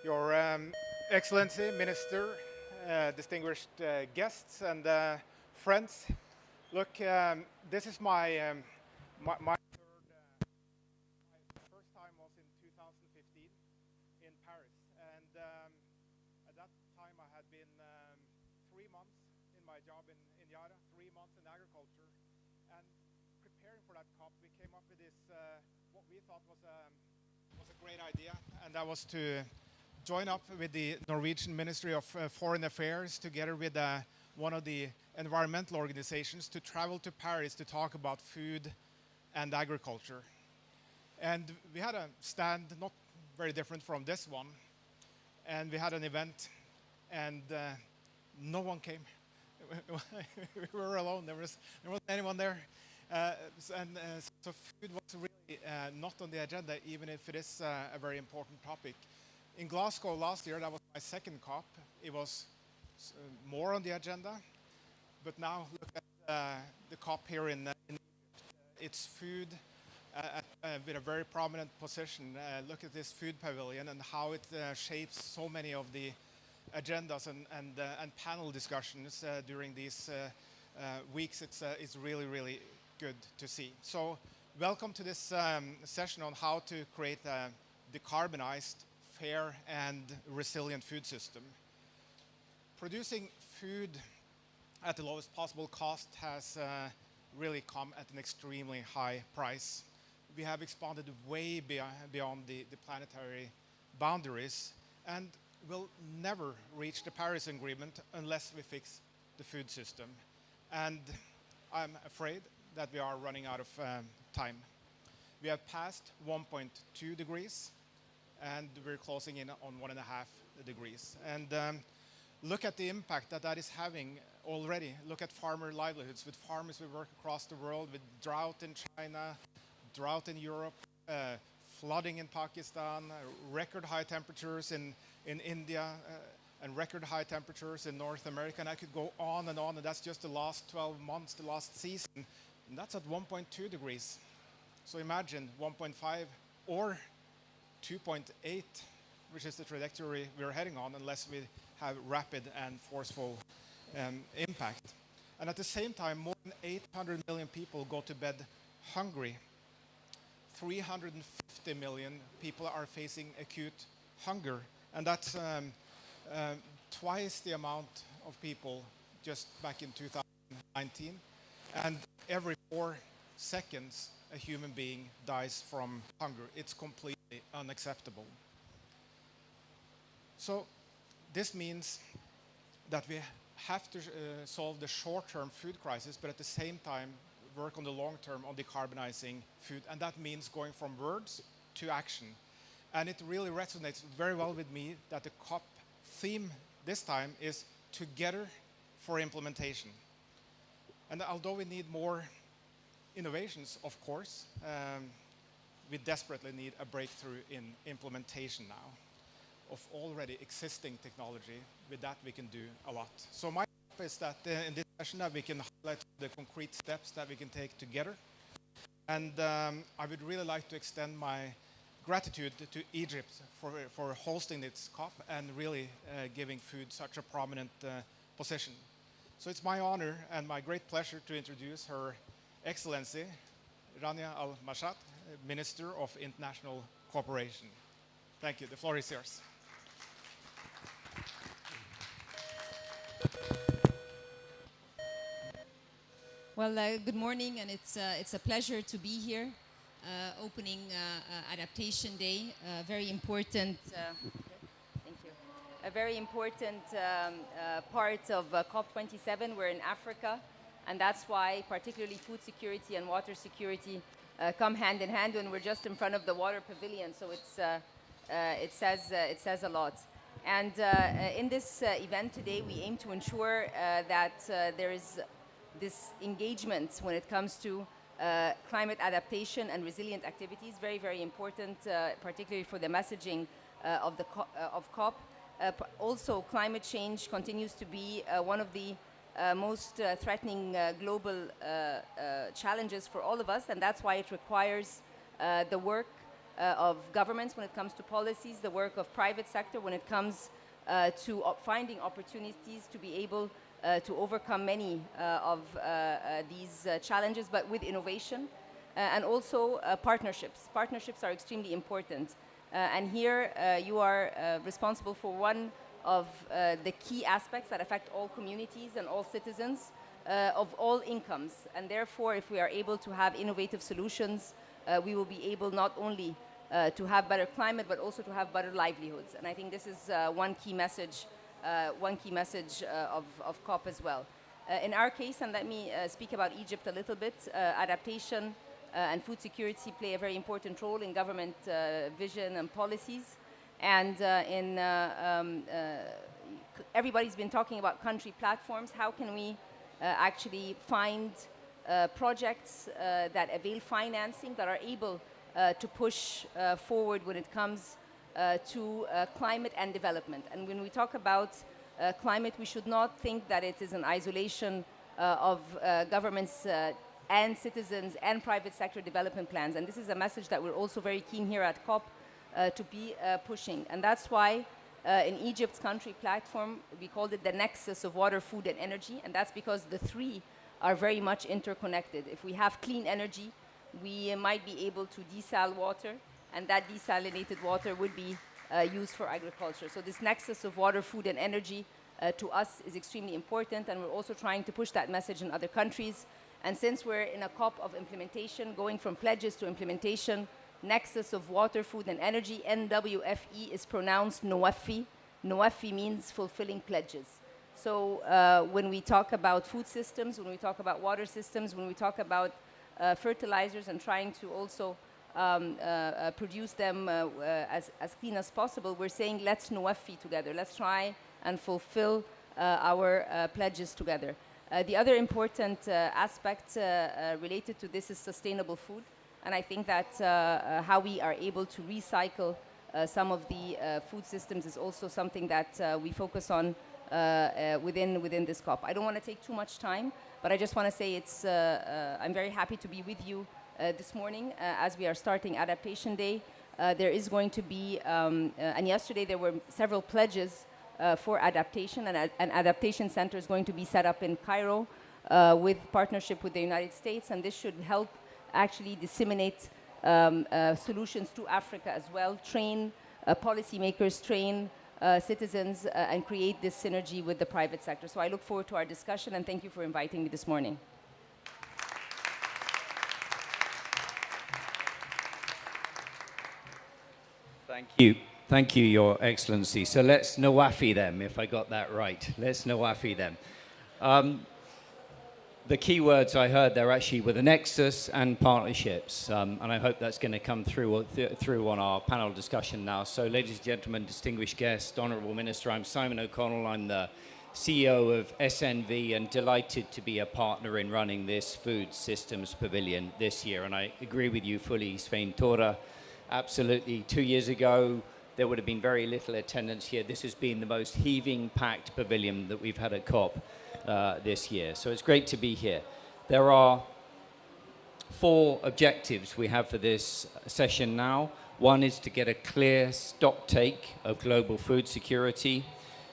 Your Excellency, Minister, distinguished guests and friends. Look, this is my first time was in 2015 in Paris, and at that time I had been 3 months in my job in Yara, 3 months in agriculture, and preparing for that COP, we came up with this what we thought was a great idea, and that was to join up with the Norwegian Ministry of Foreign Affairs together with one of the environmental organizations to travel to Paris to talk about food and agriculture. And we had a stand not very different from this one, and we had an event, and no one came. We were alone. There wasn't anyone there. So food was really not on the agenda, even if it is a very important topic. In Glasgow last year, that was my second COP. It was more on the agenda, but now look at the COP here in Egypt. It's food with a very prominent position. Look at this food pavilion and how it shapes so many of the agendas and panel discussions during these weeks. It's really, really good to see. So welcome to this session on how to create a decarbonized, fair and resilient food system. Producing food at the lowest possible cost has really come at an extremely high price. We have expanded way beyond the planetary boundaries and will never reach the Paris Agreement unless we fix the food system. And I'm afraid that we are running out of time. We have passed 1.2 degrees and we're closing in on 1.5 degrees. And look at the impact that is having already. Look at farmer livelihoods. With farmers we work across the world, with drought in China, drought in Europe, flooding in Pakistan, record high temperatures in India, and record high temperatures in North America. And I could go on, and that's just the last 12 months, the last season. And that's at 1.2 degrees. So imagine 1.5 or 2.8, which is the trajectory we're heading on unless we have rapid and forceful impact. And at the same time, more than 800 million people go to bed hungry. 350 million people are facing acute hunger. And that's twice the amount of people just back in 2019. And every 4 seconds, a human being dies from hunger. It's completely unacceptable. So this means that we have to solve the short-term food crisis, but at the same time work on the long term on decarbonizing food. And that means going from words to action. And it really resonates very well with me that the COP theme this time is Together for Implementation. And although we need more innovations, of course, we desperately need a breakthrough in implementation now of already existing technology. With that, we can do a lot. So my hope is that in this session that we can highlight the concrete steps that we can take together. And I would really like to extend my gratitude to Egypt for hosting this COP and really giving food such a prominent position. So it's my honor and my great pleasure to introduce Her Excellency Rania Al-Mashat, Minister of International Cooperation. Thank you. The floor is yours. Well, good morning, and it's a pleasure to be here, opening Adaptation Day, very important. Thank you. A very important part of COP27. We're in Africa, and that's why particularly food security and water security come hand in hand when we're just in front of the water pavilion. So it says a lot. And in this event today, we aim to ensure that there is this engagement when it comes to climate adaptation and resilient activities. Very, very important, particularly for the messaging of COP. Also, climate change continues to be one of the most threatening global challenges for all of us, and that's why it requires the work of governments when it comes to policies, the work of private sector when it comes to finding opportunities to be able to overcome many of these challenges, but with innovation. And also partnerships. Partnerships are extremely important. And here you are responsible for one of the key aspects that affect all communities and all citizens of all incomes. And therefore, if we are able to have innovative solutions, we will be able not only to have better climate, but also to have better livelihoods. And I think this is one key message of COP as well. In our case, and let me speak about Egypt a little bit, adaptation and food security play a very important role in government vision and policies. And everybody's been talking about country platforms. How can we actually find projects that avail financing that are able to push forward when it comes to climate and development? And when we talk about climate, we should not think that it is an isolation of governments and citizens and private sector development plans. And this is a message that we're also very keen here at COP to be pushing. And that's why in Egypt's country platform, we called it the nexus of water, food, and energy. And that's because the three are very much interconnected. If we have clean energy, we might be able to desal water, and that desalinated water would be used for agriculture. So this nexus of water, food, and energy to us is extremely important, and we're also trying to push that message in other countries. And since we're in a COP of implementation, going from pledges to implementation, nexus of water, food, and energy, NWFE is pronounced NWFI. NWFI means fulfilling pledges. So when we talk about food systems, when we talk about water systems, when we talk about fertilizers and trying to also produce them as clean as possible, we're saying let's NWFI together. Let's try and fulfill our pledges together. The other important aspect related to this is sustainable food. And I think that how we are able to recycle some of the food systems is also something that we focus on within this COP. I don't want to take too much time, but I just want to say I'm very happy to be with you this morning as we are starting Adaptation Day. There is going to be, and yesterday there were several pledges for adaptation, and an adaptation center is going to be set up in Cairo with partnership with the United States, and this should help actually disseminate solutions to Africa as well, train policymakers, train citizens, and create this synergy with the private sector. So I look forward to our discussion, and thank you for inviting me this morning. Thank you. Thank you, Your Excellency. So let's NWFI them, if I got that right. Let's NWFI them. The key words I heard there actually were the nexus and partnerships, and I hope that's going to come through on our panel discussion now. So ladies and gentlemen, distinguished guests, Honourable Minister, I'm Simon O'Connell. I'm the CEO of SNV and delighted to be a partner in running this Food Systems Pavilion this year. And I agree with you fully, Svein Tore. Absolutely. 2 years ago, there would have been very little attendance here. This has been the most heaving packed pavilion that we've had at COP this year. So it's great to be here. There are 4 objectives we have for this session now. One is to get a clear stock take of global food security.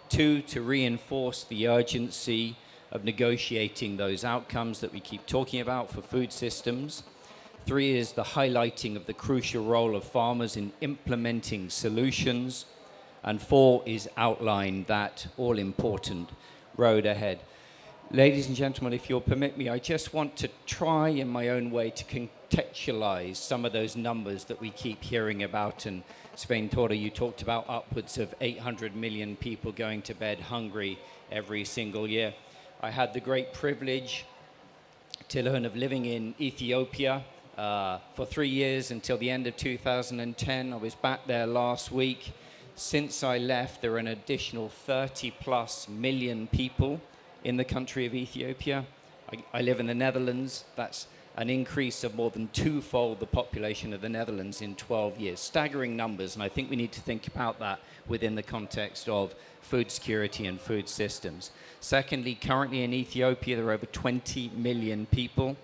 2, to reinforce the urgency of negotiating those outcomes that we keep talking about for food systems. 3 is the highlighting of the crucial role of farmers in implementing solutions. And 4 is outline that all-important road ahead. Ladies and gentlemen, if you'll permit me, I just want to try in my own way to contextualize some of those numbers that we keep hearing about. And Svein Tore, you talked about upwards of 800 million people going to bed hungry every single year. I had the great privilege to learn of living in Ethiopia for 3 years until the end of 2010. I was back there last week. Since I left, there are an additional 30+ million people in the country of Ethiopia. I live in the Netherlands. That's an increase of more than 2-fold the population of the Netherlands in 12 years. Staggering numbers, and I think we need to think about that within the context of food security and food systems. Secondly, currently in Ethiopia, there are over 20 million people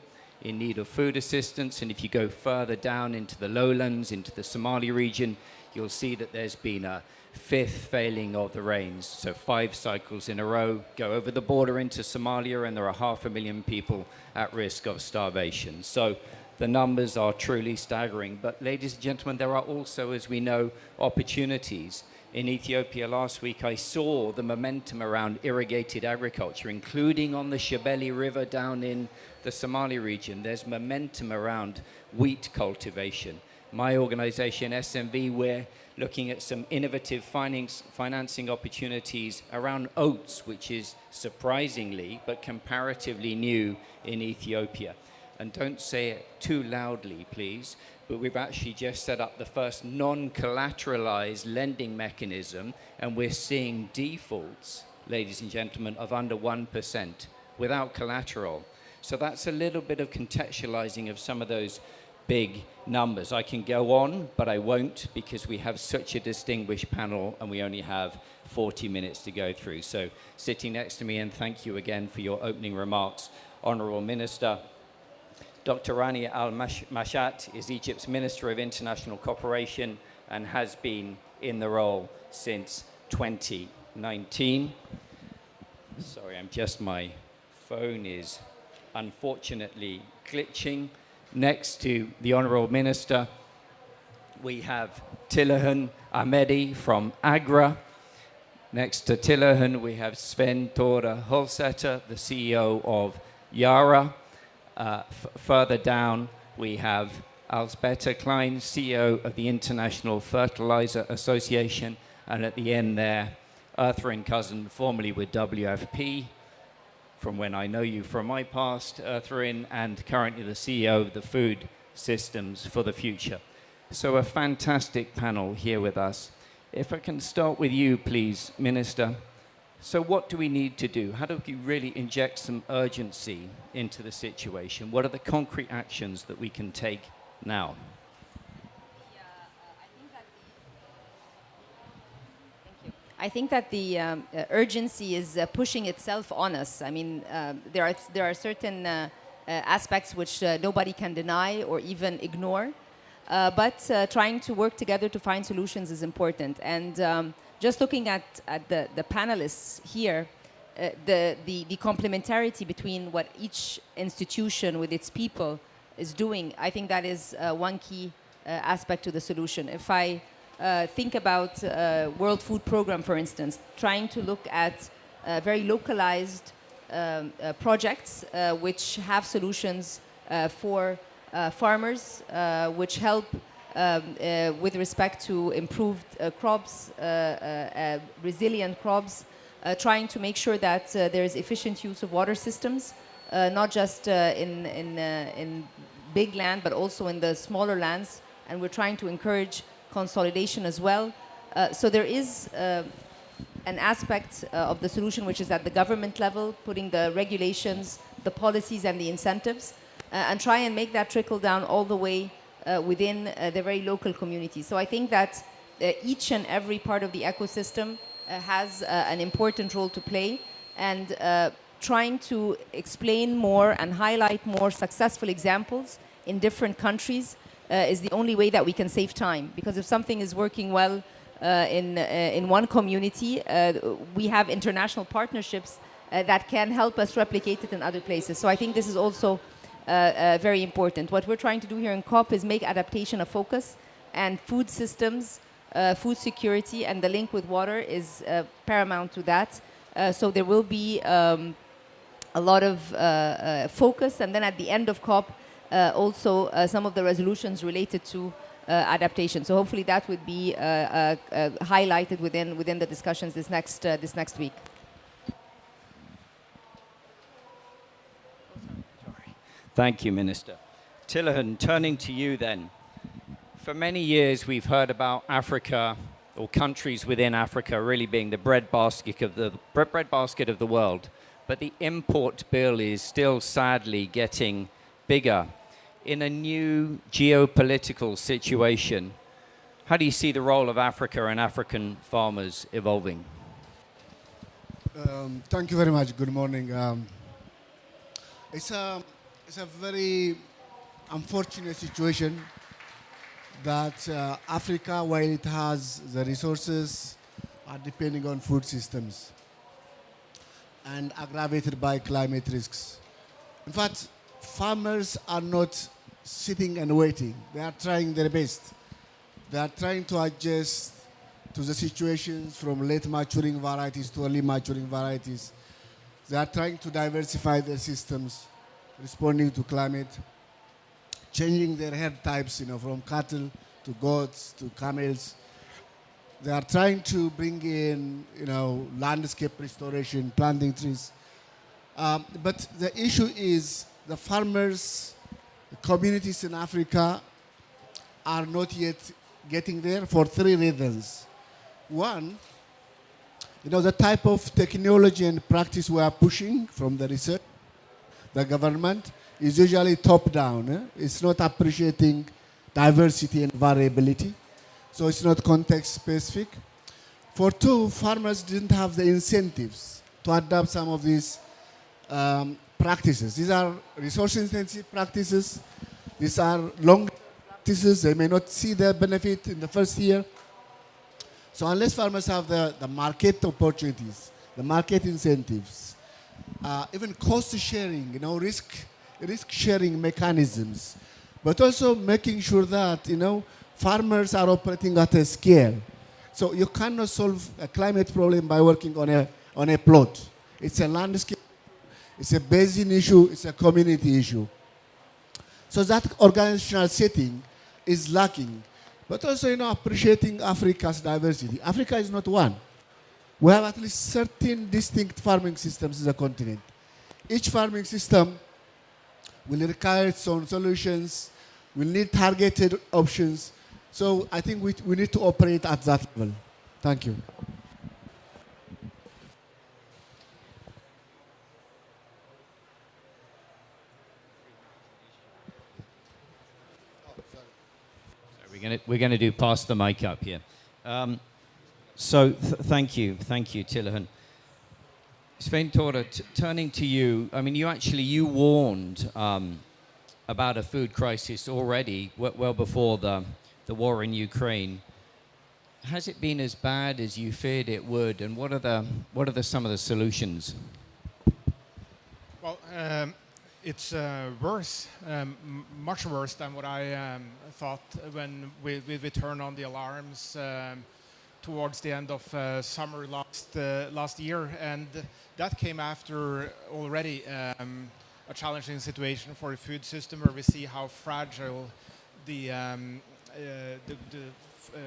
in need of food assistance. And if you go further down into the lowlands, into the Somali region, you'll see that there's been a fifth failing of the rains. So 5 cycles in a row go over the border into Somalia, and there are 500,000 people at risk of starvation. So the numbers are truly staggering. But ladies and gentlemen, there are also, as we know, opportunities. In Ethiopia last week, I saw the momentum around irrigated agriculture, including on the Shabelle River down in the Somali region. There's momentum around wheat cultivation. My organization, SMV, we're looking at some innovative financing opportunities around oats, which is surprisingly but comparatively new in Ethiopia. And don't say it too loudly, please, but we've actually just set up the first non-collateralized lending mechanism, and we're seeing defaults, ladies and gentlemen, of under 1% without collateral. So that's a little bit of contextualizing of some of those big numbers. I can go on, but I won't, because we have such a distinguished panel and we only have 40 minutes to go through. So sitting next to me, and thank you again for your opening remarks, Honorable Minister, Dr. Rani Al-Mashat is Egypt's Minister of International Cooperation and has been in the role since 2019. Sorry, my phone is unfortunately glitching. Next to the Honourable Minister, we have Tilahan Ahmedi from Agra. Next to Tilahan, we have Sven Tora Holsetter, the CEO of Yara. Further down, we have Alsbeta Klein, CEO of the International Fertilizer Association. And at the end there, Earthrin Cousin, formerly with WFP, from when I know you from my past, Earthrin, and currently the CEO of the Food Systems for the Future. So a fantastic panel here with us. If I can start with you, please, Minister. So what do we need to do? How do we really inject some urgency into the situation? What are the concrete actions that we can take now? I think that the urgency is pushing itself on us. I mean, there are certain aspects which nobody can deny or even ignore, but trying to work together to find solutions is important. And just looking at the panelists here, the complementarity between what each institution with its people is doing, I think that is one key aspect to the solution. If I think about World Food Program, for instance, trying to look at very localized projects which have solutions for farmers, which help with respect to improved crops, resilient crops, trying to make sure that there is efficient use of water systems, not just in big land, but also in the smaller lands. And we're trying to encourage consolidation as well. So there is an aspect of the solution which is at the government level, putting the regulations, the policies and the incentives, and try and make that trickle down all the way within the very local community. So I think that each and every part of the ecosystem has an important role to play, and trying to explain more and highlight more successful examples in different countries is the only way that we can save time. Because if something is working well in one community, we have international partnerships that can help us replicate it in other places. So I think this is also very important. What we're trying to do here in COP is make adaptation a focus, and food systems, food security, and the link with water is paramount to that. So there will be a lot of focus, and then at the end of COP, also some of the resolutions related to adaptation. So hopefully that would be highlighted within the discussions this next week. Thank you, Minister. Tilahan, turning to you then. For many years, we've heard about Africa, or countries within Africa, really being the breadbasket of the world. But the import bill is still sadly getting bigger. In a new geopolitical situation, how do you see the role of Africa and African farmers evolving? Thank you very much. Good morning. It's It's a very unfortunate situation that Africa, while it has the resources, are depending on food systems and aggravated by climate risks. In fact, farmers are not sitting and waiting. They are trying their best. They are trying to adjust to the situations from late maturing varieties to early maturing varieties. They are trying to diversify their systems, responding to climate, changing their herd types, from cattle to goats to camels. They are trying to bring in, landscape restoration, planting trees. But the issue is the farmers, the communities in Africa are not yet getting there for three reasons. One, the type of technology and practice we are pushing from the research, the government, is usually top-down. It's not appreciating diversity and variability, so it's not context-specific. For two, farmers didn't have the incentives to adopt some of these practices. These are resource-intensive practices. These are long practices. They may not see the benefit in the first year. So unless farmers have the market opportunities, the market incentives, even cost sharing, risk sharing mechanisms, but also making sure that, farmers are operating at a scale. So you cannot solve a climate problem by working on a plot. It's a landscape, it's a basin issue, it's a community issue. So that organizational setting is lacking. But also, appreciating Africa's diversity. Africa is not one. We have at least 13 distinct farming systems in the continent. Each farming system will require its own solutions, will need targeted options. So I think we need to operate at that level. Thank you. We're gonna do pass the mic up here. Thank you, Tilahan. Svein Tore, turning to you, I mean, you warned about a food crisis already, well before the war in Ukraine. Has it been as bad as you feared it would, and what are some of the solutions? Well, it's worse, much worse than what I thought when we turned on the alarms towards the end of summer last year, and that came after already a challenging situation for the food system, where we see how fragile the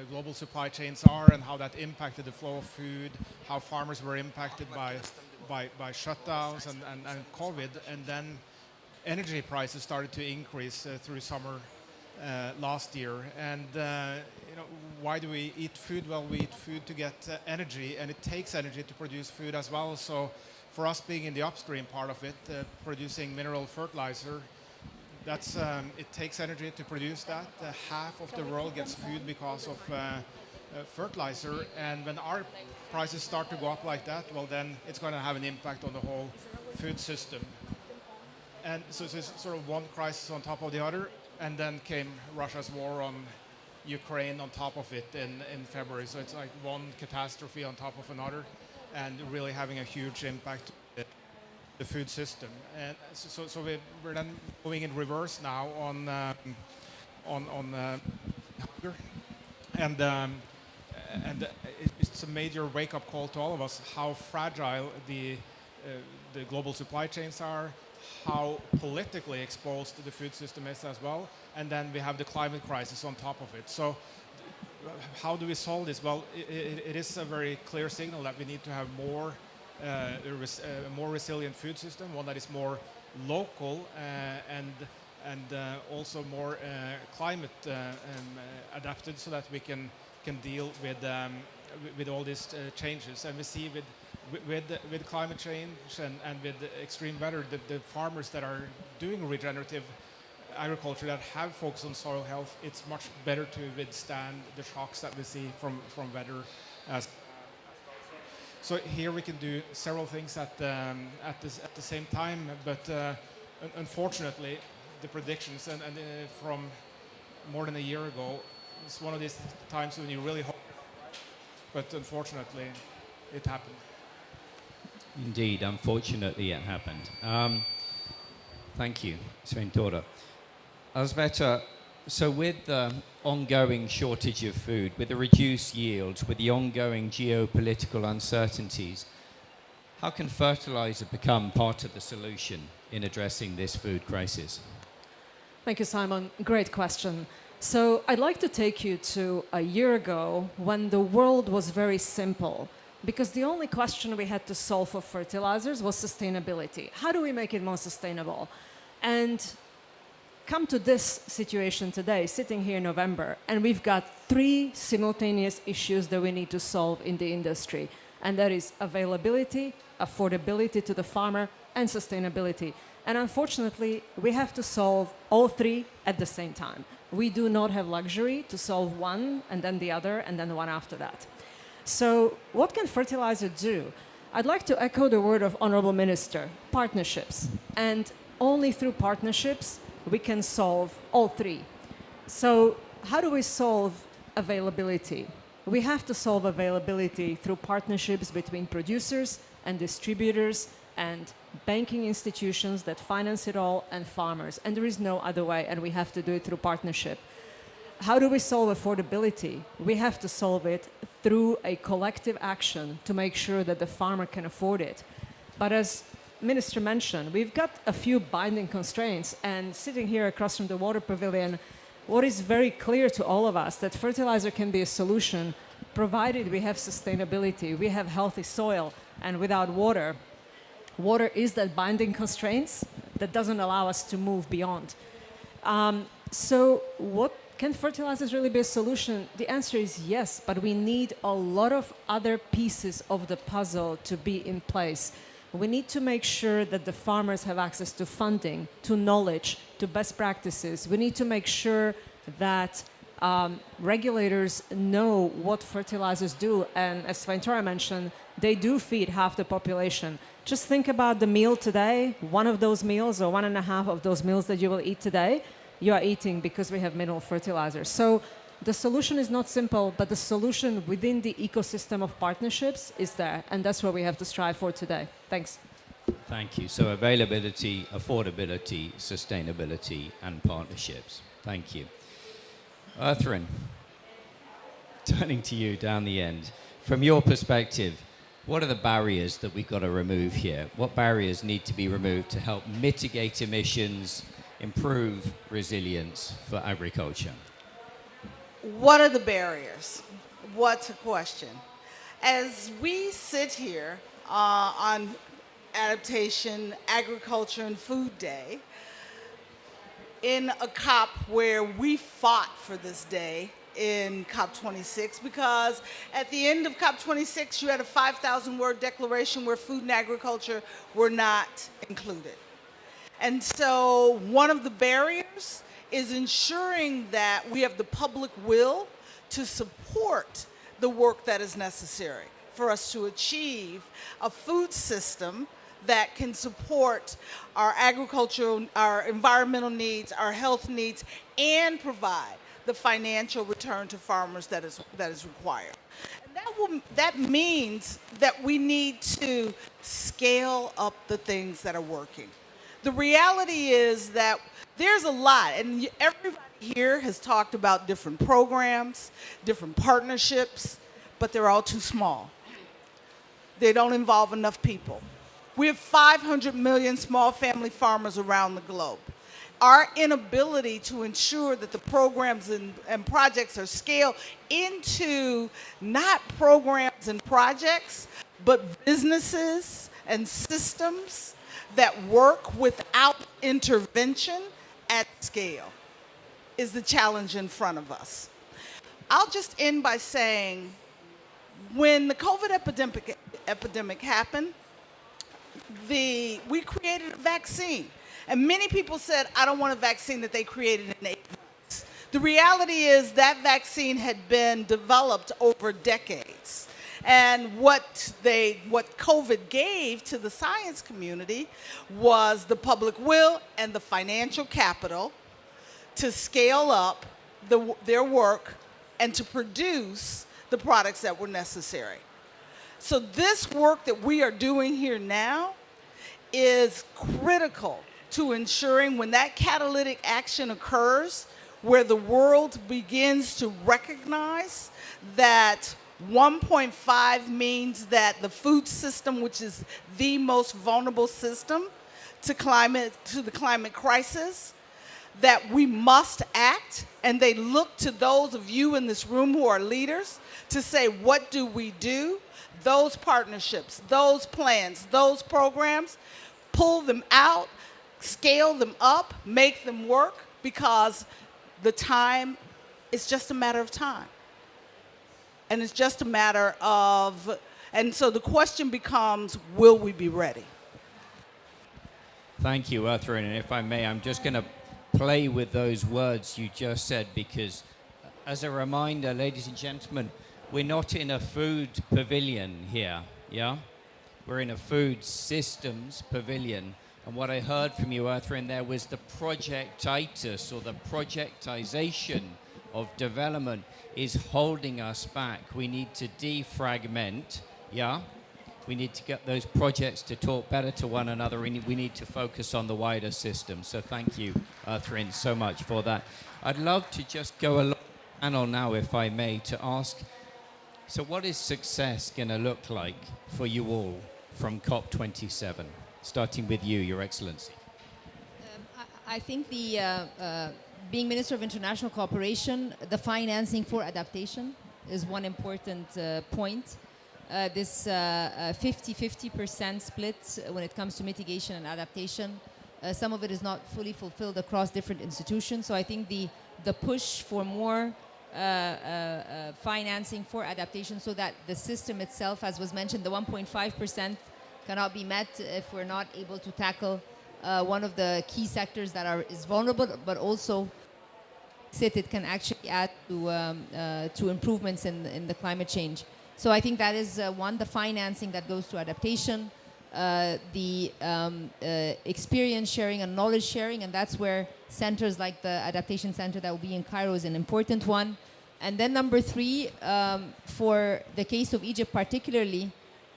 global supply chains are, and how that impacted the flow of food, how farmers were impacted by shutdowns and COVID, and then energy prices started to increase through summer last year. And why do we eat food? Well, we eat food to get energy, and it takes energy to produce food as well. So for us, being in the upstream part of it, producing mineral fertilizer, it takes energy to produce that. Half of the world gets food because of fertilizer, and when our prices start to go up like that, well, then it's going to have an impact on the whole food system. And so it's sort of one crisis on top of the other, and then came Russia's war on Ukraine on top of it in February. So it's like one catastrophe on top of another, and really having a huge impact on the food system. And so we're then going in reverse now on hunger, and it's a major wake-up call to all of us how fragile the global supply chains are, how politically exposed the food system is as well, and then we have the climate crisis on top of it. So how do we solve this? Well, it is a very clear signal that we need to have a more resilient food system, one that is more local and also more climate adapted, so that we can deal with all these changes. And we see with climate change and with extreme weather, the farmers that are doing regenerative agriculture, that have focused on soil health, it's much better to withstand the shocks that we see from weather. So here we can do several things at the same time, but unfortunately, the predictions and from more than a year ago, it's one of these times when you really hope, but unfortunately, it happened. Indeed, unfortunately, it happened. Thank you, Svein Tore. Alsbeta, so with the ongoing shortage of food, with the reduced yields, with the ongoing geopolitical uncertainties, how can fertilizer become part of the solution in addressing this food crisis? Thank you, Simon. Great question. So I'd like to take you to a year ago when the world was very simple, because the only question we had to solve for fertilizers was sustainability. How do we make it more sustainable? And come to this situation today, sitting here in November, and we've got 3 simultaneous issues that we need to solve in the industry, and that is availability, affordability to the farmer, and sustainability. And unfortunately, we have to solve all 3 at the same time. We do not have luxury to solve one, and then the other, and then the one after that. So what can fertilizer do? I'd like to echo the word of Honorable Minister, partnerships. And only through partnerships we can solve all 3. So how do we solve availability? We have to solve availability through partnerships between producers and distributors and banking institutions that finance it all and farmers. And there is no other way, and we have to do it through partnership. How do we solve affordability? We have to solve it through a collective action to make sure that the farmer can afford it. But as Minister mentioned, we've got a few binding constraints, and sitting here across from the water pavilion, what is very clear to all of us that fertilizer can be a solution provided we have sustainability, we have healthy soil, and without water, water is that binding constraints that doesn't allow us to move beyond. So what can fertilizers really be a solution? The answer is yes, but we need a lot of other pieces of the puzzle to be in place. We need to make sure that the farmers have access to funding, to knowledge, to best practices. We need to make sure that regulators know what fertilizers do. And as Svein Tore mentioned, they do feed half the population. Just think about the meal today. One of those meals or 1.5 of those meals that you will eat today, you are eating because we have mineral fertilizers. So the solution is not simple, but the solution within the ecosystem of partnerships is there. And that's what we have to strive for today. Thanks. Thank you. So availability, affordability, sustainability, and partnerships. Thank you. Ertharin, turning to you down the end. From your perspective, what are the barriers that we've got to remove here? What barriers need to be removed to help mitigate emissions, improve resilience for agriculture? What are the barriers? What's a question? As we sit here on Adaptation, Agriculture, and Food Day, in a COP where we fought for this day in COP26, because at the end of COP26, you had a 5,000-word declaration where food and agriculture were not included. And so one of the barriers is ensuring that we have the public will to support the work that is necessary for us to achieve a food system that can support our agricultural, our environmental needs, our health needs, and provide the financial return to farmers that is required. And that means that we need to scale up the things that are working. The reality is that there's a lot, and everybody here has talked about different programs, different partnerships, but they're all too small. They don't involve enough people. We have 500 million small family farmers around the globe. Our inability to ensure that the programs and projects are scaled into not programs and projects, but businesses and systems that work without intervention at scale is the challenge in front of us. I'll just end by saying, when the COVID epidemic happened, we created a vaccine. And many people said, I don't want a vaccine that they created in 8 months. The reality is that vaccine had been developed over decades. And what COVID gave to the science community was the public will and the financial capital to scale up their work and to produce the products that were necessary. So this work that we are doing here now is critical to ensuring when that catalytic action occurs, where the world begins to recognize that 1.5 means that the food system, which is the most vulnerable system to the climate crisis, that we must act, and they look to those of you in this room who are leaders to say, what do we do? Those partnerships, those plans, those programs, pull them out, scale them up, make them work, because the time is just a matter of time. And it's just a matter of, and so the question becomes, will we be ready? Thank you, Eartha. And if I may, I'm just going to play with those words you just said, because as a reminder, ladies and gentlemen, we're not in a food pavilion here, yeah? We're in a food systems pavilion. And what I heard from you, Eartha, in there was the projectitis, or the projectization of development is holding us back. We need to defragment, yeah? We need to get those projects to talk better to one another. We need to focus on the wider system. So thank you, Eartha, so much for that. I'd love to just go along the panel now, if I may, to ask, so what is success going to look like for you all from COP27? Starting with you, Your Excellency. I think being Minister of International Cooperation, the financing for adaptation is one important point. This 50-50% split when it comes to mitigation and adaptation, some of it is not fully fulfilled across different institutions. So I think the push for more financing for adaptation, so that the system itself, as was mentioned, the 1.5% cannot be met if we're not able to tackle one of the key sectors that is vulnerable, but also it can actually add to improvements in the climate change. So I think that is one, the financing that goes to adaptation, the experience sharing and knowledge sharing, and that's where centers like the Adaptation Center that will be in Cairo is an important one. And then number three, for the case of Egypt particularly,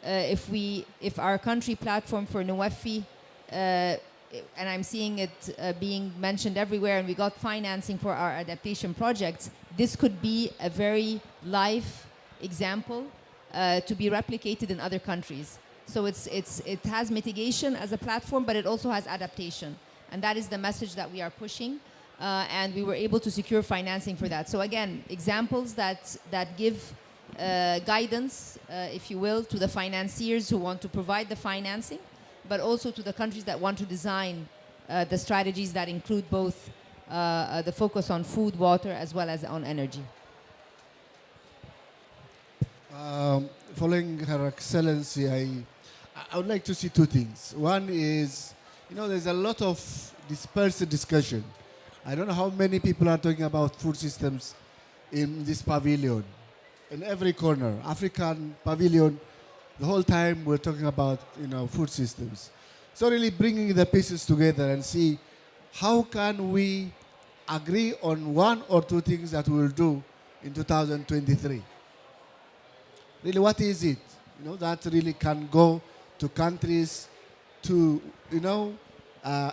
if our country platform for NUEFI, and I'm seeing it being mentioned everywhere, and we got financing for our adaptation projects, this could be a very live example to be replicated in other countries. So it has mitigation as a platform, but it also has adaptation. And that is the message that we are pushing. And we were able to secure financing for that. So again, examples that give guidance, if you will, to the financiers who want to provide the financing, but also to the countries that want to design the strategies that include both the focus on food, water, as well as on energy. Following Her Excellency, I would like to see two things. One is, there's a lot of dispersed discussion. I don't know how many people are talking about food systems in this pavilion. In every corner, African pavilion, the whole time we're talking about, food systems. So really bringing the pieces together and see how can we agree on one or two things that we'll do in 2023. Really, what is it, that really can go to countries to,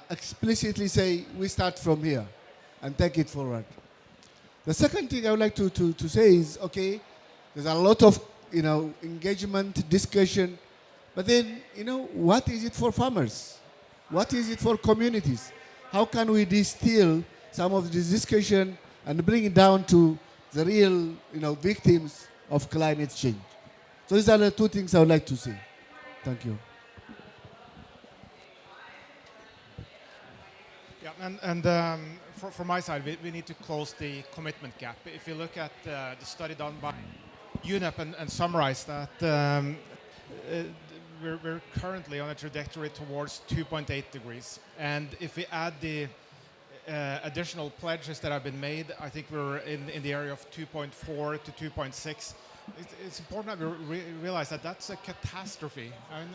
explicitly say, we start from here and take it forward. The second thing I would like to say is, okay, there's a lot of, engagement, discussion, but then, what is it for farmers? What is it for communities? How can we distill some of this discussion and bring it down to the real, victims of climate change? So these are the two things I would like to say. Thank you. Yeah, and from my side, we need to close the commitment gap. If you look at the study done by UNEP and summarize that, we're currently on a trajectory towards 2.8 degrees. And if we add the additional pledges that have been made, I think we're in the area of 2.4 to 2.6. It's important that we realize that that's a catastrophe. I mean,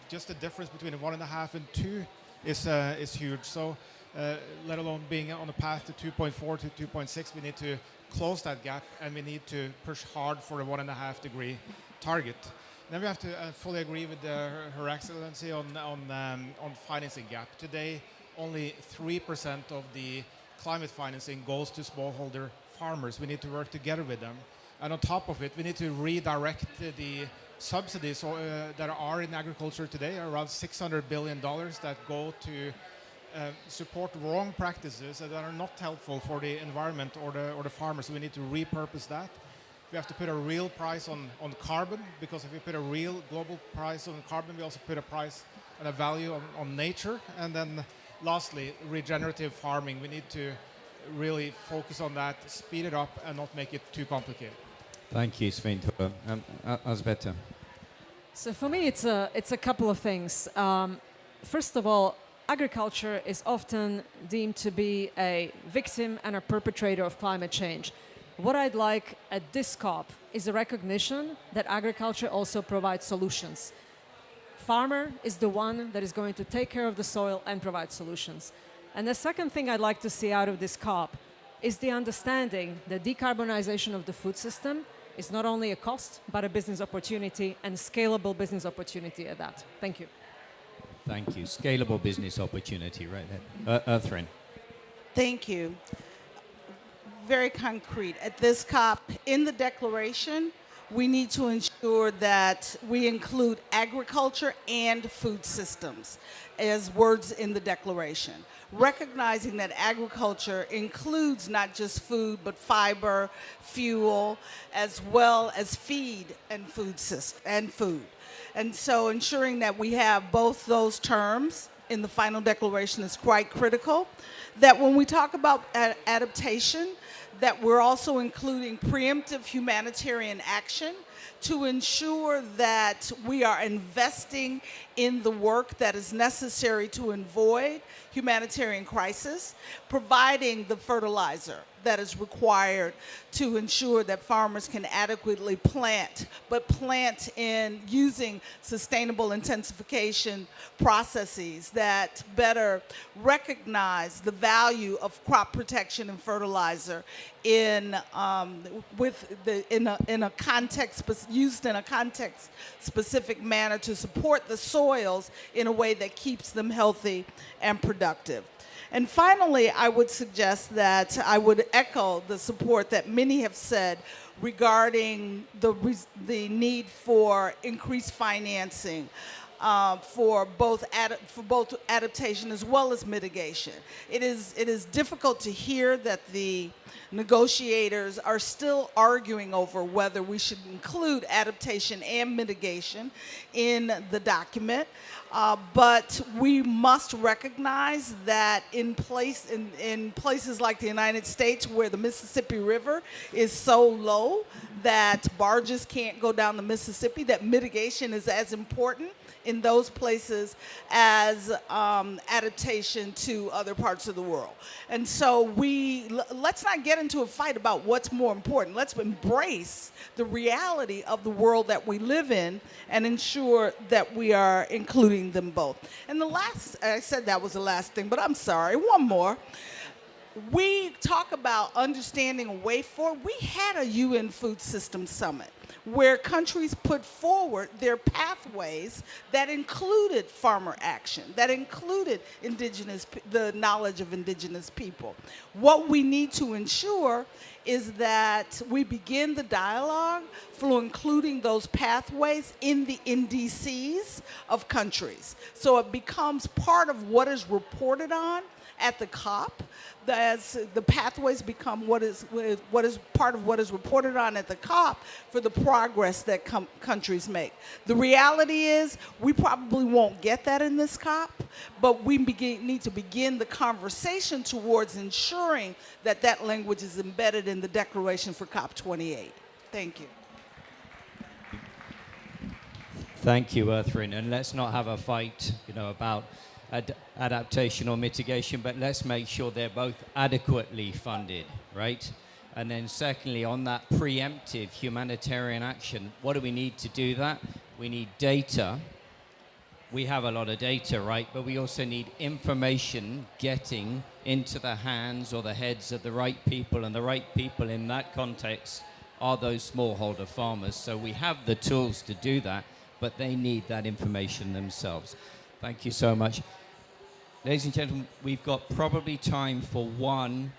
just the difference between 1.5 and 2 is huge. So, let alone being on the path to 2.4 to 2.6, we need to close that gap, and we need to push hard for a 1.5 degree target. Then we have to fully agree with Her Excellency on financing gap. Today, only 3% of the climate financing goes to smallholder farmers. We need to work together with them. And on top of it, we need to redirect the subsidies that are in agriculture today, around $600 billion that go to support wrong practices that are not helpful for the environment or the farmers. So we need to repurpose that. We have to put a real price on carbon, because if we put a real global price on carbon, we also put a price and a value on nature. And then lastly, regenerative farming. We need to really focus on that, speed it up, and not make it too complicated. Thank you, Svein Tore. Asbjørn. So for me, it's a couple of things. First of all, agriculture is often deemed to be a victim and a perpetrator of climate change. What I'd like at this COP is a recognition that agriculture also provides solutions. Farmer is the one that is going to take care of the soil and provide solutions. And the second thing I'd like to see out of this COP is the understanding that decarbonization of the food system is not only a cost, but a business opportunity, and scalable business opportunity at that. Thank you. Thank you. Scalable business opportunity, right there. Earthrin. Thank you. Very concrete. At this COP, in the declaration, we need to ensure that we include agriculture and food systems as words in the declaration, recognizing that agriculture includes not just food, but fiber, fuel, as well as feed and food. And so ensuring that we have both those terms in the final declaration is quite critical. That when we talk about adaptation, that we're also including preemptive humanitarian action to ensure that we are investing in the work that is necessary to avoid humanitarian crisis, providing the fertilizer that is required to ensure that farmers can adequately plant, but plant in using sustainable intensification processes that better recognize the value of crop protection and fertilizer in a context used in a context specific manner to support the soils in a way that keeps them healthy and productive. And finally, I would suggest that I would echo the support that many have said regarding the need for increased financing for both adaptation as well as mitigation. It is difficult to hear that the negotiators are still arguing over whether we should include adaptation and mitigation in the document. But we must recognize that in places like the United States, where the Mississippi River is so low that barges can't go down the Mississippi, that mitigation is as important in those places as adaptation to other parts of the world. And so let's not get into a fight about what's more important. Let's embrace the reality of the world that we live in and ensure that we are including them both. And the last, I said that was the last thing, but I'm sorry, one more. We talk about understanding a way forward. We had a UN Food Systems Summit where countries put forward their pathways that included farmer action, that included the knowledge of indigenous people. What we need to ensure is that we begin the dialogue for including those pathways in the NDCs of countries. So it becomes part of what is reported on at the COP, as the pathways become what is part of what is reported on at the COP for the progress that countries make. The reality is we probably won't get that in this COP, but we need to begin the conversation towards ensuring that that language is embedded in the declaration for COP 28. Thank you. Thank you, Earthrin. And let's not have a fight, about adaptation or mitigation, but let's make sure they're both adequately funded, right? And then secondly, on that preemptive humanitarian action, what do we need to do that? We need data. We have a lot of data, right? But we also need information getting into the hands or the heads of the right people, and the right people in that context are those smallholder farmers. So we have the tools to do that, but they need that information themselves. Thank you so much. Ladies and gentlemen, we've got probably time for one,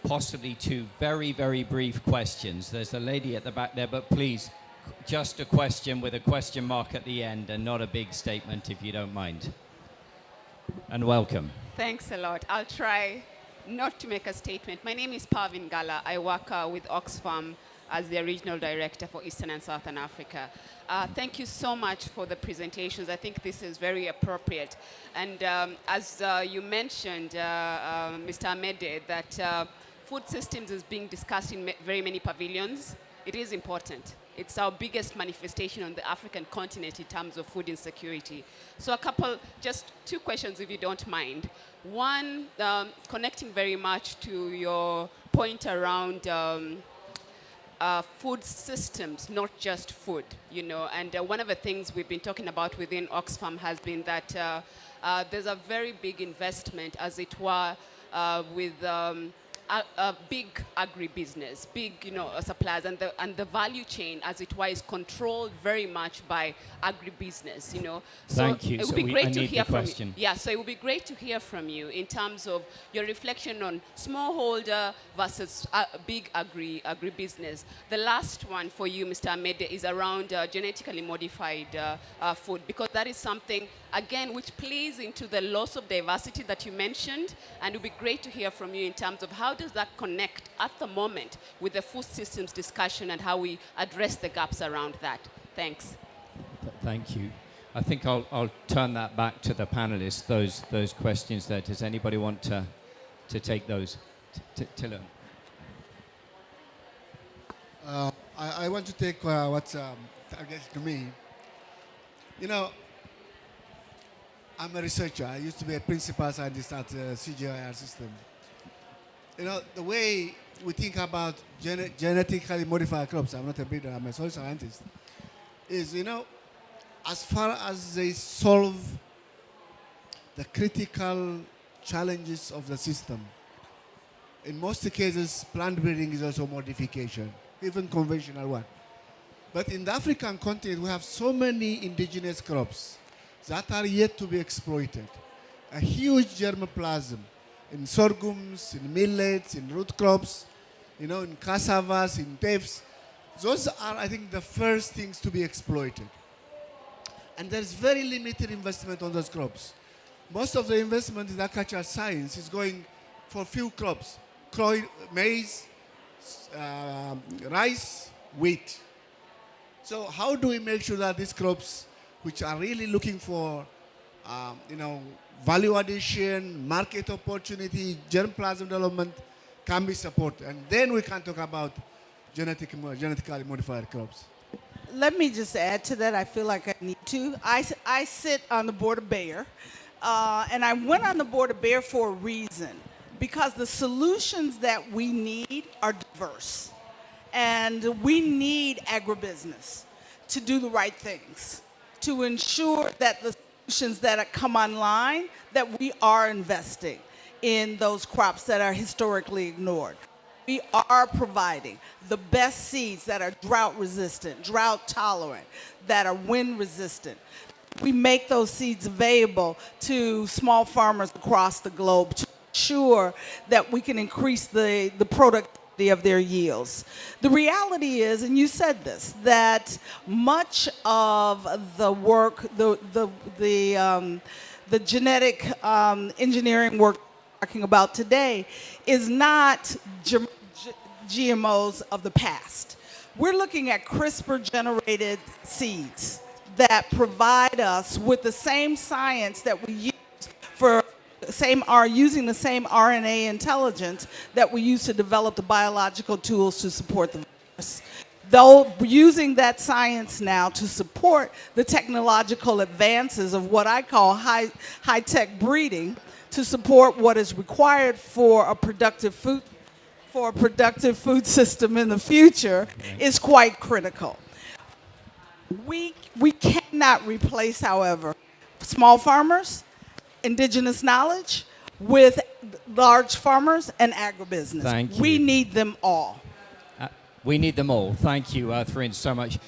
possibly two very, very brief questions. There's a lady at the back there, but please, just a question with a question mark at the end and not a big statement, if you don't mind. And welcome. Thanks a lot. I'll try not to make a statement. My name is Parvin Gala. I work with Oxfam as the regional director for Eastern and Southern Africa. Thank you so much for the presentations. I think this is very appropriate. And as you mentioned, Mr. Amede, that food systems is being discussed in very many pavilions. It is important. It's our biggest manifestation on the African continent in terms of food insecurity. So just two questions if you don't mind. One, connecting very much to your point around food systems, not just food, you know. And one of the things we've been talking about within Oxfam has been that there's a very big investment, as it were, with a big agribusiness, big, you know, suppliers, and the value chain, as it were, is controlled very much by agribusiness, you know. So Thank you. It would be great to hear from you. Yeah, so it would be great to hear from you in terms of your reflection on smallholder versus big agribusiness. The last one for you, Mr. Amede, is around genetically modified food, because that is something, again, which plays into the loss of diversity that you mentioned, and it would be great to hear from you in terms of how does that connect at the moment with the food systems discussion and how we address the gaps around that. Thanks. Thank you. I think I'll turn that back to the panelists, those questions there. Does anybody want to take those? Tiller. I want to take what's targeted to me. You know, I'm a researcher. I used to be a principal scientist at CGIR system. You know, the way we think about genetically modified crops, I'm not a breeder, I'm a soil scientist, is, you know, as far as they solve the critical challenges of the system, in most cases, plant breeding is also modification, even conventional one. But in the African continent, we have so many indigenous crops that are yet to be exploited. A huge germplasm in sorghums, in millets, in root crops, you know, in cassavas, in teffs. Those are, I think, the first things to be exploited. And there's very limited investment on those crops. Most of the investment in agricultural science is going for few crops: maize, rice, wheat. So how do we make sure that these crops, which are really looking for, you know, value addition, market opportunity, germplasm development, can be supported? And then we can talk about genetically modified crops. Let me just add to that. I feel like I need to. I sit on the board of Bayer, and I went on the board of Bayer for a reason, because the solutions that we need are diverse. And we need agribusiness to do the right things, to ensure that the solutions that come online, that we are investing in those crops that are historically ignored. We are providing the best seeds that are drought resistant, drought tolerant, that are wind resistant. We make those seeds available to small farmers across the globe to ensure that we can increase the productivity of their yields. The reality is, and you said this, that much of the work, the genetic engineering work we're talking about today is not GMOs of the past. We're looking at CRISPR-generated seeds that provide us with the same science that we use using the same RNA intelligence that we use to develop the biological tools to support the virus. Though using that science now to support the technological advances of what I call high-tech breeding, to support what is required for a productive for a productive food system in the future is quite critical. We cannot replace, however, small farmers, indigenous knowledge with large farmers and agribusiness. Thank you. We need them all. We need them all. Thank you, Thrin, so much.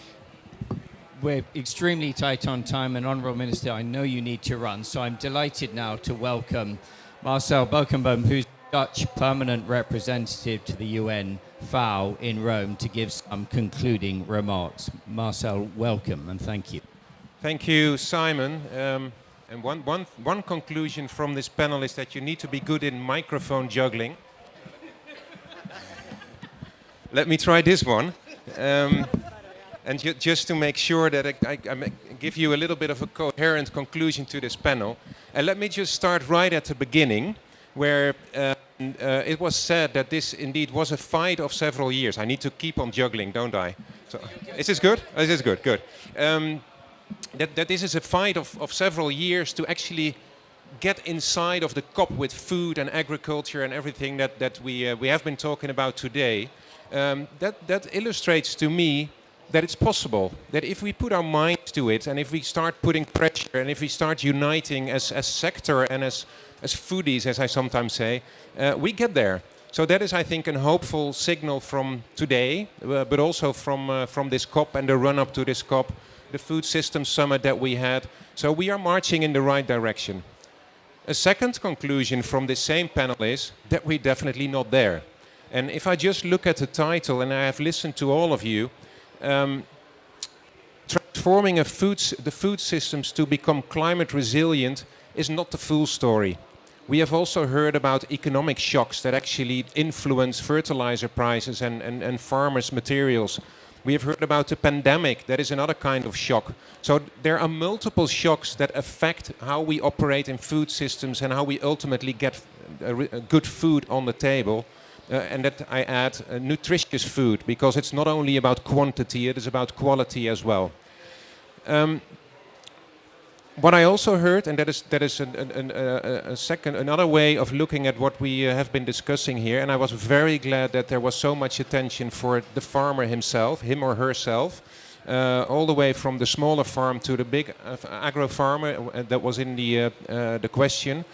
We're extremely tight on time, and Honourable Minister, I know you need to run, so I'm delighted now to welcome Marcel Bokenboom, who's Dutch permanent representative to the UN FAO in Rome, to give some concluding remarks. Marcel, welcome and thank you. Thank you, Simon. And one conclusion from this panel is that you need to be good in microphone juggling. Let me try this one. And just to make sure that I give you a little bit of a coherent conclusion to this panel. And let me just start right at the beginning, where it was said that this indeed was a fight of several years. I need to keep on juggling, don't I? So, is this good? This is good, good. That this is a fight of several years to actually get inside of the COP with food and agriculture and everything that we have been talking about today. That illustrates to me that it's possible, that if we put our minds to it and if we start putting pressure and if we start uniting as sector and as foodies, as I sometimes say, we get there. So that is, I think, a hopeful signal from today, but also from this COP and the run-up to this COP, the Food Systems Summit that we had. So we are marching in the right direction. A second conclusion from this same panel is that we're definitely not there. And if I just look at the title, and I have listened to all of you, transforming the food systems to become climate resilient is not the full story. We have also heard about economic shocks that actually influence fertilizer prices and farmers' materials. We have heard about the pandemic, that is another kind of shock. So there are multiple shocks that affect how we operate in food systems and how we ultimately get good food on the table. And that I add nutritious food, because it's not only about quantity, it is about quality as well. What I also heard, and that is another way of looking at what we have been discussing here, and I was very glad that there was so much attention for the farmer himself, him or herself, all the way from the smaller farm to the big agro farmer that was in the question.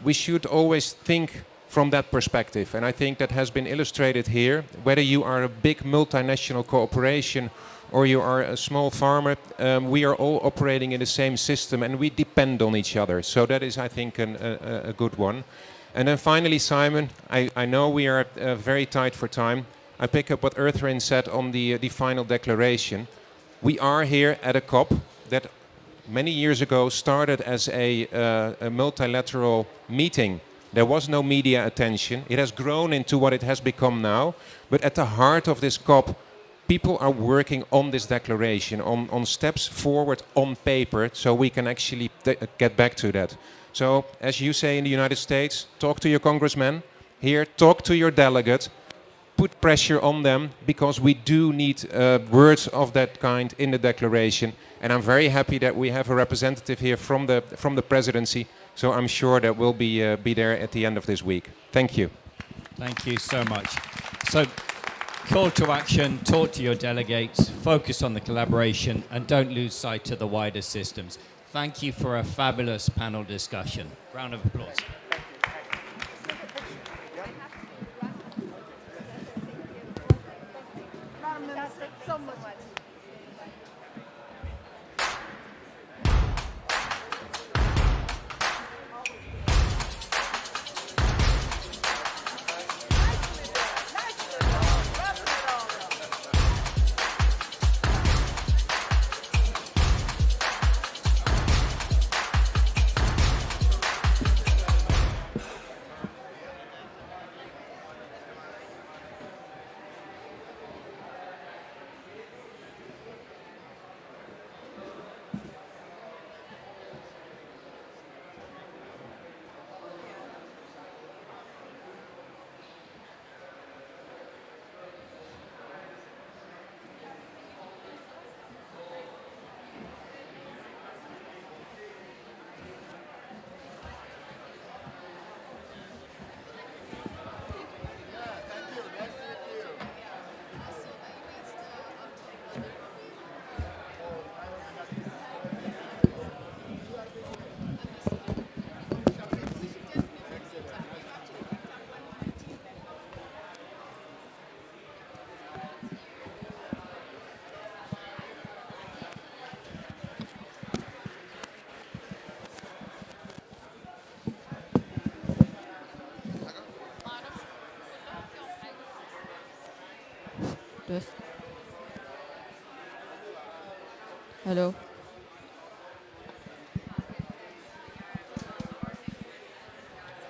We should always think from that perspective, and I think that has been illustrated here. Whether you are a big multinational corporation or you are a small farmer, we are all operating in the same system and we depend on each other. So that is, I think, a good one. And then finally, Simon, I know we are very tight for time. I pick up what Erthrin said on the final declaration. We are here at a COP that many years ago started as a multilateral meeting. There was no media attention. It has grown into what it has become now. But at the heart of this COP, people are working on this declaration, on steps forward on paper, so we can actually get back to that. So, as you say in the United States, talk to your congressman. Here, talk to your delegate. Put pressure on them, because we do need words of that kind in the declaration. And I'm very happy that we have a representative here from the presidency. So I'm sure that we'll be there at the end of this week. Thank you. Thank you so much. So, call to action, talk to your delegates, focus on the collaboration, and don't lose sight of the wider systems. Thank you for a fabulous panel discussion. Round of applause. So much. Hello.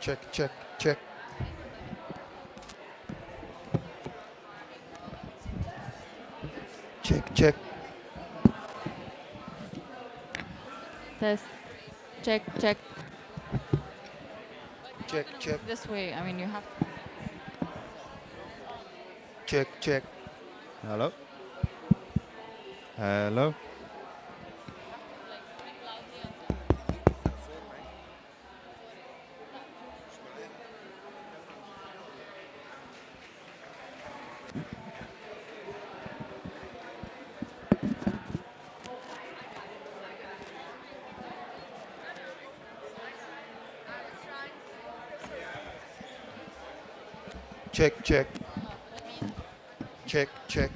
Check, check, check. Check, check, Test. Check, check. check, check, This way. I mean, you have. check, check. Hello? Hello? Check, check. Check, check.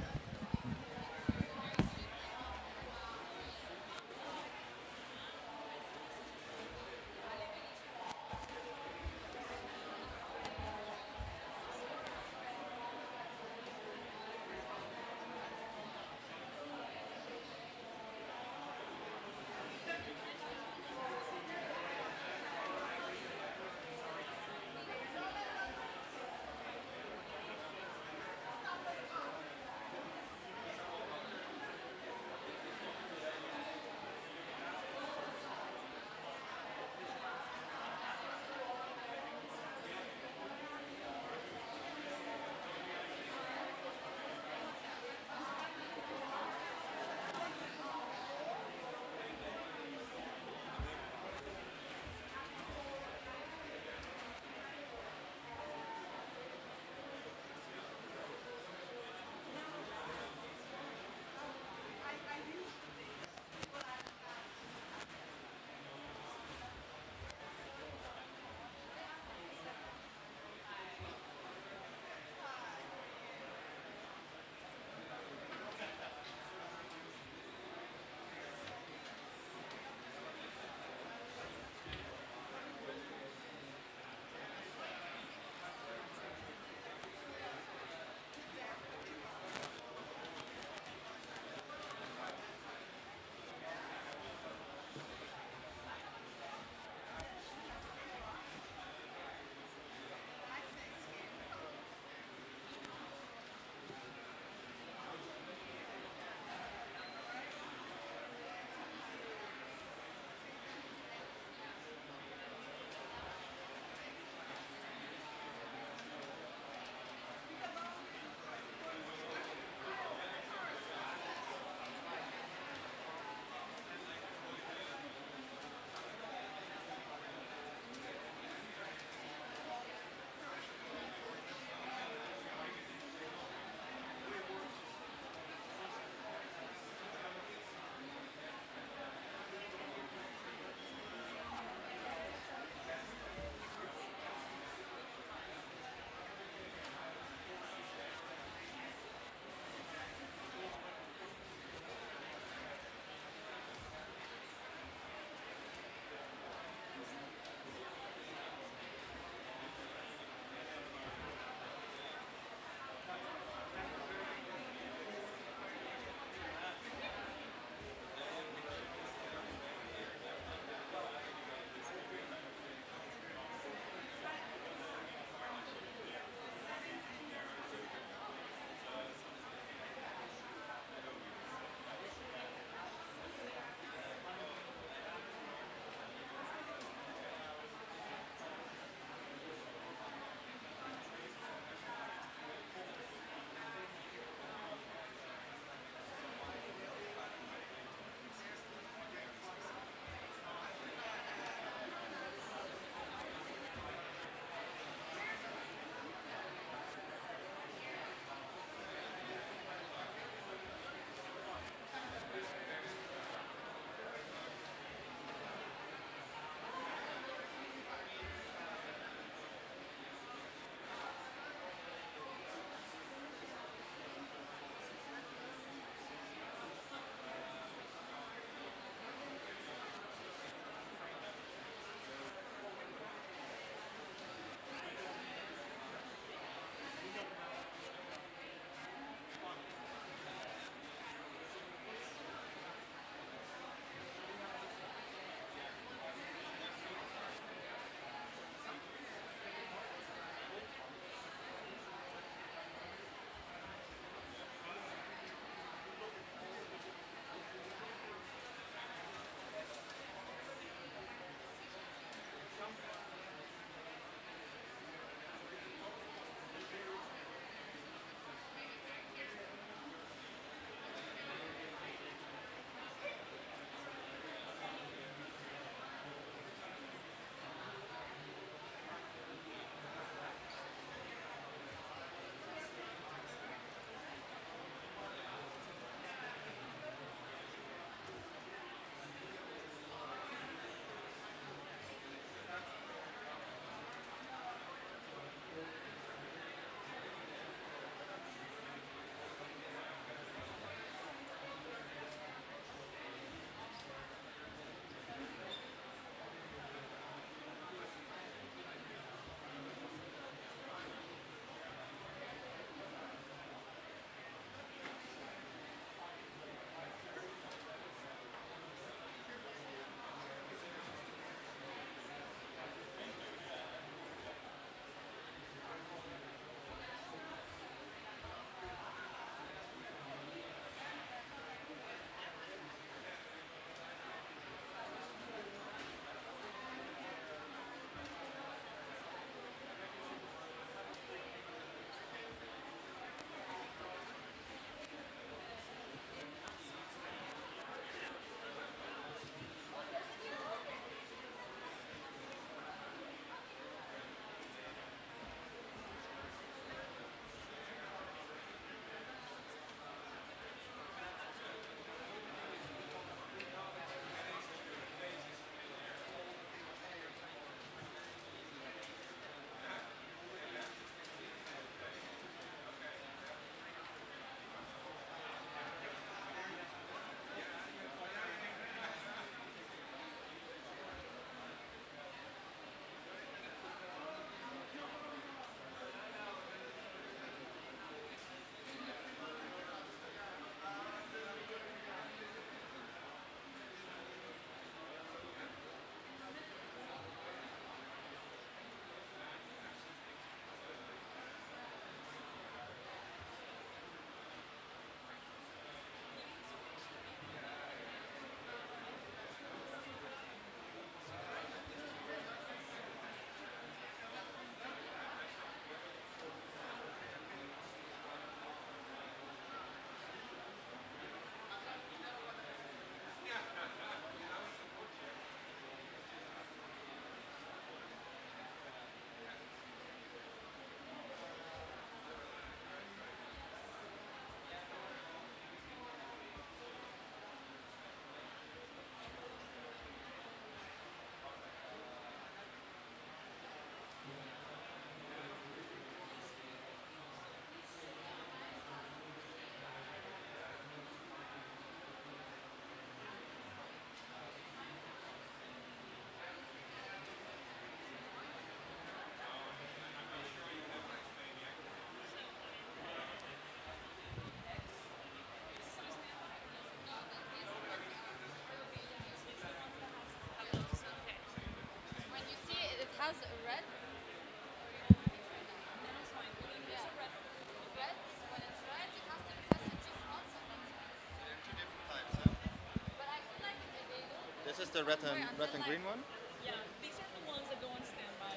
the red and green one? Yeah, these are the ones that go on standby.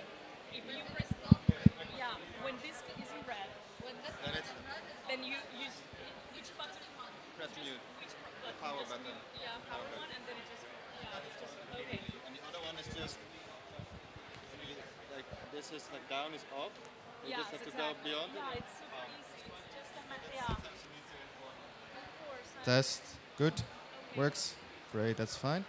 If you press, yeah, when this is in red, Then it's then you use which button? press mute. Which The button? power Just button. mute. Yeah, power Okay. one, and then it just, yeah, it's just, okay. And the other one is just like this is like down is off. You Yeah, just have to exactly. go beyond Yeah, it. it's super easy. It's just a matter, yeah. Of course. Test. Good. Works. Great. That's fine.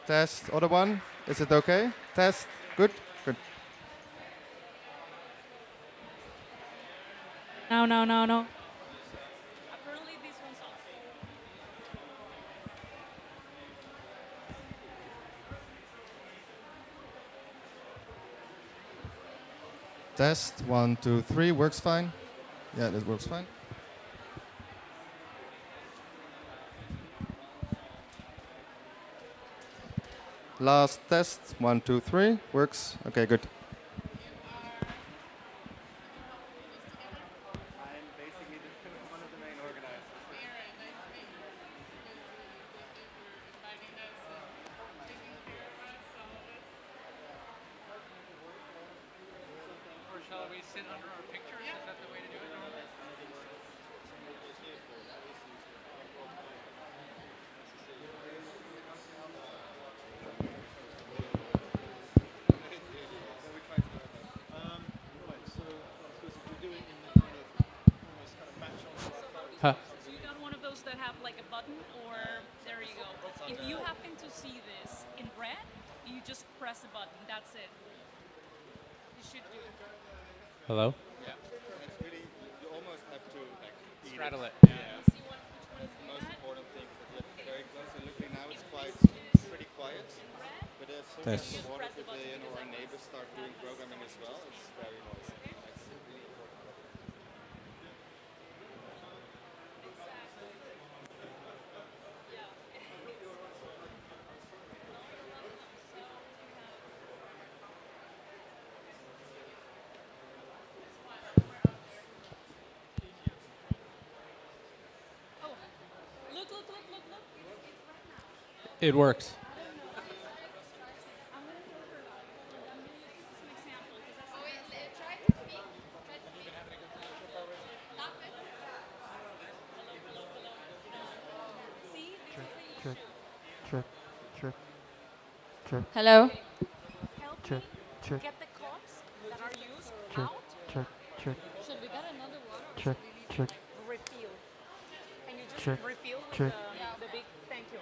Test. Other one. Is it okay? Test. Good. Good. No, no, no, no. Apparently this one's off. Test. 1, 2, 3. Works fine. Yeah, that works fine. Last test. 1, 2, 3. Works. Okay, good. I'm basically one of the main organizers. Or shall we sit under our pictures? Is that the way to do it? Huh. So you got one of those that have like a button, or there you go. If you happen to see this in red, you just press the button. That's it. You should do it. Hello? Yeah. It's really, you almost have to like Straddle it. Yeah. See which one is The most that? important thing is that you have to be very close and looking now it's quite pretty quiet. But as soon as Yes. the water pavilion or our neighbors start doing programming as well, it's very noisy. That's really important. Oh, look, look, look, look, look. It works. Check, check, check, check. Hello. Help Check, me check. get the cups that are used Check, out. check, check, Should we get another water? check, check, Refill. Can you just Check, refill with check. the big? Thank you.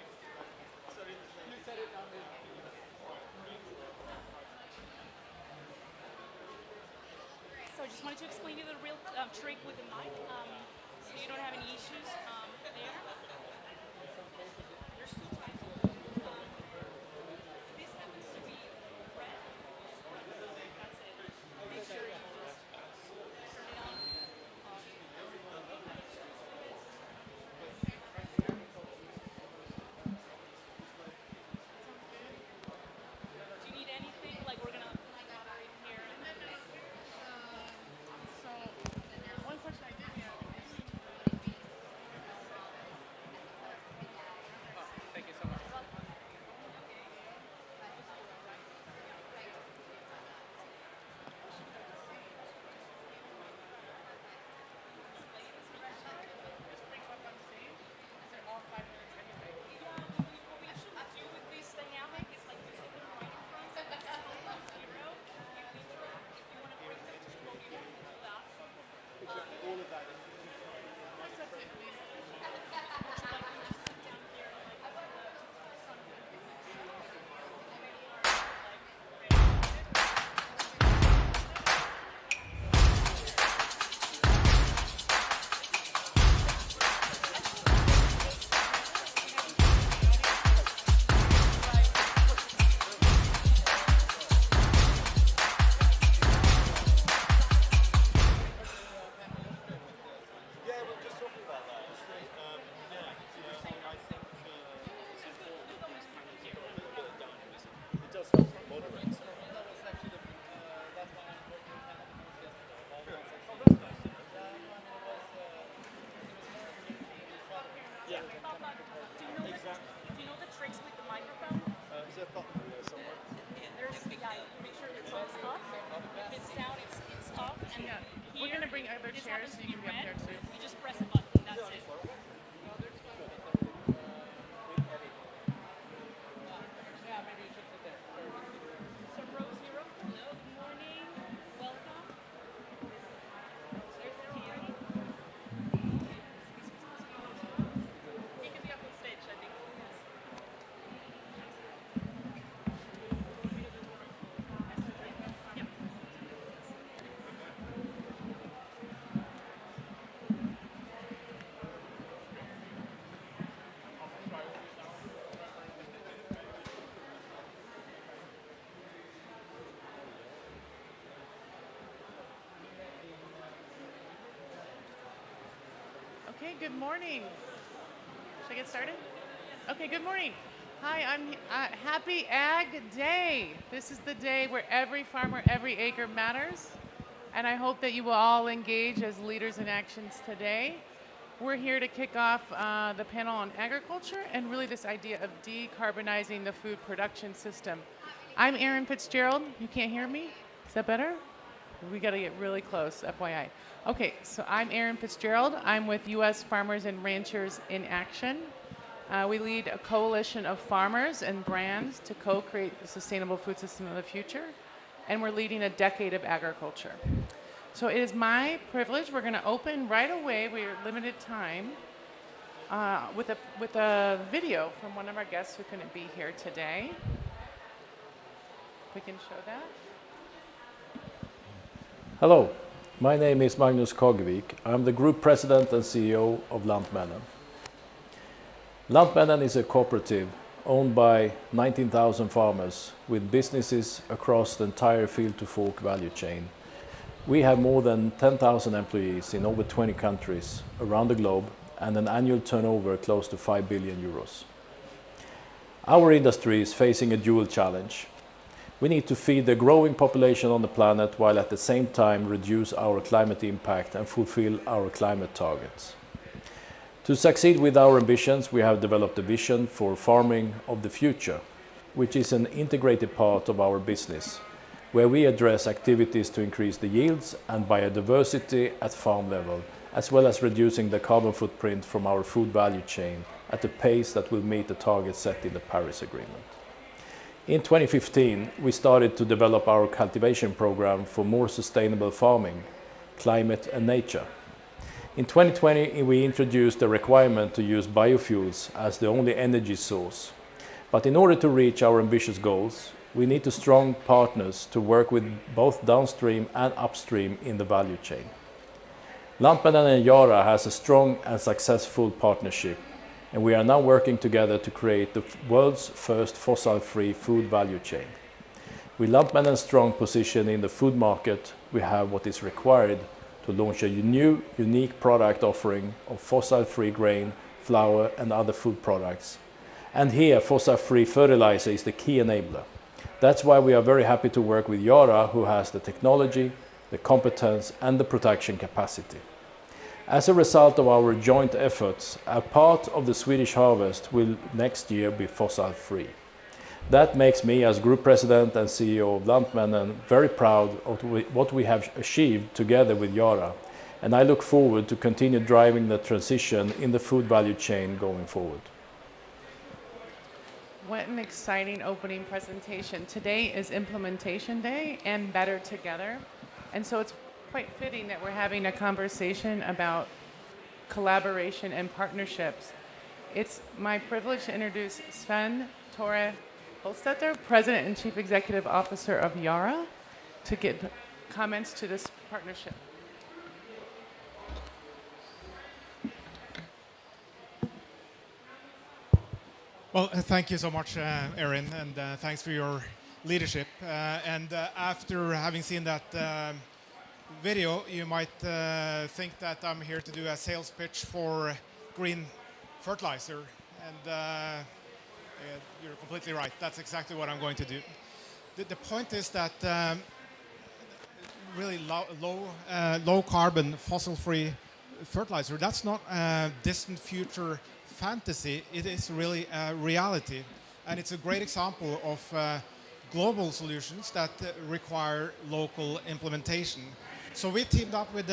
So I just wanted to explain you the real trick with the mic, so you don't have any issues there. There's two types of this happens to be red. That's it. Make sure you just turn it on. Do you need anything? Like we're gonna here. So one question I did have is here. We're going to bring other This chairs happens so to you be can be up red. there too. You just press a button. That's it. So row 0, hello, good morning, welcome. There's already. He can be up on stage, I think. Yes. Okay, good morning. Should I get started? Okay, good morning. Hi, I'm Happy Ag Day. This is the day where every farmer, every acre matters. And I hope that you will all engage as leaders in actions today. We're here to kick off the panel on agriculture and really this idea of decarbonizing the food production system. I'm Erin Fitzgerald. You can't hear me? Is that better? We got to get really close, FYI. Okay, so I'm Erin Fitzgerald. I'm with U.S. Farmers and Ranchers in Action. We lead a coalition of farmers and brands to co-create the sustainable food system of the future, and we're leading a decade of agriculture. So it is my privilege. We're going to open right away. We're limited time with a video from one of our guests who couldn't be here today. We can show that. Hello, my name is Magnus Kagevik. I'm the Group President and CEO of Lantmännen. Lantmännen is a cooperative owned by 19,000 farmers with businesses across the entire field to fork value chain. We have more than 10,000 employees in over 20 countries around the globe and an annual turnover close to 5 billion euros. Our industry is facing a dual challenge. We need to feed the growing population on the planet while at the same time reduce our climate impact and fulfill our climate targets. To succeed with our ambitions, we have developed a vision for farming of the future, which is an integrated part of our business, where we address activities to increase the yields and biodiversity at farm level, as well as reducing the carbon footprint from our food value chain at a pace that will meet the targets set in the Paris Agreement. In 2015, we started to develop our cultivation program for more sustainable farming, climate and nature. In 2020, we introduced a requirement to use biofuels as the only energy source. But in order to reach our ambitious goals, we need to strong partners to work with both downstream and upstream in the value chain. Lantmännen and Yara has a strong and successful partnership, and we are now working together to create the world's first fossil-free food value chain. With Lantmännen's strong position in the food market, we have what is required to launch a new, unique product offering of fossil-free grain, flour and other food products. And here, fossil-free fertilizer is the key enabler. That's why we are very happy to work with Yara, who has the technology, the competence and the production capacity. As a result of our joint efforts, a part of the Swedish harvest will next year be fossil-free. That makes me, as Group President and CEO of Lantmännen, very proud of what we have achieved together with Yara, and I look forward to continue driving the transition in the food value chain going forward. What an exciting opening presentation. Today is Implementation Day and Better Together, and so it's quite fitting that we're having a conversation about collaboration and partnerships. It's my privilege to introduce Sven Tore Holstetter, President and Chief Executive Officer of Yara, to give comments to this partnership. Well, thank you so much, Erin, and thanks for your leadership. After having seen that video, you might think that I'm here to do a sales pitch for green fertilizer, and you're completely right. That's exactly what I'm going to do. The point is that really low carbon, fossil-free fertilizer, that's not a distant future fantasy. It is really a reality, and it's a great example of global solutions that require local implementation. So we teamed up with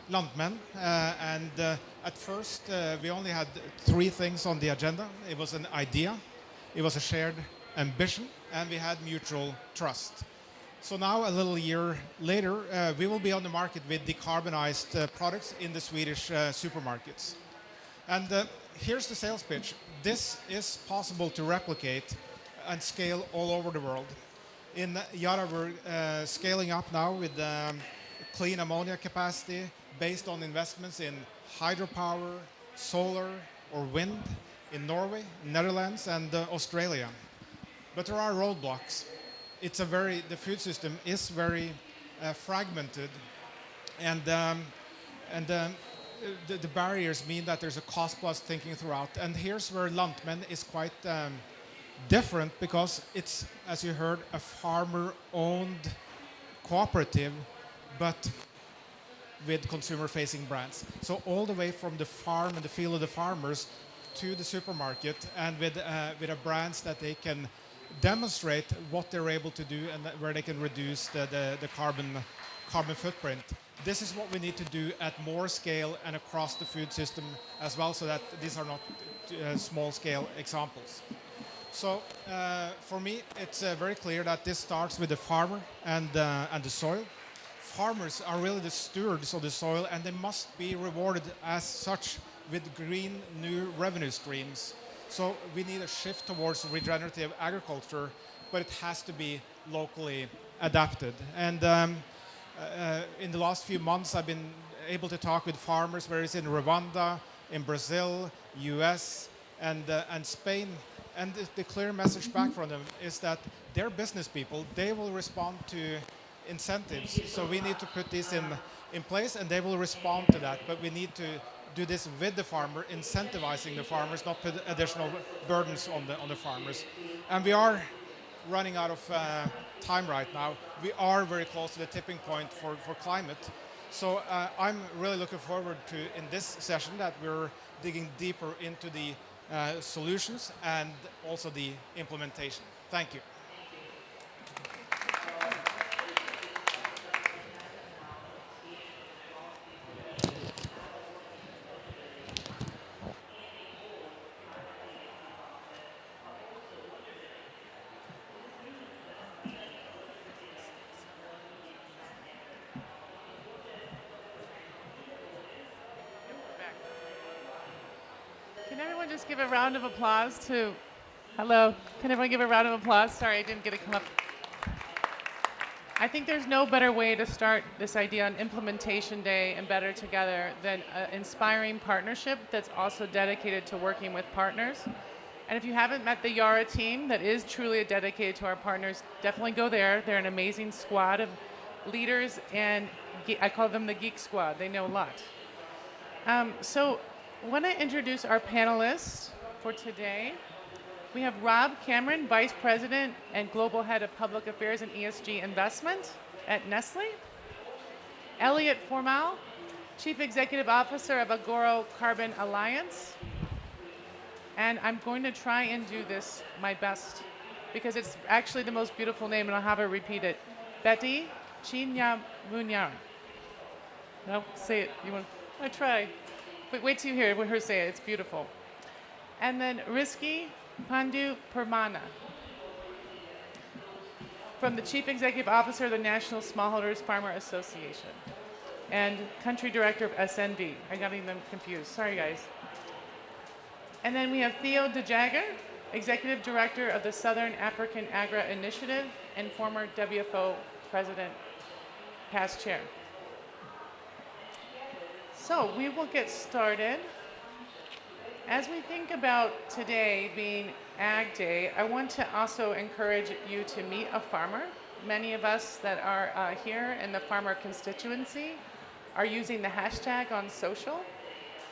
Landmen, and at first we only had three things on the agenda. It was an idea, it was a shared ambition, and we had mutual trust. So now, a little year later, we will be on the market with decarbonized products in the Swedish supermarkets. And here's the sales pitch. This is possible to replicate and scale all over the world. In Yara, we're scaling up now with clean ammonia capacity based on investments in hydropower, solar, or wind in Norway, Netherlands, and Australia. But there are roadblocks. The food system is very fragmented, and the barriers mean that there's a cost-plus thinking throughout. And here's where Landmen is quite different, because it's, as you heard, a farmer-owned cooperative, but with consumer-facing brands. So all the way from the farm and the field of the farmers to the supermarket, and with a brands that they can demonstrate what they're able to do and where they can reduce the carbon footprint. This is what we need to do at more scale and across the food system as well, so that these are not small-scale examples. So for me, it's very clear that this starts with the farmer and the soil. Farmers are really the stewards of the soil, and they must be rewarded as such with green new revenue streams. So we need a shift towards regenerative agriculture, but it has to be locally adapted. And in the last few months, I've been able to talk with farmers, whether it's in Rwanda, in Brazil, US, and Spain. And the clear message back from them is that they're business people. They will respond to incentives. So we need to put this in place, and they will respond to that. But we need to do this with the farmer, incentivizing the farmers, not put additional burdens on the farmers. And we are running out of time right now. We are very close to the tipping point for climate. So I'm really looking forward to, in this session, that we're digging deeper into the solutions and also the implementation. Thank you. Can everyone just give a round of applause to, hello, can everyone give a round of applause? Sorry, I didn't get to come up. I think there's no better way to start this idea on Implementation Day and Better Together than an inspiring partnership that's also dedicated to working with partners. And if you haven't met the Yara team that is truly dedicated to our partners, definitely go there. They're an amazing squad of leaders, and I call them the Geek Squad. They know a lot. So I want to introduce our panelists for today. We have Rob Cameron, Vice President and Global Head of Public Affairs and ESG Investment at Nestle. Elliot Formal, Chief Executive Officer of Agoro Carbon Alliance. And I'm going to try and do this my best, because it's actually the most beautiful name, and I'll have her repeat it. Betty Chinyamunyar. No, say it. You want? I try. But wait till you hear her say it. It's beautiful. And then Rizky Pandu Permana, from the Chief Executive Officer of the National Smallholders Farmer Association and Country Director of SNV. I got them confused. Sorry, guys. And then we have Theo De Jager, Executive Director of the Southern African Agra Initiative and former WFO President, past chair. So we will get started. As we think about today being Ag Day, I want to also encourage you to meet a farmer. Many of us that are here in the farmer constituency are using the hashtag on social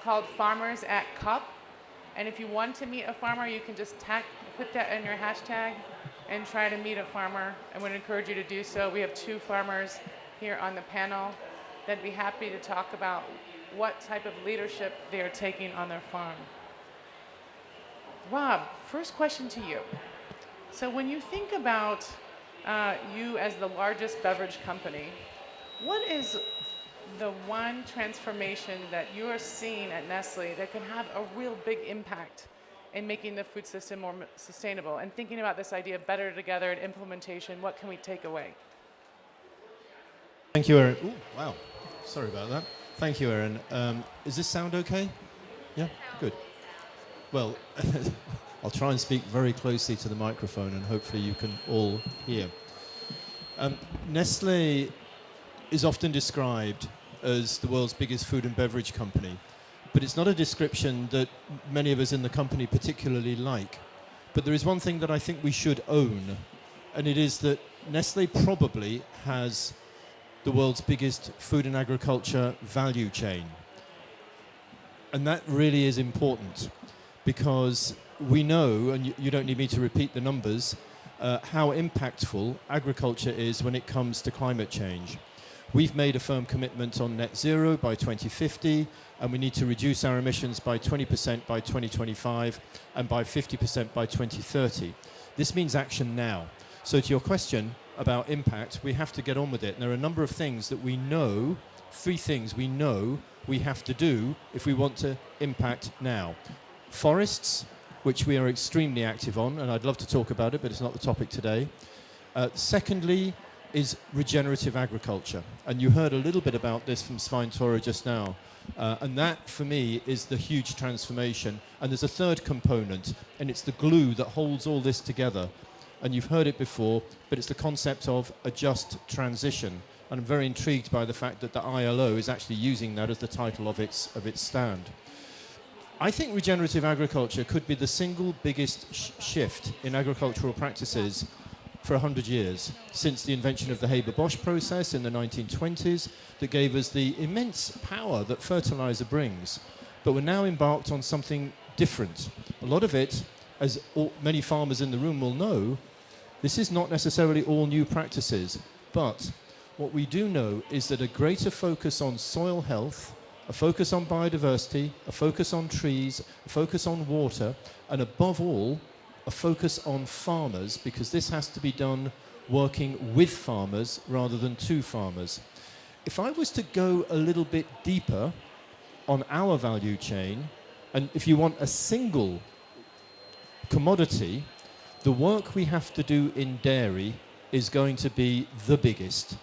called FarmersAtCup. And if you want to meet a farmer, you can just put that in your hashtag and try to meet a farmer. I would encourage you to do so. We have two farmers here on the panel that'd be happy to talk about what type of leadership they are taking on their farm. Rob, first question to you. So when you think about you as the largest beverage company, what is the one transformation that you are seeing at Nestle that can have a real big impact in making the food system more sustainable? And thinking about this idea of better together and implementation, what can we take away? Thank you, Erin. Ooh, wow. Sorry about that. Thank you, Erin. Is this sound okay? Yeah? Good. Well, I'll try and speak very closely to the microphone and hopefully you can all hear. Nestle is often described as the world's biggest food and beverage company, but it's not a description that many of us in the company particularly like. But there is one thing that I think we should own, and it is that Nestle probably has the world's biggest food and agriculture value chain. And that really is important because we know, and you don't need me to repeat the numbers, how impactful agriculture is when it comes to climate change. We've made a firm commitment on net zero by 2050, and we need to reduce our emissions by 20% by 2025 and by 50% by 2030. This means action now. So to your question about impact, we have to get on with it. And there are a number of things that we know, 3 things we know we have to do if we want to impact now. Forests, which we are extremely active on, and I'd love to talk about it, but it's not the topic today. Secondly is regenerative agriculture. And you heard a little bit about this from Svein Tore just now. And that, for me, is the huge transformation. And there's a third component, and it's the glue that holds all this together. And you've heard it before, but it's the concept of a just transition. And I'm very intrigued by the fact that the ILO is actually using that as the title of its stand. I think regenerative agriculture could be the single biggest shift in agricultural practices for 100 years, since the invention of the Haber-Bosch process in the 1920s that gave us the immense power that fertilizer brings. But we're now embarked on something different. A lot of it, as many farmers in the room will know, this is not necessarily all new practices, but what we do know is that a greater focus on soil health, a focus on biodiversity, a focus on trees, a focus on water, and above all, a focus on farmers, because this has to be done working with farmers rather than to farmers. If I was to go a little bit deeper on our value chain, and if you want a single commodity, the work we have to do in dairy is going to be the biggest.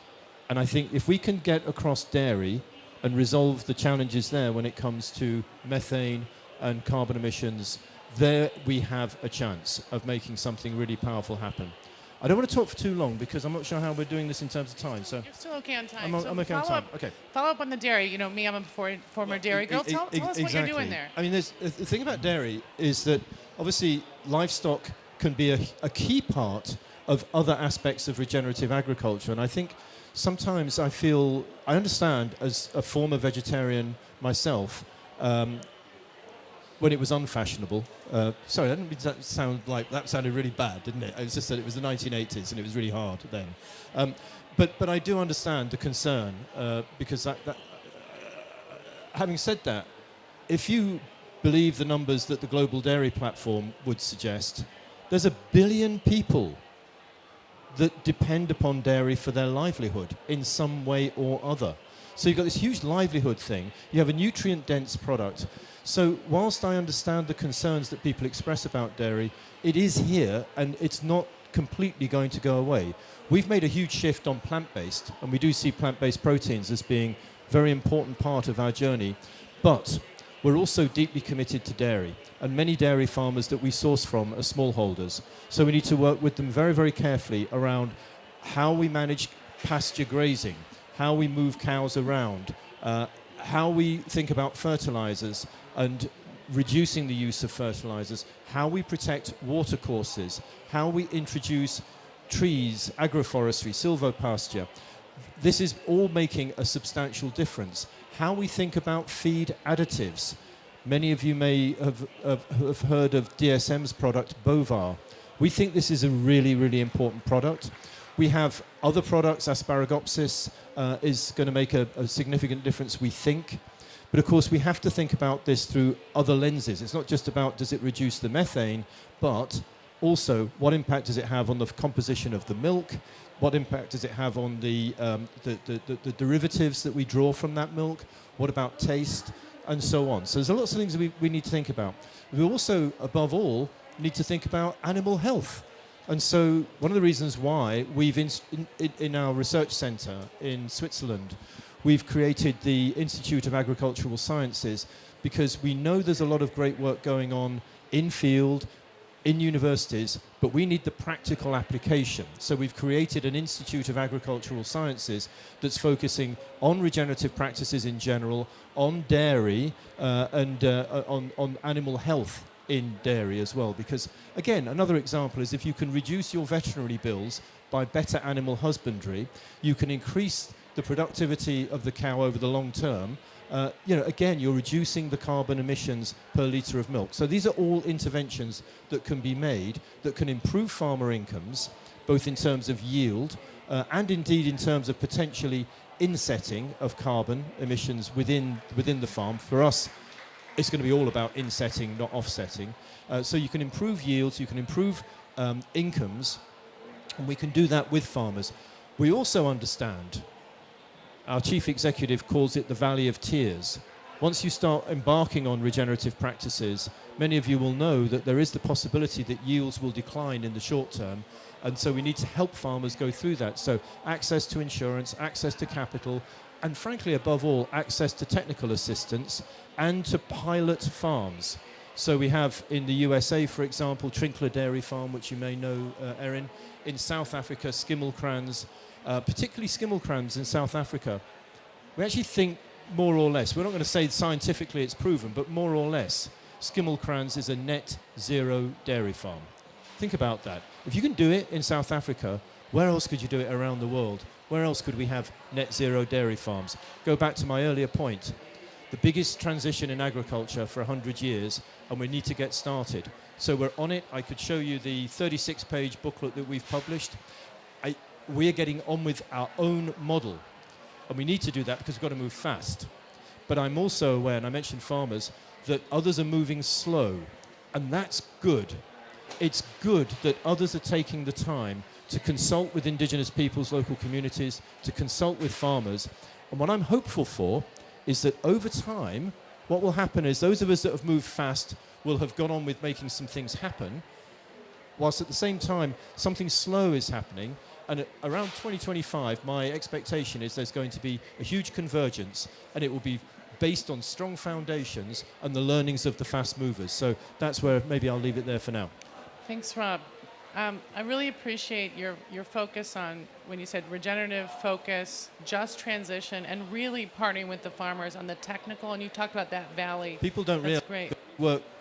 And I think if we can get across dairy and resolve the challenges there when it comes to methane and carbon emissions, there we have a chance of making something really powerful happen. I don't want to talk for too long because I'm not sure how we're doing this in terms of time. So you're still okay on time. I'm okay on time. Okay. Follow up on the dairy. You know me, I'm a former dairy girl. Tell us what you're doing there. I mean, the thing about dairy is that obviously livestock can be a key part of other aspects of regenerative agriculture. And I think sometimes I understand as a former vegetarian myself, when it was unfashionable. Sorry, I didn't mean that sound like that sounded really bad, didn't it? It's just that it was the 1980s and it was really hard then. But I do understand the concern because having said that, if you believe the numbers that the Global Dairy Platform would suggest, there's 1 billion people that depend upon dairy for their livelihood in some way or other. So you've got this huge livelihood thing. You have a nutrient-dense product. So whilst I understand the concerns that people express about dairy, it is here and it's not completely going to go away. We've made a huge shift on plant-based, and we do see plant-based proteins as being a very important part of our journey. But we're also deeply committed to dairy, and many dairy farmers that we source from are smallholders. So we need to work with them very, very carefully around how we manage pasture grazing, how we move cows around, how we think about fertilizers and reducing the use of fertilizers, how we protect watercourses, how we introduce trees, agroforestry, silvopasture. This is all making a substantial difference. How we think about feed additives. Many of you may have heard of DSM's product, Bovar. We think this is a really, really important product. We have other products, Asparagopsis is going to make a significant difference, we think. But of course, we have to think about this through other lenses. It's not just about does it reduce the methane, but also what impact does it have on the composition of the milk? What impact does it have on the derivatives that we draw from that milk? What about taste? And so on. So there's lots of things that we need to think about. We also, above all, need to think about animal health. And so one of the reasons why we've, in our research centre in Switzerland, we've created the Institute of Agricultural Sciences, because we know there's a lot of great work going on in field, in universities, but we need the practical application. So we've created an Institute of Agricultural Sciences that's focusing on regenerative practices in general, on dairy, and on animal health in dairy as well. Because, again, another example is if you can reduce your veterinary bills by better animal husbandry, you can increase the productivity of the cow over the long term. Again, you're reducing the carbon emissions per litre of milk. So these are all interventions that can be made that can improve farmer incomes, both in terms of yield and indeed in terms of potentially insetting of carbon emissions within the farm. For us, it's going to be all about insetting, not offsetting. So you can improve yields, you can improve incomes, and we can do that with farmers. We also understand, our chief executive calls it the Valley of Tears. Once you start embarking on regenerative practices, many of you will know that there is the possibility that yields will decline in the short term, and so we need to help farmers go through that. So access to insurance, access to capital, and frankly, above all, access to technical assistance and to pilot farms. So we have in the USA, for example, Trinkler Dairy Farm, which you may know, Erin. In South Africa, Skimmelkrans, particularly Skimmelkrans in South Africa. We actually think more or less, we're not going to say scientifically it's proven, but more or less, Skimmelkrans is a net zero dairy farm. Think about that. If you can do it in South Africa, where else could you do it around the world? Where else could we have net zero dairy farms? Go back to my earlier point. The biggest transition in agriculture for 100 years, and we need to get started. So we're on it. I could show you the 36-page booklet that we've published. We're getting on with our own model, and we need to do that because we've got to move fast. But I'm also aware, and I mentioned farmers, that others are moving slow, and that's good. It's good that others are taking the time to consult with indigenous peoples, local communities, to consult with farmers. And what I'm hopeful for is that over time, what will happen is those of us that have moved fast will have gone on with making some things happen, whilst at the same time, something slow is happening. And around 2025, my expectation is there's going to be a huge convergence, and it will be based on strong foundations and the learnings of the fast movers. So that's where maybe I'll leave it there for now. Thanks, Rob. I really appreciate your focus on, when you said regenerative focus, just transition, and really partnering with the farmers on the technical, and you talked about that valley. People don't realize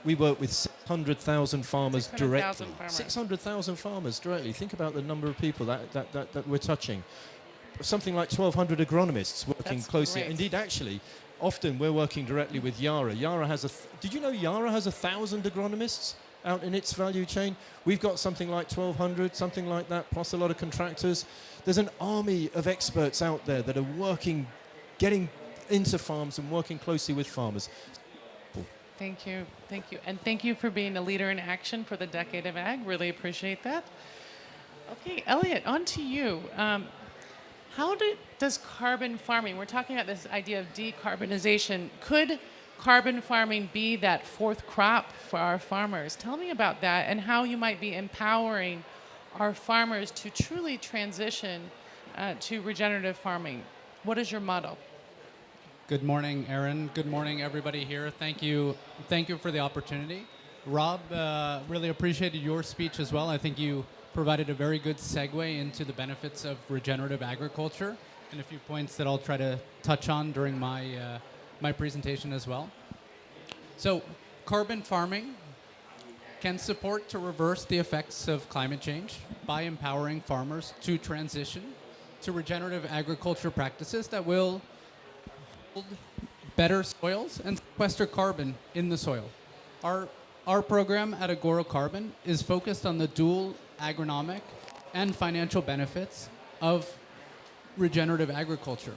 we work with 600,000 farmers 600,000 directly. farmers. 600,000 farmers directly. Think about the number of people that we're touching. Something like 1,200 agronomists working That's closely. great. Indeed, actually, often we're working directly with Yara. Yara has did you know Yara has 1,000 agronomists out in its value chain? We've got something like 1,200, something like that, plus a lot of contractors. There's an army of experts out there that are working, getting into farms and working closely with farmers. Thank you. And thank you for being a leader in action for the Decade of Ag. Really appreciate that. Okay, Elliot, on to you. How does carbon farming, we're talking about this idea of decarbonization, could carbon farming be that fourth crop for our farmers? Tell me about that and how you might be empowering our farmers to truly transition to regenerative farming. What is your motto? Good morning, Erin. Good morning, everybody here. Thank you for the opportunity. Rob, really appreciated your speech as well. I think you provided a very good segue into the benefits of regenerative agriculture and a few points that I'll try to touch on during my presentation as well. So, carbon farming can support to reverse the effects of climate change by empowering farmers to transition to regenerative agriculture practices that will build better soils and sequester carbon in the soil. Our program at Agora Carbon is focused on the dual agronomic and financial benefits of regenerative agriculture.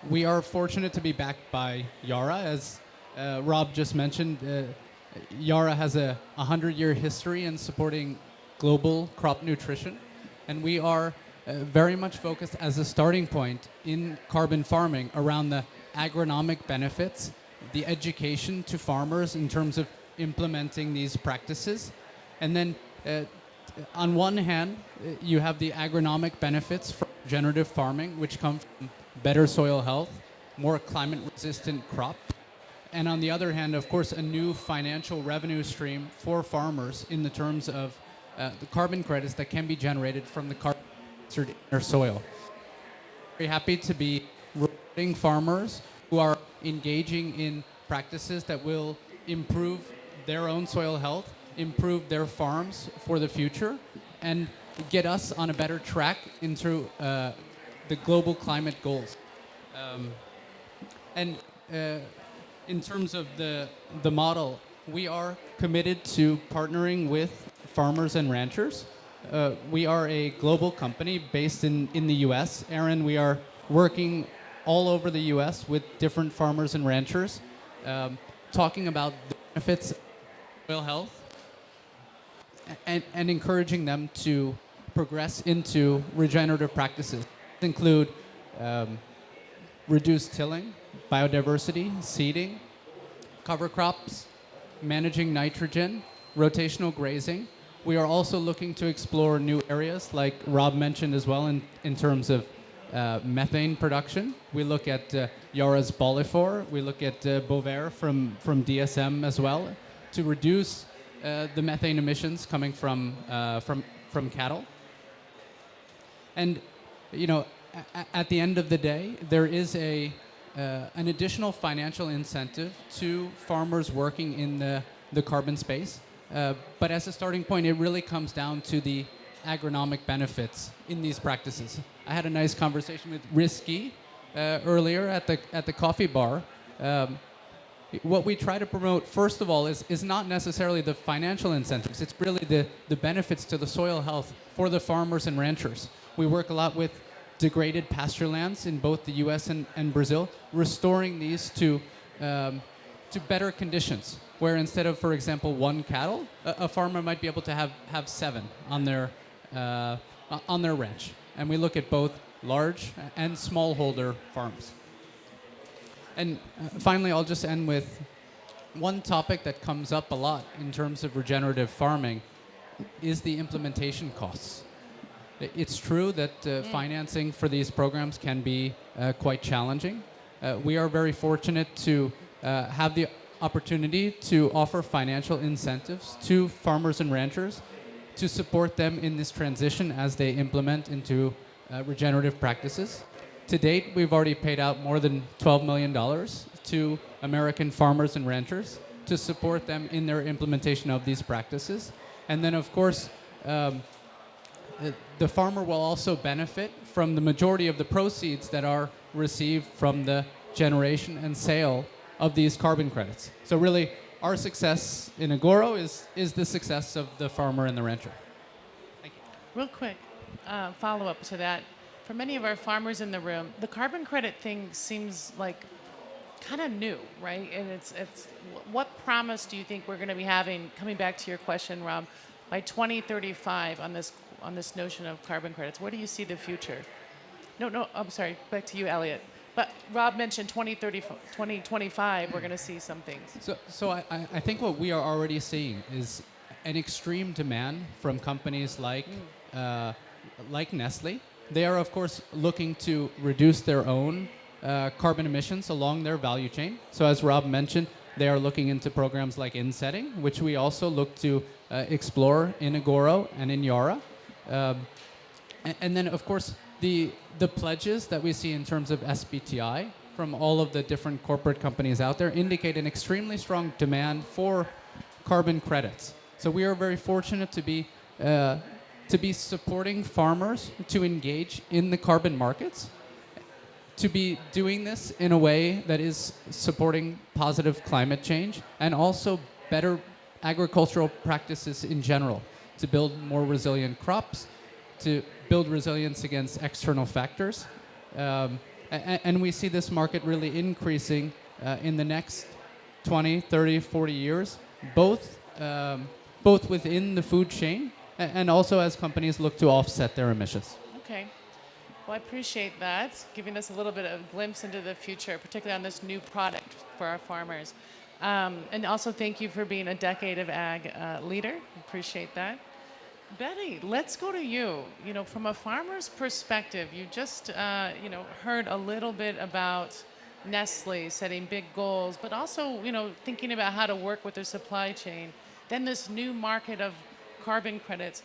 We are fortunate to be backed by Yara. As Rob just mentioned, Yara has a 100-year history in supporting global crop nutrition, and we are very much focused as a starting point in carbon farming around the agronomic benefits, the education to farmers in terms of implementing these practices. And then on one hand, you have the agronomic benefits from regenerative farming, which come from better soil health, more climate-resistant crops. And on the other hand, of course, a new financial revenue stream for farmers in the terms of the carbon credits that can be generated from the carbon in their soil. Very happy to be rewarding farmers who are engaging in practices that will improve their own soil health, improve their farms for the future, and get us on a better track into the global climate goals. In terms of the model, we are committed to partnering with farmers and ranchers. We are a global company based in the US. Aaron, we are working all over the US with different farmers and ranchers, talking about the benefits of soil health and encouraging them to progress into regenerative practices. These include reduced tilling, biodiversity, seeding, cover crops, managing nitrogen, rotational grazing. We are also looking to explore new areas, like Rob mentioned as well, in terms of methane production. We look at Yara's Bolifor. We look at Bovaer from DSM as well, to reduce the methane emissions coming from cattle. And you know, at the end of the day, there is an additional financial incentive to farmers working in the carbon space. But as a starting point, it really comes down to the agronomic benefits in these practices. I had a nice conversation with Risky earlier at the coffee bar. What we try to promote, first of all, is not necessarily the financial incentives. It's really the benefits to the soil health for the farmers and ranchers. We work a lot with degraded pasture lands in both the US and Brazil, restoring these to better conditions, where instead of, for example, one cattle, a farmer might be able to have 7 on their ranch. And we look at both large and smallholder farms. And finally, I'll just end with one topic that comes up a lot in terms of regenerative farming is the implementation costs. It's true that financing for these programs can be quite challenging. We are very fortunate to have the opportunity to offer financial incentives to farmers and ranchers to support them in this transition as they implement into regenerative practices. To date, we've already paid out more than $12 million to American farmers and ranchers to support them in their implementation of these practices. And then, of course, the farmer will also benefit from the majority of the proceeds that are received from the generation and sale of these carbon credits. So really, our success in Agoro is the success of the farmer and the rancher. Thank you. Real quick follow-up to that. For many of our farmers in the room, the carbon credit thing seems like kind of new, right? And it's what promise do you think we're going to be having, coming back to your question, Rob, by 2035 on this notion of carbon credits? Where do you see the future? No, I'm sorry, back to you, Elliot. But Rob mentioned 2025, we're going to see some things. So I think what we are already seeing is an extreme demand from companies like Nestle. They are, of course, looking to reduce their own carbon emissions along their value chain. So as Rob mentioned, they are looking into programs like insetting, which we also look to explore in Agoro and in Yara. And then, of course, the pledges that we see in terms of SBTI from all of the different corporate companies out there indicate an extremely strong demand for carbon credits. So we are very fortunate to be supporting farmers to engage in the carbon markets, to be doing this in a way that is supporting positive climate change and also better agricultural practices in general, to build more resilient crops, to build resilience against external factors. And we see this market really increasing in the next 20, 30, 40 years, both within the food chain and also as companies look to offset their emissions. Okay. Okay. Well, I appreciate that, giving us a little bit of a glimpse into the future, particularly on this new product for our farmers. And also thank you for being a decade of ag leader. Appreciate that. Betty, let's go to you. You know, from a farmer's perspective, you just, heard a little bit about Nestle setting big goals, but also, thinking about how to work with their supply chain. Then this new market of carbon credits.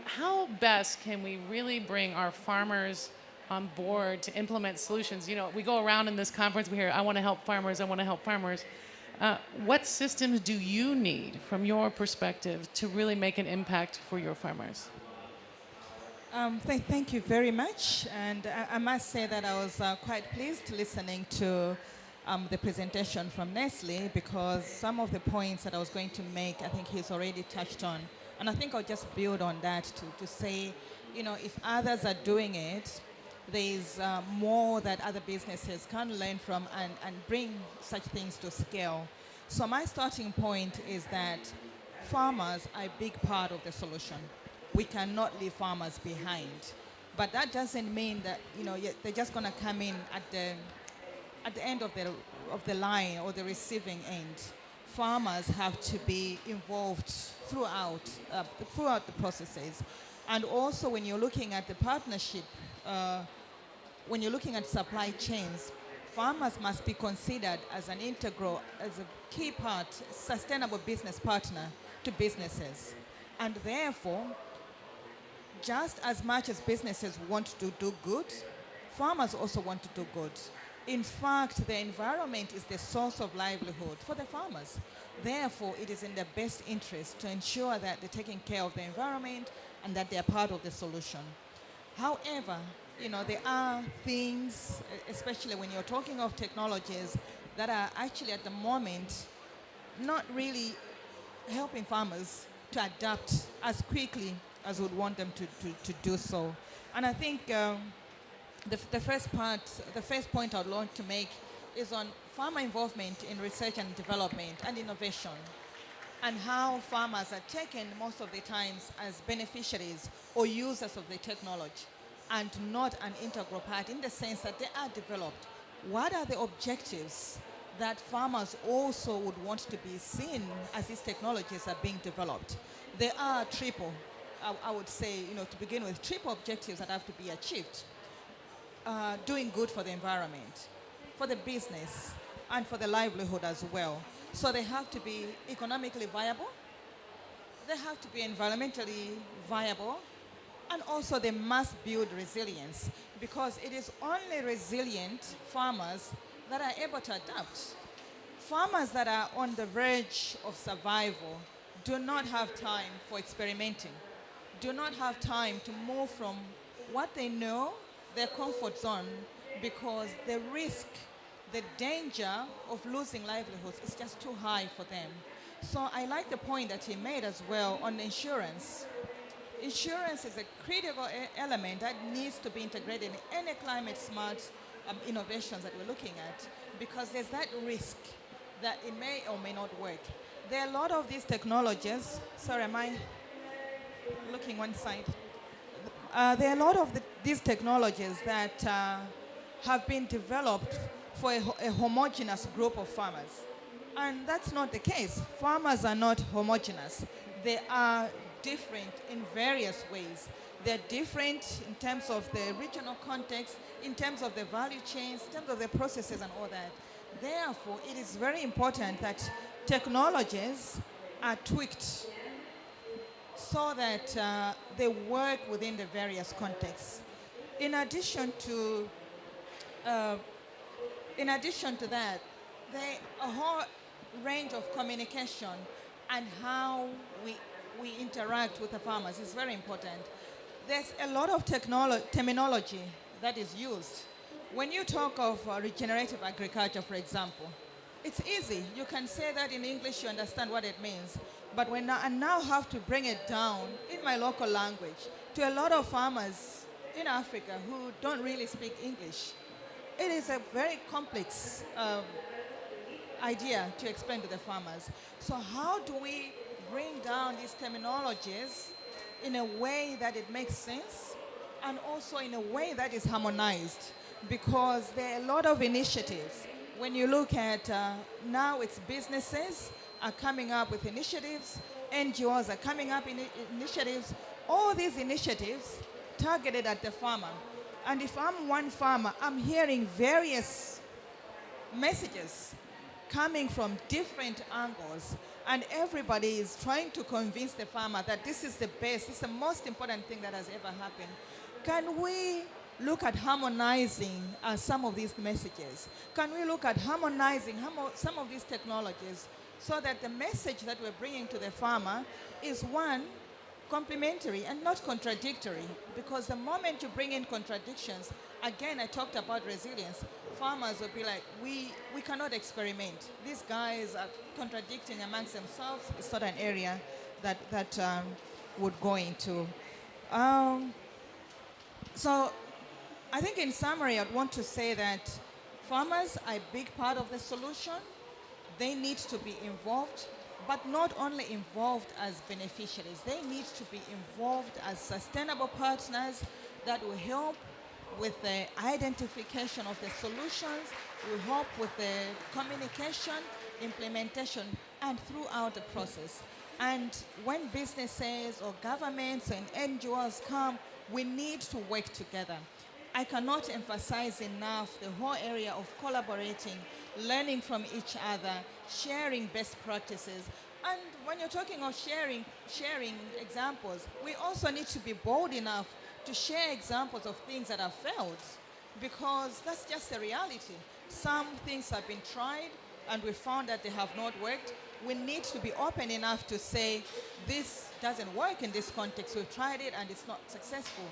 How best can we really bring our farmers on board to implement solutions? We go around in this conference, we hear, I want to help farmers, I want to help farmers. What systems do you need, from your perspective, to really make an impact for your farmers? Thank you very much. And I must say that I was quite pleased listening to the presentation from Nestle, because some of the points that I was going to make, I think he's already touched on. And I think I'll just build on that to say, if others are doing it, there's more that other businesses can learn from and bring such things to scale. So my starting point is that farmers are a big part of the solution. We cannot leave farmers behind. But that doesn't mean that they're just going to come in at the end of the line or the receiving end. Farmers have to be involved throughout the processes. And also when you're looking at the partnership, when you're looking at supply chains, farmers must be considered as an integral, as a key part, sustainable business partner to businesses. And therefore, just as much as businesses want to do good, farmers also want to do good. In fact, the environment is the source of livelihood for the farmers. Therefore, it is in their best interest to ensure that they're taking care of the environment and that they're part of the solution. However, there are things, especially when you're talking of technologies, that are actually at the moment not really helping farmers to adapt as quickly as we'd want them to do so. And I think the first point I'd want to make is on farmer involvement in research and development and innovation, and how farmers are taken most of the times as beneficiaries or users of the technology and not an integral part, in the sense that they are developed. What are the objectives that farmers also would want to be seen as these technologies are being developed? There are triple, I would say, to begin with, triple objectives that have to be achieved. Doing good for the environment, for the business, and for the livelihood as well. So they have to be economically viable, they have to be environmentally viable, and also they must build resilience, because it is only resilient farmers that are able to adapt. Farmers that are on the verge of survival do not have time for experimenting, do not have time to move from what they know, their comfort zone, because the risk, the danger of losing livelihoods is just too high for them. So I like the point that he made as well on insurance. Insurance is a critical element that needs to be integrated in any climate smart innovations that we're looking at, because there's that risk that it may or may not work. There are a lot of these technologies. Sorry, am I looking one side? There are a lot of these technologies that have been developed for a homogeneous group of farmers. And that's not the case. Farmers are not homogeneous. They are different in various ways. They're different in terms of the regional context, in terms of the value chains, in terms of the processes and all that. Therefore, it is very important that technologies are tweaked so that they work within the various contexts. In addition to that, there are a whole range of communication and how we interact with the farmers is very important. There's a lot of terminology that is used. When you talk of regenerative agriculture, for example, it's easy. You can say that in English, you understand what it means. But when I now have to bring it down in my local language to a lot of farmers in Africa who don't really speak English, it is a very complex idea to explain to the farmers. So how do we bring down these terminologies in a way that it makes sense and also in a way that is harmonized, because there are a lot of initiatives. When you look at now, it's businesses are coming up with initiatives, NGOs are coming up in initiatives, all these initiatives targeted at the farmer. And if I'm one farmer, I'm hearing various messages coming from different angles, and everybody is trying to convince the farmer that this is the best, this is the most important thing that has ever happened. Can we look at harmonizing some of these messages? Can we look at harmonizing some of these technologies so that the message that we're bringing to the farmer is, one, complementary and not contradictory? Because the moment you bring in contradictions, again, I talked about resilience, farmers will be like, we cannot experiment. These guys are contradicting amongst themselves. It's not an area that would go into. So I think in summary, I'd want to say that farmers are a big part of the solution. They need to be involved, but not only involved as beneficiaries. They need to be involved as sustainable partners that will help with the identification of the solutions, will help with the communication, implementation, and throughout the process. And when businesses or governments and NGOs come, we need to work together. I cannot emphasize enough the whole area of collaborating, learning from each other, sharing best practices. And when you're talking of sharing examples, we also need to be bold enough to share examples of things that have failed, because that's just the reality. Some things have been tried and we found that they have not worked. We need to be open enough to say, this doesn't work in this context. We've tried it and it's not successful.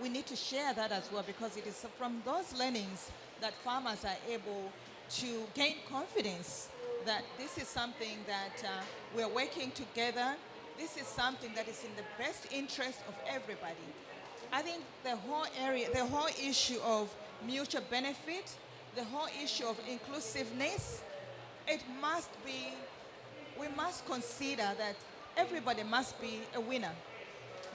We need to share that as well, because it is from those learnings that farmers are able to gain confidence that this is something that we're working together. This is something that is in the best interest of everybody. I think the whole issue of mutual benefit, the whole issue of inclusiveness, we must consider that everybody must be a winner.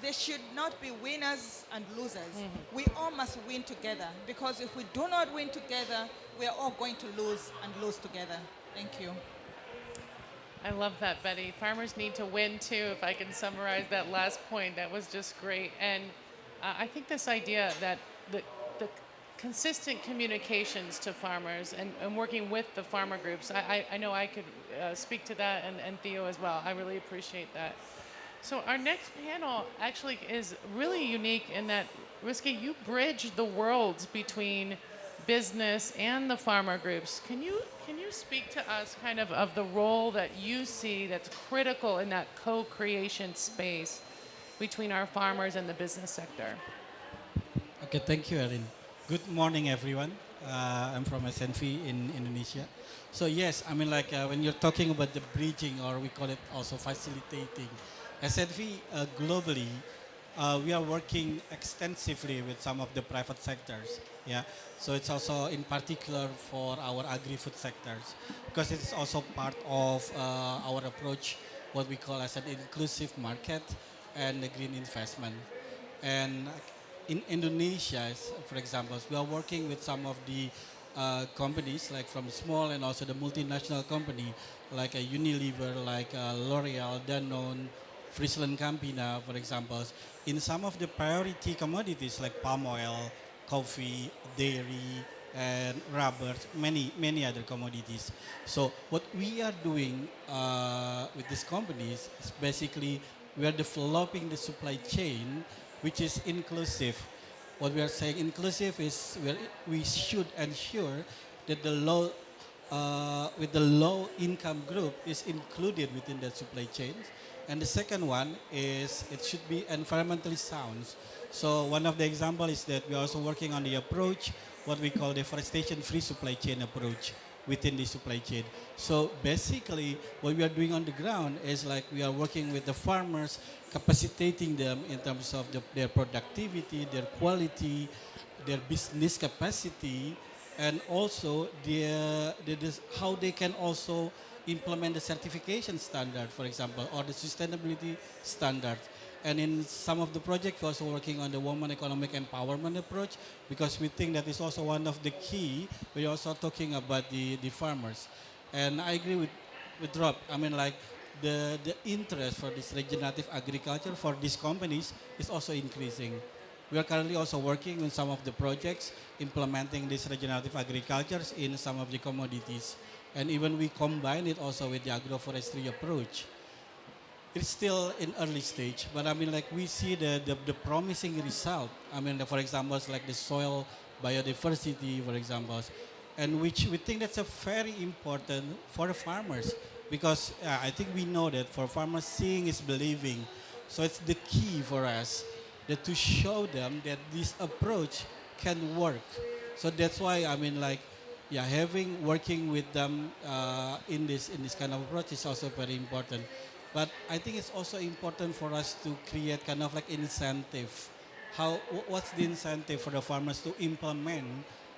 There should not be winners and losers. Mm-hmm. We all must win together, because if we do not win together, we are all going to lose and lose together. Thank you. I love that, Betty. Farmers need to win too, if I can summarize that last point. That was just great. And I think this idea that the consistent communications to farmers and working with the farmer groups, I know I could speak to that, and Theo as well. I really appreciate that. So our next panel actually is really unique in that, Risky, you bridge the worlds between business and the farmer groups. Can you speak to us kind of the role that you see that's critical in that co-creation space between our farmers and the business sector? Okay, thank you, Erin. Good morning, everyone. I'm from SNV in Indonesia. So yes, I mean, like when you're talking about the bridging, or we call it also facilitating, SNV globally, we are working extensively with some of the private sectors. Yeah, so it's also in particular for our agri-food sectors, because it is also part of our approach, what we call as an inclusive market and the green investment. And in Indonesia, for example, we are working with some of the companies, like from small and also the multinational company, like a Unilever, like L'Oreal, Danone, Friesland Campina, for example, in some of the priority commodities like palm oil, coffee, dairy, and rubber, many other commodities. So what we are doing with these companies is basically we are developing the supply chain which is inclusive. What we are saying inclusive is we should ensure that the low income group is included within the supply chain. And the second one is it should be environmentally sound. So one of the examples is that we are also working on the approach, what we call deforestation-free supply chain approach within the supply chain. So basically what we are doing on the ground is like we are working with the farmers, capacitating them in terms of their productivity, their quality, their business capacity, and also how they can also implement the certification standard, for example, or the sustainability standard. And in some of the projects, we're also working on the woman economic empowerment approach because we think that is also one of the key. We're also talking about the farmers. And I agree with Rob. I mean, like the interest for this regenerative agriculture for these companies is also increasing. We are currently also working on some of the projects implementing this regenerative agricultures in some of the commodities. And even we combine it also with the agroforestry approach. It's still in early stage, but I mean, like we see the promising result. I mean, for example, like the soil biodiversity, for example, and which we think that's a very important for the farmers because I think we know that for farmers, seeing is believing. So it's the key for us that to show them that this approach can work. So that's why I mean, like, yeah, working with them in this kind of approach is also very important. But I think it's also important for us to create kind of like incentive. What's the incentive for the farmers to implement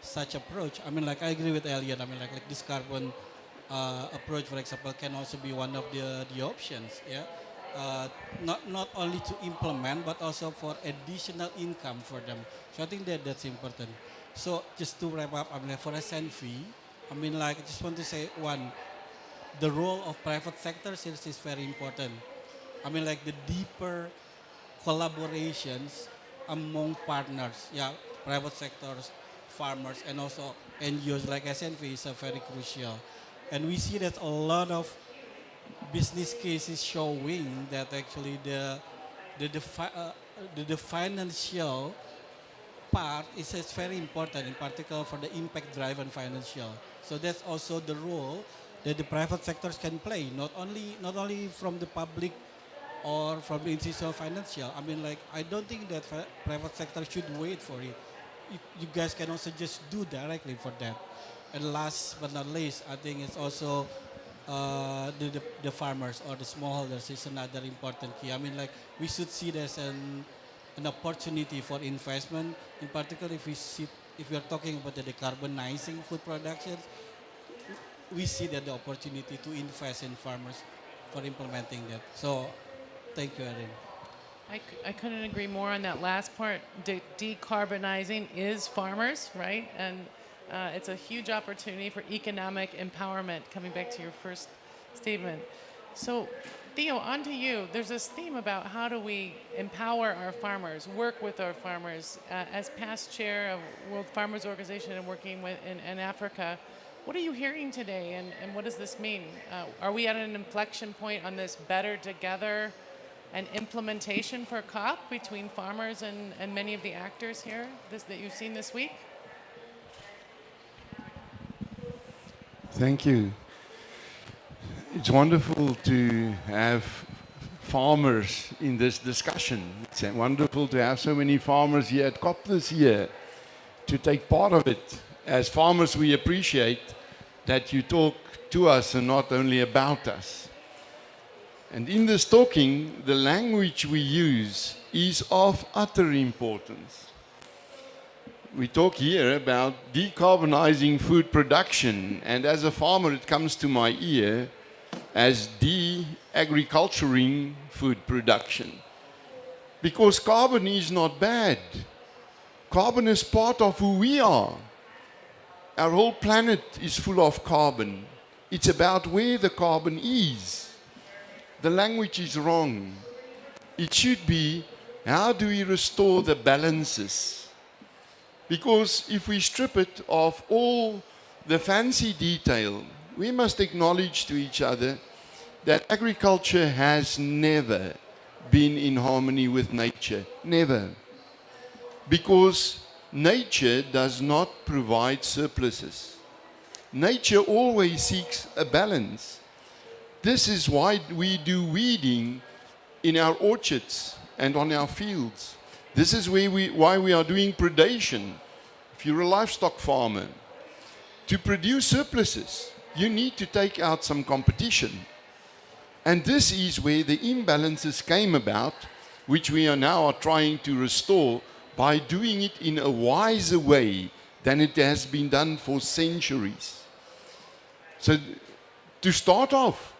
such approach? I mean, like I agree with Elliot. I mean, like this carbon approach, for example, can also be one of the options. Yeah, not only to implement, but also for additional income for them. So I think that's important. So just to wrap up, I mean, like for SNV, I mean, like I just want to say one. The role of private sector is very important. I mean, like the deeper collaborations among partners, yeah, private sectors, farmers, and also NGOs like SNV is very crucial. And we see that a lot of business cases showing that actually the financial part is very important, in particular for the impact-driven financial. So that's also the role that the private sectors can play, not only from the public or from the institutional financial. I mean, like I don't think that private sector should wait for it. You guys can also just do directly for that. And last but not least, I think it's also the farmers or the smallholders is another important key. I mean, like we should see this as an opportunity for investment, in particular if we are talking about the decarbonizing food production, we see that the opportunity to invest in farmers for implementing that. So, thank you, Erin. I couldn't agree more on that last part. Decarbonizing is farmers, right? And it's a huge opportunity for economic empowerment, coming back to your first statement. So, Theo, on to you. There's this theme about how do we empower our farmers, work with our farmers. As past chair of World Farmers Organization and working in Africa, what are you hearing today, and what does this mean? Are we at an inflection point on this better together and implementation for COP between farmers and many of the actors here that you've seen this week? Thank you. It's wonderful to have farmers in this discussion. It's wonderful to have so many farmers here at COP this year to take part of it. As farmers, we appreciate that you talk to us and not only about us. And in this talking, the language we use is of utter importance. We talk here about decarbonizing food production, and as a farmer, it comes to my ear as de-agriculturing food production. Because carbon is not bad. Carbon is part of who we are. Our whole planet is full of carbon. It's about where the carbon is. The language is wrong. It should be, how do we restore the balances? Because if we strip it of all the fancy detail, we must acknowledge to each other that agriculture has never been in harmony with nature. Never. Because nature does not provide surpluses. Nature always seeks a balance. This is why we do weeding in our orchards and on our fields. This is why we are doing predation. If you're a livestock farmer, to produce surpluses, you need to take out some competition. And this is where the imbalances came about, which we are now trying to restore by doing it in a wiser way than it has been done for centuries. So to start off,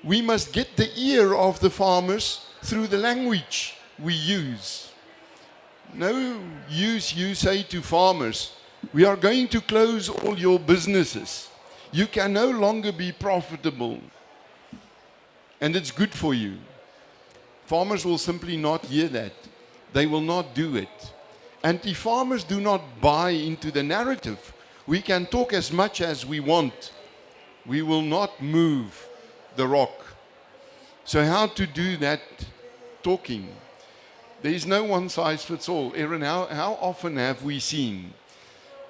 we must get the ear of the farmers through the language we use. No use you say to farmers, we are going to close all your businesses. You can no longer be profitable. And it's good for you. Farmers will simply not hear that. They will not do it. And if farmers do not buy into the narrative, we can talk as much as we want. We will not move the rock. So how to do that talking? There is no one size fits all. Aaron, how often have we seen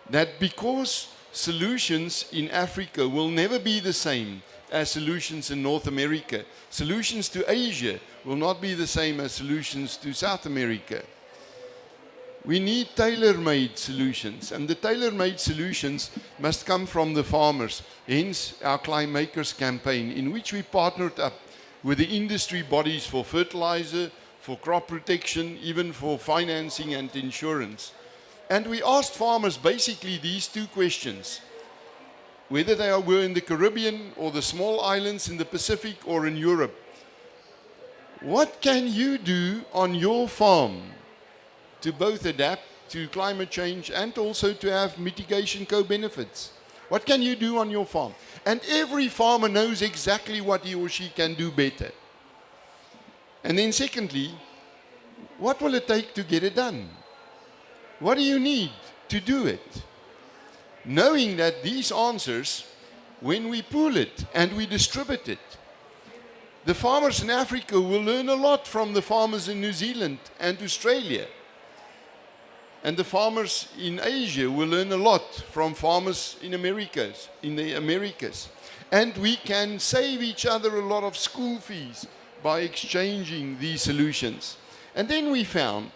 that because solutions in Africa will never be the same as solutions in North America, solutions to Asia will not be the same as solutions to South America. We need tailor-made solutions, and the tailor-made solutions must come from the farmers. Hence our Climate Makers campaign, in which we partnered up with the industry bodies for fertilizer, for crop protection, even for financing and insurance. And we asked farmers basically these two questions: whether they were in the Caribbean or the small islands in the Pacific or in Europe. What can you do on your farm to both adapt to climate change and also to have mitigation co-benefits? What can you do on your farm? And every farmer knows exactly what he or she can do better. And then secondly, what will it take to get it done? What do you need to do it? Knowing that these answers, when we pool it and we distribute it, the farmers in Africa will learn a lot from the farmers in New Zealand and Australia. And the farmers in Asia will learn a lot from farmers in the Americas. And we can save each other a lot of school fees by exchanging these solutions. And then we found,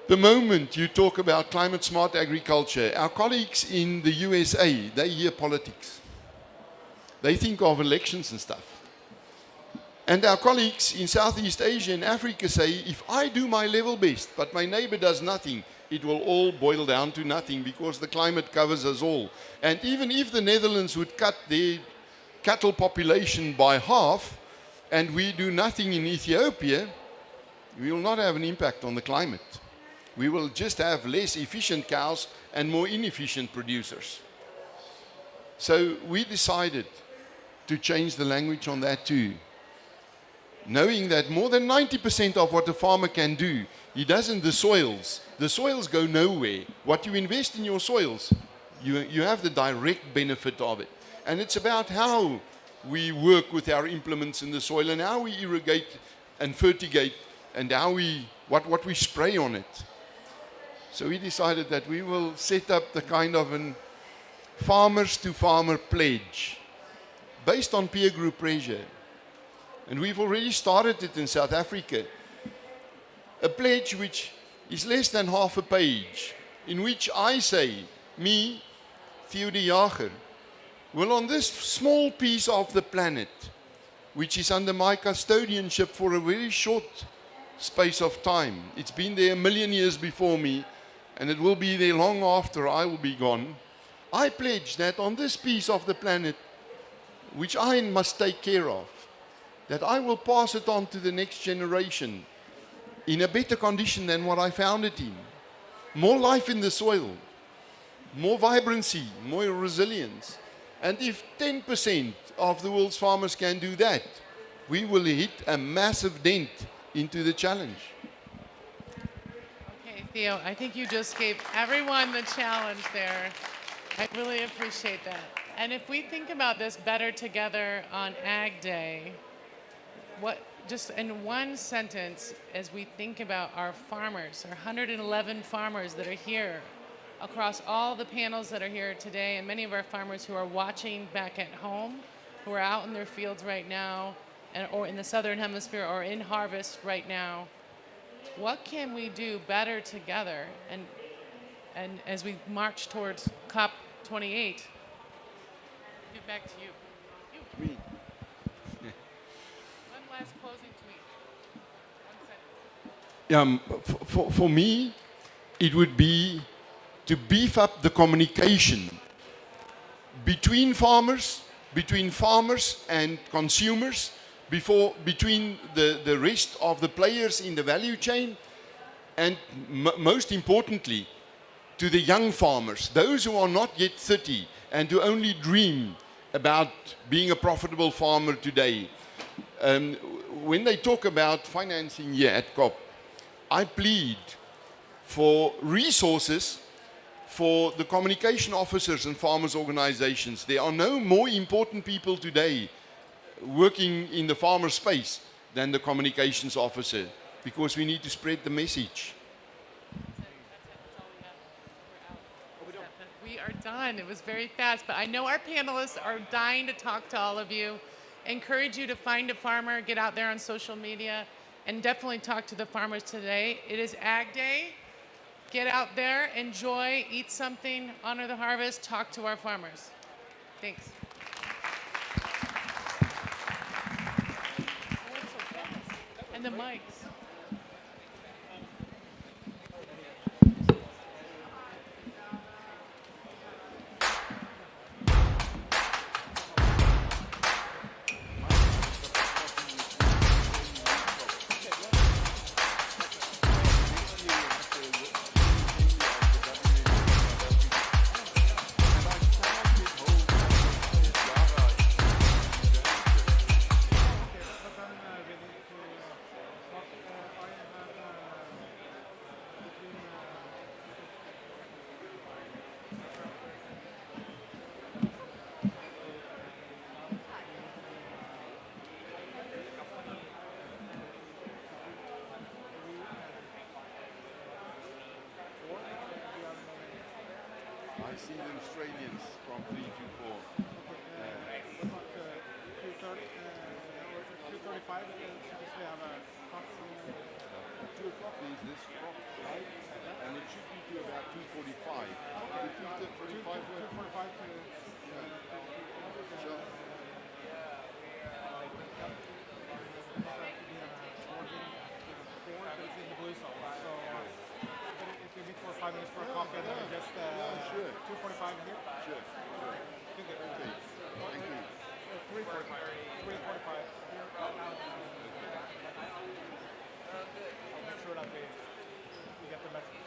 the moment you talk about climate smart agriculture, our colleagues in the USA, they hear politics. They think of elections and stuff. And our colleagues in Southeast Asia and Africa say, if I do my level best, but my neighbor does nothing, it will all boil down to nothing because the climate covers us all. And even if the Netherlands would cut their cattle population by half, and we do nothing in Ethiopia, we will not have an impact on the climate. We will just have less efficient cows and more inefficient producers. So we decided to change the language on that too. Knowing that more than 90% of what a farmer can do, he does in the soils. The soils go nowhere. What you invest in your soils, you have the direct benefit of it. And it's about how we work with our implements in the soil and how we irrigate and fertigate and how what we spray on it. So we decided that we will set up the kind of a farmers to farmer pledge based on peer group pressure. And we've already started it in South Africa. A pledge which is less than half a page, in which I say, me, Theo de Jager, will on this small piece of the planet, which is under my custodianship for a very short space of time. It's been there 1 million years before me, and it will be there long after I will be gone. I pledge that on this piece of the planet, which I must take care of, that I will pass it on to the next generation in a better condition than what I found it in. More life in the soil, more vibrancy, more resilience. And if 10% of the world's farmers can do that, we will hit a massive dent into the challenge. Okay, Theo, I think you just gave everyone the challenge there. I really appreciate that. And if we think about this better together on Ag Day, what, just in one sentence, as we think about our farmers, our 111 farmers that are here across all the panels that are here today, and many of our farmers who are watching back at home, who are out in their fields right now, or in the Southern Hemisphere, or in harvest right now, what can we do better together? And as we march towards COP28, give back to you. Me. Last closing tweet. 1 sentence. For me, it would be to beef up the communication between farmers and consumers, between the rest of the players in the value chain, and most importantly, to the young farmers, those who are not yet 30 and who only dream about being a profitable farmer today. When they talk about financing here at COP, I plead for resources for the communication officers and farmers' organizations. There are no more important people today working in the farmer space than the communications officer, because we need to spread the message. We are done. It was very fast, but I know our panelists are dying to talk to all of you. I encourage you to find a farmer, get out there on social media, and definitely talk to the farmers today. It is Ag Day. Get out there, enjoy, eat something, honor the harvest, talk to our farmers. Thanks. And the mics. I see the Australians from 3 to 4. 2:35, because we have a conference. 2 o'clock is this clock, right? And it should be to about 2:45. 2:45 to... Sure. If you meet for 5 minutes for a coffee, then we just sure. 2:45 here. Sure. Okay. Thank you. 3:45. 3:45 here. I'll make sure that we get the message.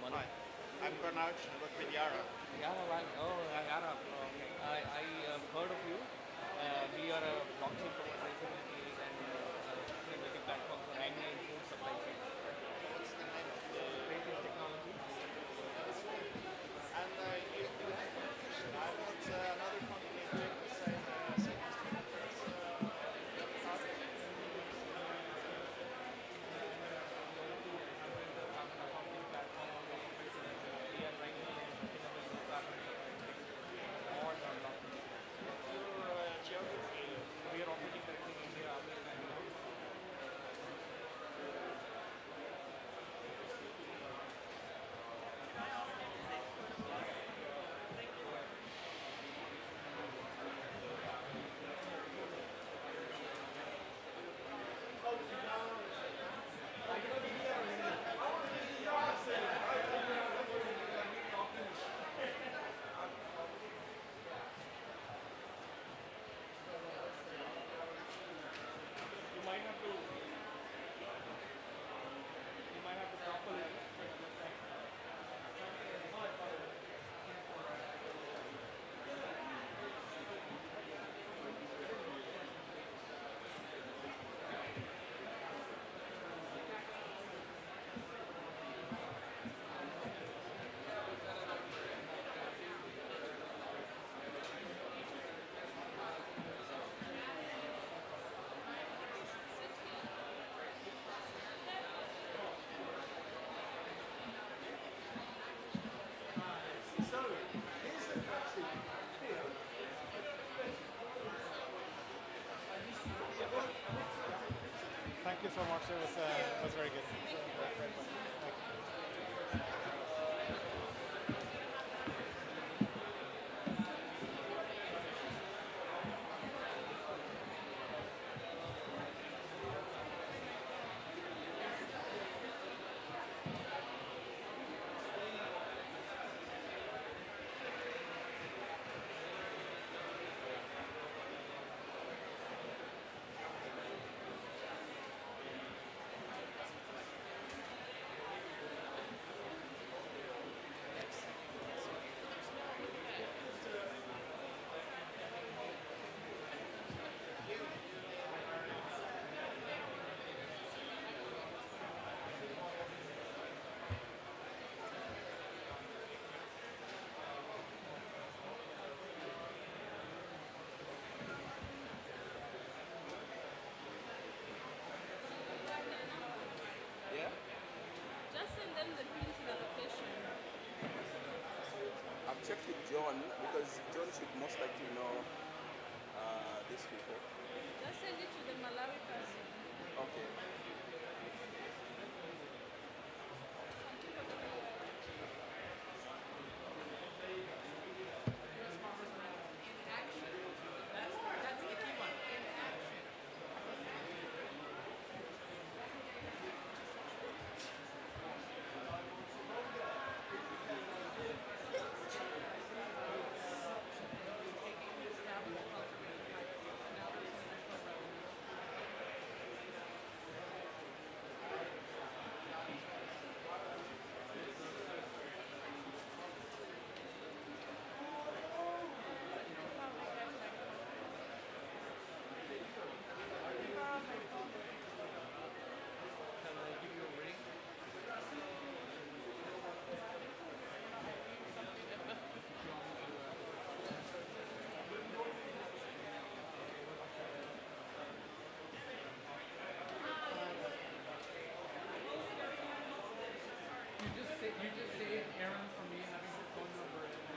Hi, I'm Karnaj. I work with Yara. Yara, right? Oh, Yara. Okay. I heard of you. We are a blockchain provider and sustainability platform for agri and food supply chain. Thank you so much. It was very good. Great question. Thank you. Yeah? Just send them the pin to the location. I've checked with John because John should most likely know these people. Just send it to the Malawi person. Okay. You just say Aaron for me having your phone number and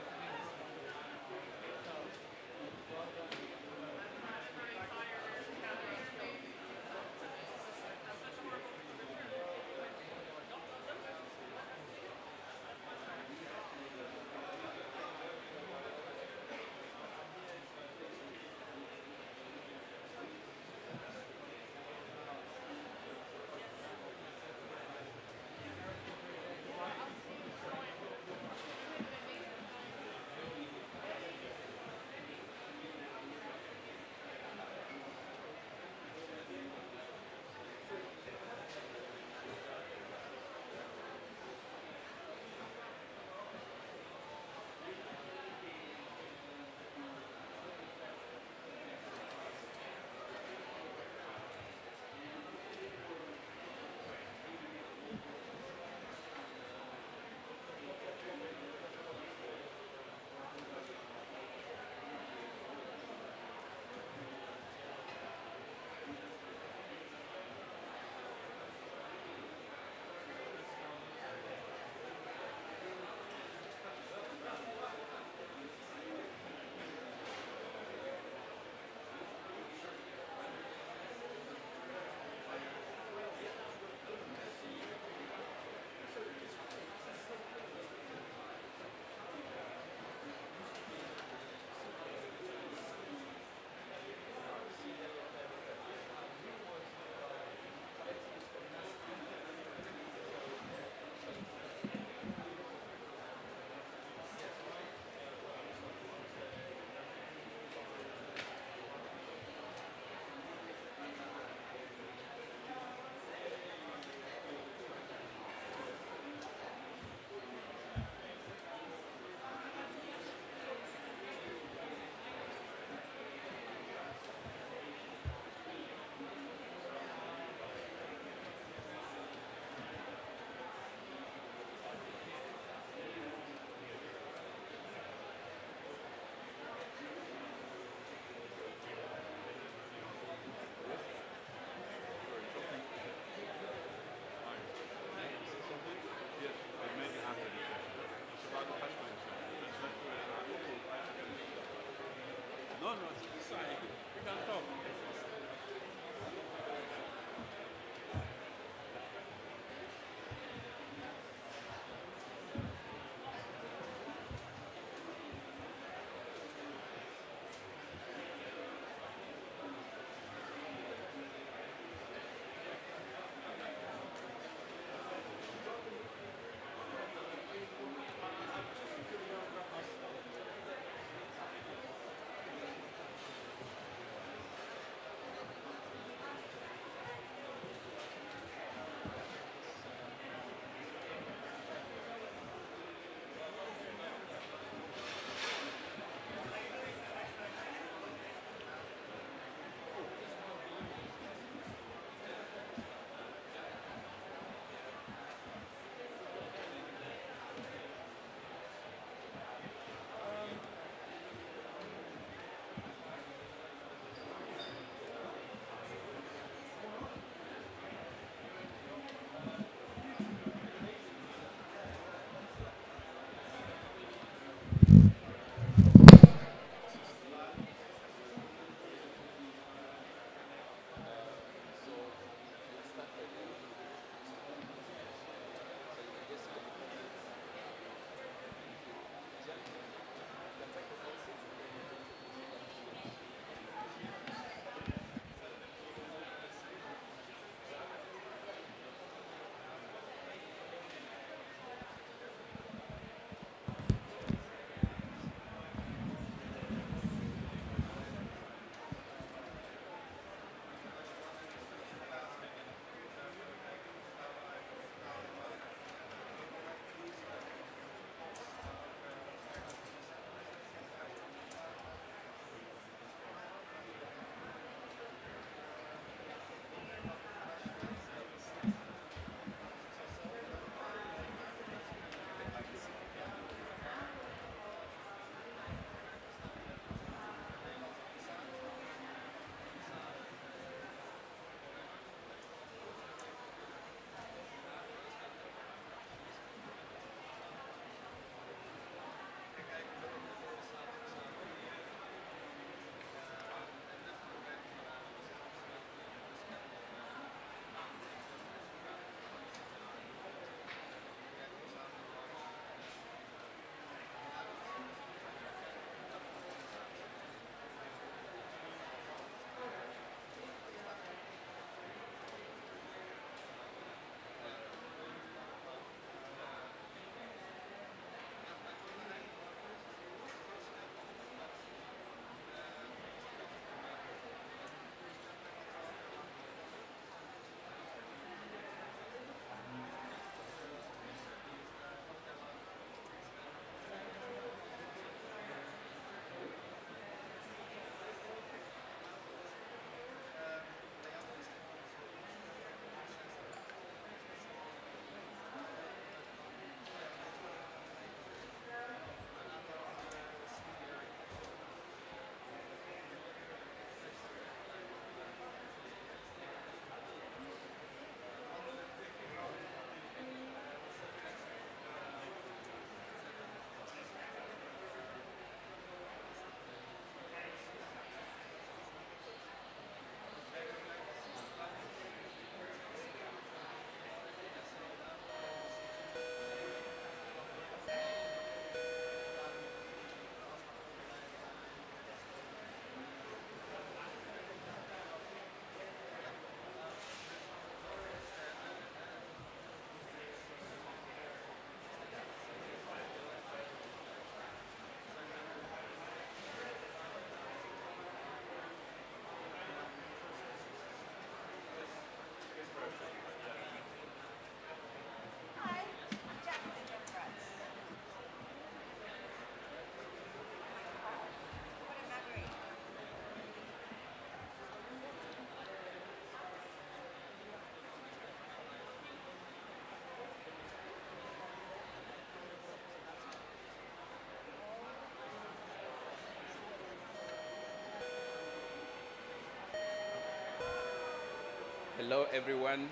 Hello, everyone.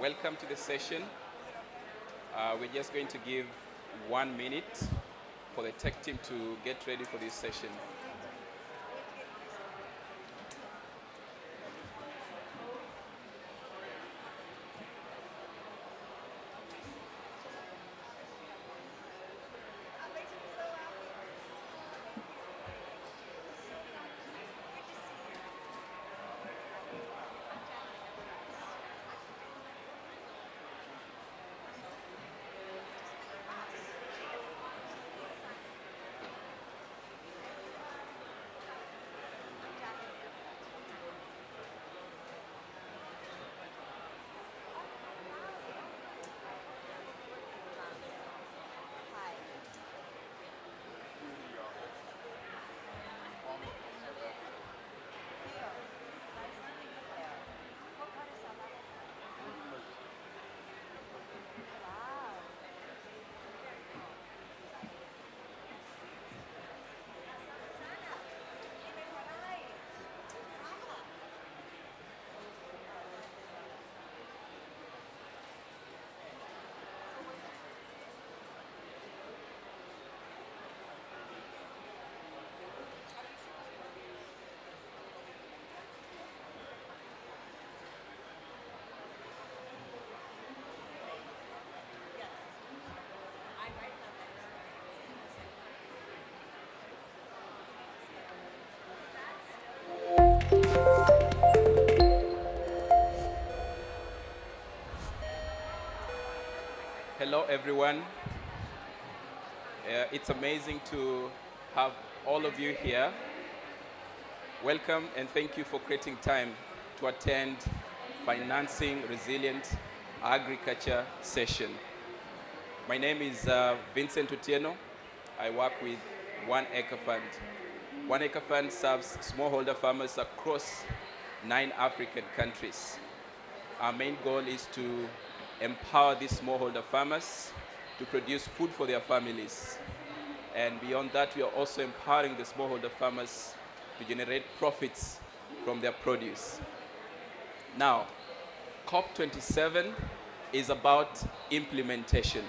Welcome to the session. We're just going to give 1 minute for the tech team to get ready for this session. Hello, everyone. It's amazing to have all of you here. Welcome and thank you for creating time to attend Financing Resilient Agriculture session. My name is Vincent Otieno. I work with One Acre Fund. One Acre Fund serves smallholder farmers across 9 African countries. Our main goal is to empower these smallholder farmers to produce food for their families. And beyond that, we are also empowering the smallholder farmers to generate profits from their produce. Now, COP27 is about implementation.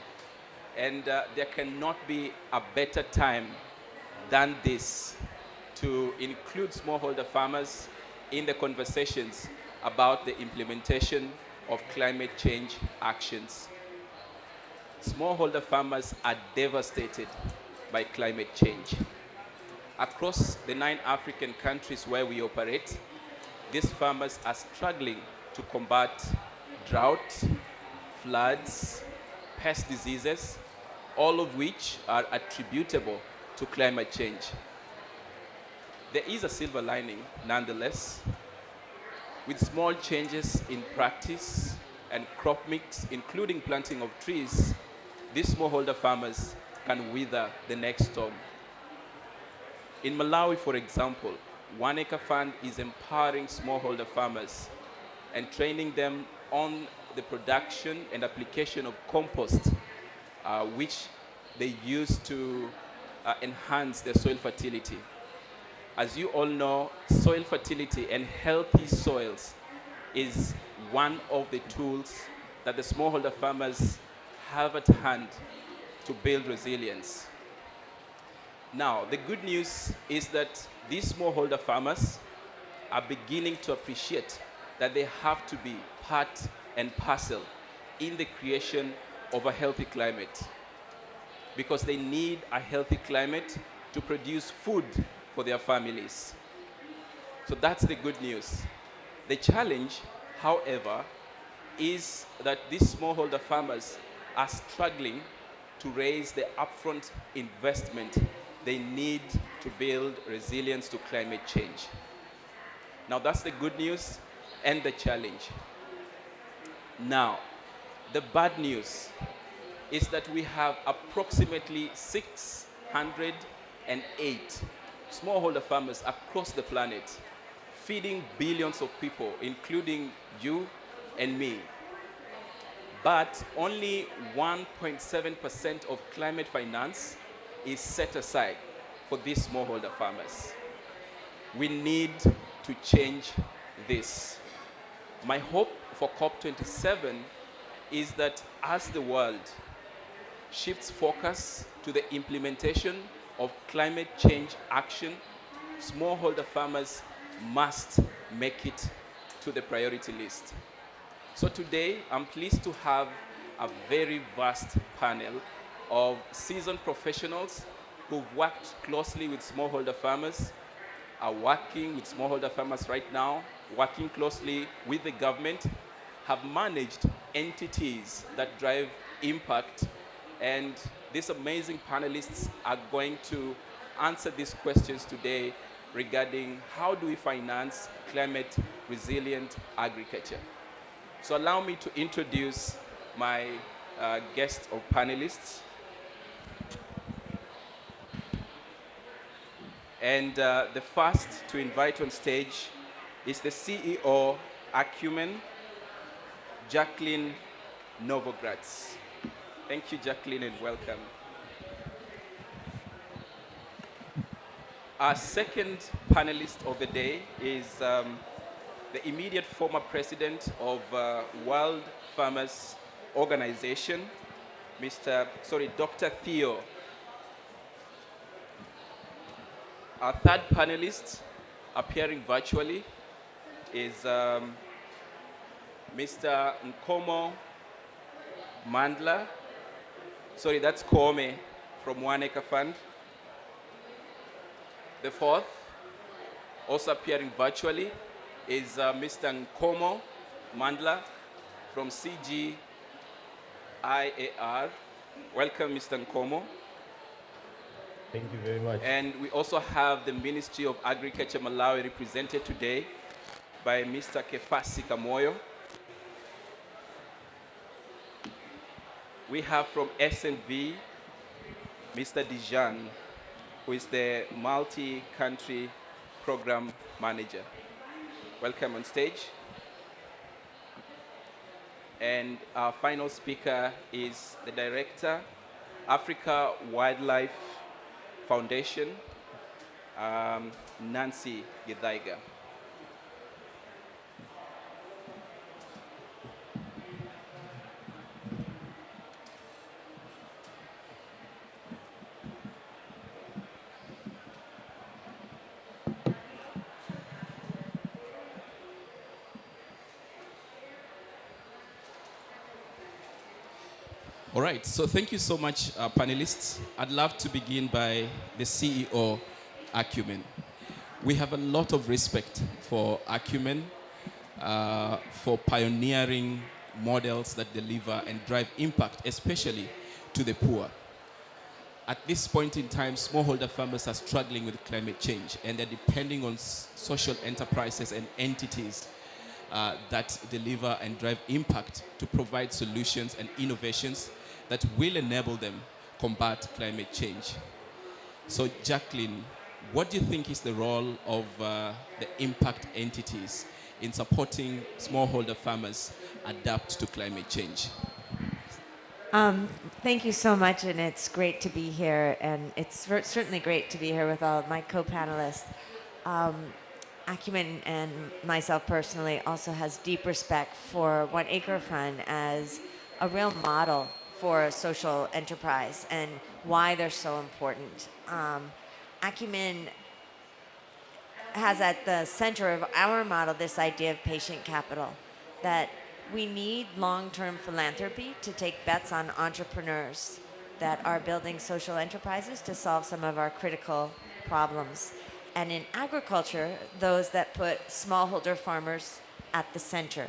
And there cannot be a better time than this to include smallholder farmers in the conversations about the implementation of climate change actions. Smallholder farmers are devastated by climate change. Across the 9 African countries where we operate, these farmers are struggling to combat drought, floods, pest diseases, all of which are attributable to climate change. There is a silver lining, nonetheless. With small changes in practice and crop mix, including planting of trees, these smallholder farmers can weather the next storm. In Malawi, for example, One Acre Fund is empowering smallholder farmers and training them on the production and application of compost, which they use to enhance their soil fertility. As you all know, soil fertility and healthy soils is one of the tools that the smallholder farmers have at hand to build resilience. Now, the good news is that these smallholder farmers are beginning to appreciate that they have to be part and parcel in the creation of a healthy climate, because they need a healthy climate to produce food for their families. So that's the good news. The challenge, however, is that these smallholder farmers are struggling to raise the upfront investment they need to build resilience to climate change. Now that's the good news and the challenge. Now, the bad news is that we have approximately 608 smallholder farmers across the planet, feeding billions of people, including you and me. But only 1.7% of climate finance is set aside for these smallholder farmers. We need to change this. My hope for COP27 is that as the world shifts focus to the implementation of climate change action, smallholder farmers must make it to the priority list. So today, I'm pleased to have a very vast panel of seasoned professionals who've worked closely with smallholder farmers, are working with smallholder farmers right now, working closely with the government, have managed entities that drive impact, and these amazing panelists are going to answer these questions today regarding how do we finance climate resilient agriculture. So allow me to introduce my guest of panelists. And the first to invite on stage is the CEO, Acumen, Jacqueline Novogratz. Thank you, Jacqueline, and welcome. Our second panelist of the day is the immediate former president of World Farmers Organization, Dr. Theo. Our third panelist, appearing virtually, is Mr. Nkomo Mandla. Sorry, that's Kome from One Acre Fund. The fourth, also appearing virtually, is Mr. Nkomo Mandla from CGIAR. Welcome, Mr. Nkomo. Thank you very much. And we also have the Ministry of Agriculture Malawi represented today by Mr. Kefasi Kamoyo. We have from SNV, Mr. Dijan, who is the multi-country program manager. Welcome on stage. And our final speaker is the director, Africa Wildlife Foundation, Nancy Githaiga. All right, so thank you so much, panelists. I'd love to begin by the CEO, Acumen. We have a lot of respect for Acumen, for pioneering models that deliver and drive impact, especially to the poor. At this point in time, smallholder farmers are struggling with climate change, and they're depending on social enterprises and entities that deliver and drive impact to provide solutions and innovations that will enable them combat climate change. So Jacqueline, what do you think is the role of the impact entities in supporting smallholder farmers adapt to climate change? Thank you so much, and it's great to be here, and it's certainly great to be here with all of my co-panelists. Acumen and myself personally also has deep respect for One Acre Fund as a real model for social enterprise and why they're so important. Acumen has at the center of our model this idea of patient capital, that we need long-term philanthropy to take bets on entrepreneurs that are building social enterprises to solve some of our critical problems. And in agriculture, those that put smallholder farmers at the center.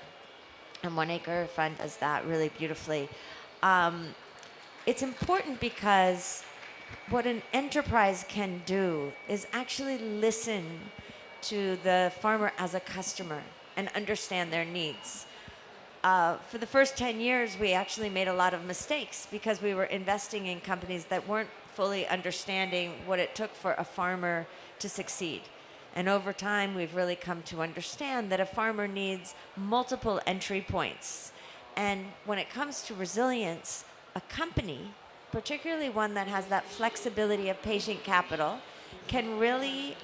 And One Acre Fund does that really beautifully. It's important because what an enterprise can do is actually listen to the farmer as a customer and understand their needs. For the first 10 years, we actually made a lot of mistakes because we were investing in companies that weren't fully understanding what it took for a farmer to succeed. And over time, we've really come to understand that a farmer needs multiple entry points. And when it comes to resilience, a company, particularly one that has that flexibility of patient capital, can really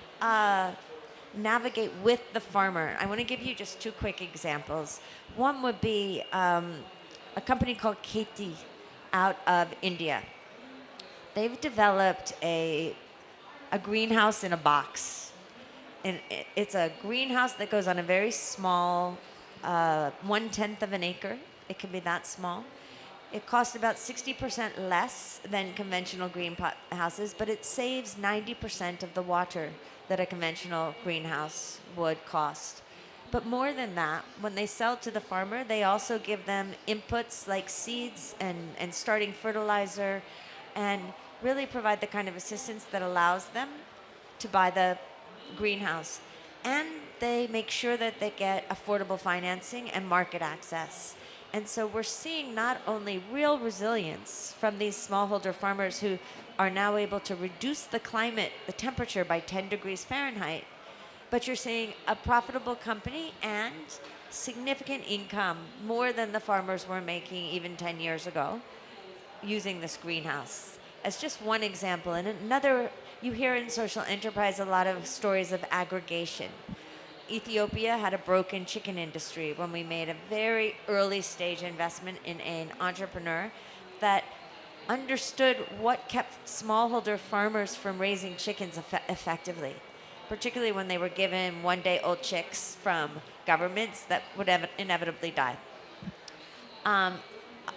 navigate with the farmer. I want to give you just two quick examples. One would be a company called Keti out of India. They've developed a greenhouse in a box. And it's a greenhouse that goes on a very small, 1/10 of an acre. It can be that small. It costs about 60% less than conventional greenhouses, but it saves 90% of the water that a conventional greenhouse would cost. But more than that, when they sell to the farmer, they also give them inputs like seeds and starting fertilizer, and really provide the kind of assistance that allows them to buy the greenhouse. And they make sure that they get affordable financing and market access. And so we're seeing not only real resilience from these smallholder farmers who are now able to reduce the temperature by 10 degrees Fahrenheit, but you're seeing a profitable company and significant income, more than the farmers were making even 10 years ago, using this greenhouse. As just one example. And another, you hear in social enterprise a lot of stories of aggregation. Ethiopia had a broken chicken industry when we made a very early stage investment in an entrepreneur that understood what kept smallholder farmers from raising chickens effectively, particularly when they were given one-day-old chicks from governments that would inevitably die.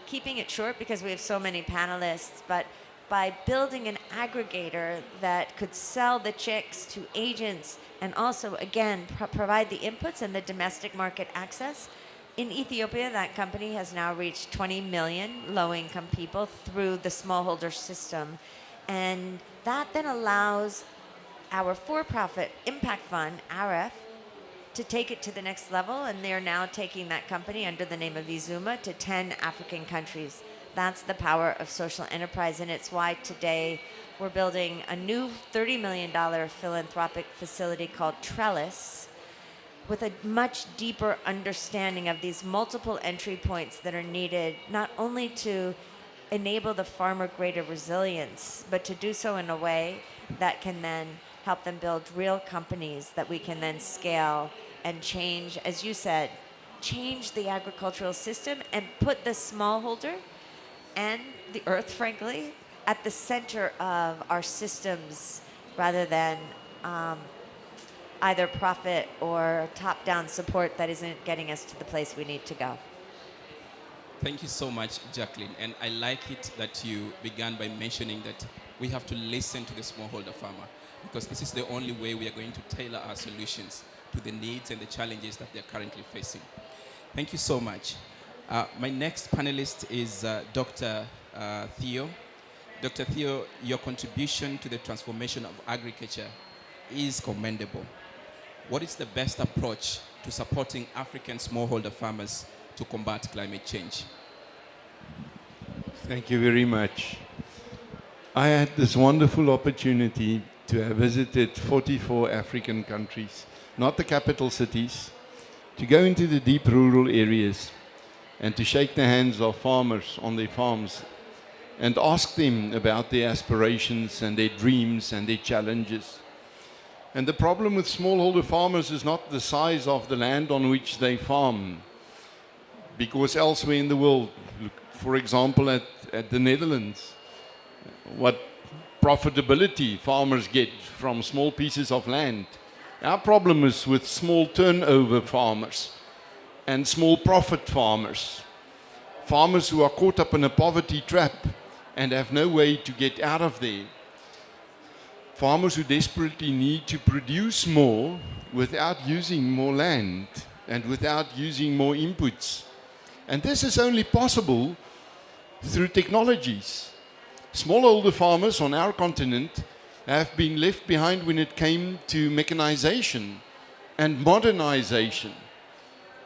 Keeping it short because we have so many panelists, but by building an aggregator that could sell the chicks to agents and also, again, provide the inputs and the domestic market access. In Ethiopia, that company has now reached 20 million low-income people through the smallholder system. And that then allows our for-profit impact fund, AREF, to take it to the next level. And they're now taking that company under the name of Izuma to 10 African countries. That's the power of social enterprise, and it's why today we're building a new $30 million philanthropic facility called Trellis, with a much deeper understanding of these multiple entry points that are needed, not only to enable the farmer greater resilience, but to do so in a way that can then help them build real companies that we can then scale and change, as you said, change the agricultural system and put the smallholder and the earth, frankly, at the center of our systems rather than either profit or top-down support that isn't getting us to the place we need to go. Thank you so much, Jacqueline. And I like it that you began by mentioning that we have to listen to the smallholder farmer, because this is the only way we are going to tailor our solutions to the needs and the challenges that they're currently facing. Thank you so much. My next panelist is Dr. Theo. Dr. Theo, your contribution to the transformation of agriculture is commendable. What is the best approach to supporting African smallholder farmers to combat climate change? Thank you very much. I had this wonderful opportunity to have visited 44 African countries, not the capital cities, to go into the deep rural areas and to shake the hands of farmers on their farms and ask them about their aspirations and their dreams and their challenges. And the problem with smallholder farmers is not the size of the land on which they farm, because elsewhere in the world, for example at the Netherlands, what profitability farmers get from small pieces of land. Our problem is with small turnover farmers and small profit farmers. Farmers who are caught up in a poverty trap and have no way to get out of there. Farmers who desperately need to produce more without using more land and without using more inputs. And this is only possible through technologies. Smallholder farmers on our continent have been left behind when it came to mechanization and modernization,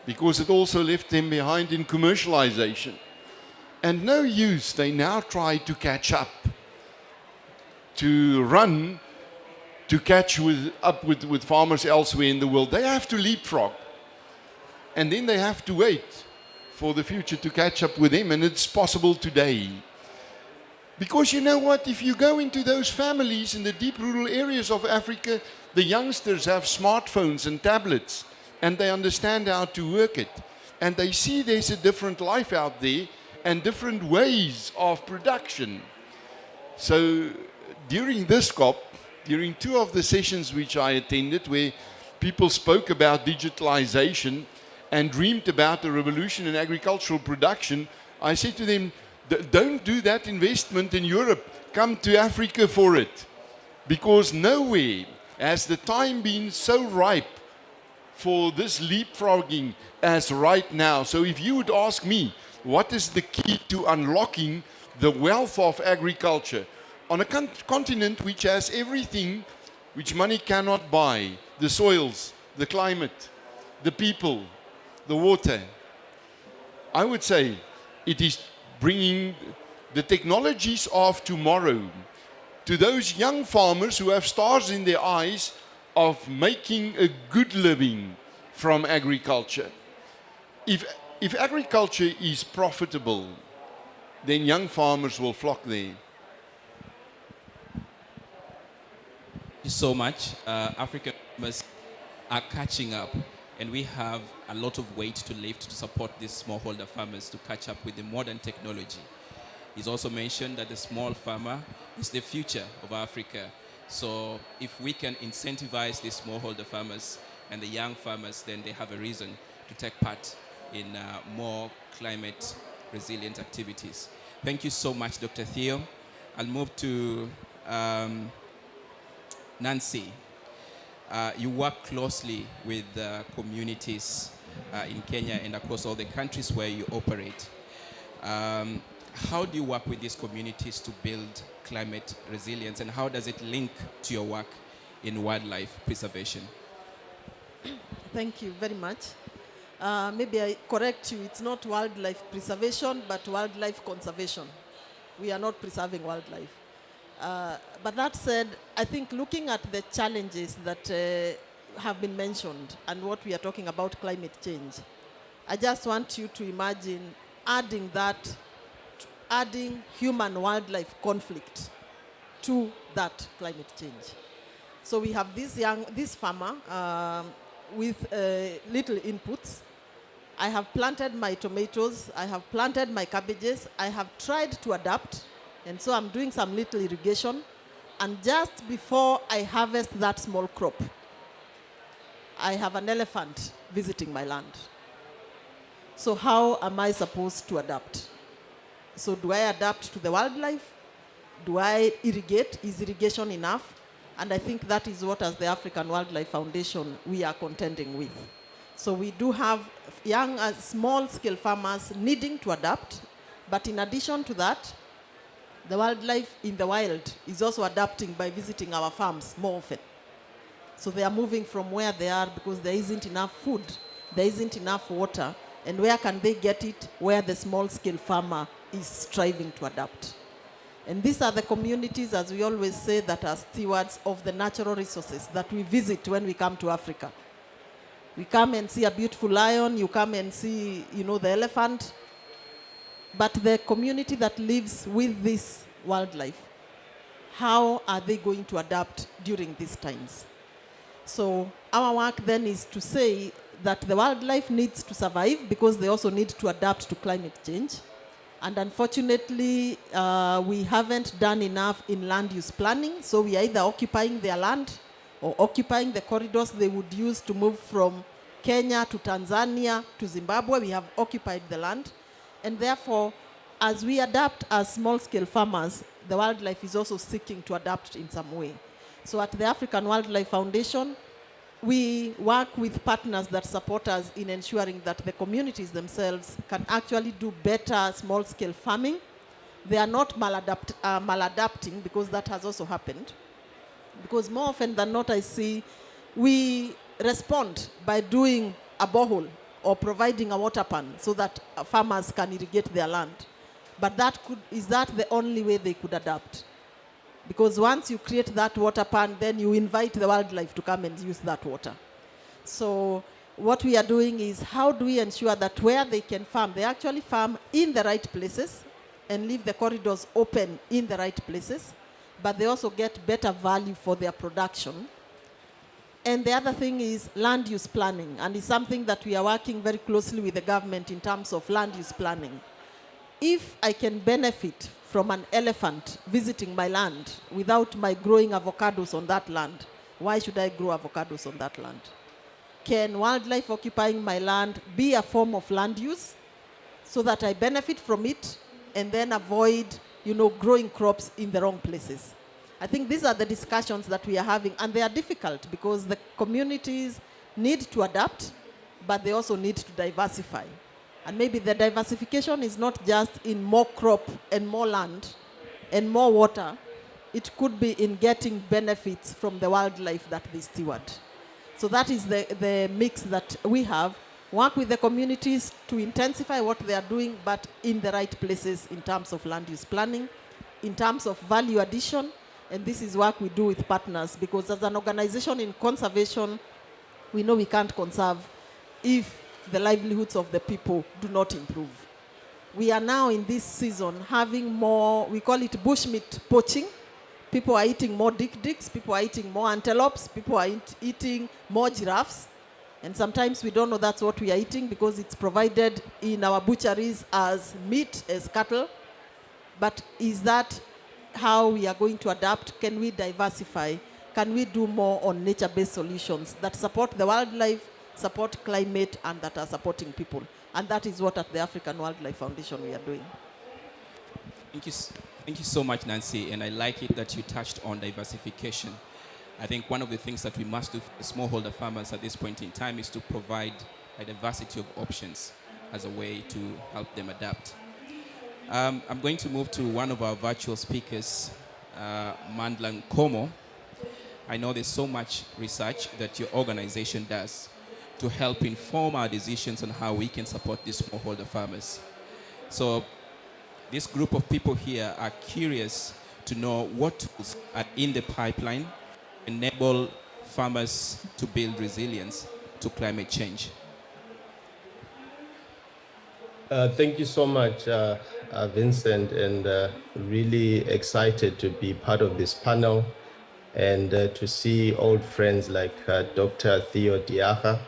because it also left them behind in commercialization. And no use, they now try to catch up, to run, to catch up with farmers elsewhere in the world. They have to leapfrog. And then they have to wait for the future to catch up with them, and it's possible today. Because you know what, if you go into those families in the deep rural areas of Africa, the youngsters have smartphones and tablets, and they understand how to work it. And they see there's a different life out there and different ways of production. So during this COP, during 2 of the sessions which I attended, where people spoke about digitalization and dreamed about a revolution in agricultural production, I said to them, don't do that investment in Europe. Come to Africa for it. Because nowhere has the time been so ripe for this leapfrogging as right now. So if you would ask me, what is the key to unlocking the wealth of agriculture on a continent which has everything which money cannot buy, the soils, the climate, the people, the water, I would say it is bringing the technologies of tomorrow to those young farmers who have stars in their eyes of making a good living from agriculture. If agriculture is profitable, then young farmers will flock there. Thank you so much. African farmers are catching up, and we have a lot of weight to lift to support these smallholder farmers to catch up with the modern technology. He's also mentioned that the small farmer is the future of Africa. So if we can incentivize the smallholder farmers and the young farmers, then they have a reason to take part in more climate resilient activities. Thank you so much, Dr. Theo. I'll move to Nancy. You work closely with communities in Kenya and across all the countries where you operate. How do you work with these communities to build climate resilience, and how does it link to your work in wildlife preservation? Thank you very much. Maybe I correct you, it's not wildlife preservation, but wildlife conservation. We are not preserving wildlife. But that said, I think looking at the challenges that have been mentioned and what we are talking about climate change, I just want you to imagine adding human-wildlife conflict to that climate change. So we have this farmer with little inputs. I have planted my tomatoes, I have planted my cabbages, I have tried to adapt, and so I'm doing some little irrigation, and just before I harvest that small crop, I have an elephant visiting my land. So how am I supposed to adapt? So do I adapt to the wildlife? Do I irrigate? Is irrigation enough? And I think that is what, as the African Wildlife Foundation, we are contending with. So we do have young, small-scale farmers needing to adapt, but in addition to that, the wildlife in the wild is also adapting by visiting our farms more often. So they are moving from where they are because there isn't enough food, there isn't enough water, and where can they get it? Where the small-scale farmer is striving to adapt. And these are the communities, as we always say, that are stewards of the natural resources that we visit when we come to Africa. We come and see a beautiful lion, you come and see, the elephant, but the community that lives with this wildlife, how are they going to adapt during these times? So our work then is to say that the wildlife needs to survive because they also need to adapt to climate change. And unfortunately, we haven't done enough in land use planning, so we are either occupying their land or occupying the corridors they would use to move from Kenya to Tanzania to Zimbabwe. We have occupied the land. And therefore, as we adapt as small-scale farmers, the wildlife is also seeking to adapt in some way. So at the African Wildlife Foundation, we work with partners that support us in ensuring that the communities themselves can actually do better small-scale farming. They are not maladapting, because that has also happened. Because more often than not, I see we respond by doing a borehole or providing a water pan so that farmers can irrigate their land. But is that the only way they could adapt? Because once you create that water pan, then you invite the wildlife to come and use that water. So what we are doing is, how do we ensure that where they can farm, they actually farm in the right places, and leave the corridors open in the right places, but they also get better value for their production. And the other thing is land use planning, and it's something that we are working very closely with the government in terms of land use planning. If I can benefit from an elephant visiting my land without my growing avocados on that land, why should I grow avocados on that land? Can wildlife occupying my land be a form of land use so that I benefit from it and then avoid, growing crops in the wrong places? I think these are the discussions that we are having, and they are difficult because the communities need to adapt, but they also need to diversify. And maybe the diversification is not just in more crop and more land and more water. It could be in getting benefits from the wildlife that they steward. So that is the mix that we have. Work with the communities to intensify what they are doing, but in the right places in terms of land use planning, in terms of value addition, and this is work we do with partners, because as an organization in conservation, we know we can't conserve if the livelihoods of the people do not improve. We are now in this season having more, we call it bushmeat poaching. People are eating more dik-diks, people are eating more antelopes, people are eating more giraffes. And sometimes we don't know that's what we are eating because it's provided in our butcheries as meat, as cattle. But is that how we are going to adapt? Can we diversify? Can we do more on nature-based solutions that support the wildlife, support climate, and that are supporting people? And that is what at the African Wildlife Foundation we are doing. Thank you so much, Nancy, and I like it that you touched on diversification. I think one of the things that we must do for smallholder farmers at this point in time is to provide a diversity of options as a way to help them adapt. I'm going to move to one of our virtual speakers, Mandla Nkomo. I know there's so much research that your organization does to help inform our decisions on how we can support these smallholder farmers. So this group of people here are curious to know what tools are in the pipeline to enable farmers to build resilience to climate change. Thank you so much, Vincent, and really excited to be part of this panel and to see old friends like Dr. Theo Diaga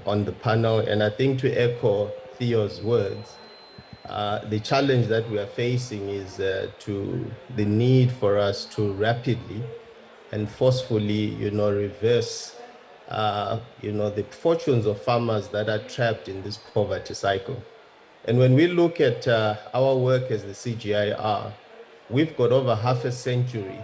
on the panel. And I think to echo Theo's words, the challenge that we are facing is to the need for us to rapidly and forcefully, reverse, the fortunes of farmers that are trapped in this poverty cycle. And when we look at our work as the CGIR, we've got over half a century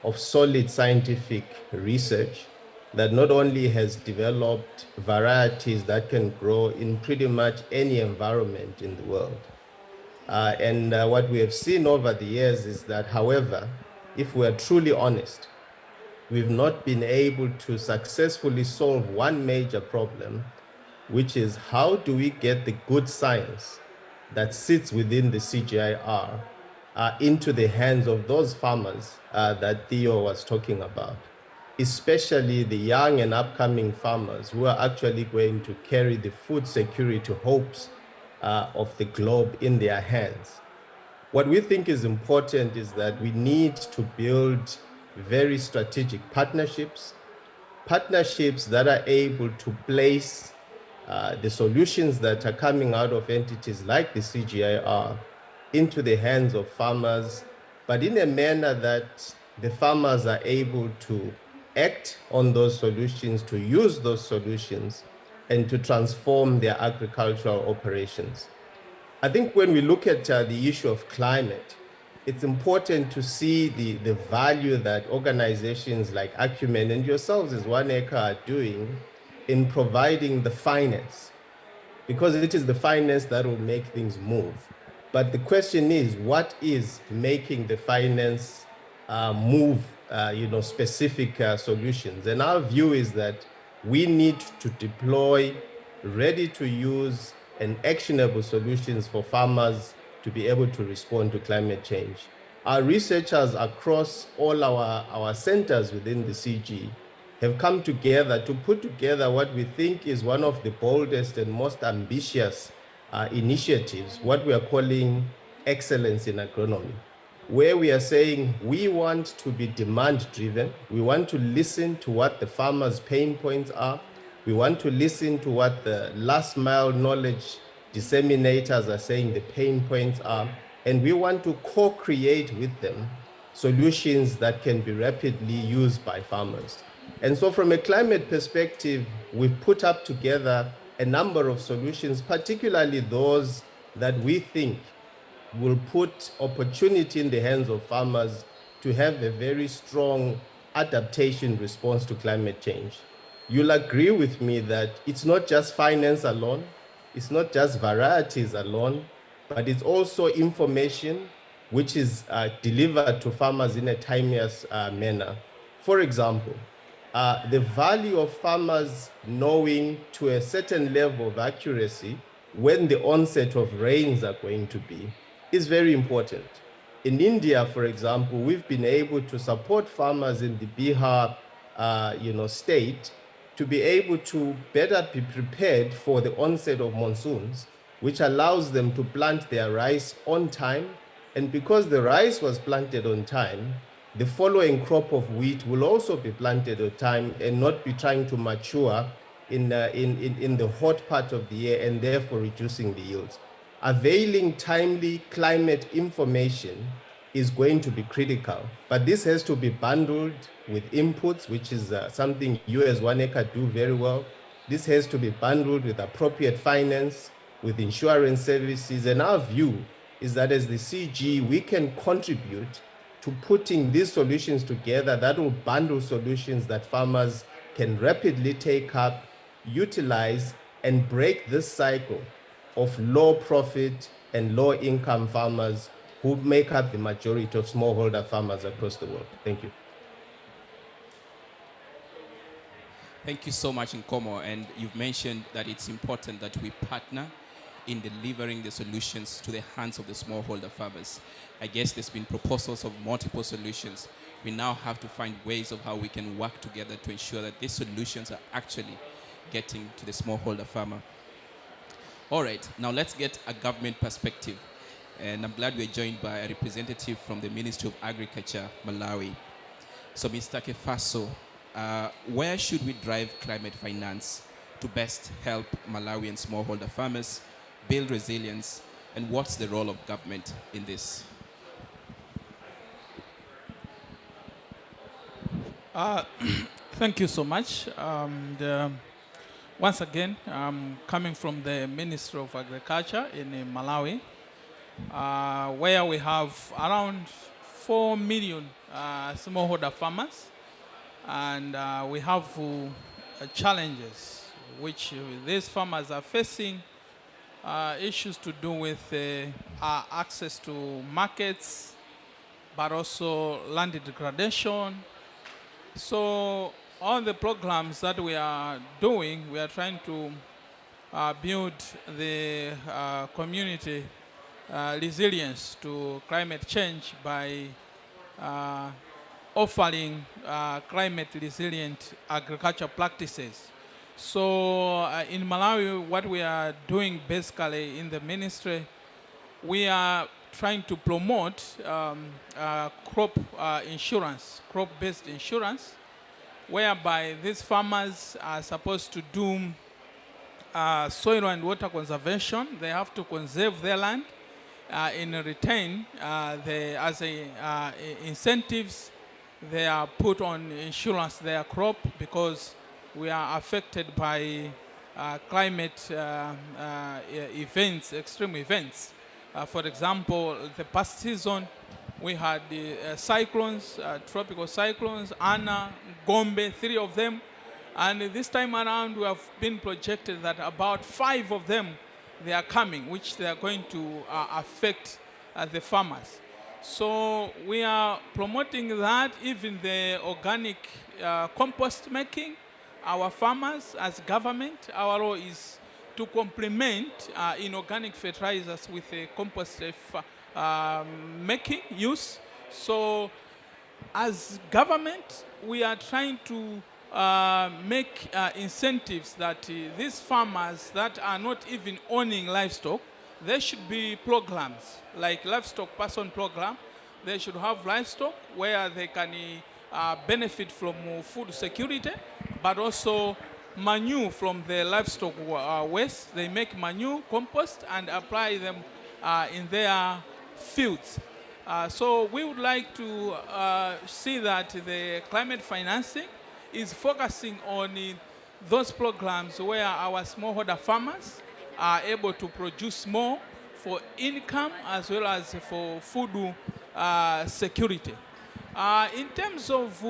of solid scientific research that not only has developed varieties that can grow in pretty much any environment in the world. And what we have seen over the years is that, however, if we're truly honest, we've not been able to successfully solve one major problem, which is how do we get the good science that sits within the CGIR into the hands of those farmers that Theo was talking about, especially the young and upcoming farmers who are actually going to carry the food security hopes of the globe in their hands. What we think is important is that we need to build very strategic partnerships that are able to place the solutions that are coming out of entities like the CGIR into the hands of farmers, but in a manner that the farmers are able to act on those solutions, to use those solutions, and to transform their agricultural operations. I think when we look at the issue of climate, it's important to see the value that organizations like Acumen and yourselves as One Acre are doing in providing the finance, because it is the finance that will make things move. But the question is, what is making the finance move, specific solutions? And our view is that we need to deploy ready-to-use and actionable solutions for farmers to be able to respond to climate change. Our researchers across all our centers within the CG have come together to put together what we think is one of the boldest and most ambitious initiatives, what we are calling excellence in agronomy, where we are saying we want to be demand-driven. We want to listen to what the farmers' pain points are. We want to listen to what the last-mile knowledge disseminators are saying the pain points are, and we want to co-create with them solutions that can be rapidly used by farmers. And so from a climate perspective, we've put up together a number of solutions, particularly those that we think will put opportunity in the hands of farmers to have a very strong adaptation response to climate change. You'll agree with me that it's not just finance alone, it's not just varieties alone, but it's also information which is delivered to farmers in a timeous manner. For example, the value of farmers knowing to a certain level of accuracy when the onset of rains are going to be is very important. In India, for example, we've been able to support farmers in the Bihar state to be able to better be prepared for the onset of monsoons, which allows them to plant their rice on time. And because the rice was planted on time, the following crop of wheat will also be planted on time and not be trying to mature in the hot part of the year and therefore reducing the yields. Availing timely climate information is going to be critical, but this has to be bundled with inputs, which is something you as One Acre do very well. This has to be bundled with appropriate finance, with insurance services, and our view is that as the CG, we can contribute to putting these solutions together that will bundle solutions that farmers can rapidly take up, utilize, and break this cycle of low profit and low income farmers who make up the majority of smallholder farmers across the world. Thank you. Thank you so much, Nkomo. And you've mentioned that it's important that we partner in delivering the solutions to the hands of the smallholder farmers. I guess there's been proposals of multiple solutions. We now have to find ways of how we can work together to ensure that these solutions are actually getting to the smallholder farmer. All right, now let's get a government perspective. And I'm glad we're joined by a representative from the Ministry of Agriculture, Malawi. So, Mr. Kefaso, where should we drive climate finance to best help Malawian smallholder farmers build resilience, and what's the role of government in this? Thank you so much. Once again, I'm coming from the Ministry of Agriculture in Malawi, where we have around 4 million smallholder farmers, and we have challenges which these farmers are facing, issues to do with access to markets, but also land degradation. So all the programs that we are doing, we are trying to build the community resilience to climate change by offering climate resilient agriculture practices. So in Malawi, what we are doing basically in the ministry, we are trying to promote crop insurance, crop-based insurance, whereby these farmers are supposed to do soil and water conservation. They have to conserve their land. In return, as incentives, they are put on insurance their crop because we are affected by climate events, extreme events. For example, the past season, we had cyclones, tropical cyclones, Anna, Gombe, 3 of them. And this time around, we have been projected that about 5 of them, they are coming, which they are going to affect the farmers. So we are promoting that, even the organic compost making. Our farmers, as government, our role is to complement inorganic fertilizers with a compost making use. So as government, we are trying to make incentives that these farmers that are not even owning livestock, there should be programs like livestock person program. They should have livestock where they can benefit from food security, but also manure from the livestock waste. They make manure, compost, and apply them in their fields. So we would like to see that the climate financing is focusing on those programs where our smallholder farmers are able to produce more for income as well as for food security. In terms of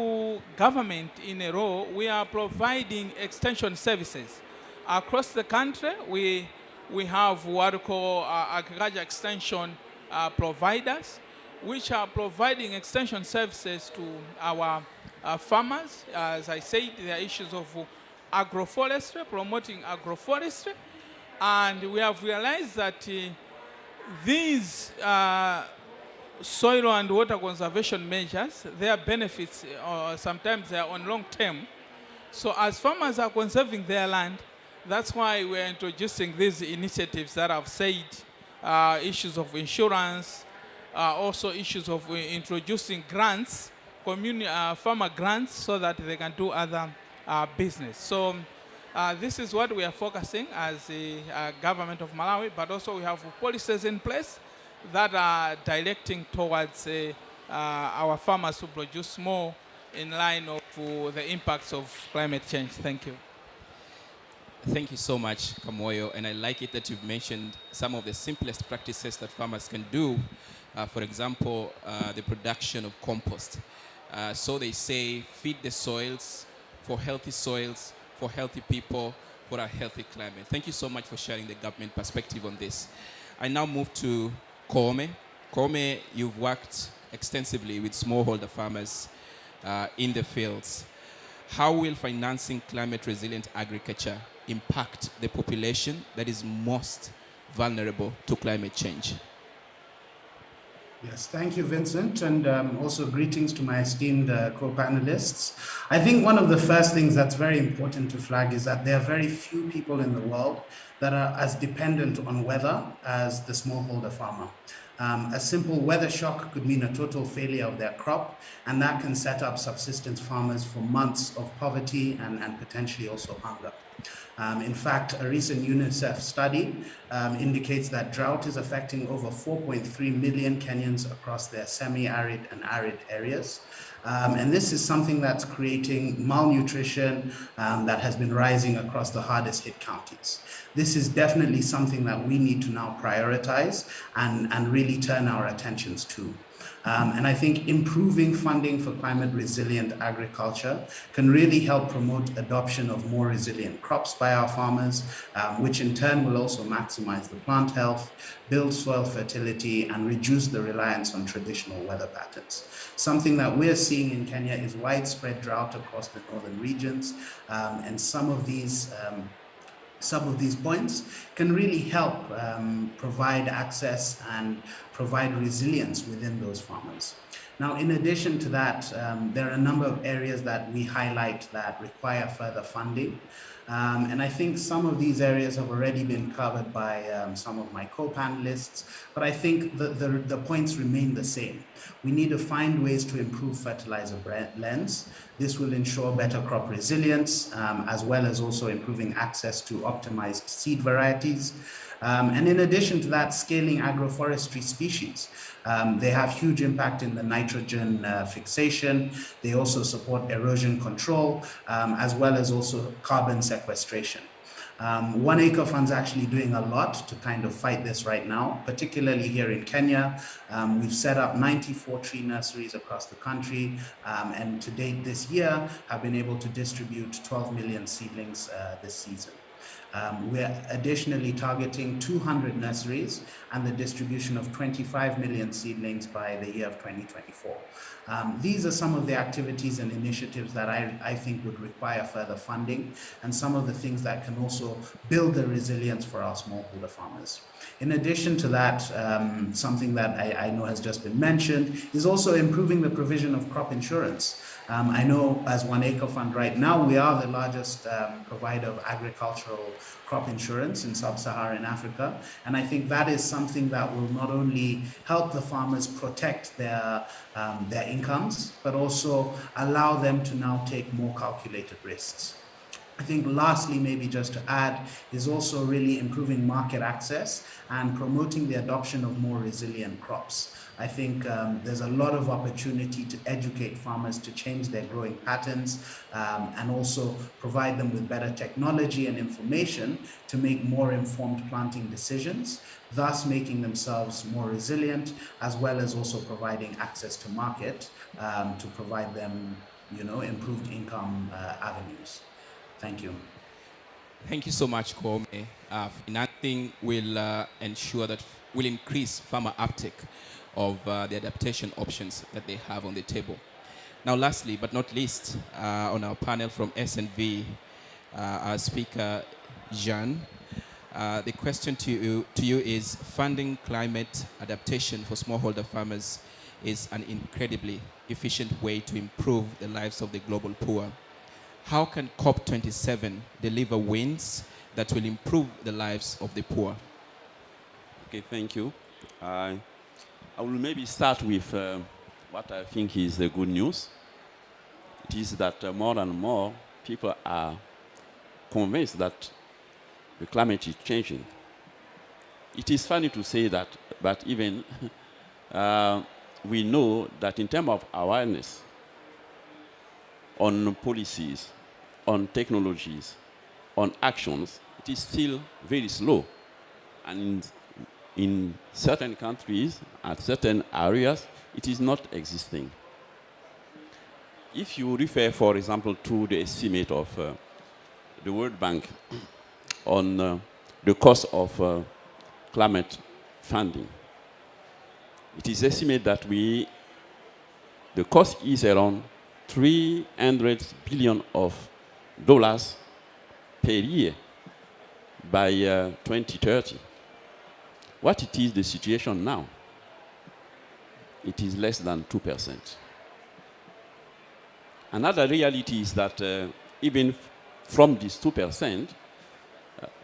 government in a role, we are providing extension services. Across the country, we have what we call agriculture extension providers, which are providing extension services to our farmers. As I said, there are issues of agroforestry, promoting agroforestry, and we have realized that these soil and water conservation measures, their benefits sometimes they are on long term. So as farmers are conserving their land, that's why we're introducing these initiatives that I've said, issues of insurance, also issues of introducing grants, community farmer grants, so that they can do other business. So this is what we are focusing as the government of Malawi, but also we have policies in place that are directing towards our farmers to produce more in line of the impacts of climate change. Thank you. Thank you so much, Kamoyo. And I like it that you've mentioned some of the simplest practices that farmers can do. For example, the production of compost. So they say, feed the soils, for healthy people, for a healthy climate. Thank you so much for sharing the government perspective on this. I now move to Kome. Kome, you've worked extensively with smallholder farmers in the fields. How will financing climate resilient agriculture impact the population that is most vulnerable to climate change? Yes, thank you, Vincent, and also greetings to my esteemed co-panelists. I think one of the first things that's very important to flag is that there are very few people in the world that are as dependent on weather as the smallholder farmer. A simple weather shock could mean a total failure of their crop, and that can set up subsistence farmers for months of poverty and potentially also hunger. In fact, a recent UNICEF study indicates that drought is affecting over 4.3 million Kenyans across their semi-arid and arid areas. And this is something that's creating malnutrition that has been rising across the hardest hit counties. This is definitely something that we need to now prioritize and really turn our attentions to. And I think improving funding for climate resilient agriculture can really help promote adoption of more resilient crops by our farmers, which in turn will also maximize the plant health, build soil fertility, and reduce the reliance on traditional weather patterns. Something that we're seeing in Kenya is widespread drought across the northern regions, and some of these points can really help provide access and provide resilience within those farmers. Now, in addition to that, there are a number of areas that we highlight that require further funding. And I think some of these areas have already been covered by some of my co-panelists, but I think the points remain the same. We need to find ways to improve fertilizer blends. This will ensure better crop resilience, as well as also improving access to optimized seed varieties. And in addition to that, scaling agroforestry species. They have huge impact in the nitrogen fixation. They also support erosion control, as well as also carbon sequestration. One Acre Fund's actually doing a lot to kind of fight this right now, particularly here in Kenya. We've set up 94 tree nurseries across the country, and to date this year have been able to distribute 12 million seedlings this season. We're additionally targeting 200 nurseries and the distribution of 25 million seedlings by the year of 2024. These are some of the activities and initiatives that I think would require further funding, and some of the things that can also build the resilience for our smallholder farmers. In addition to that, something that I know has just been mentioned is also improving the provision of crop insurance. I know as One Acre Fund right now, we are the largest provider of agricultural crop insurance in sub-Saharan Africa. And I think that is something that will not only help the farmers protect their incomes, but also allow them to now take more calculated risks. I think lastly, maybe just to add, is also really improving market access and promoting the adoption of more resilient crops. I think there's a lot of opportunity to educate farmers to change their growing patterns and also provide them with better technology and information to make more informed planting decisions, thus making themselves more resilient, as well as also providing access to market to provide them, improved income avenues. Thank you. Thank you so much, Kwame. Financing will ensure that will increase farmer uptake of the adaptation options that they have on the table. Now, lastly but not least, on our panel from SNV, our speaker, Jean, the question to you is, funding climate adaptation for smallholder farmers is an incredibly efficient way to improve the lives of the global poor. How can COP27 deliver wins that will improve the lives of the poor? Okay, thank you. I will maybe start with what I think is the good news. It is that more and more people are convinced that the climate is changing. It is funny to say that, but even we know that in terms of awareness on policies, on technologies, on actions, it is still very slow. And in certain countries, at certain areas, it is not existing. If you refer, for example, to the estimate of the World Bank on the cost of climate funding, it is estimated that the cost is around $300 billion per year by 2030. What it is the situation now? It is less than 2%. Another reality is that even from this 2%,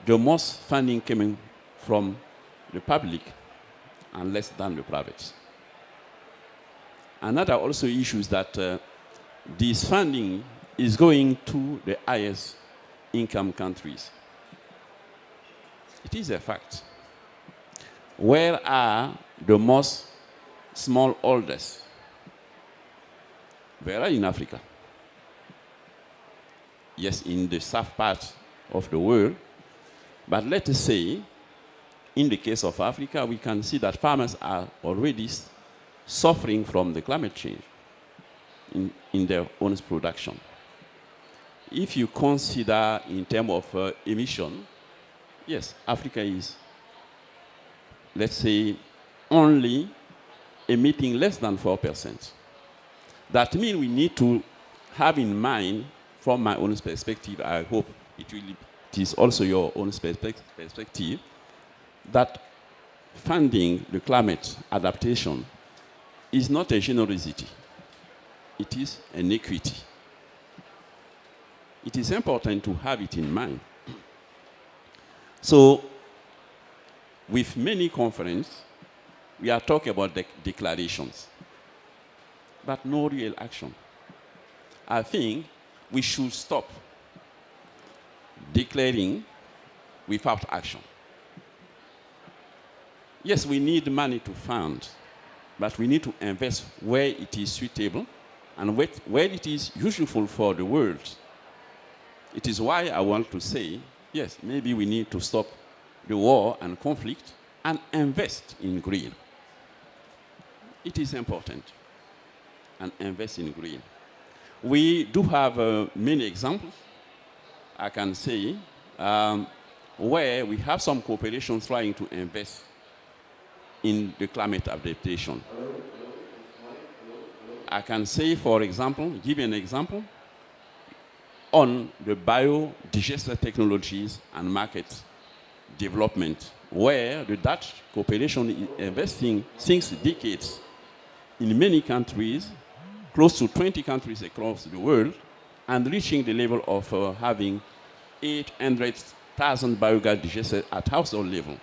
the most funding coming from the public and less than the private. Another also issue is that this funding is going to the highest income countries. It is a fact. Where are the most smallholders? Where are in Africa? Yes, in the south part of the world. But let us say, in the case of Africa, we can see that farmers are already suffering from the climate change in their own production. If you consider in terms of emission, yes, Africa is, let's say, only emitting less than 4%. That means we need to have in mind, from my own perspective, I hope it is also your own perspective, that funding the climate adaptation is not a generosity. It is an equity. It is important to have it in mind. So, with many conferences, we are talking about declarations, but no real action. I think we should stop declaring without action. Yes, we need money to fund, but we need to invest where it is suitable and where it is useful for the world. It is why I want to say, yes, maybe we need to stop the war and conflict and invest in green. It is important, and invest in green. We do have many examples, I can say, where we have some cooperation trying to invest in the climate adaptation. I can say, for example, give you an example, on the biodigester technologies and market development, where the Dutch cooperation is investing since decades in many countries, close to 20 countries across the world, and reaching the level of having 800 100,000 biogas digesters at household level.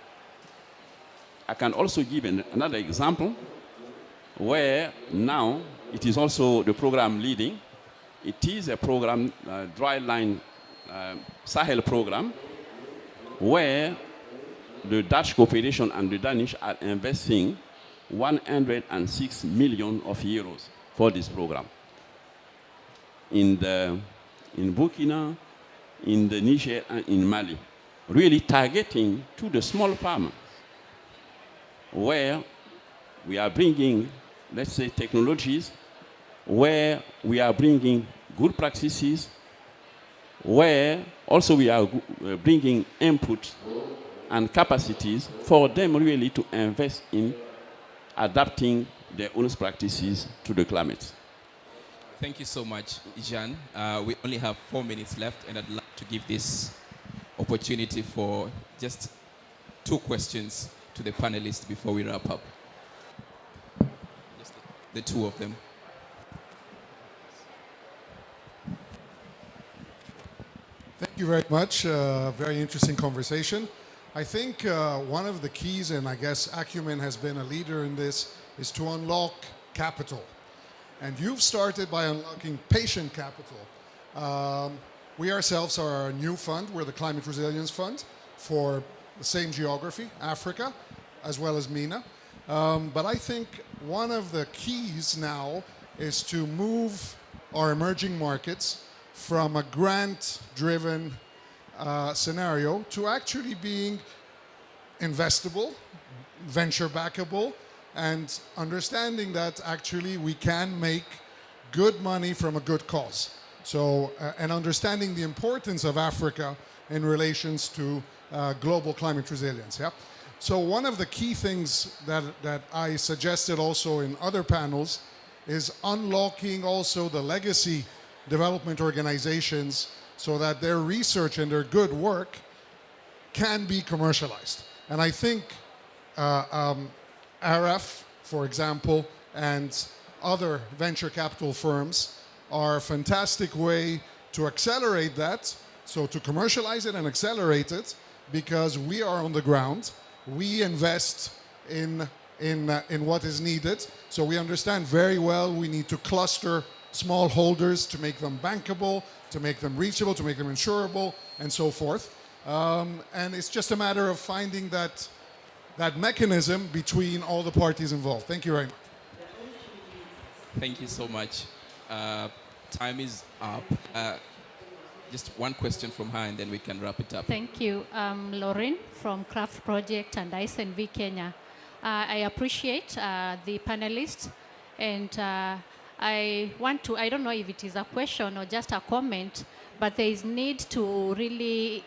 I can also give another example where now it is also the program leading. It is a program, dry line Sahel program, where the Dutch cooperation and the Danish are investing 106 million of euros for this program. In Burkina, in the Niger, and in Mali, really targeting to the small farmers, where we are bringing, let's say, technologies, where we are bringing good practices, where also we are bringing input and capacities for them really to invest in adapting their own practices to the climate. Thank you so much, Jean. We only have 4 minutes left, and I'd like to give this opportunity for just 2 questions to the panelists before we wrap up. Just the 2 of them. Thank you very much. Very interesting conversation. I think one of the keys, and I guess Acumen has been a leader in this, is to unlock capital. And you've started by unlocking patient capital. We ourselves are a new fund. We're the Climate Resilience Fund for the same geography, Africa, as well as MENA. But I think one of the keys now is to move our emerging markets from a grant-driven scenario to actually being investable, venture-backable, and understanding that actually we can make good money from a good cause. So, and understanding the importance of Africa in relations to global climate resilience. Yeah. So one of the key things that I suggested also in other panels is unlocking also the legacy development organizations so that their research and their good work can be commercialized. And I think RF, for example, and other venture capital firms are a fantastic way to accelerate that, so to commercialize it and accelerate it, because we are on the ground. We invest in what is needed. So we understand very well we need to cluster small holders to make them bankable, to make them reachable, to make them insurable, and so forth. And it's just a matter of finding that mechanism between all the parties involved. Thank you very much. Thank you so much. Time is up. Just one question from her, and then we can wrap it up. Thank you. Lauren from Craft Project and ISNV Kenya. I appreciate the panelists, and I don't know if it is a question or just a comment, but there is need to really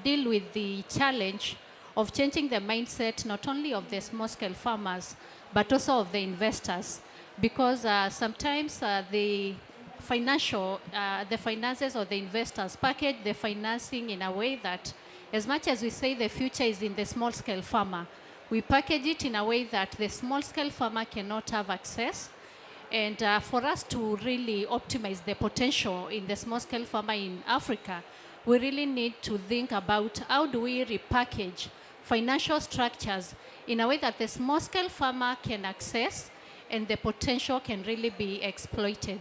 deal with the challenge of changing the mindset not only of the small-scale farmers, but also of the investors. Because sometimes the finances of the investors package the financing in a way that, as much as we say the future is in the small-scale farmer, we package it in a way that the small-scale farmer cannot have access. And for us to really optimize the potential in the small-scale farmer in Africa, we really need to think about how do we repackage financial structures in a way that the small-scale farmer can access and the potential can really be exploited.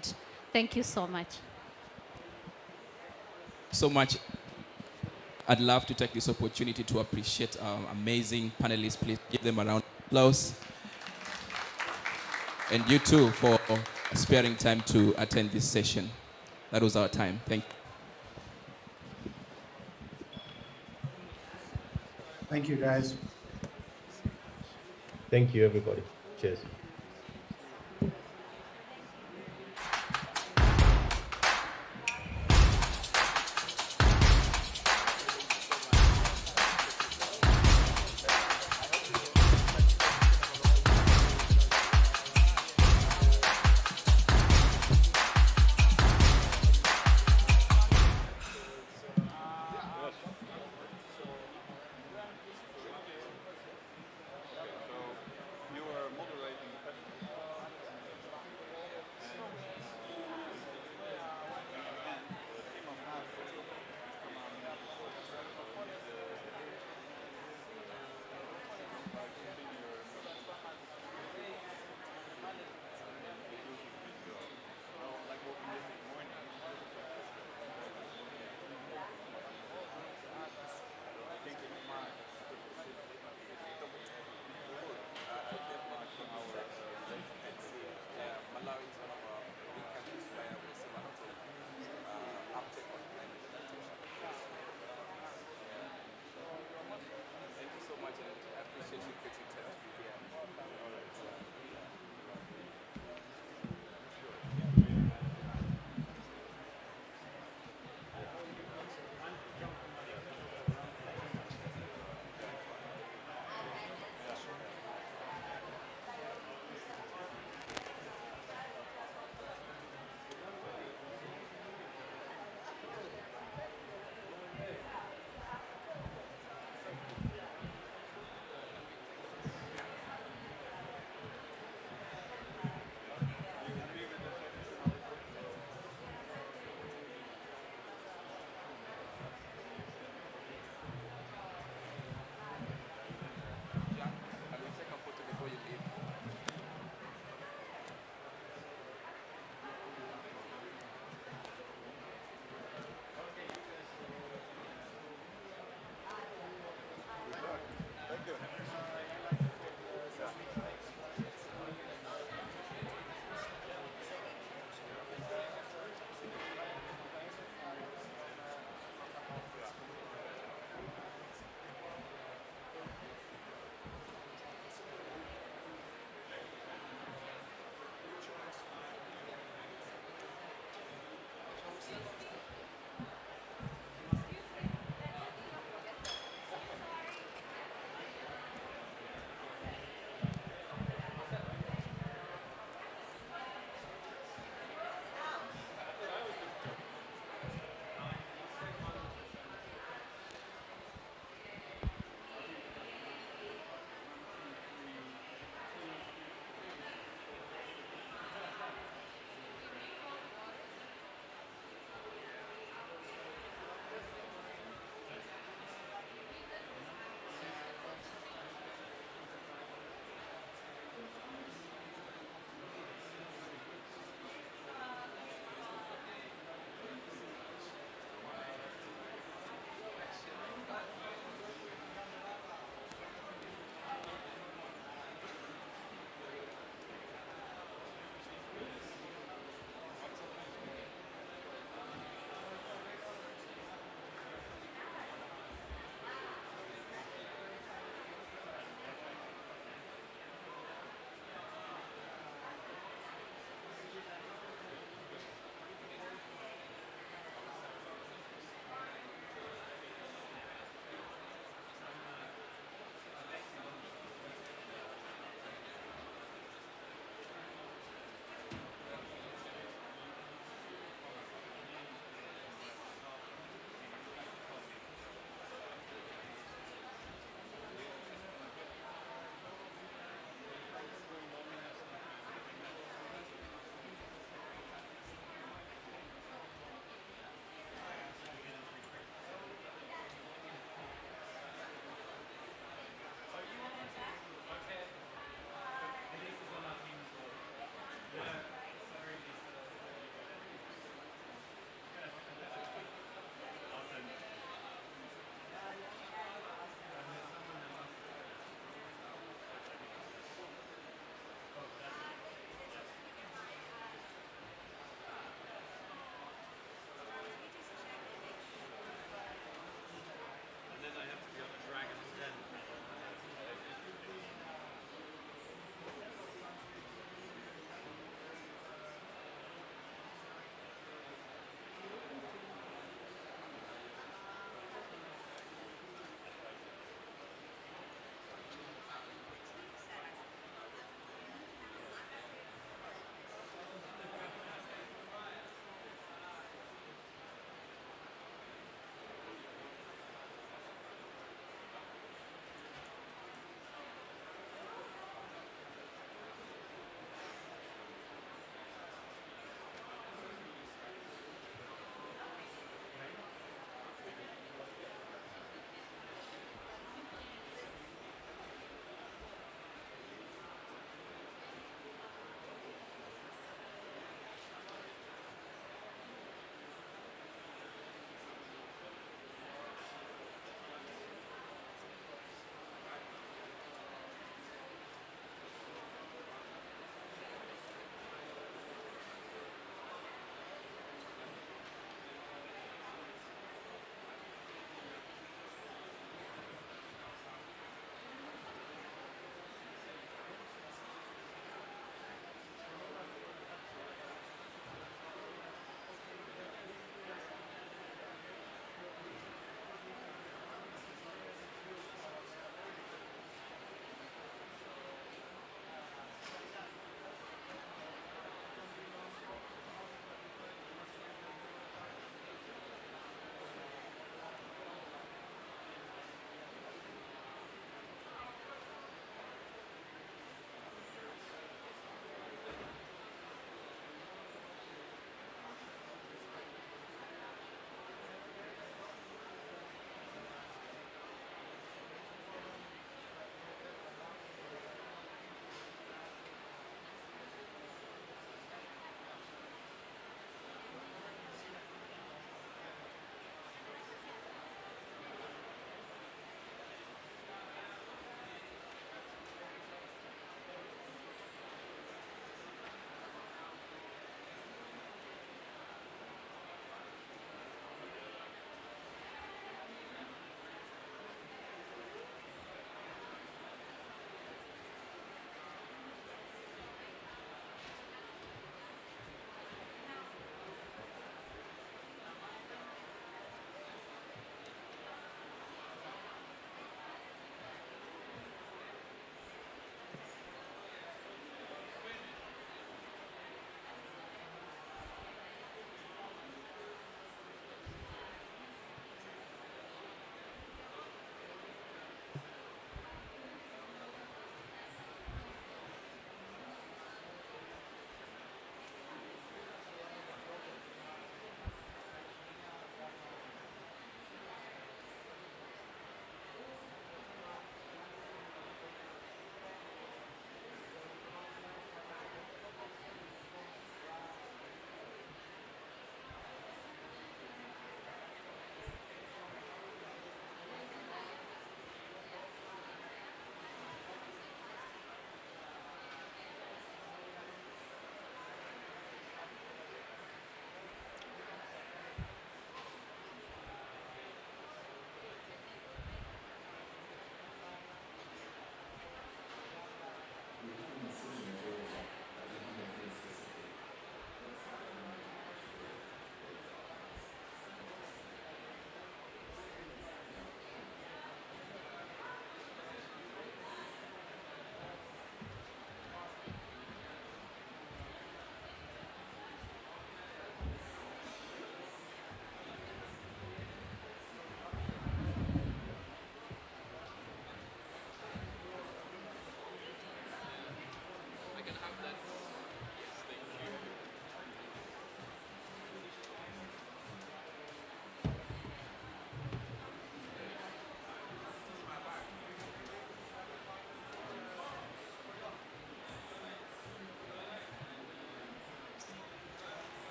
Thank you so much. So much. I'd love to take this opportunity to appreciate our amazing panelists. Please give them a round of applause. And you too for sparing time to attend this session. That was our time. Thank you. Thank you, guys. Thank you, everybody. Cheers. You were moderating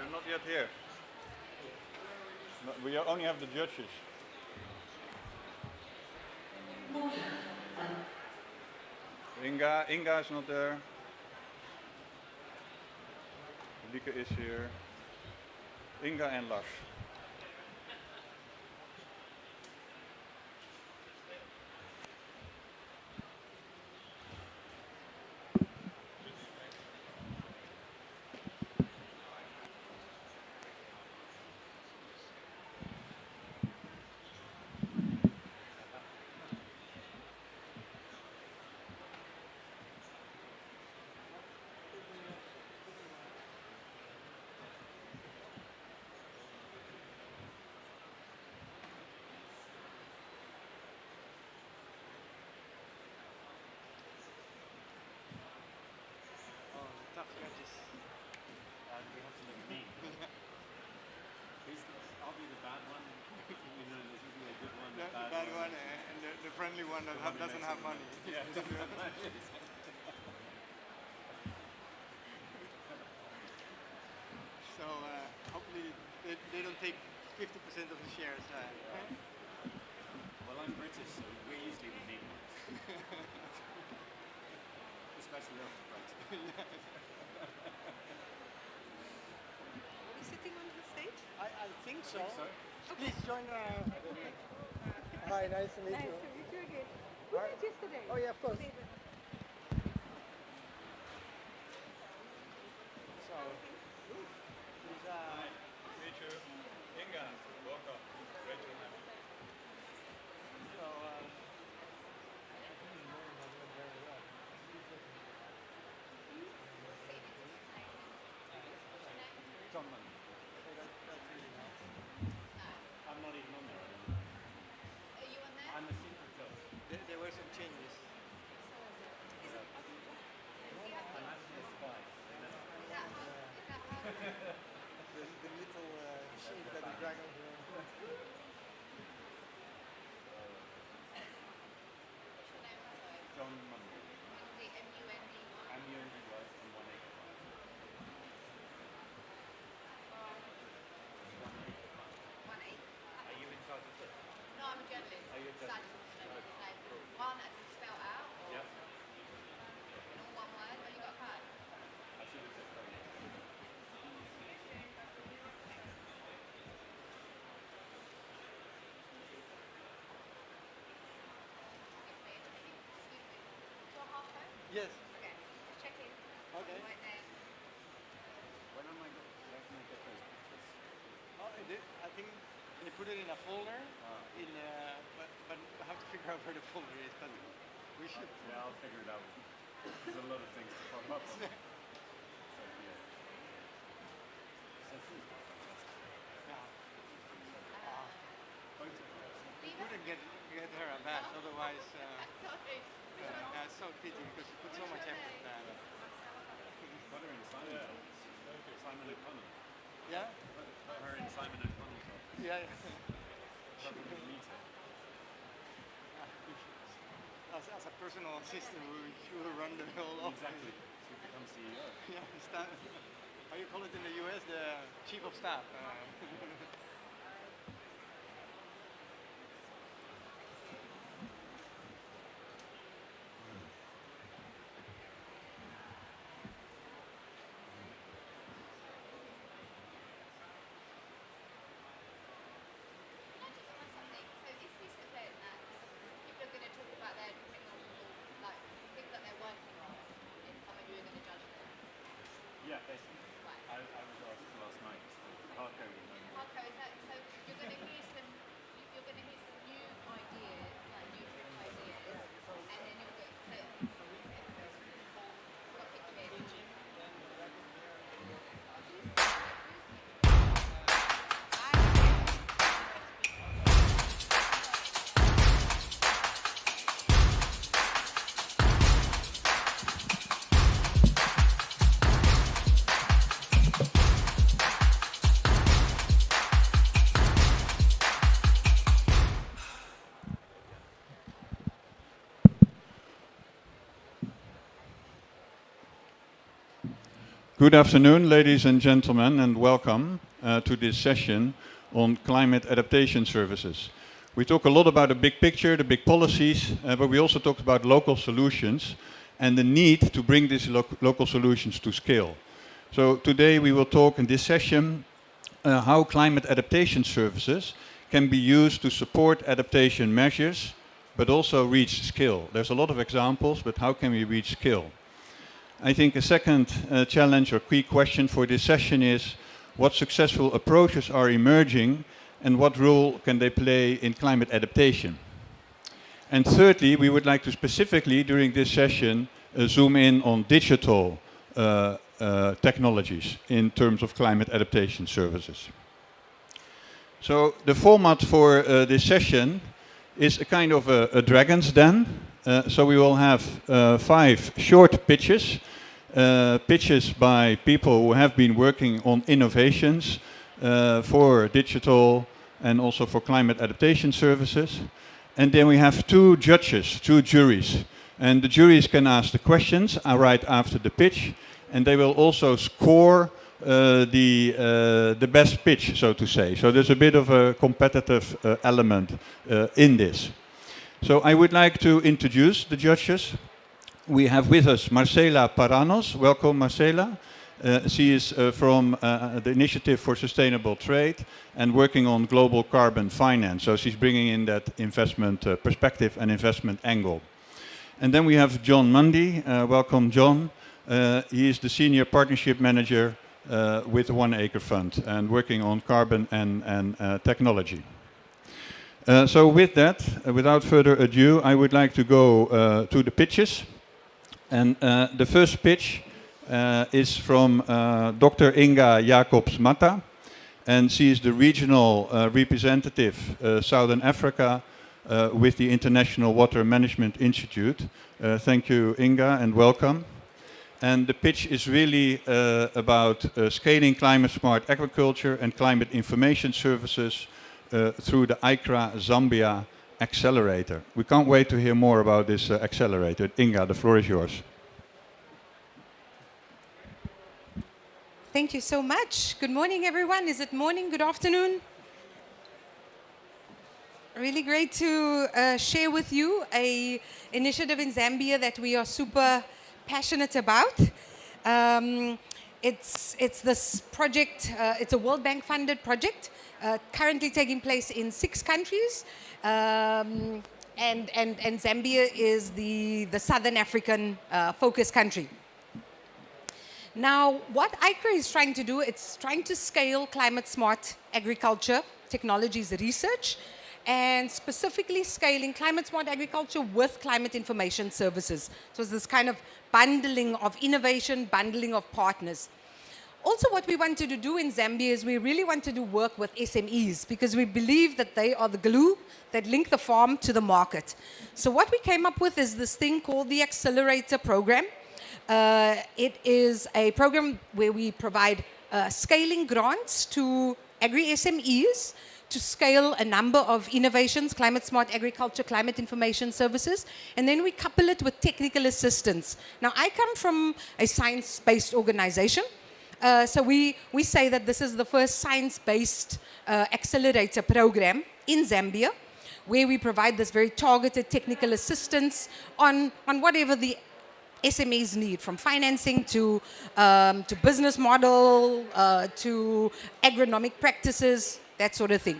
They're not yet here. No, we only have the judges. Inga is not there. Lieke is here. Inga and Lars. Tough judges. We have to look neat. I'll be the bad one. You know, this will be a good one. The bad one and the friendly one that doesn't have money. Yeah, doesn't have money. So hopefully they don't take 50% of the shares. Well, I'm British, so we're usually the neat ones. Especially after Brexit. Are we sitting on the stage? I think so. Okay. Please join. Hi, nice to meet you. Nice to meet you again. We met yesterday. Oh yeah, of course. So, please, Meet you. Inga, welcome. Great to have you. So, John Munn. I'm not even on there anymore. Are you on there? I'm a secret judge. there were some changes. I'm actually a spy. The little sheep that the dragon John Munn. M-U-N-D-Y from 1 acre. Are you in charge of this? No, I'm a journalist. Are you a So I journalist? just want to know what you say. One as in spell out, or Yep. in all one word. Have you got a card? I should have said that. Your half phone? Yes. Okay. Check in. Okay. Right there. When am I going to get those pictures? I think they put it in a folder. But I have to figure out where the folder is. But we should. Yeah, I'll figure it out. There's a lot of things to follow up on. So, yeah. Yeah. Photographs. We couldn't get her a badge, otherwise. Sorry. Yeah, it's so pity because she put so much effort. Put her in Simon's office. Simon O'Connell. Yeah? Put her in Simon O'Connell's office. Yeah. Probably meet her. As a personal assistant, she will run the whole office. Exactly. She becomes CEO. Yeah, how you call it in the US, the chief of staff. Can I just ask something? So is this event that people are going to talk about their technological, like things that they're working on, and some of you are going to judge them? Yeah, basically. I was asked last night. Hardcoding. Hard Good afternoon, ladies and gentlemen, and welcome to this session on climate adaptation services. We talk a lot about the big picture, the big policies, but we also talked about local solutions and the need to bring these local solutions to scale. So today we will talk in this session how climate adaptation services can be used to support adaptation measures, but also reach scale. There's a lot of examples, but how can we reach scale? I think a second challenge or key question for this session is what successful approaches are emerging and what role can they play in climate adaptation? And thirdly, we would like to specifically during this session zoom in on digital technologies in terms of climate adaptation services. So the format for this session is a kind of a dragon's den. So we will have 5 short pitches, pitches by people who have been working on innovations for digital and also for climate adaptation services. And then we have 2 judges, 2 juries. And the juries can ask the questions right after the pitch, and they will also score the best pitch, so to say. So there's a bit of a competitive element in this. So I would like to introduce the judges. We have with us Marcela Paranos. Welcome, Marcela. She is from the Initiative for Sustainable Trade and working on global carbon finance. So she's bringing in that investment perspective and investment angle. And then we have John Mundy. Welcome, John. He is the Senior Partnership Manager with the One Acre Fund and working on carbon and technology. So with that, without further ado, I would like to go to the pitches. And the first pitch is from Dr. Inga Jacobs-Matta, and she is the regional representative Southern Africa with the International Water Management Institute. Thank you, Inga, and welcome. And the pitch is really about scaling climate-smart agriculture and climate information services through the ICRA Zambia Accelerator. We can't wait to hear more about this accelerator. Inga, the floor is yours. Thank you so much. Good morning, everyone. Is it morning? Good afternoon? Really great to share with you an initiative in Zambia that we are super passionate about. It's this project, it's a World Bank funded project, currently taking place in 6 countries. And Zambia is the Southern African focus country. Now, what ICRA is trying to do, it's trying to scale climate-smart agriculture technologies research, and specifically scaling climate-smart agriculture with climate information services. So it's this kind of bundling of innovation, bundling of partners. Also, what we wanted to do in Zambia is we really wanted to work with SMEs because we believe that they are the glue that link the farm to the market. So what we came up with is this thing called the Accelerator Program. It is a program where we provide scaling grants to agri-SMEs to scale a number of innovations, climate-smart agriculture, climate information services, and then we couple it with technical assistance. Now, I come from a science-based organization, so we say that this is the first science-based accelerator program in Zambia, where we provide this very targeted technical assistance on whatever the SMEs need, from financing to business model, to agronomic practices, that sort of thing.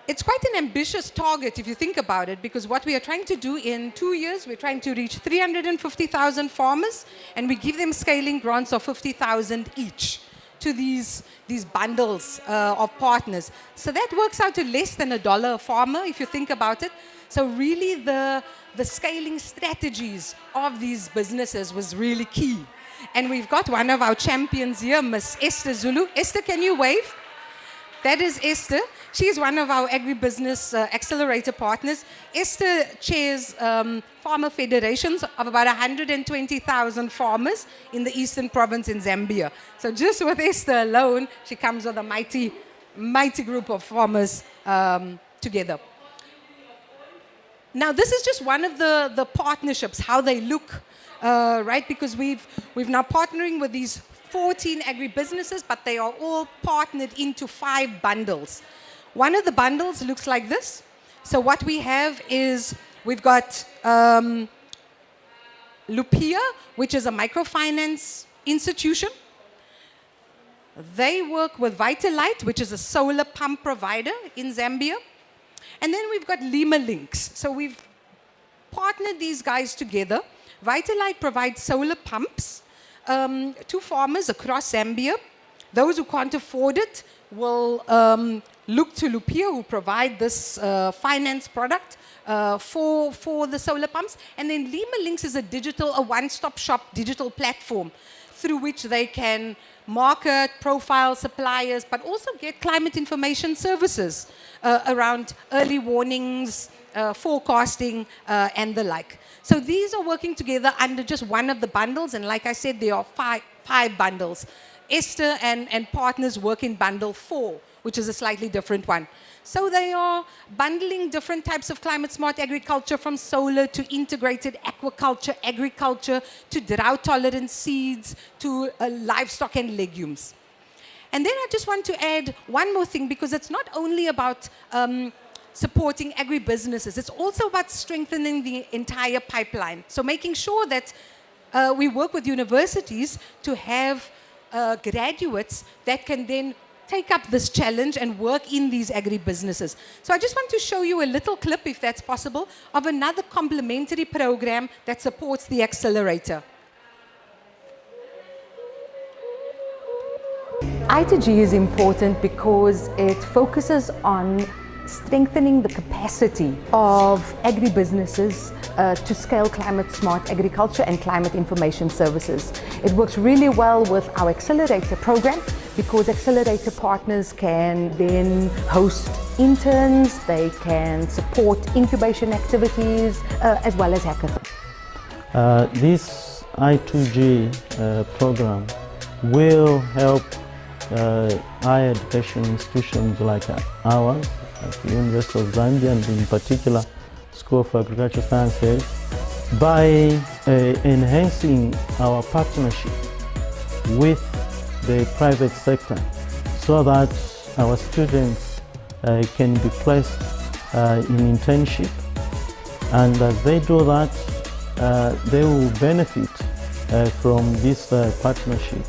It's quite an ambitious target if you think about it, because what we are trying to do in 2 years, we're trying to reach 350,000 farmers, and we give them scaling grants of 50,000 each to these bundles of partners. So that works out to less than $1 a farmer if you think about it. So really the scaling strategies of these businesses was really key. And we've got one of our champions here, Miss Esther Zulu. Esther, can you wave? That is Esther. She is one of our agribusiness accelerator partners. Esther chairs farmer federations of about 120,000 farmers in the eastern province in Zambia. So just with Esther alone, she comes with a mighty group of farmers together. Now, this is just one of the partnerships, how they look. right? Because we've now partnering with these 14 agribusinesses, but they are all partnered into 5 bundles. One of the bundles looks like this. So what we have is we've got Lupia, which is a microfinance institution. They work with Vitalite, which is a solar pump provider in Zambia. And then we've got Lima Links. So we've partnered these guys together. Vitalite provides solar pumps to farmers across Zambia. Those who can't afford it will look to Lupia, who provide this finance product for the solar pumps. And then Lima Links is a one-stop shop digital platform through which they can market, profile suppliers, but also get climate information services around early warnings, forecasting, and the like. So these are working together under just one of the bundles, and like I said, there are five bundles. Esther and partners work in bundle 4, which is a slightly different one. So they are bundling different types of climate smart agriculture, from solar to integrated aquaculture, agriculture, to drought tolerant seeds, to livestock and legumes. And then I just want to add one more thing, because it's not only about supporting agribusinesses, it's also about strengthening the entire pipeline. So making sure that we work with universities to have graduates that can then take up this challenge and work in these agribusinesses. So I just want to show you a little clip, if that's possible, of another complementary program that supports the accelerator. I2G is important because it focuses on strengthening the capacity of agribusinesses to scale climate smart agriculture and climate information services. It works really well with our accelerator program, because accelerator partners can then host interns, they can support incubation activities, as well as hackathons. This I2G program will help higher education institutions like ours, like the University of Zambia, and in particular School of Agricultural Sciences, by enhancing our partnership with the private sector, so that our students can be placed in internship, and as they do that, they will benefit from this partnership.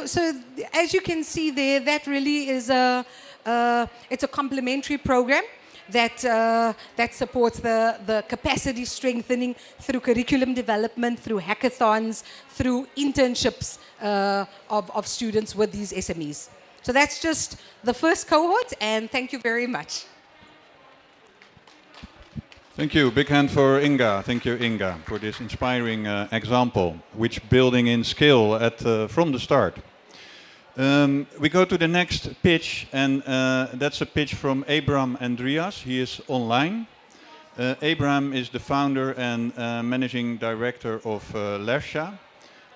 So as you can see there, that really is it's a complementary program that supports the capacity strengthening through curriculum development, through hackathons, through internships of students with these SMEs. So that's just the first cohort, and thank you very much. Thank you. Big hand for Inga. Thank you, Inga, for this inspiring example, which building in skill from the start. We go to the next pitch, and that's a pitch from Abraham Andreas. He is online. Abraham is the founder and managing director of LERSHA.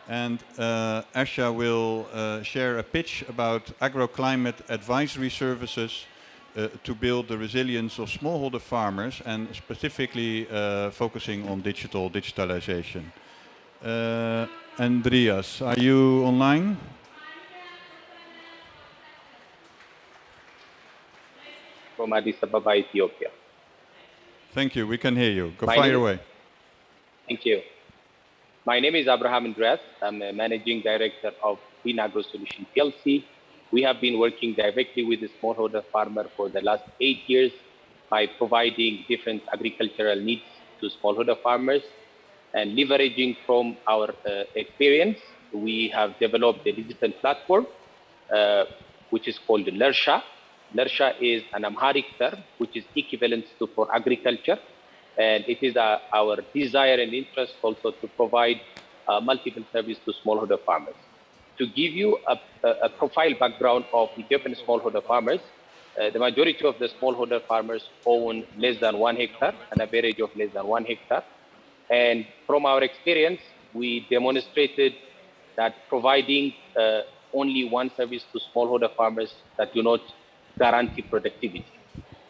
And Asha will share a pitch about agroclimate advisory services to build the resilience of smallholder farmers, and specifically focusing on digitalization. Andreas, are you online? From Addis Ababa, Ethiopia. Thank you. We can hear you. Go fire away. Thank you. My name is Abraham Andreas. I'm a managing director of Green Agro Solution PLC. We have been working directly with the smallholder farmer for the last 8 years by providing different agricultural needs to smallholder farmers. And leveraging from our experience, we have developed a digital platform, which is called LERSHA. LERSHA is an Amharic term, which is equivalent to for agriculture. And it is our desire and interest also to provide multiple service to smallholder farmers. To give you a profile background of Ethiopian smallholder farmers, the majority of the smallholder farmers own less than 1 hectare, an average of less than 1 hectare. And from our experience, we demonstrated that providing only one service to smallholder farmers that do not guarantee productivity.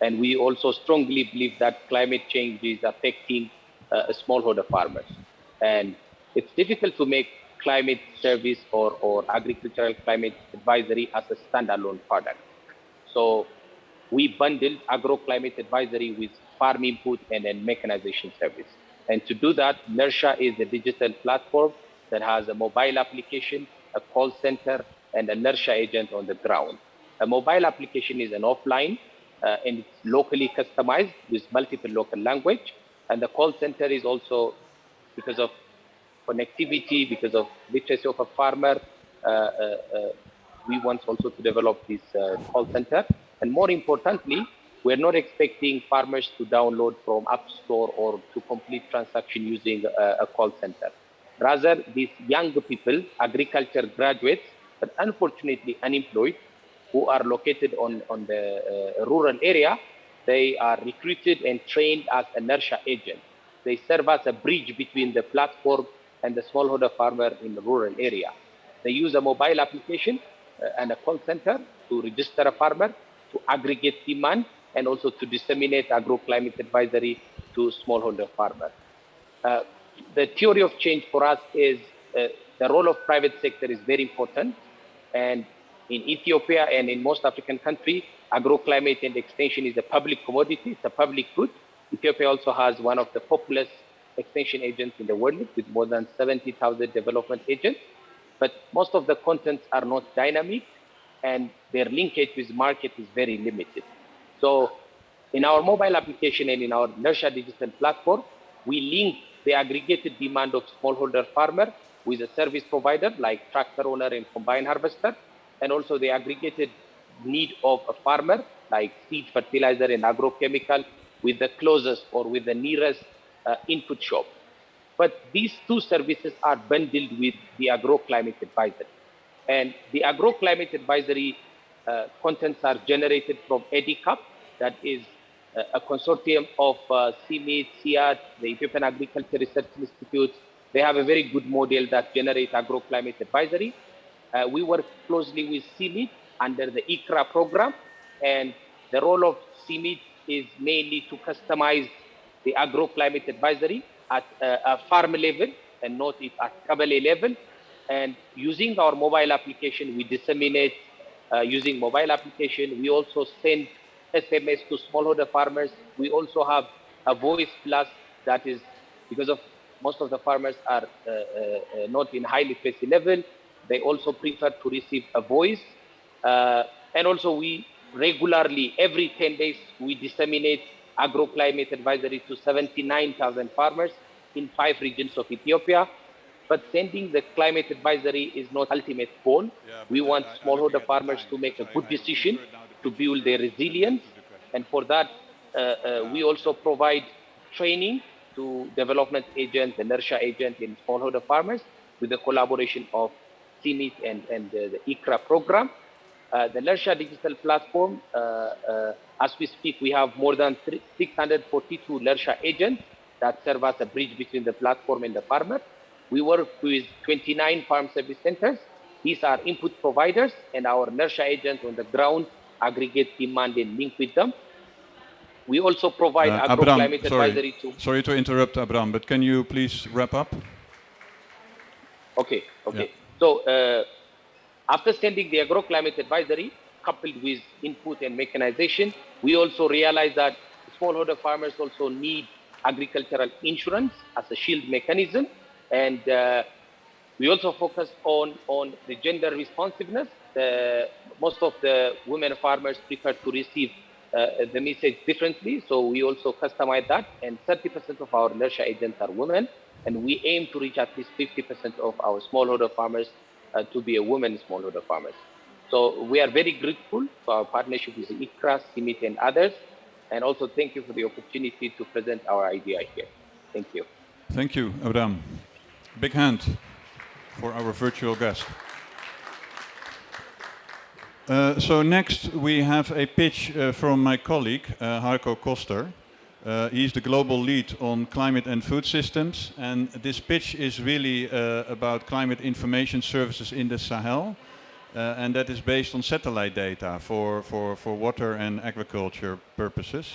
And we also strongly believe that climate change is affecting smallholder farmers. And it's difficult to make climate service or agricultural climate advisory as a standalone product. So we bundled agro-climate advisory with farm input and then mechanization service. And to do that, NERSHA is a digital platform that has a mobile application, a call center, and a NERSHA agent on the ground. A mobile application is an offline and it's locally customized with multiple local language. And the call center is also, because of connectivity, because of literacy of a farmer, we want also to develop this call center. And more importantly, we're not expecting farmers to download from App Store or to complete transaction using a call center. Rather, these young people, agriculture graduates, but unfortunately unemployed, who are located on the rural area, they are recruited and trained as a NERSHA agent. They serve as a bridge between the platform and the smallholder farmer in the rural area. They use a mobile application and a call center to register a farmer, to aggregate demand, and also to disseminate agro-climate advisory to smallholder farmers. The theory of change for us is the role of private sector is very important. And in Ethiopia and in most African countries, agro-climate and extension is a public commodity, it's a public good. Ethiopia also has one of the populous extension agents in the world with more than 70,000 development agents. But most of the contents are not dynamic and their linkage with market is very limited. So in our mobile application and in our NERSHA digital platform, we link the aggregated demand of smallholder farmer with a service provider like tractor owner and combine harvester, and also the aggregated need of a farmer like seed, fertilizer, and agrochemical with the closest or with the nearest input shop. But these two services are bundled with the agro-climate advisory. And the agro-climate advisory contents are generated from EDICAP, that is a consortium of CIMIT, CIAT, the Ethiopian Agriculture Research Institute. They have a very good model that generates agro-climate advisory. We work closely with CIMIT under the ICRA program, and the role of CIMIT is mainly to customize the agro-climate advisory at a farm level and not at Kabale level. And using our mobile application, we disseminate using mobile application. We also send SMS to smallholder farmers. We also have a voice plus that is because of most of the farmers are not in high literacy level. They also prefer to receive a voice. And also we regularly, every 10 days, we disseminate agro-climate advisory to 79,000 farmers in 5 regions of Ethiopia. But sending the climate advisory is not ultimate goal. We want smallholder farmers to make a good decision to build their resilience. And for that, we also provide training to development agents, the NERSHA agent in smallholder farmers with the collaboration of CIMIT and the ICRA program. The NERSHA digital platform, as we speak, we have more than 642 NERSHA agents that serve as a bridge between the platform and the farmer. We work with 29 farm service centers. These are input providers, and our NERSHA agents on the ground aggregate demand and link with them. We also provide agro-climate advisory to... Sorry to interrupt, Abram, but can you please wrap up? Okay. Yeah. So after sending the agro-climate advisory, coupled with input and mechanization, we also realized that smallholder farmers also need agricultural insurance as a shield mechanism. And we also focus on the gender responsiveness. Most of the women farmers prefer to receive the message differently, so we also customize that. And 30% of our NERSHA agents are women, and we aim to reach at least 50% of our smallholder farmers to be a women smallholder farmers. So we are very grateful for our partnership with ICRA, CIMIT, and others. And also thank you for the opportunity to present our idea here. Thank you. Thank you, Abram. Big hand for our virtual guest. So next we have a pitch from my colleague, Harko Koster. He's the global lead on climate and food systems. And this pitch is really about climate information services in the Sahel. and that is based on satellite data for water and agriculture purposes.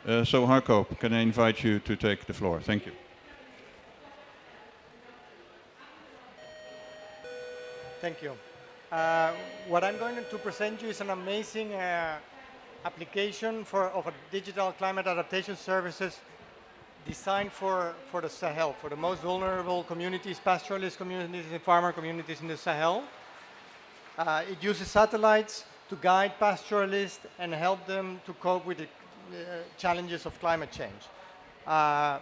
So Harko, can I invite you to take the floor? Thank you. Thank you. What I'm going to present you is an amazing application of a digital climate adaptation services designed for the Sahel, for the most vulnerable communities, pastoralist communities and farmer communities in the Sahel. It uses satellites to guide pastoralists and help them to cope with the challenges of climate change. I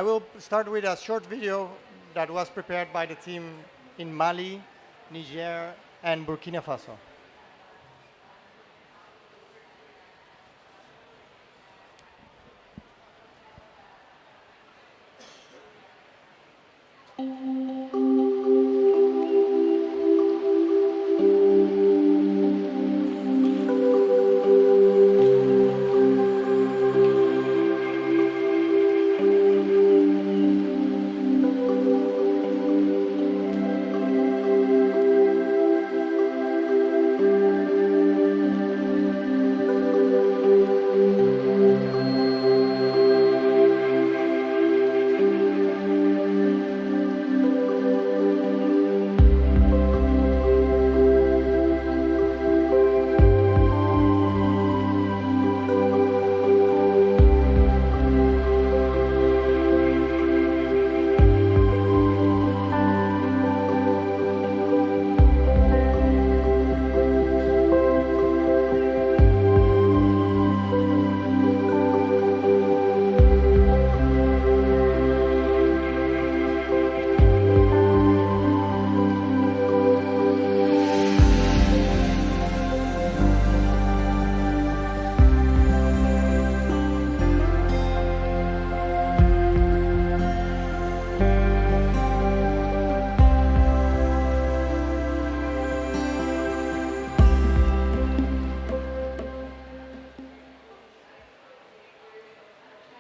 will start with a short video that was prepared by the team in Mali, Niger, and Burkina Faso.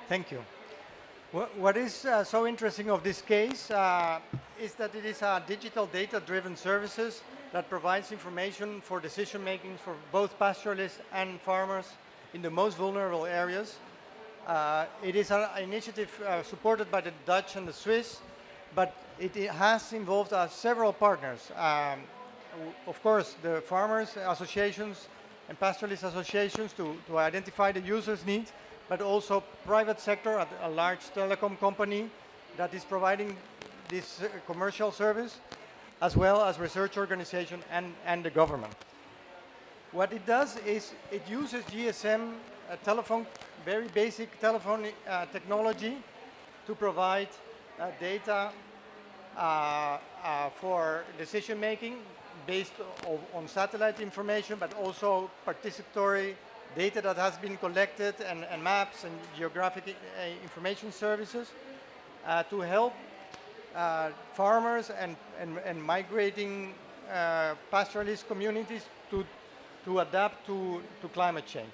Thank you. What is so interesting of this case is that it is a digital data-driven services that provides information for decision-making for both pastoralists and farmers in the most vulnerable areas. It is an initiative supported by the Dutch and the Swiss, but it has involved several partners. Of course, the farmers associations and pastoralist associations to identify the users' needs, but also private sector, a large telecom company that is providing this commercial service, as well as research organization and the government. What it does is it uses GSM telephone, very basic telephone technology to provide data for decision making based on satellite information, but also participatory data that has been collected and maps and geographic information services to help farmers and migrating pastoralist communities to adapt to climate change.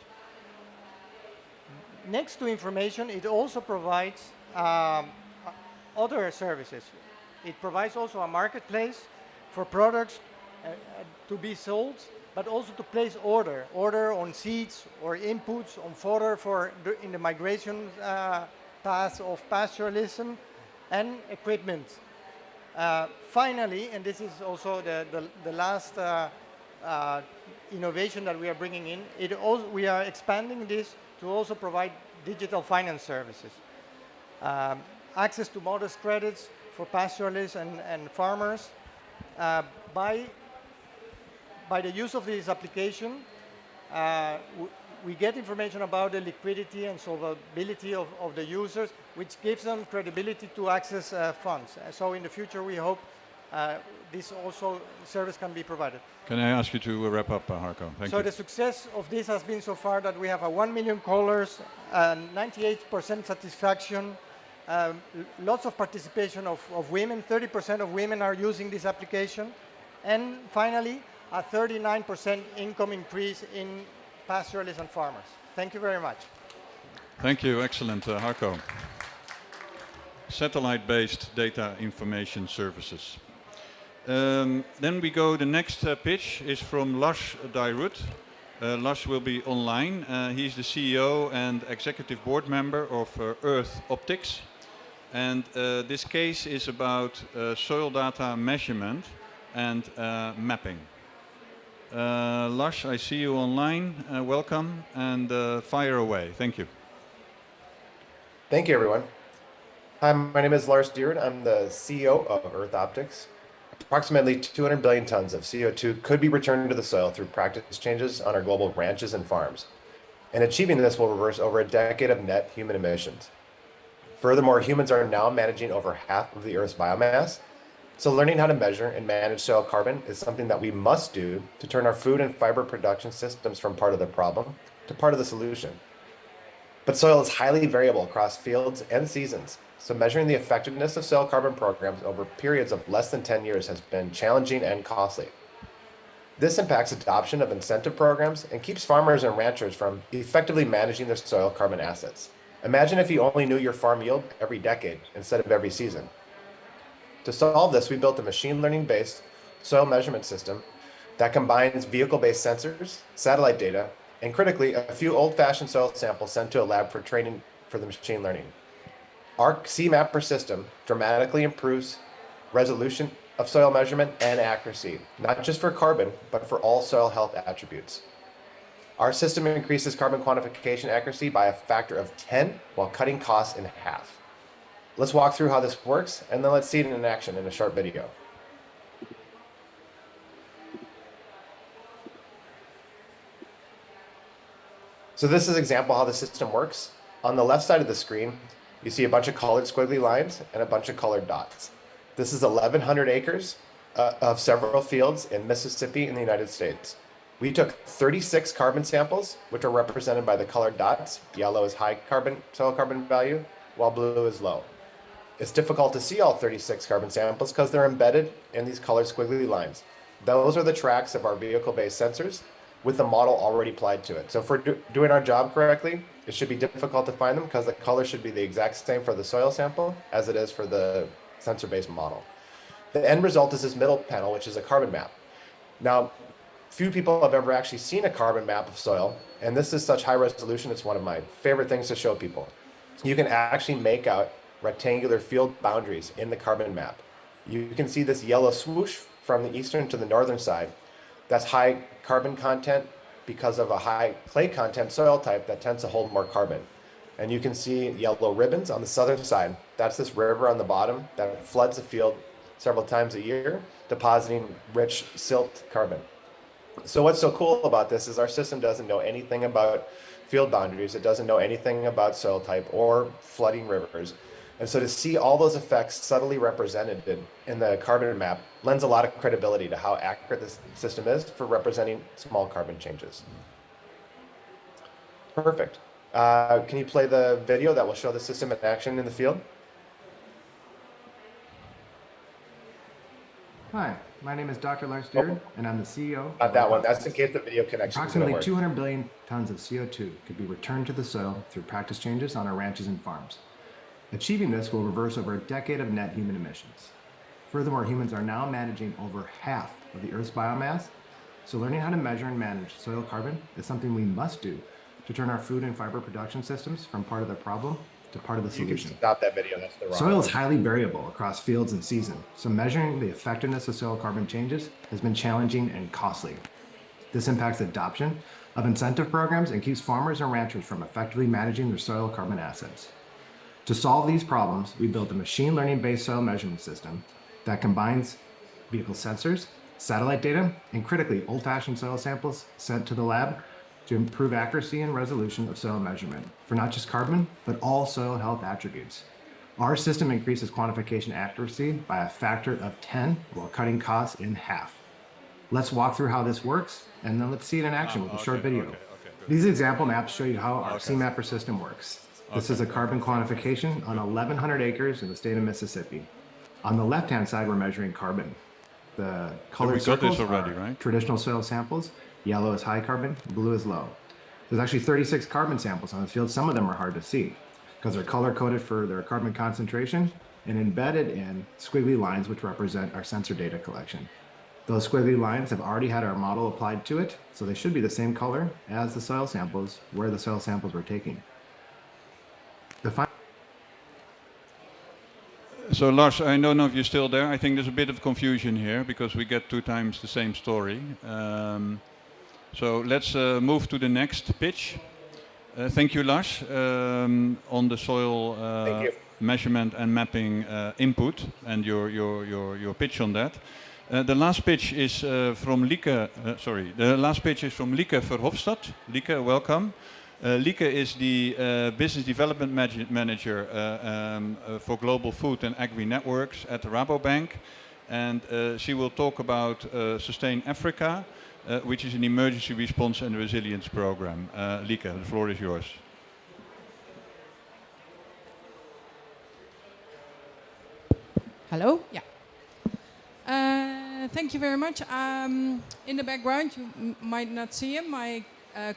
Next to information, it also provides other services. It provides also a marketplace for products to be sold, but also to place order on seeds or inputs, on fodder in the migration paths of pastoralism, and equipment. Finally, and this is also the last innovation that we are bringing in, we are expanding this to also provide digital finance services. Access to modest credits for pastoralists and farmers. By the use of this application, we get information about the liquidity and solvability of the users, which gives them credibility to access funds. So in the future, we hope this also service can be provided. Can I ask you to wrap up, Harko? Thank you. So the success of this has been so far that we have 1 million callers, 98% satisfaction, lots of participation of women, 30% of women are using this application, and finally, a 39% income increase in pastoralists and farmers. Thank you very much. Thank you, excellent, Harko. Satellite-based data information services. Then we go, the next pitch is from Lars Dijrut. Lars will be online. He's the CEO and executive board member of Earth Optics. And this case is about soil data measurement and mapping. Lars, I see you online. Welcome and fire away. Thank you. Thank you, everyone. Hi, my name is Lars Dijrut. I'm the CEO of Earth Optics. Approximately 200 billion tons of CO2 could be returned to the soil through practice changes on our global ranches and farms. And achieving this will reverse over a decade of net human emissions. Furthermore, humans are now managing over half of the Earth's biomass. So learning how to measure and manage soil carbon is something that we must do to turn our food and fiber production systems from part of the problem to part of the solution. But soil is highly variable across fields and seasons. So measuring the effectiveness of soil carbon programs over periods of less than 10 years has been challenging and costly. This impacts adoption of incentive programs and keeps farmers and ranchers from effectively managing their soil carbon assets. Imagine if you only knew your farm yield every decade instead of every season. To solve this, we built a machine learning-based soil measurement system that combines vehicle-based sensors, satellite data, and critically, a few old-fashioned soil samples sent to a lab for training for the machine learning. Our CMapper system dramatically improves resolution of soil measurement and accuracy, not just for carbon, but for all soil health attributes. Our system increases carbon quantification accuracy by a factor of 10 while cutting costs in half. Let's walk through how this works, and then let's see it in action in a short video. So this is an example how the system works. On the left side of the screen, you see a bunch of colored squiggly lines and a bunch of colored dots. This is 1,100 acres of several fields in Mississippi in the United States. We took 36 carbon samples, which are represented by the colored dots. Yellow is high carbon, soil carbon value, while blue is low. It's difficult to see all 36 carbon samples because they're embedded in these colored squiggly lines. Those are the tracks of our vehicle-based sensors with the model already applied to it. So if we're doing our job correctly, it should be difficult to find them because the color should be the exact same for the soil sample as it is for the sensor-based model. The end result is this middle panel, which is a carbon map. Now, few people have ever actually seen a carbon map of soil, and this is such high resolution, it's one of my favorite things to show people. You can actually make out rectangular field boundaries in the carbon map. You can see this yellow swoosh from the eastern to the northern side. That's high carbon content because of a high clay content soil type that tends to hold more carbon. And you can see yellow ribbons on the southern side. That's this river on the bottom that floods the field several times a year, depositing rich silt carbon. So what's so cool about this is our system doesn't know anything about field boundaries. It doesn't know anything about soil type or flooding rivers. And so to see all those effects subtly represented in the carbon map lends a lot of credibility to how accurate this system is for representing small carbon changes. Perfect. Can you play the video that will show the system in action in the field? Hi, my name is Dr. Lars Dijrut, and I'm the CEO. Not that one. That's in case the video connection. Approximately 200 billion tons of CO2 could be returned to the soil through practice changes on our ranches and farms. Achieving this will reverse over a decade of net human emissions. Furthermore, humans are now managing over half of the Earth's biomass, so learning how to measure and manage soil carbon is something we must do to turn our food and fiber production systems from part of the problem to part of the solution. You can stop that video, that's the wrong Soil one. is highly variable across fields and season, so measuring the effectiveness of soil carbon changes has been challenging and costly. This impacts adoption of incentive programs and keeps farmers and ranchers from effectively managing their soil carbon assets. To solve these problems, we built a machine learning-based soil measurement system that combines vehicle sensors, satellite data, and critically old-fashioned soil samples sent to the lab to improve accuracy and resolution of soil measurement for not just carbon, but all soil health attributes. Our system increases quantification accuracy by a factor of 10 while cutting costs in half. Let's walk through how this works, and then let's see it in action with a short video. These example maps show you how our CMapper system works. This is a carbon quantification on 1,100 acres in the state of Mississippi. On the left-hand side, we're measuring carbon. The colored circles are traditional soil samples. Yellow is high carbon, blue is low. There's actually 36 carbon samples on the field. Some of them are hard to see because they're color-coded for their carbon concentration, and embedded in squiggly lines which represent our sensor data collection. Those squiggly lines have already had our model applied to it, so they should be the same color as the soil samples where the soil samples were taken. So Lars, I don't know if you're still there. I think there's a bit of confusion here because we get 2 times the same story. So let's move to the next pitch. Thank you, Lars, on the soil measurement and mapping input and your pitch on that. The last pitch is from Lieke. The last pitch is from Lieke Verhofstadt. Lieke, welcome. Lieke is the Business Development Manager for Global Food and Agri Networks at the Rabobank. And she will talk about Sustain Africa, which is an emergency response and resilience program. Lieke, the floor is yours. Hello? Yeah. Thank you very much. In the background, you might not see him. My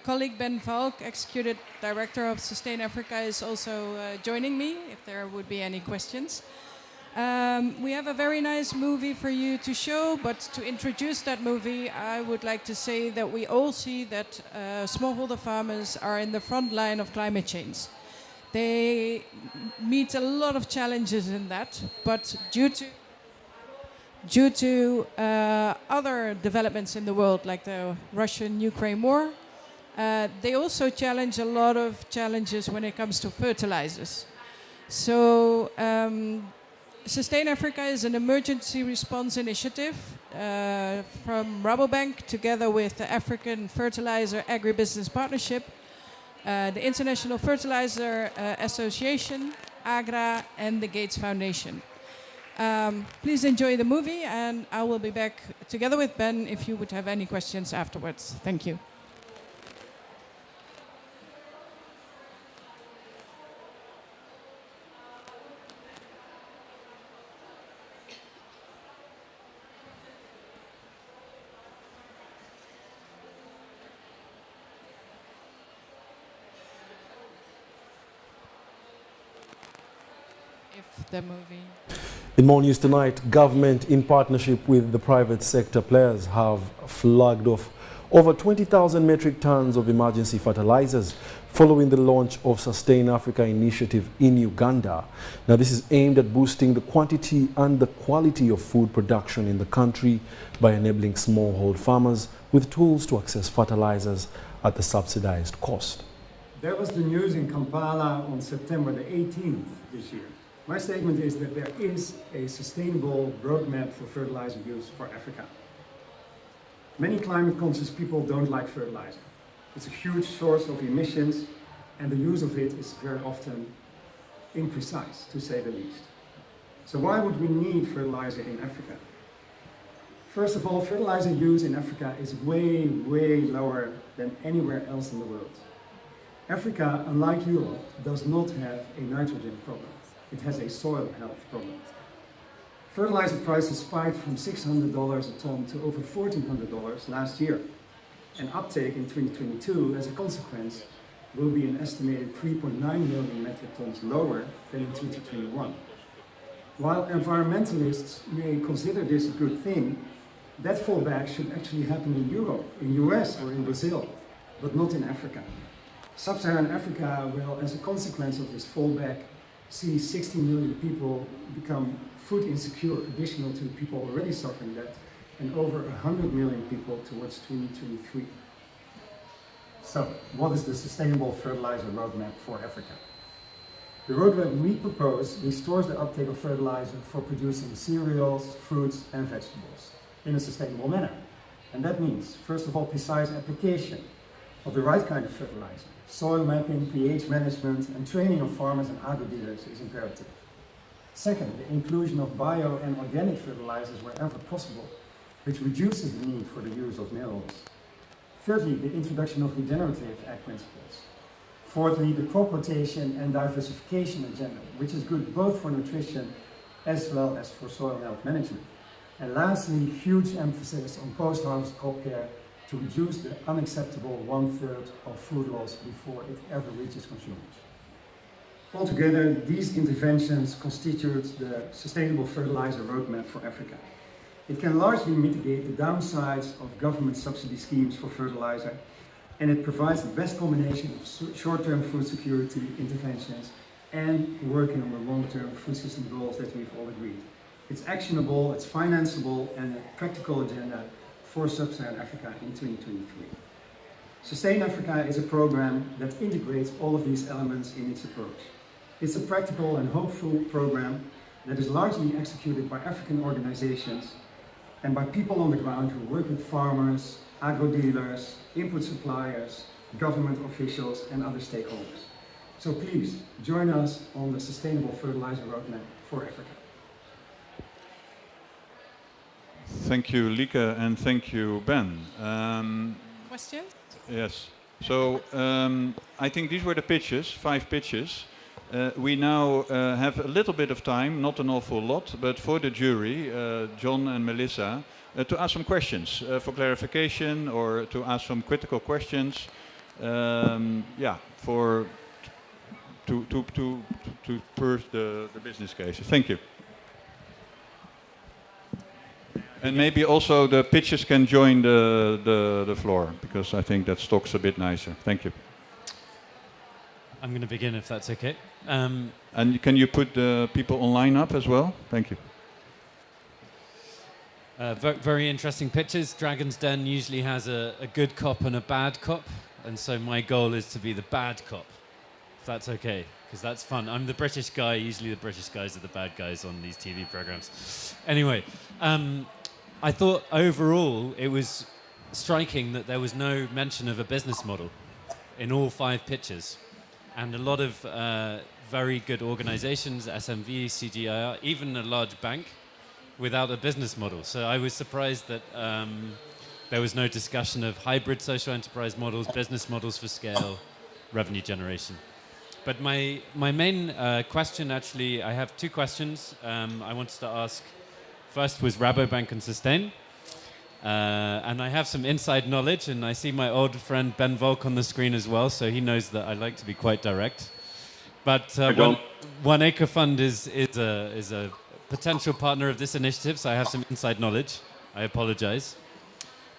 colleague Ben Valk, Executive Director of Sustain Africa, is also joining me if there would be any questions. We have a very nice movie for you to show, but to introduce that movie, I would like to say that we all see that smallholder farmers are in the front line of climate change. They meet a lot of challenges in that, but due to other developments in the world, like the Russian-Ukraine war, they also challenge a lot of challenges when it comes to fertilizers. So Sustain Africa is an emergency response initiative from Rabobank together with the African Fertilizer Agribusiness Partnership, the International Fertilizer Association, AGRA, and the Gates Foundation. Please enjoy the movie, and I will be back together with Ben if you would have any questions afterwards. Thank you. The movie. In more news tonight, government in partnership with the private sector players have flagged off over 20,000 metric tons of emergency fertilizers following the launch of Sustain Africa initiative in Uganda. Now, this is aimed at boosting the quantity and the quality of food production in the country by enabling smallholder farmers with tools to access fertilizers at the subsidized cost. That was the news in Kampala on September the 18th this year. My statement is that there is a sustainable roadmap for fertilizer use for Africa. Many climate-conscious people don't like fertilizer. It's a huge source of emissions, and the use of it is very often imprecise, to say the least. So why would we need fertilizer in Africa? First of all, fertilizer use in Africa is way, way lower than anywhere else in the world. Africa, unlike Europe, does not have a nitrogen problem. It has a soil health problem. Fertilizer prices spiked from $600 a ton to over $1,400 last year. And uptake in 2022, as a consequence, will be an estimated 3.9 million metric tons lower than in 2021. While environmentalists may consider this a good thing, that fallback should actually happen in Europe, in US or in Brazil, but not in Africa. Sub-Saharan Africa will, as a consequence of this fallback, see 60 million people become food insecure, additional to people already suffering that, and over 100 million people towards 2023. So, what is the Sustainable Fertilizer Roadmap for Africa? The roadmap we propose restores the uptake of fertilizer for producing cereals, fruits, and vegetables in a sustainable manner. And that means, first of all, precise application of the right kind of fertilizer. Soil mapping, pH management, and training of farmers and agri-dealers is imperative. Second, the inclusion of bio and organic fertilizers wherever possible, which reduces the need for the use of minerals. Thirdly, the introduction of regenerative ag principles. Fourthly, the crop rotation and diversification agenda, which is good both for nutrition as well as for soil health management. And lastly, huge emphasis on post-harvest crop care to reduce the unacceptable 1/3 of food loss before it ever reaches consumers. Altogether, these interventions constitute the Sustainable Fertilizer Roadmap for Africa. It can largely mitigate the downsides of government subsidy schemes for fertilizer, and it provides the best combination of short-term food security interventions and working on the long-term food system goals that we've all agreed. It's actionable, it's financeable, and a practical agenda for Sub-Saharan Africa in 2023. Sustain Africa is a program that integrates all of these elements in its approach. It's a practical and hopeful program that is largely executed by African organizations and by people on the ground who work with farmers, agro-dealers, input suppliers, government officials, and other stakeholders. So please, join us on the Sustainable Fertilizer Roadmap for Africa. Thank you, Lieke, and thank you, Ben. Question? Yes. So I think these were the pitches, 5 pitches. We now have a little bit of time, not an awful lot, but for the jury, John and Melissa, to ask some questions for clarification or to ask some critical questions. Yeah, to purge the business case. Thank you. And maybe also the pitches can join the floor, because I think that talks a bit nicer. Thank you. I'm going to begin if that's okay. And can you put the people online up as well? Thank you. Very interesting pitches. Dragon's Den usually has a good cop and a bad cop, and so my goal is to be the bad cop, if that's okay, because that's fun. I'm the British guy. Usually the British guys are the bad guys on these TV programs. Anyway, I thought overall it was striking that there was no mention of a business model in all 5 pitches. And a lot of very good organizations, SMV, CGIR, even a large bank, without a business model. So I was surprised that there was no discussion of hybrid social enterprise models, business models for scale, revenue generation. But my main question, actually, I have 2 questions I wanted to ask. First was Rabobank and Sustain. And I have some inside knowledge, and I see my old friend Ben Volk on the screen as well, so he knows that I like to be quite direct. But One Acre Fund is a potential partner of this initiative, so I have some inside knowledge. I apologize.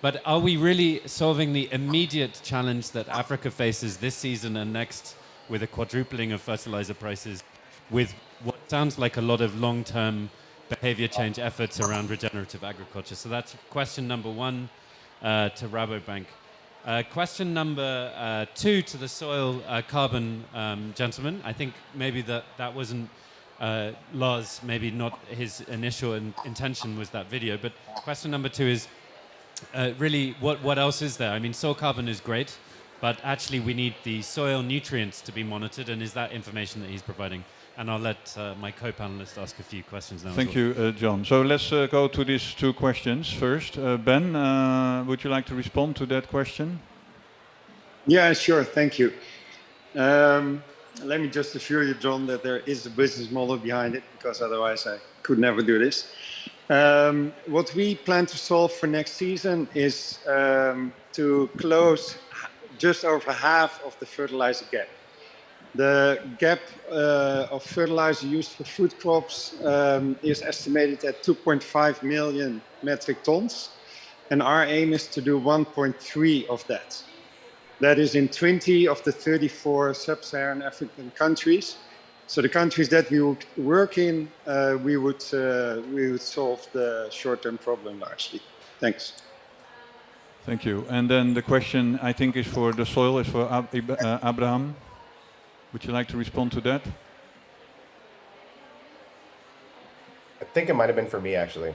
But are we really solving the immediate challenge that Africa faces this season and next with a quadrupling of fertilizer prices, with what sounds like a lot of long-term behavior change efforts around regenerative agriculture? So that's question number 1 to Rabobank. Question number 2 to the soil carbon gentleman. I think maybe that wasn't Lars, maybe not his initial intention was that video, but question number 2 is really what else is there? I mean, soil carbon is great, but actually we need the soil nutrients to be monitored, and is that information that he's providing? And I'll let my co-panelists ask a few questions now. Thank you, John. So let's go to these 2 questions first. Ben, would you like to respond to that question? Yeah, sure. Thank you. Let me just assure you, John, that there is a business model behind it, because otherwise I could never do this. What we plan to solve for next season is to close just over half of the fertilizer gap. The gap of fertilizer used for food crops is estimated at 2.5 million metric tons, and our aim is to do 1.3 of that. That is in 20 of the 34 sub-Saharan African countries. So the countries that we would work in, we would solve the short-term problem largely. Thanks. Thank you. And then the question, I think, is for the soil, is for Abraham. Would you like to respond to that? I think it might have been for me, actually.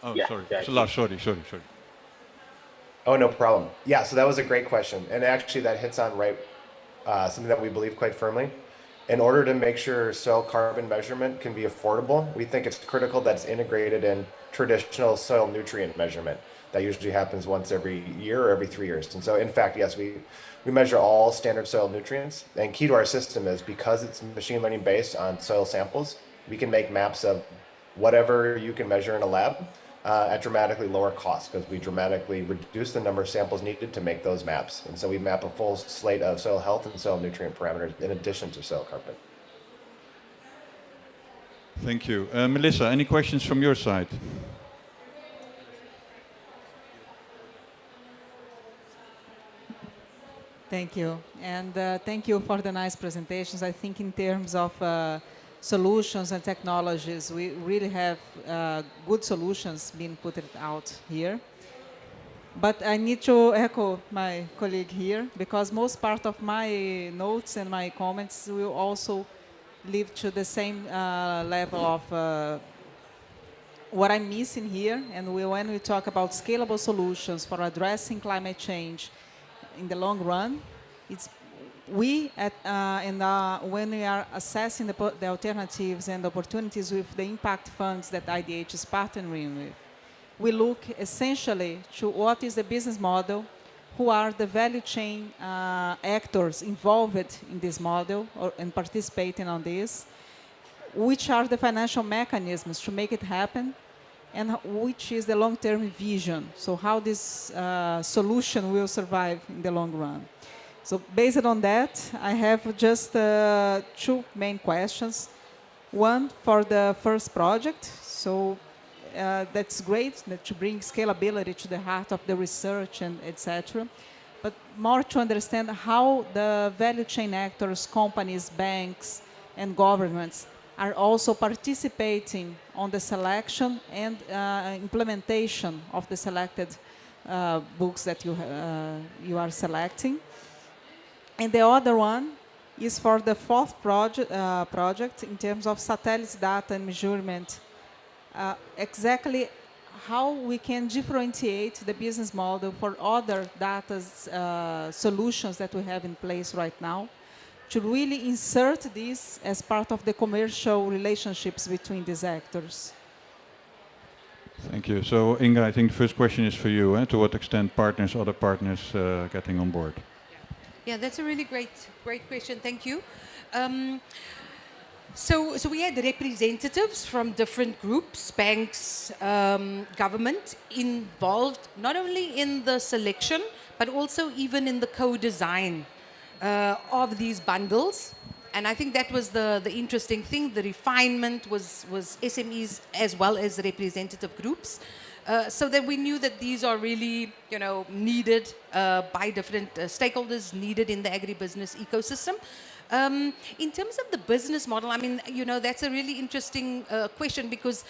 Oh, yeah, sorry. Yeah, sorry. Oh, no problem. Yeah, so that was a great question. And actually that hits on something that we believe quite firmly. In order to make sure soil carbon measurement can be affordable, we think it's critical that it's integrated in traditional soil nutrient measurement. That usually happens once every year or every 3 years. And so in fact, yes, we measure all standard soil nutrients, and key to our system is because it's machine learning based on soil samples, we can make maps of whatever you can measure in a lab at dramatically lower costs because we dramatically reduce the number of samples needed to make those maps. And so we map a full slate of soil health and soil nutrient parameters in addition to soil carbon. Thank you. Melissa, any questions from your side? Thank you. And thank you for the nice presentations. I think in terms of solutions and technologies, we really have good solutions being put out here. But I need to echo my colleague here, because most part of my notes and my comments will also lead to the same level of what I'm missing here. And when we talk about scalable solutions for addressing climate change in the long run, it's when we are assessing the alternatives and opportunities with the impact funds that IDH is partnering with, we look essentially to what is the business model, who are the value chain actors involved in this model and participating on this, which are the financial mechanisms to make it happen, and which is the long-term vision, so how this solution will survive in the long run. So based on that, I have just two main questions. One for the first project. So that's great to bring scalability to the heart of the research and etc. But more to understand how the value chain actors, companies, banks, and governments are also participating on the selection and implementation of the selected books that you are selecting. And the other one is for the fourth project in terms of satellite data and measurement. Exactly how we can differentiate the business model for other data solutions that we have in place right now, to really insert this as part of the commercial relationships between these actors. Thank you. So Inga, I think the first question is for you. To what extent other partners getting on board? Yeah, that's a really great question. Thank you. So we had representatives from different groups, banks, government involved, not only in the selection, but also even in the co-design of these bundles. And I think that was the interesting thing. The refinement was SMEs as well as representative groups. So that we knew that these are really, needed by different stakeholders, needed in the agribusiness ecosystem. In terms of the business model, I mean, that's a really interesting question, because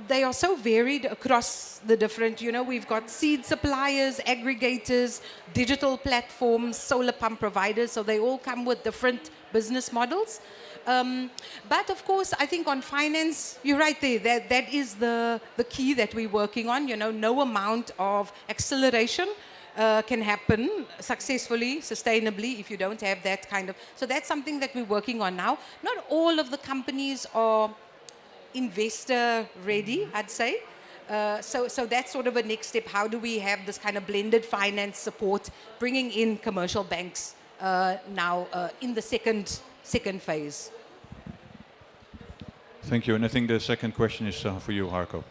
they are so varied across the different, we've got seed suppliers, aggregators, digital platforms, solar pump providers, so they all come with different business models. But of course, I think on finance, you're right there, that is the key that we're working on. No amount of acceleration can happen successfully, sustainably, if you don't have that kind of... So that's something that we're working on now. Not all of the companies are investor ready, I'd say. So that's sort of a next step. How do we have this kind of blended finance support, bringing in commercial banks now in the second phase? Thank you. And I think the second question is for you, Harko.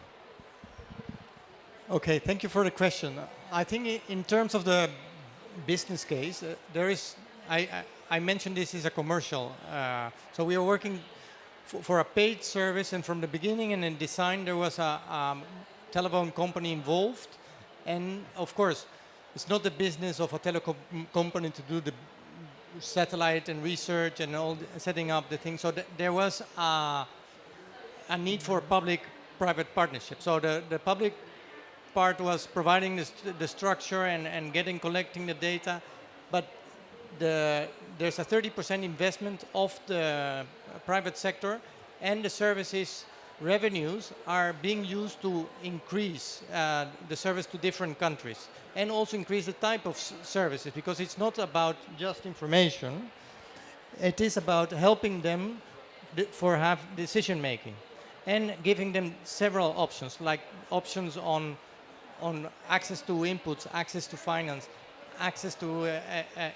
Okay, thank you for the question. I think in terms of the business case, there is, I mentioned this is a commercial. So we are working for a paid service, and from the beginning and in design, there was a telephone company involved. And of course, it's not the business of a telecom company to do the satellite and research and all setting up the thing. So there was a need for public-private partnership. So the public part was providing the structure and collecting the data, but there's a 30% investment of the private sector, and the services revenues are being used to increase the service to different countries, and also increase the type of services, because it's not about just information, it is about helping them have decision making and giving them several options, like options on access to inputs, access to finance, access to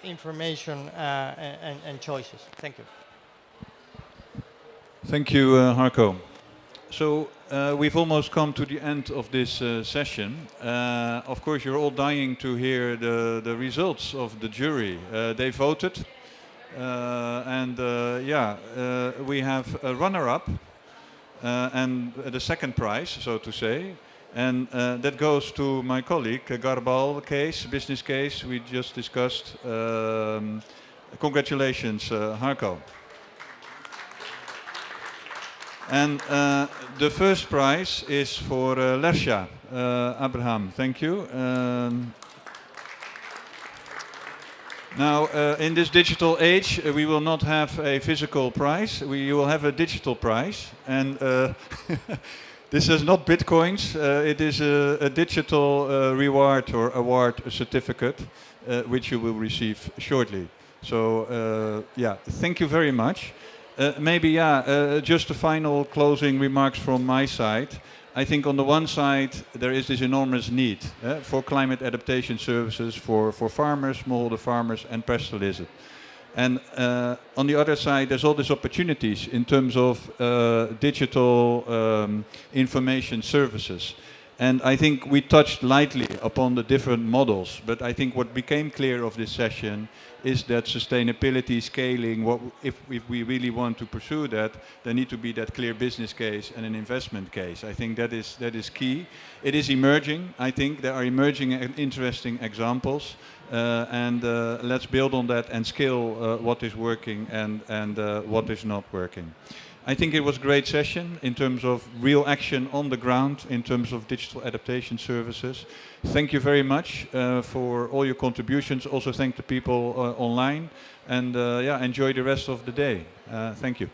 information and choices. Thank you. Thank you, Harko. So we've almost come to the end of this session. Of course, you're all dying to hear the results of the jury. They voted. We have a runner-up and the second prize, so to say. And that goes to my colleague, Garbal case, business case we just discussed. Congratulations, Harko. And the first prize is for Lesja. Abraham, thank you. Now, in this digital age, we will not have a physical prize. You will have a digital prize. And this is not bitcoins. It is a digital reward or award certificate, which you will receive shortly. So, thank you very much. Just a final closing remarks from my side. I think on the one side, there is this enormous need for climate adaptation services for farmers, smallholder farmers, and pastoralists. And on the other side, there's all these opportunities in terms of digital information services. And I think we touched lightly upon the different models, but I think what became clear of this session is that sustainability, scaling, if we really want to pursue that, there need to be that clear business case and an investment case. I think that is key. It is emerging. I think there are emerging and interesting examples, and let's build on that and scale what is working and what is not working. I think it was a great session in terms of real action on the ground, in terms of digital adaptation services. Thank you very much for all your contributions. Also thank the people online, and enjoy the rest of the day. Thank you.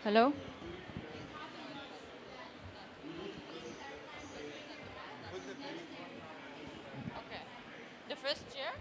Hello? Okay. The first chair?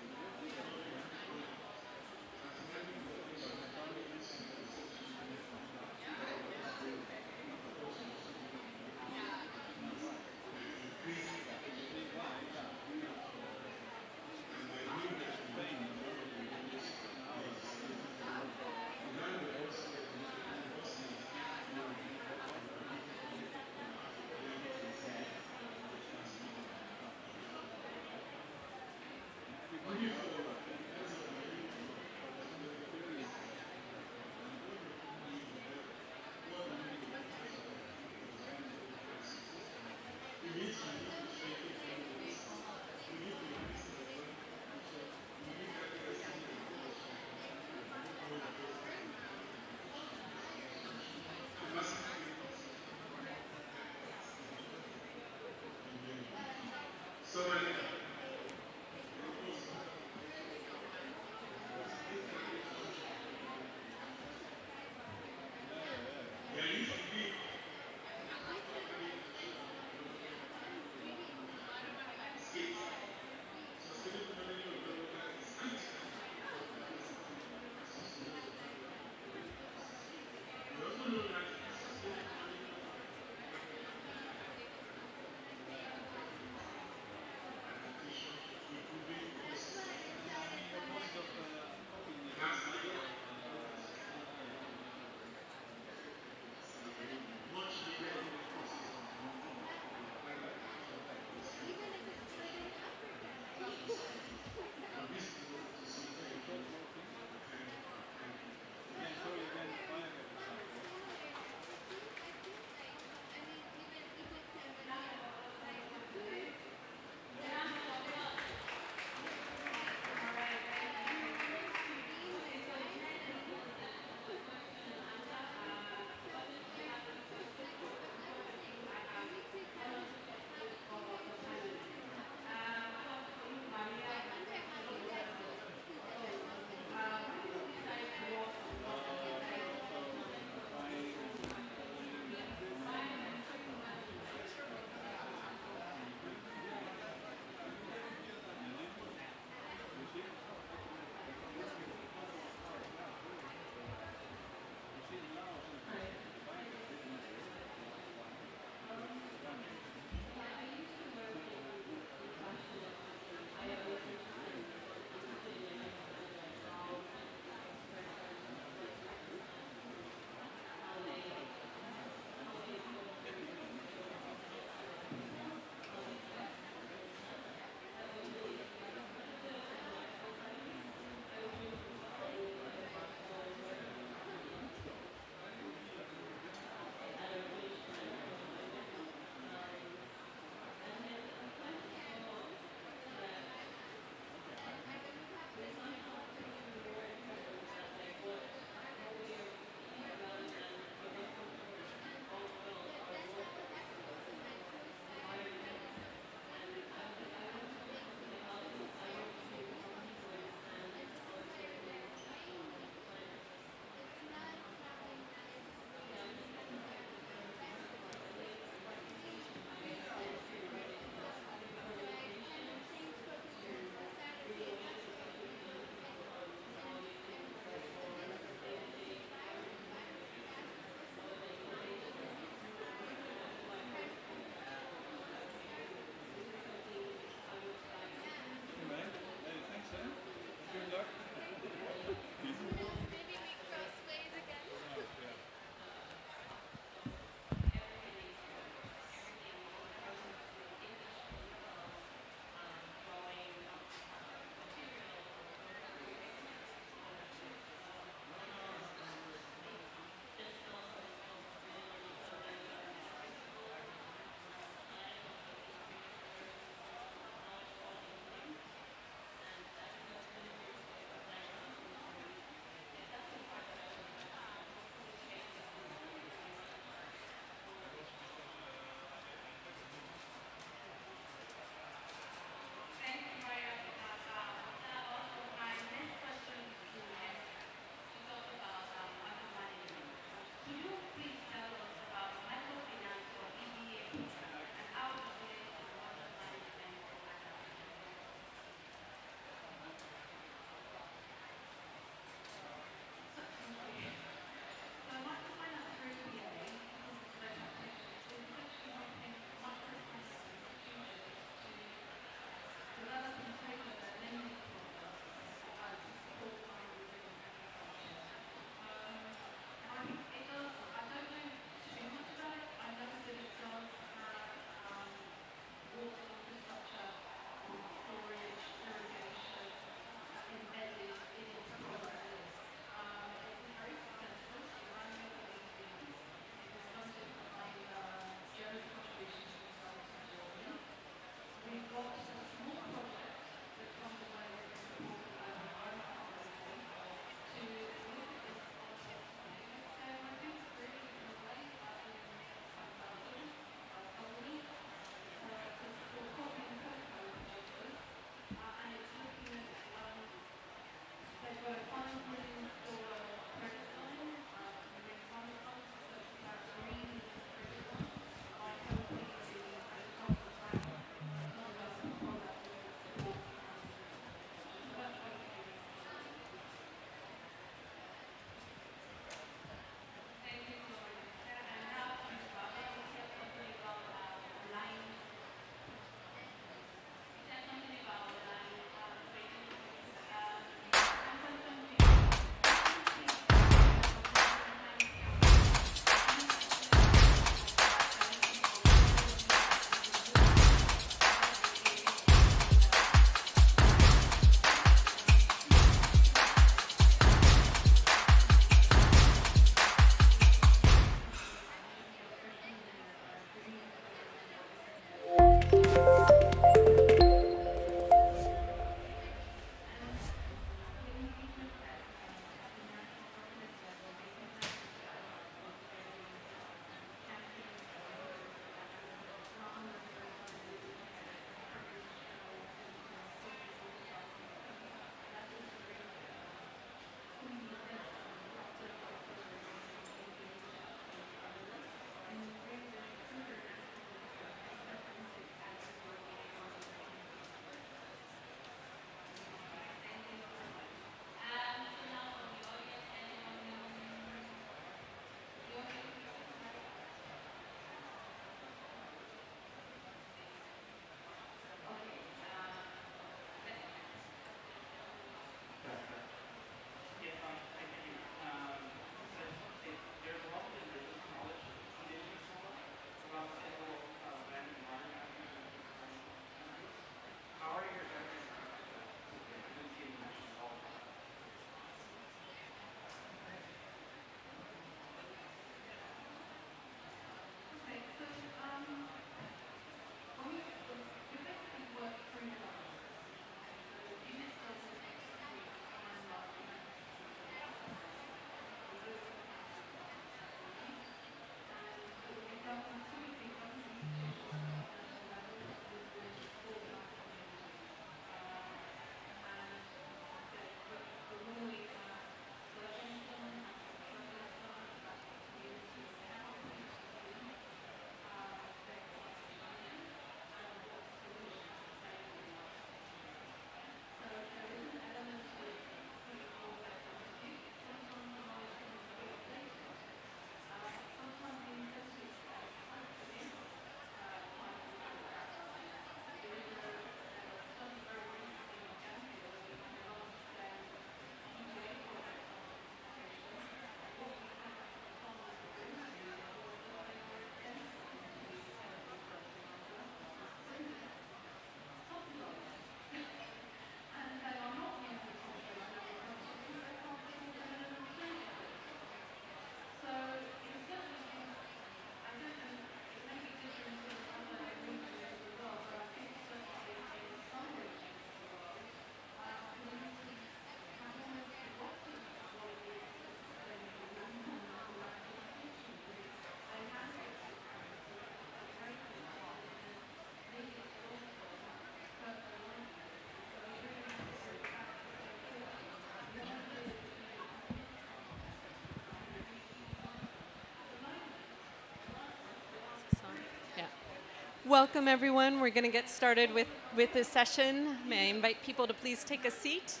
Welcome, everyone. We're going to get started with this session. May I invite people to please take a seat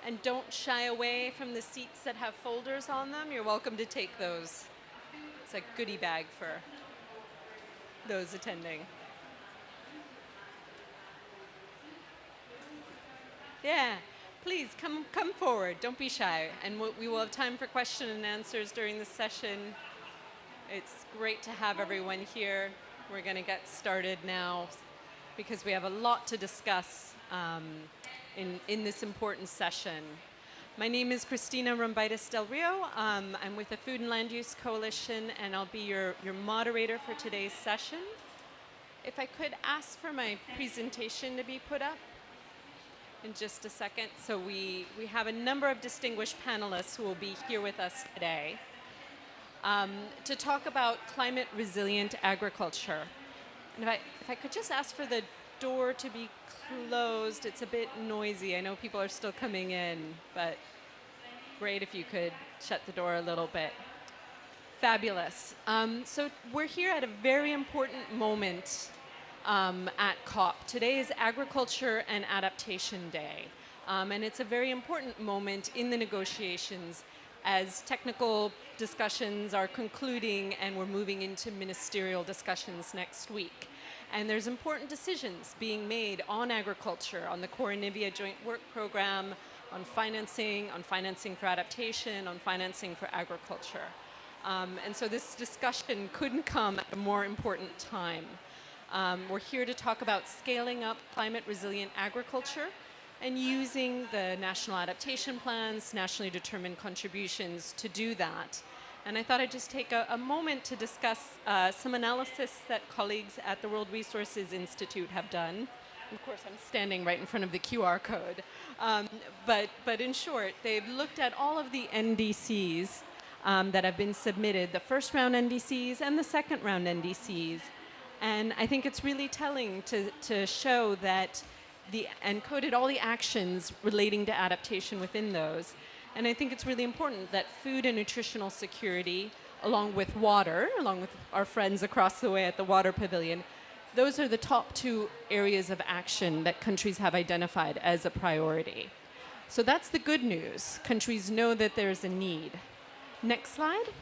and don't shy away from the seats that have folders on them. You're welcome to take those. It's a goodie bag for those attending. Yeah, please come forward. Don't be shy. And we will have time for question and answers during the session. It's great to have everyone here. We're going to get started now because we have a lot to discuss in this important session. My name is Cristina Rombitis Del Rio. I'm with the Food and Land Use Coalition, and I'll be your moderator for today's session. If I could ask for my presentation to be put up in just a second. So we have a number of distinguished panelists who will be here with us today. To talk about climate resilient agriculture. And if I could just ask for the door to be closed, it's a bit noisy. I know people are still coming in, but great if you could shut the door a little bit. Fabulous. So we're here at a very important moment at COP. Today is Agriculture and Adaptation Day. And it's a very important moment in the negotiations as technical discussions are concluding and we're moving into ministerial discussions next week. And there's important decisions being made on agriculture, on the Core Nivea Joint Work Program, on financing for adaptation, on financing for agriculture. And so this discussion couldn't come at a more important time. We're here to talk about scaling up climate resilient agriculture and using the national adaptation plans, nationally determined contributions to do that. And I thought I'd just take a moment to discuss some analysis that colleagues at the World Resources Institute have done. Of course, I'm standing right in front of the QR code. But in short, they've looked at all of the NDCs that have been submitted, the first round NDCs and the second round NDCs. And I think it's really telling to show that and coded all the actions relating to adaptation within those. And I think it's really important that food and nutritional security, along with water, along with our friends across the way at the Water Pavilion, those are the top two areas of action that countries have identified as a priority. So that's the good news. Countries know that there's a need. Next slide.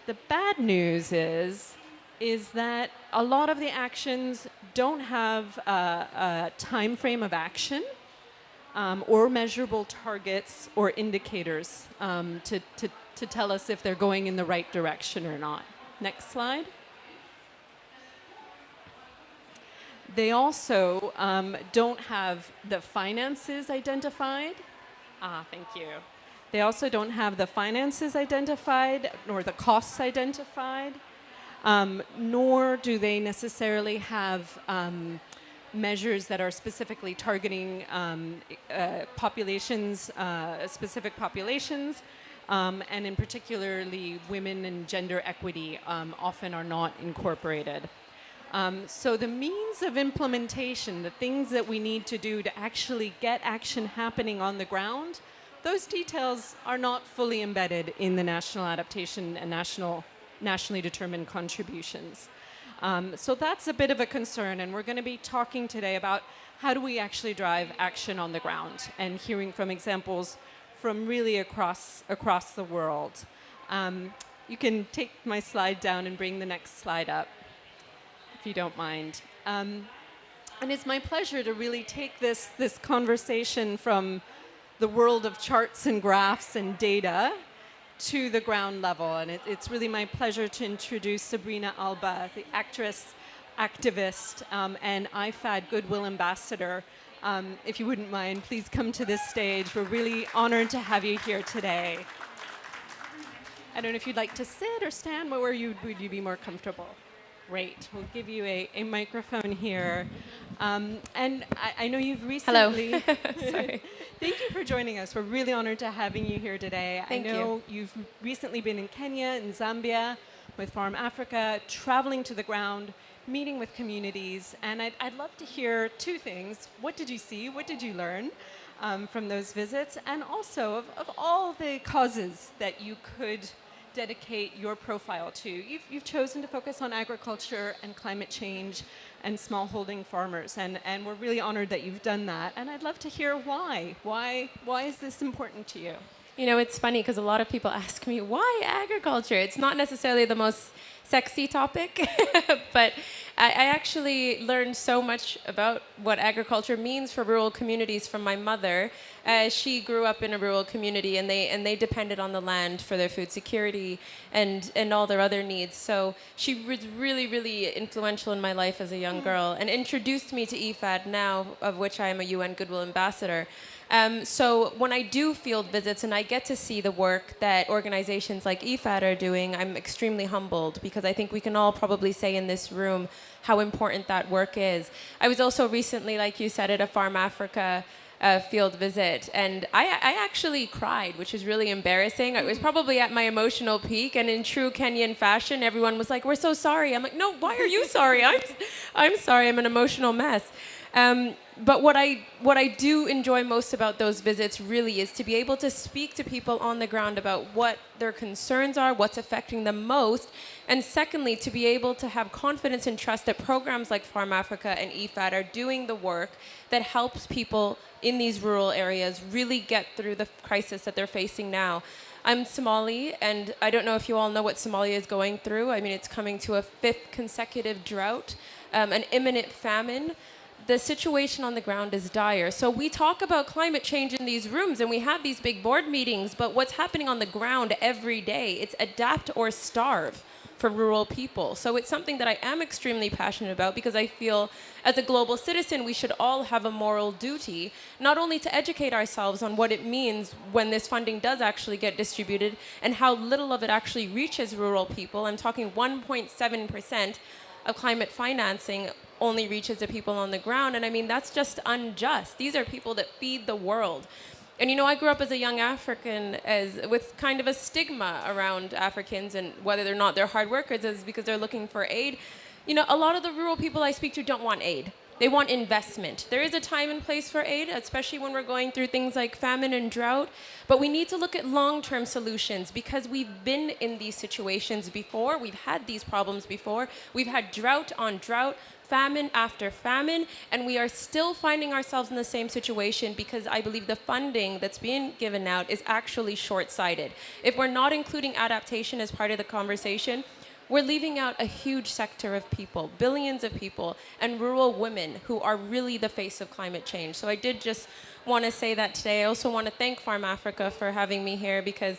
The bad news is that a lot of the actions don't have a time frame of action or measurable targets or indicators to tell us if they're going in the right direction or not. Next slide. They also don't have the finances identified. Thank you. They also don't have the finances identified nor the costs identified. Nor do they necessarily have measures that are specifically targeting populations, specific populations, and in particularly women and gender equity often are not incorporated. So the means of implementation, the things that we need to do to actually get action happening on the ground, those details are not fully embedded in the national adaptation and nationally determined contributions. So that's a bit of a concern, and we're going to be talking today about how do we actually drive action on the ground and hearing from examples from really across the world. You can take my slide down and bring the next slide up, if you don't mind. And it's my pleasure to really take this conversation from the world of charts and graphs and data to the ground level. And it's really my pleasure to introduce Sabrina Alba, the actress, activist, and IFAD Goodwill Ambassador. If you wouldn't mind, please come to this stage. We're really honored to have you here today. I don't know if you'd like to sit or stand. Where would you be more comfortable? Great. We'll give you a microphone here. And I know you've recently... Hello. Sorry. Thank you for joining us. We're really honored to having you here today. Thank you. I know you've recently been in Kenya and Zambia with Farm Africa, traveling to the ground, meeting with communities. And I'd love to hear two things. What did you see? What did you learn from those visits? And also of all the causes that you could dedicate your profile to. You've chosen to focus on agriculture and climate change and smallholding farmers, and we're really honored that you've done that. And I'd love to hear why. Why is this important to you? You know, it's funny because a lot of people ask me, why agriculture? It's not necessarily the most sexy topic, but I actually learned so much about what agriculture means for rural communities from my mother. She grew up in a rural community, and they depended on the land for their food security and all their other needs. So she was really, really influential in my life as a young girl and introduced me to IFAD now, of which I am a UN Goodwill Ambassador. So when I do field visits and I get to see the work that organizations like IFAD are doing, I'm extremely humbled, because I think we can all probably say in this room how important that work is. I was also recently, like you said, at a Farm Africa field visit, and I actually cried, which is really embarrassing. I was probably at my emotional peak, and in true Kenyan fashion, everyone was like, "We're so sorry." I'm like, "No, why are you sorry? I'm sorry. I'm an emotional mess." But what I do enjoy most about those visits really is to be able to speak to people on the ground about what their concerns are, what's affecting them most, and secondly, to be able to have confidence and trust that programs like Farm Africa and IFAD are doing the work that helps people in these rural areas really get through the crisis that they're facing now. I'm Somali, and I don't know if you all know what Somalia is going through. I mean, it's coming to a 5th consecutive drought, an imminent famine. The situation on the ground is dire. So we talk about climate change in these rooms and we have these big board meetings, but what's happening on the ground every day, it's adapt or starve for rural people. So it's something that I am extremely passionate about, because I feel as a global citizen, we should all have a moral duty, not only to educate ourselves on what it means when this funding does actually get distributed and how little of it actually reaches rural people. I'm talking 1.7% of climate financing only reaches the people on the ground. And I mean, that's just unjust. These are people that feed the world. And you know, I grew up as a young African with kind of a stigma around Africans, and whether or not they're hard workers is because they're looking for aid. You know, a lot of the rural people I speak to don't want aid. They want investment. There is a time and place for aid, especially when we're going through things like famine and drought. But we need to look at long-term solutions, because we've been in these situations before. We've had these problems before. We've had drought on drought, famine after famine, and we are still finding ourselves in the same situation because I believe the funding that's being given out is actually short-sighted. If we're not including adaptation as part of the conversation, we're leaving out a huge sector of people, billions of people, and rural women who are really the face of climate change. So I did just want to say that today. I also want to thank Farm Africa for having me here, because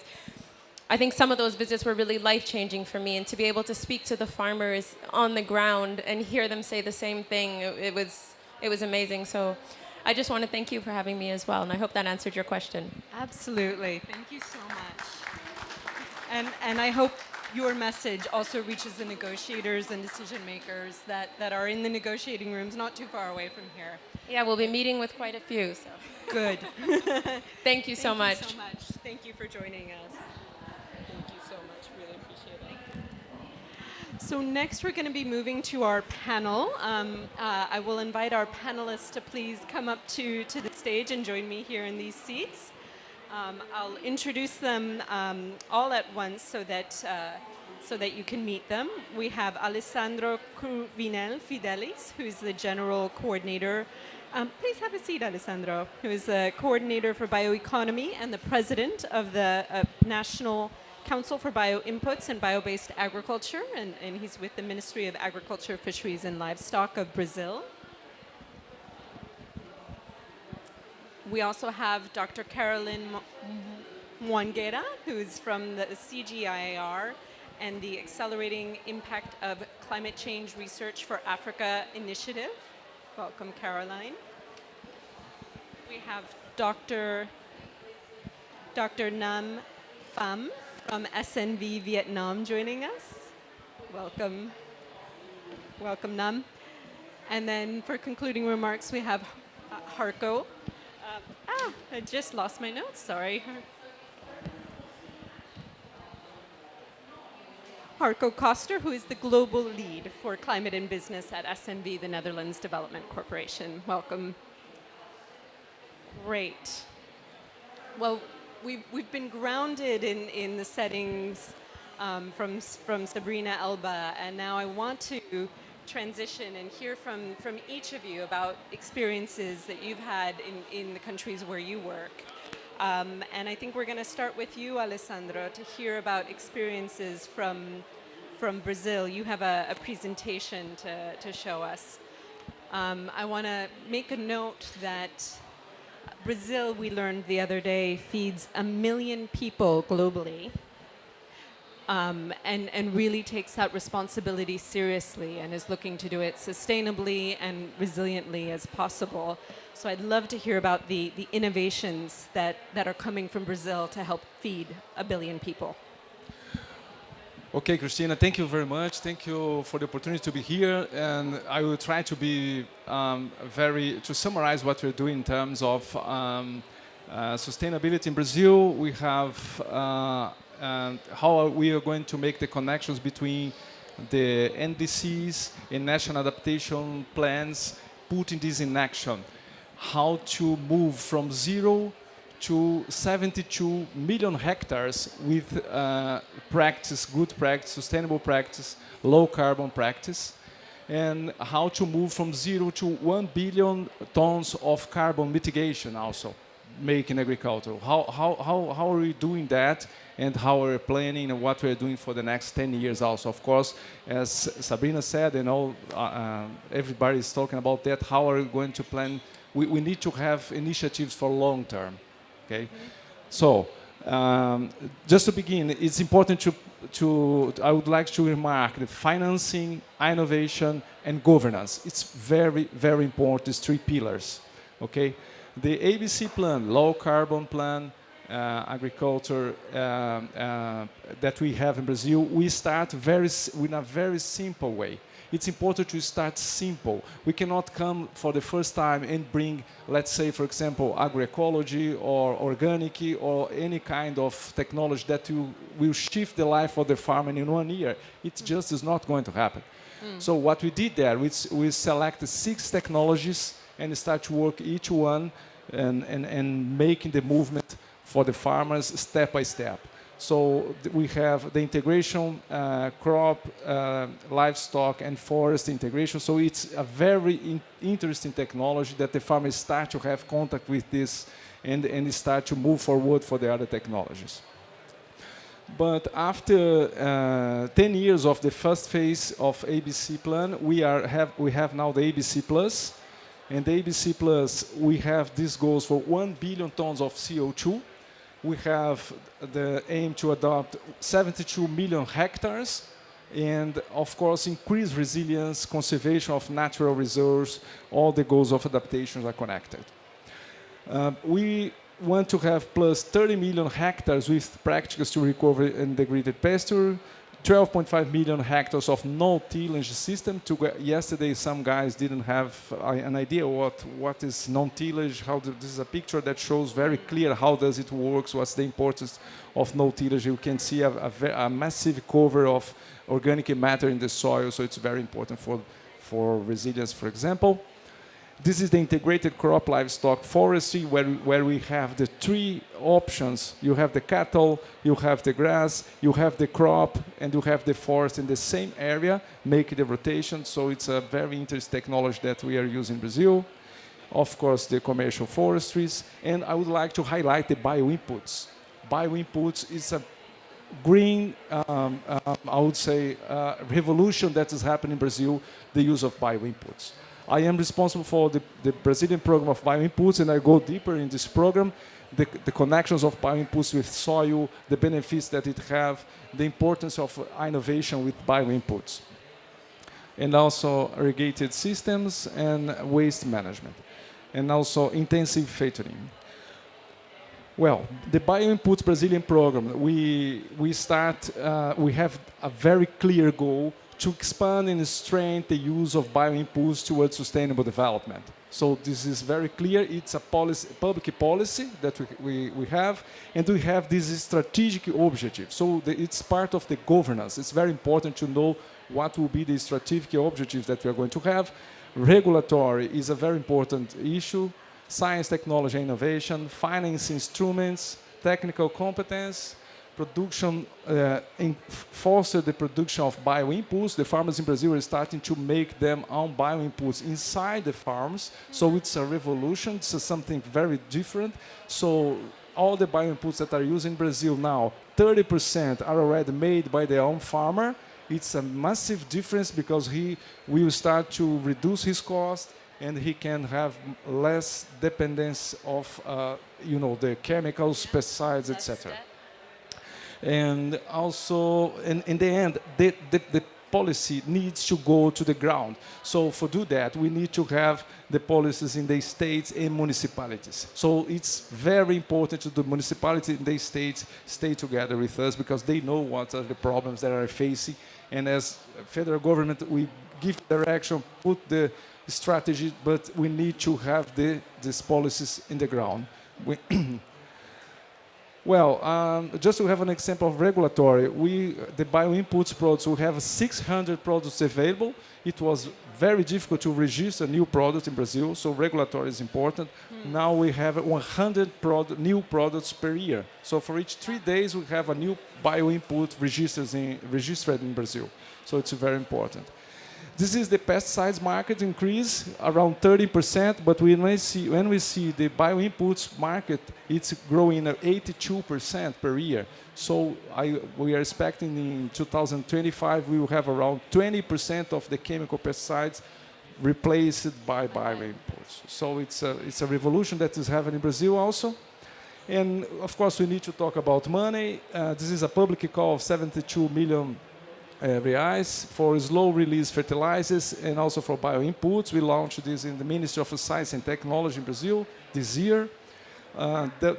I think some of those visits were really life-changing for me, and to be able to speak to the farmers on the ground and hear them say the same thing, it was amazing. So I just want to thank you for having me as well, and I hope that answered your question. Absolutely. Thank you so much. And I hope your message also reaches the negotiators and decision makers that are in the negotiating rooms not too far away from here. Yeah, we'll be meeting with quite a few. So. Good. Thank you so much. Thank you so much. Thank you for joining us. Thank you so much. Really appreciate it. So next we're going to be moving to our panel. I will invite our panelists to please come up to the stage and join me here in these seats. I'll introduce them all at once so that you can meet them. We have Alessandro Cruvinel Fidelis, who is the General Coordinator. Please have a seat, Alessandro, who is the Coordinator for Bioeconomy and the President of the National Council for Bioinputs and Bio-Based Agriculture, and he's with the Ministry of Agriculture, Fisheries and Livestock of Brazil. We also have Dr. Carolyn Mwanguera, who's from the CGIAR and the Accelerating Impact of Climate Change Research for Africa initiative. Welcome, Caroline. We have Dr. Nam Pham from SNV Vietnam joining us. Welcome. Welcome, Nam. And then for concluding remarks, we have Harko. I just lost my notes, sorry. Harko Koster, who is the global lead for climate and business at SNV, the Netherlands Development Corporation. Welcome. Great. Well, we've been grounded in the settings from Sabrina Elba, and now I want to transition and hear from each of you about experiences that you've had in the countries where you work. And I think we're going to start with you, Alessandro, to hear about experiences from Brazil. You have a presentation to show us. I want to make a note that Brazil, we learned the other day, feeds 1 million people globally. And really takes that responsibility seriously and is looking to do it sustainably and resiliently as possible. So I'd love to hear about the innovations that are coming from Brazil to help feed 1 billion people. Okay, Christina, thank you very much. Thank you for the opportunity to be here. And I will try to be to summarize what we're doing in terms of sustainability in Brazil. We have and how we are going to make the connections between the NDCs and national adaptation plans, putting this in action. How to move from 0 to 72 million hectares with practice, good practice, sustainable practice, low carbon practice, and how to move from 0 to 1 billion tons of carbon mitigation also, making agriculture. How are we doing that, and how are we planning and what we're doing for the next 10 years also. Of course, as Sabrina said, and all everybody is talking about that, how are we going to plan? We need to have initiatives for long term, okay? So, just to begin, it's important I would like to remark that financing, innovation, and governance, it's very, very important, these 3 pillars, okay? The ABC plan, low carbon plan, agriculture that we have in Brazil, we start in a very simple way. It's important to start simple. We cannot come for the first time and bring, let's say, for example, agroecology or organic or any kind of technology that will shift the life of the farmer in 1 year. It just is not going to happen. So what we did there, we selected 6 technologies and start to work each one and making the movement for the farmers step by step. So we have the integration, crop, livestock, and forest integration. So it's a very interesting technology that the farmers start to have contact with this and start to move forward for the other technologies. But after 10 years of the first phase of ABC plan, we have now the ABC Plus. And the ABC Plus, we have these goals for 1 billion tons of CO2. We have the aim to adopt 72 million hectares and, of course, increase resilience, conservation of natural resources. All the goals of adaptation are connected. We want to have plus 30 million hectares with practices to recover and degraded pasture, 12.5 million hectares of no-tillage system. Yesterday, some guys didn't have an idea what is non-tillage. This is a picture that shows very clear how does it work, what's the importance of no-tillage. You can see a massive cover of organic matter in the soil, so it's very important for resilience, for example. This is the integrated crop livestock forestry where we have the 3 options. You have the cattle, you have the grass, you have the crop, and you have the forest in the same area, making the rotation. So it's a very interesting technology that we are using in Brazil. Of course, the commercial forestries. And I would like to highlight the bioinputs. Bioinputs is a green, I would say, revolution that is happening in Brazil, the use of bioinputs. I am responsible for the Brazilian program of bioinputs, and I go deeper in this program, the connections of bioinputs with soil, the benefits that it have, the importance of innovation with bioinputs, and also irrigated systems and waste management, and also intensive filtering. Well, the bioinputs Brazilian program, we have a very clear goal to expand and strengthen the use of bioinputs towards sustainable development. So this is very clear. It's a public policy that we have, and we have this strategic objective. So it's part of the governance. It's very important to know what will be the strategic objectives that we are going to have. Regulatory is a very important issue. Science, technology, innovation, finance instruments, technical competence, production, foster the production of bioinputs. The farmers in Brazil are starting to make them own bioinputs inside the farms. So it's a revolution. It's something very different. So all the bioinputs that are used in Brazil now, 30% are already made by their own farmer. It's a massive difference because he will start to reduce his cost and he can have less dependence of, the chemicals, pesticides, etc. And also, in the end, the policy needs to go to the ground. So for do that, we need to have the policies in the states and municipalities. So it's very important that the municipalities and the states stay together with us because they know what are the problems that are facing. And as federal government, we give direction, put the strategy, but we need to have these policies in the ground. Well, just to have an example of regulatory, the bioinputs products, we have 600 products available. It was very difficult to register a new product in Brazil, so regulatory is important. Now we have 100 new products per year. So for each 3 days, we have a new bioinput registered in Brazil. So it's very important. This is the pesticides market increase around 30%, but when we see the bioinputs market, it's growing at 82% per year. So we are expecting in 2025 we will have around 20% of the chemical pesticides replaced by bioinputs. So it's a revolution that is happening in Brazil also. And of course we need to talk about money. This is a public call of 72 million reais for slow release fertilizers and also for bioinputs. We launched this in the Ministry of Science and Technology in Brazil this year.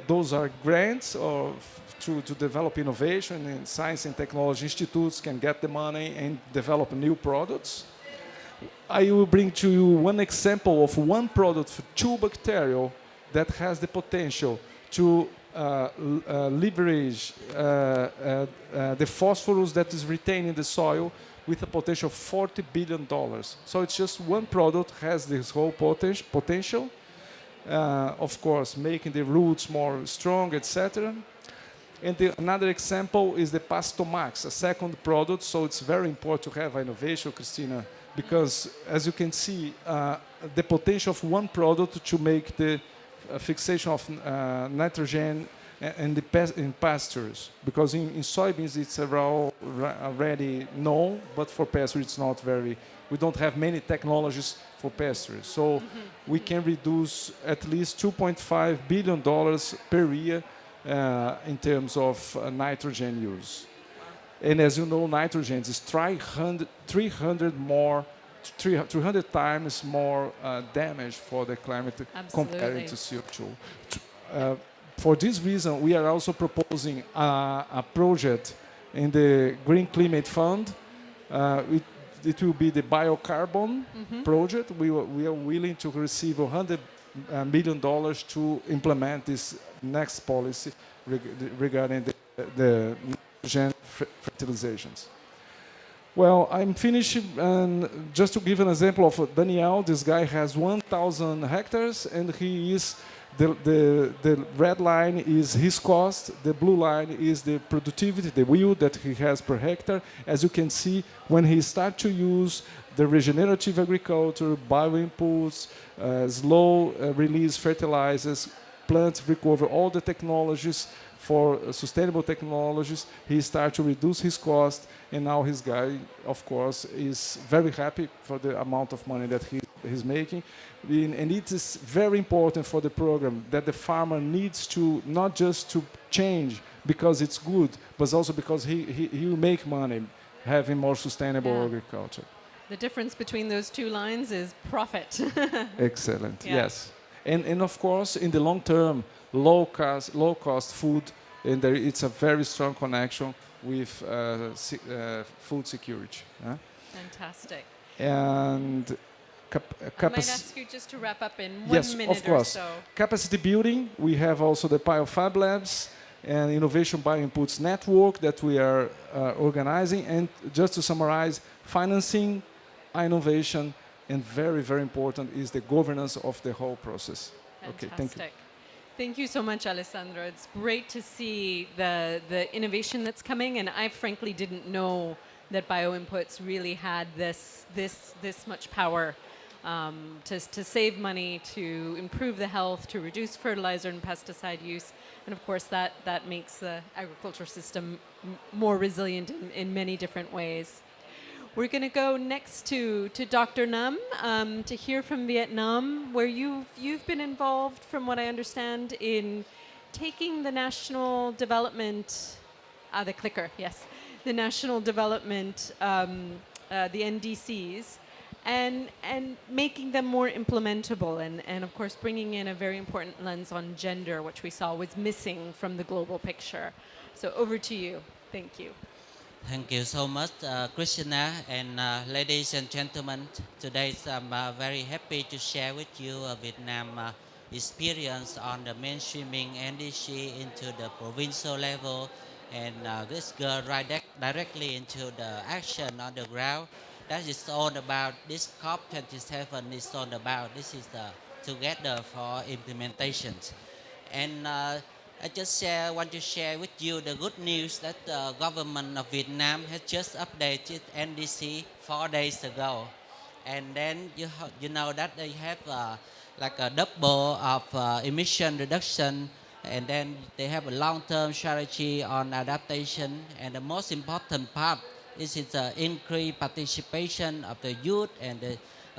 Those are grants to develop innovation, and science and technology institutes can get the money and develop new products. I will bring to you one example of one product for 2 bacterial that has the potential to leverage the phosphorus that is retained in the soil with a potential of $40 billion. So it's just one product has this whole potential, of course, making the roots more strong, etc. And another example is the Pastomax, a second product. So it's very important to have innovation, Christina, because as you can see, the potential of one product to make the fixation of nitrogen in pastures, because in soybeans it's already known, but for pasture it's not very. We don't have many technologies for pastures, so we can reduce at least $2.5 billion per year in terms of nitrogen use. And as you know, nitrogen is 300 times more damage for the climate compared to CO2. For this reason, we are also proposing a project in the Green Climate Fund. It will be the biocarbon project. We are willing to receive $100 million to implement this next policy regarding the nitrogen fertilizations. Well, I'm finishing, and just to give an example of Daniel, this guy has 1,000 hectares, and he is, the red line is his cost, the blue line is the productivity, the yield that he has per hectare. As you can see, when he starts to use the regenerative agriculture, bioinputs, slow release fertilizers, plants recover all the technologies for sustainable technologies, he started to reduce his cost, and now his guy, of course, is very happy for the amount of money that he's making. And it is very important for the program that the farmer needs to, not just to change because it's good, but also because he will make money having more sustainable agriculture. The difference between those two lines is profit. Excellent, yes. And of course, in the long term, low cost food, and it's a very strong connection with food security. Fantastic. And I might ask you just to wrap up in 1 yes, minute of course. or so. Capacity building, we have also the BioFab Labs and Innovation Bioinputs Network that we are organizing. And just to summarize, financing, innovation, and very, very important is the governance of the whole process. Fantastic. Okay, thank you. Thank you so much, Alessandro. It's great to see the innovation that's coming, and I frankly didn't know that bioinputs really had this much power to save money, to improve the health, to reduce fertilizer and pesticide use, and of course that makes the agriculture system more resilient in many different ways. We're going to go next to Dr. Nam to hear from Vietnam, where you've been involved, from what I understand, in taking the national development, the clicker, yes, the national development, the NDCs, and making them more implementable, and of course bringing in a very important lens on gender, which we saw was missing from the global picture. So over to you. Thank you. Thank you so much, Christina, and ladies and gentlemen. Today I'm very happy to share with you Vietnam experience on the mainstreaming NDC into the provincial level, and this go directly into the action on the ground. That is all about this COP27 is all about. This is the together for implementations. And I just want to share with you the good news that the government of Vietnam has just updated NDC 4 days ago. And then you know that they have like a double of emission reduction, and then they have a long-term strategy on adaptation. And the most important part is the increased participation of the youth and the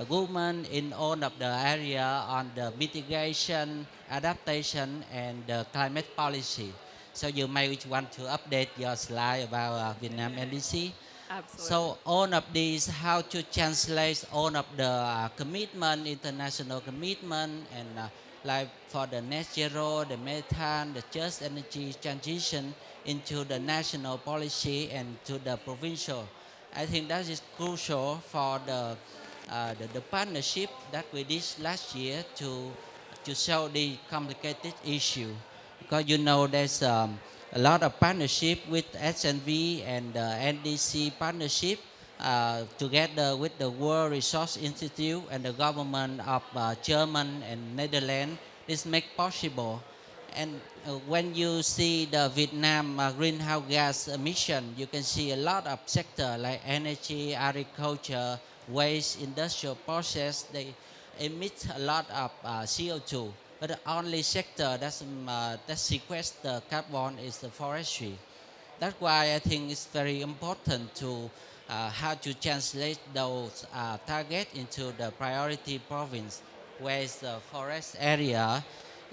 women in all of the area on the mitigation, adaptation, and climate policy. So you may want to update your slide about Vietnam NDC. Absolutely. So all of these, how to translate all of the commitment, international commitment, and like for the net zero, the methane, the just energy transition into the national policy and to the provincial. I think that is crucial for the partnership that we did last year to show the complicated issue, because you know there's a lot of partnership with SNV and NDC partnership together with the World Resource Institute and the government of Germany and Netherlands. This make possible. And when you see the Vietnam greenhouse gas emission, you can see a lot of sector like energy, agriculture, waste, industrial process. They emit a lot of CO2. But the only sector that sequesters carbon is the forestry. That's why I think it's very important to how to translate those targets into the priority province, where the forest area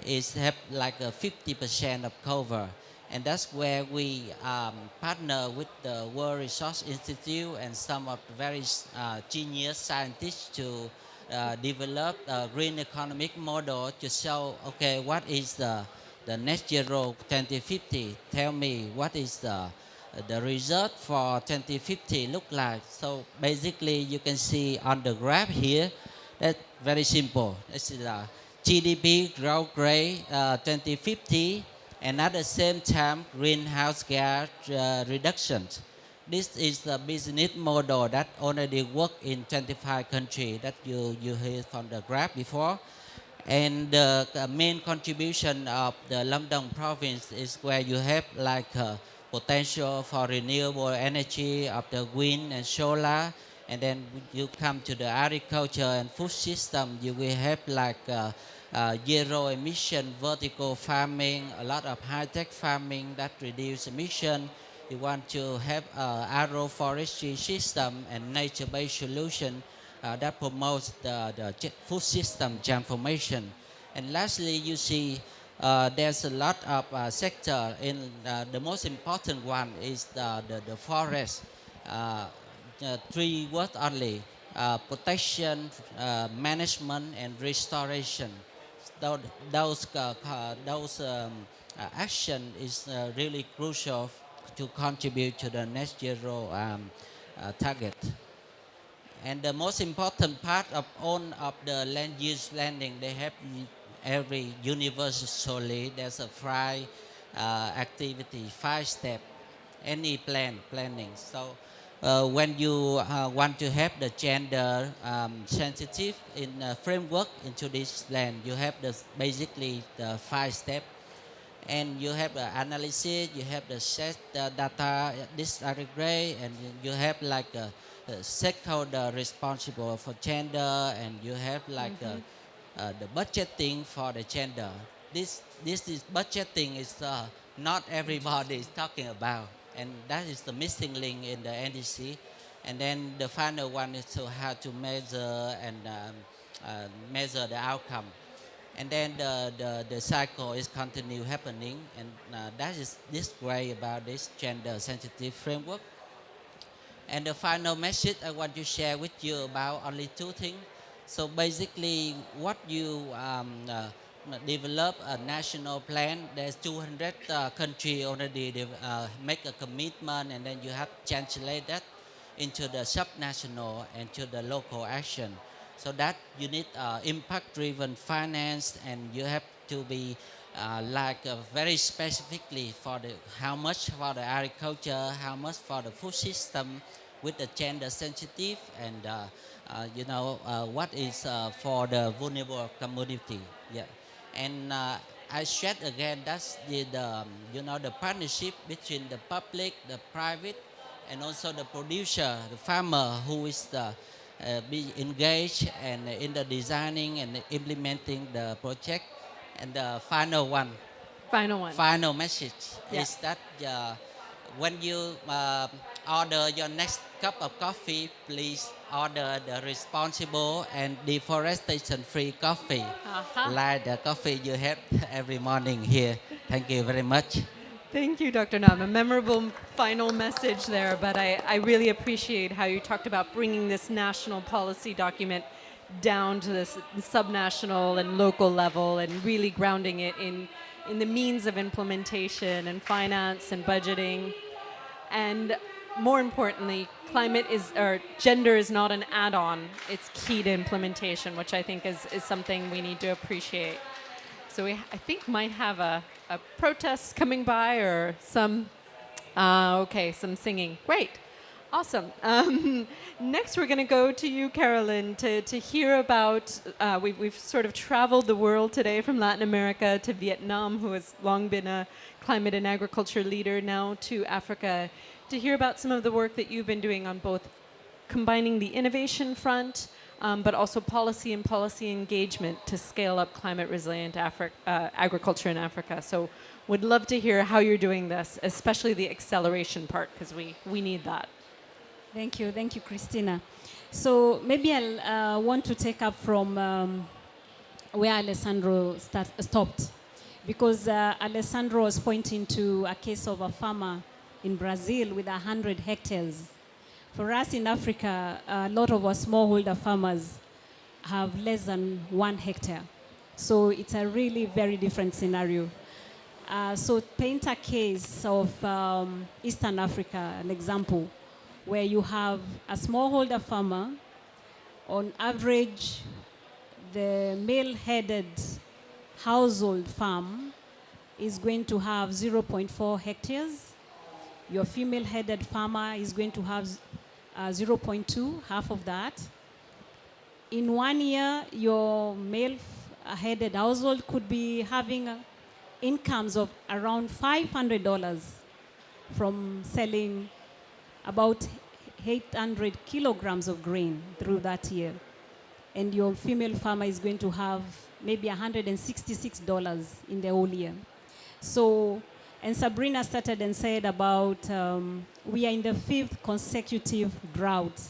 is have like a 50% of cover. And that's where we partner with the World Resource Institute and some of the very genius scientists to develop a green economic model to show, okay, what is the net zero 2050? Tell me what is the result for 2050 look like. So basically you can see on the graph here, that's very simple. This is GDP growth rate 2050, and at the same time greenhouse gas reductions. This is the business model that already work in 25 countries that you heard from the graph before. And the main contribution of the Lâm Đồng province is where you have like potential for renewable energy of the wind and solar. And then you come to the agriculture and food system, you will have like zero emission vertical farming, a lot of high-tech farming that reduce emission. You want to have agroforestry system and nature-based solution that promotes the food system transformation. And lastly, you see there's a lot of sector. In the most important one is the forest. 3 words only: protection, management, and restoration. Those action is really crucial to contribute to the net zero target. And the most important part of all of the land use planning, they have every universally, there's a 5 activity, 5 step, any planning. So when you want to have the gender sensitive in framework into this land, you have basically the 5 steps, and you have the analysis, you have the set data disaggregate, and you have like a stakeholder responsible for gender, and you have like the budgeting for the gender. This is budgeting is not everybody is talking about, and that is the missing link in the NDC. And then the final one is to how to measure and measure the outcome. And then the cycle is continue happening, and that is this great about this gender sensitive framework. And the final message I want to share with you about only 2 things. So basically, what you develop a national plan. There's 200 countries already make a commitment, and then you have to translate that into the subnational and to the local action. So that you need impact-driven finance, and you have to be very specifically for the how much for the agriculture, how much for the food system with the gender sensitive, and what is for the vulnerable community. Yeah, and I said again that's the partnership between the public, the private, and also the producer, the farmer who is be engaged and in the designing and implementing the project. And the final message is that when you order your next cup of coffee, please order the responsible and deforestation-free coffee, like the coffee you have every morning here. Thank you very much. Thank you, Dr. Nam. A memorable final message there, but I really appreciate how you talked about bringing this national policy document down to this subnational and local level, and really grounding it in the means of implementation and finance and budgeting. And more importantly, gender is not an add-on, it's key to implementation, which I think is something we need to appreciate. So I think might have a protest coming by, or some singing. Great, awesome. Next we're going to go to you, Carolyn, to hear about, we've sort of traveled the world today from Latin America to Vietnam, who has long been a climate and agriculture leader, now to Africa, to hear about some of the work that you've been doing on both combining the innovation front, but also policy and policy engagement to scale up climate resilient agriculture in Africa. So would love to hear how you're doing this, especially the acceleration part, because we need that. Thank you, Christina. So maybe I'll want to take up from where Alessandro stopped, because Alessandro was pointing to a case of a farmer in Brazil with 100 hectares. For us in Africa, a lot of our smallholder farmers have less than 1 hectare. So it's a really very different scenario. So paint a case of Eastern Africa, an example, where you have a smallholder farmer. On average, the male-headed household farm is going to have 0.4 hectares. Your female-headed farmer is going to have 0.2, half of that. In 1 year, your male-headed household could be having incomes of around $500 from selling about 800 kilograms of grain through that year. And your female farmer is going to have maybe $166 in the whole year. So, and Sabrina started and said about we are in the 5th consecutive drought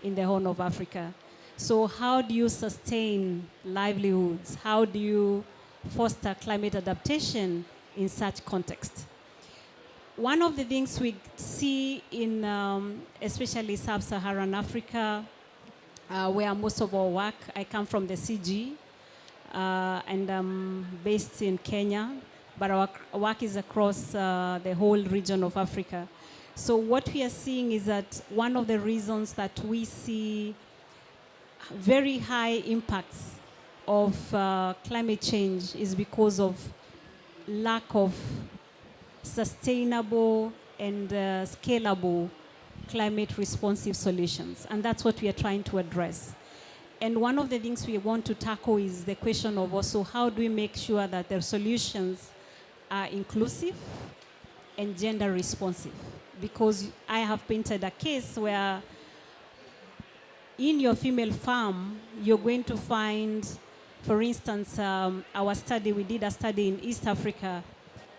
in the Horn of Africa. So how do you sustain livelihoods? How do you foster climate adaptation in such context? One of the things we see in especially sub-Saharan Africa, where most of our work, I come from the CG, and I'm based in Kenya, but our work is across the whole region of Africa. So what we are seeing is that one of the reasons that we see very high impacts of climate change is because of lack of sustainable and scalable climate responsive solutions. And that's what we are trying to address. And one of the things we want to tackle is the question of also how do we make sure that their solutions are inclusive and gender responsive. Because I have painted a case where in your female farm, you're going to find, for instance, we did a study in East Africa,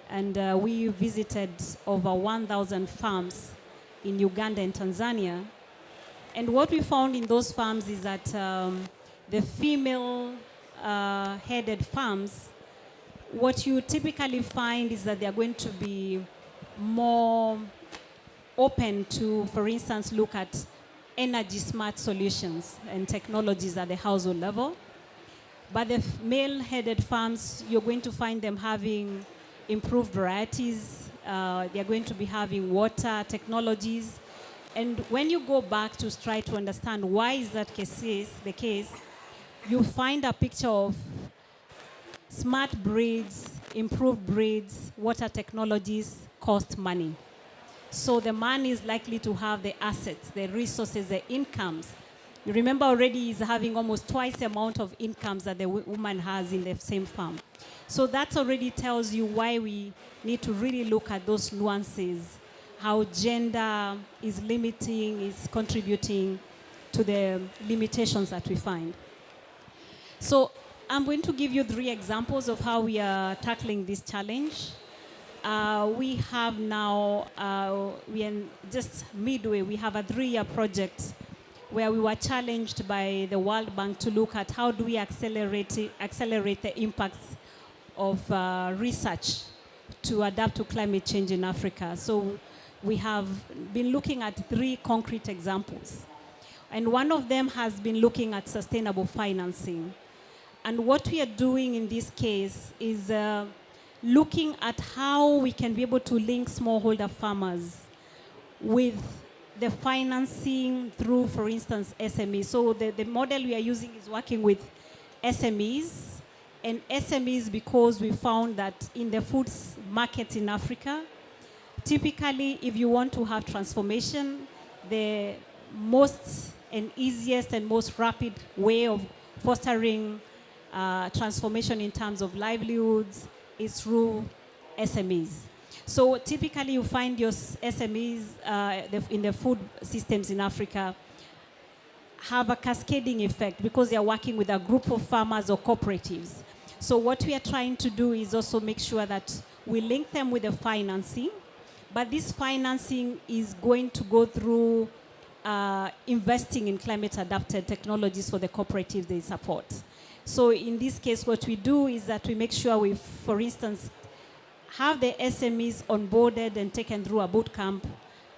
and we visited over 1,000 farms in Uganda and Tanzania. And what we found in those farms is that the female headed farms, what you typically find is that they're going to be more open to, for instance, look at energy smart solutions and technologies at the household level. But the male-headed farms, you're going to find them having improved varieties. They're going to be having water technologies. And when you go back to try to understand why is that the case, you find a picture of smart breeds, improved breeds, water technologies cost money. So the man is likely to have the assets, the resources, the incomes. You remember already he's having almost twice the amount of incomes that the woman has in the same farm. So that already tells you why we need to really look at those nuances, how gender is limiting, is contributing to the limitations that we find. So I'm going to give you 3 examples of how we are tackling this challenge. We have now, we are just midway, we have a 3-year project where we were challenged by the World Bank to look at how do we accelerate the impacts of research to adapt to climate change in Africa. So we have been looking at 3 concrete examples. And one of them has been looking at sustainable financing. And what we are doing in this case is looking at how we can be able to link smallholder farmers with the financing through, for instance, SMEs. So the model we are using is working with SMEs. And SMEs because we found that in the food markets in Africa, typically if you want to have transformation, the most and easiest and most rapid way of fostering transformation in terms of livelihoods is through SMEs. So typically you find your SMEs in the food systems in Africa have a cascading effect because they are working with a group of farmers or cooperatives. So what we are trying to do is also make sure that we link them with the financing, but this financing is going to go through investing in climate adapted technologies for the cooperatives they support. So in this case, what we do is that we make sure we, for instance, have the SMEs onboarded and taken through a boot camp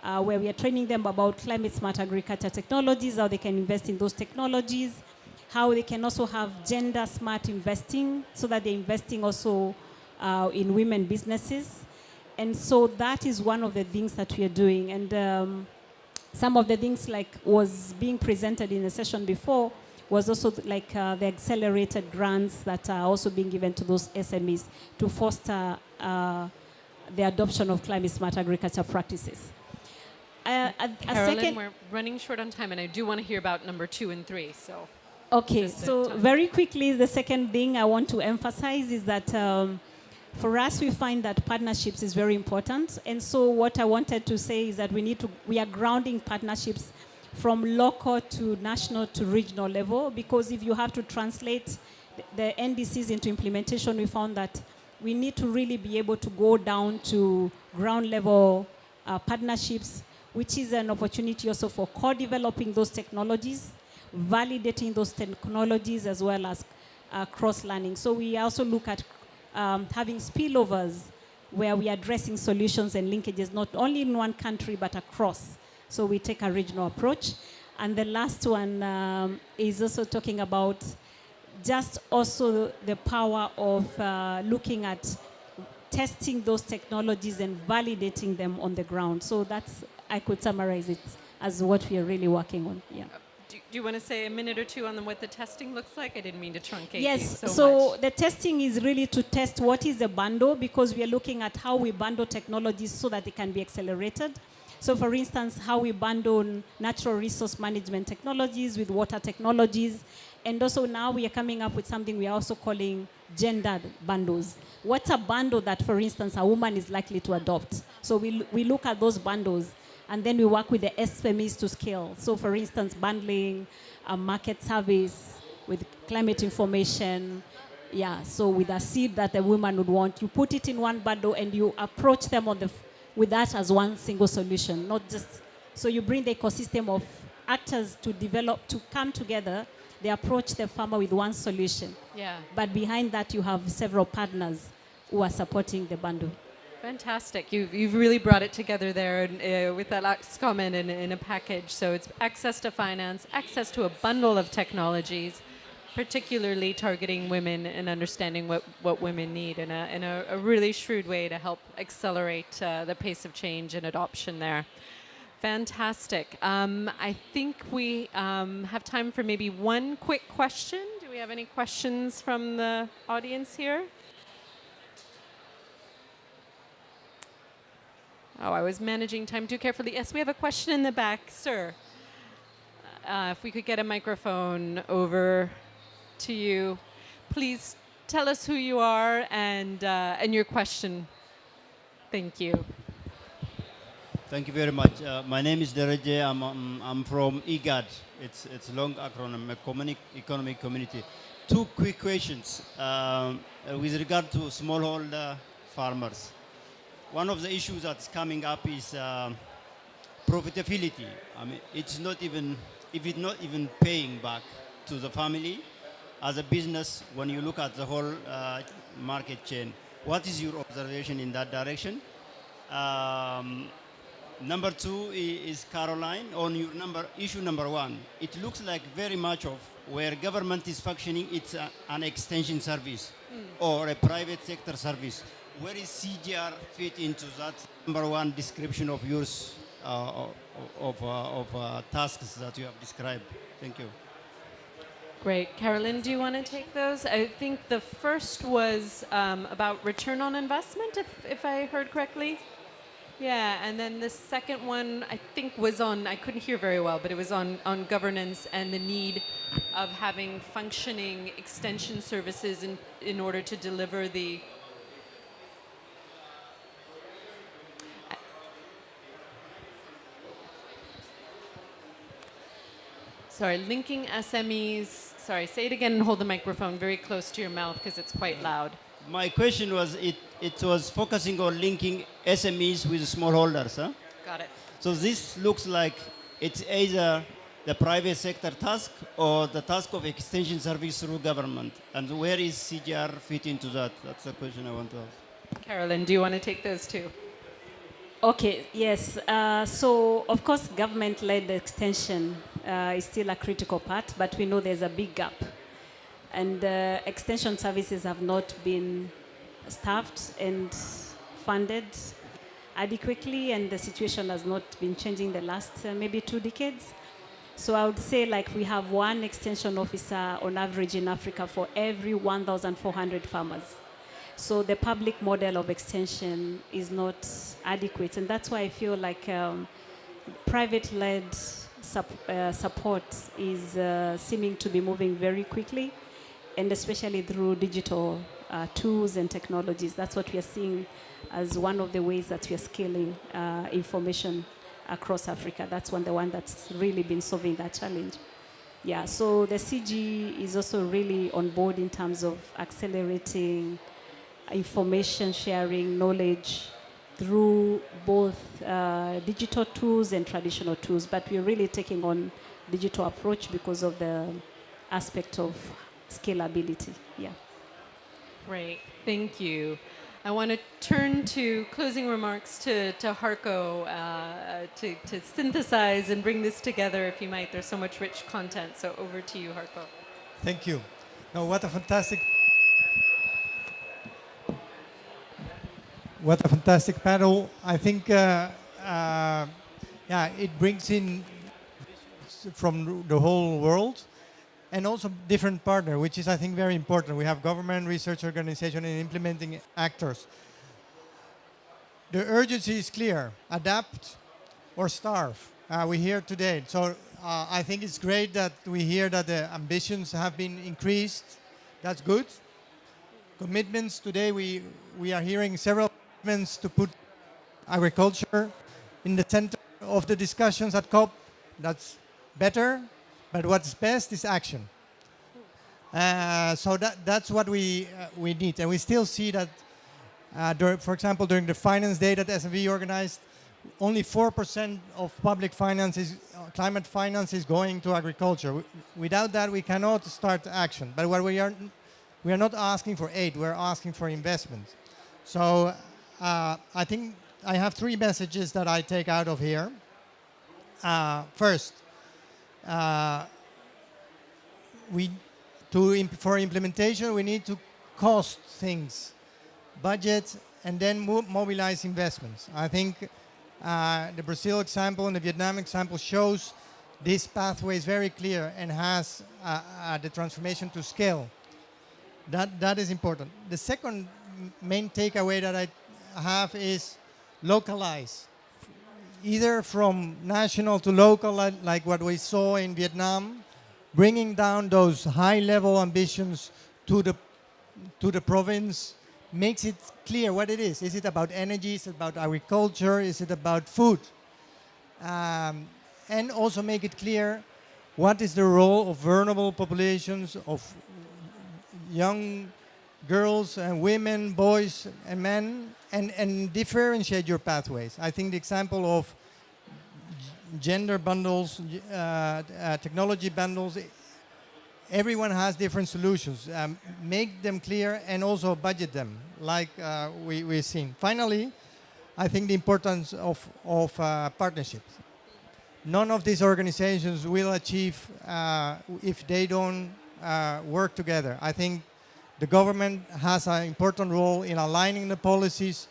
where we are training them about climate smart agriculture technologies, how they can invest in those technologies, how they can also have gender smart investing so that they're investing also in women businesses. And so that is one of the things that we are doing. And some of the things like was being presented in the session before was also like the accelerated grants that are also being given to those SMEs to foster the adoption of climate smart agriculture practices. Carolyn, we're running short on time, and I do want to hear about number 2 and 3. So, okay, so very quickly, the second thing I want to emphasize is that for us, we find that partnerships is very important. And so what I wanted to say is that we are grounding partnerships from local to national to regional level, because if you have to translate the NDCs into implementation, we found that we need to really be able to go down to ground level partnerships, which is an opportunity also for co-developing those technologies, validating those technologies, as well as cross-learning. So we also look at having spillovers where we are addressing solutions and linkages, not only in one country, but across. So we take a regional approach. And the last one is also talking about just also the power of looking at testing those technologies and validating them on the ground. So that's, I could summarize it as what we are really working on. Yeah. Do you want to say a minute or two on what the testing looks like? I didn't mean to truncate yes, you so much. The testing is really to test what is the bundle, because we are looking at how we bundle technologies so that they can be accelerated. So for instance, how we bundle natural resource management technologies with water technologies. And also now we are coming up with something we are also calling gendered bundles. What's a bundle that, for instance, a woman is likely to adopt? So we look at those bundles and then we work with the SMEs to scale. So for instance, bundling a market service with climate information. Yeah, so with a seed that a woman would want, you put it in one bundle and you approach them with that as one single solution, not just, so you bring the ecosystem of actors to develop, to come together. They approach the farmer with one solution. Yeah. But behind that, you have several partners who are supporting the bundle. Fantastic. You've really brought it together there with that last comment in a package. So it's access to finance, access to a bundle of technologies, particularly targeting women and understanding what women need in a really shrewd way to help accelerate the pace of change and adoption there. Fantastic. I think we have time for maybe one quick question. Do we have any questions from the audience here? Oh, I was managing time too carefully. Yes, we have a question in the back, sir. If we could get a microphone over to you. Please tell us who you are and your question. Thank you. Thank you very much. My name is Dereje. I'm from IGAD. It's a long acronym, Economic Community. Two quick questions with regard to smallholder farmers. One of the issues that's coming up is profitability. I mean, it's not even paying back to the family as a business when you look at the whole market chain. What is your observation in that direction? Number two is Caroline, on your issue number one. It looks like very much of where government is functioning, it's an extension service or a private sector service. Where is CGR fit into that number one description of yours of tasks that you have described? Thank you. Great. Carolyn, do you want to take those? I think the first was about return on investment, if I heard correctly. Yeah, and then the second one I think was on, I couldn't hear very well, but it was on governance and the need of having functioning extension services in order to deliver the... Sorry, linking SMEs. Sorry, say it again and hold the microphone very close to your mouth because it's quite loud. My question was, it was focusing on linking SMEs with smallholders. Huh? Got it. So this looks like it's either the private sector task or the task of extension service through government. And where is CGR fit into that? That's the question I want to ask. Carolyn, do you want to take those two? Okay, yes. So, of course, government-led extension is still a critical part, but we know there's a big gap. And extension services have not been staffed and funded adequately, and the situation has not been changing the last maybe 2 decades. So I would say like we have one extension officer on average in Africa for every 1,400 farmers. So the public model of extension is not adequate, and that's why I feel like private-led support is seeming to be moving very quickly, and especially through digital tools and technologies. That's what we are seeing as one of the ways that we are scaling information across Africa. That's the one that's really been solving that challenge. Yeah, so the CG is also really on board in terms of accelerating information sharing, knowledge through both digital tools and traditional tools. But we're really taking on digital approach because of the aspect of scalability. Yeah. Great, thank you. I want to turn to closing remarks to Harko to synthesize and bring this together, if you might. There's so much rich content, so over to you, Harko. Thank you. No, what a fantastic panel. I think, yeah, it brings in from the whole world and also different partners, which is, I think, very important. We have government, research organization, and implementing actors. The urgency is clear. Adapt, or starve. We hear today. So I think it's great that we hear that the ambitions have been increased. That's good. Commitments today, we are hearing several commitments to put agriculture in the center of the discussions at COP. That's better, but what's best is action. So that's what we need. And we still see that, for example, during the Finance Day that SMV organized, only 4% of public finances, climate finance is going to agriculture. Without that, we cannot start action. But what we are not asking for aid, we're asking for investment. So I think I have 3 messages that I take out of here. First, for implementation, we need to cost things, budget, and then mobilize investments. I think the Brazil example and the Vietnam example shows this pathway is very clear and has the transformation to scale. That is important. The second main takeaway that I have is localize, either from national to local, like what we saw in Vietnam, bringing down those high-level ambitions to the province makes it clear what it is. Is it about energy? Is it about agriculture? Is it about food? And also make it clear what is the role of vulnerable populations, of young girls and women, boys and men, and differentiate your pathways. I think the example of gender bundles, technology bundles, everyone has different solutions. Make them clear and also budget them, like we've seen. Finally, I think the importance of partnerships. None of these organizations will achieve if they don't work together. I think the government has an important role in aligning the policies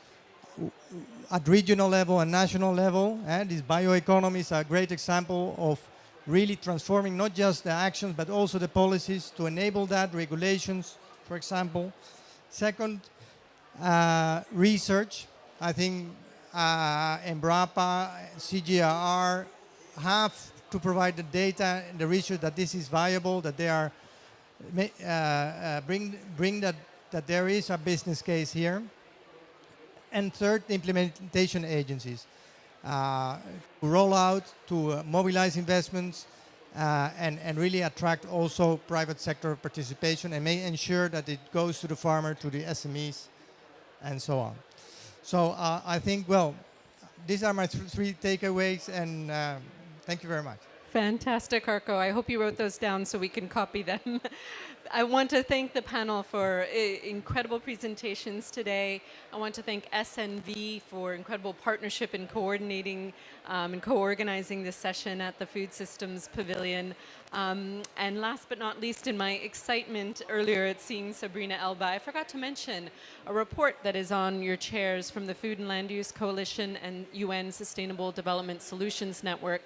at regional level and national level. This bioeconomy is a great example of really transforming not just the actions but also the policies to enable that, regulations, for example. Second, research. I think Embrapa, CGIAR have to provide the data and the research that this is viable, that they are bring that there is a business case here. And third, implementation agencies. Roll out, to mobilize investments, and really attract also private sector participation and may ensure that it goes to the farmer, to the SMEs, and so on. So I think, well, these are my 3 takeaways, and thank you very much. Fantastic, Arco. I hope you wrote those down so we can copy them. I want to thank the panel for incredible presentations today. I want to thank SNV for incredible partnership in coordinating and co-organizing this session at the Food Systems Pavilion. And last but not least, in my excitement earlier at seeing Sabrina Elba, I forgot to mention a report that is on your chairs from the Food and Land Use Coalition and UN Sustainable Development Solutions Network.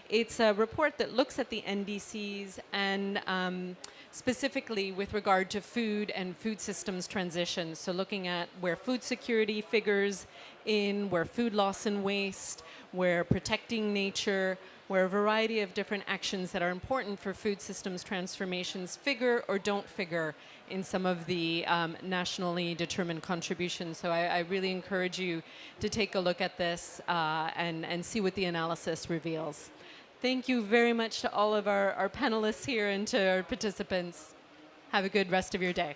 It's a report that looks at the NDCs and specifically with regard to food and food systems transition. So looking at where food security figures in, where food loss and waste, where protecting nature, where a variety of different actions that are important for food systems transformations figure or don't figure in some of the nationally determined contributions. So I really encourage you to take a look at this and see what the analysis reveals. Thank you very much to all of our panelists here and to our participants. Have a good rest of your day.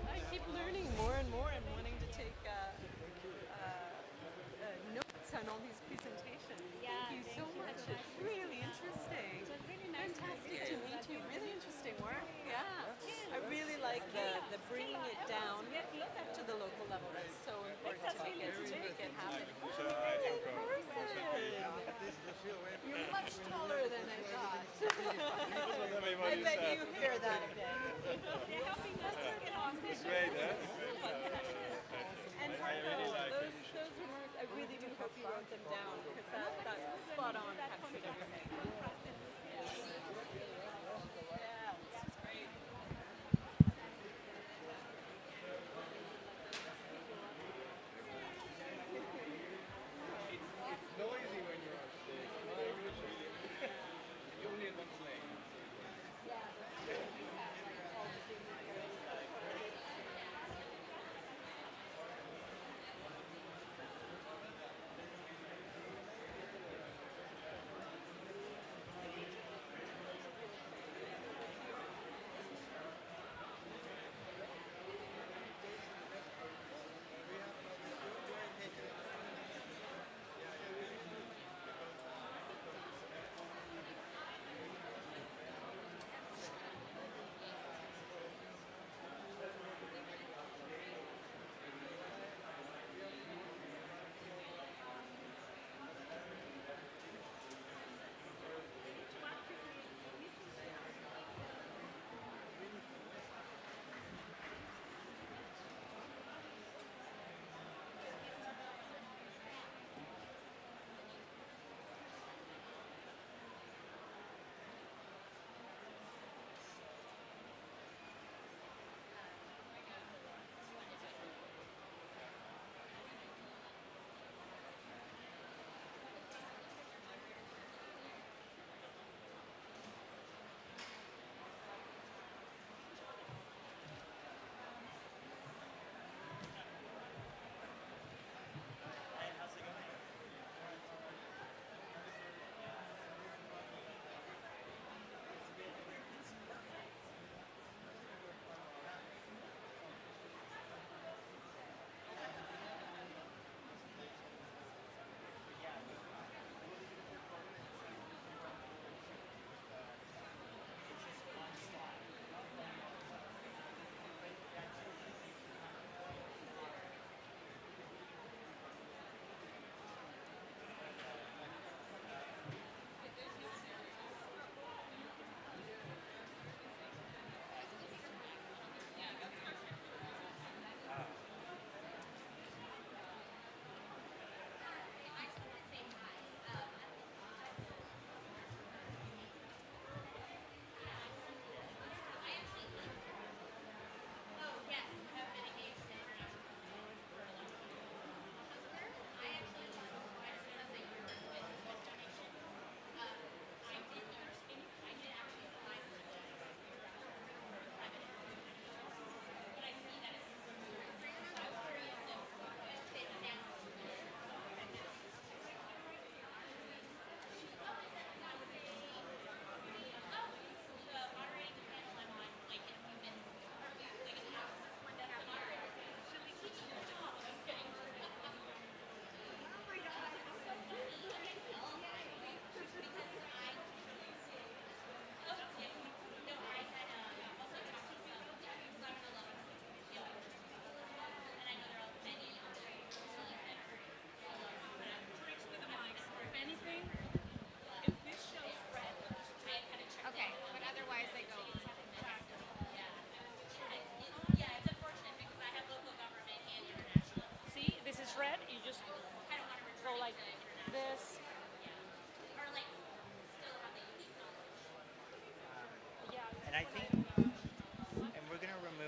I keep learning more and more and wanting to take notes on all these presentations. Thank you so much. It's really interesting. Fantastic to meet you. Really interesting work. Yeah. I really like the bringing it down to the local level. That's so important to make it happen. You're much taller than I thought. I bet you hear that a bit. They're helping us to get on this. Great, and those remarks, I really do hope you wrote them down because that's spot on, captured everything. Yeah, this is great.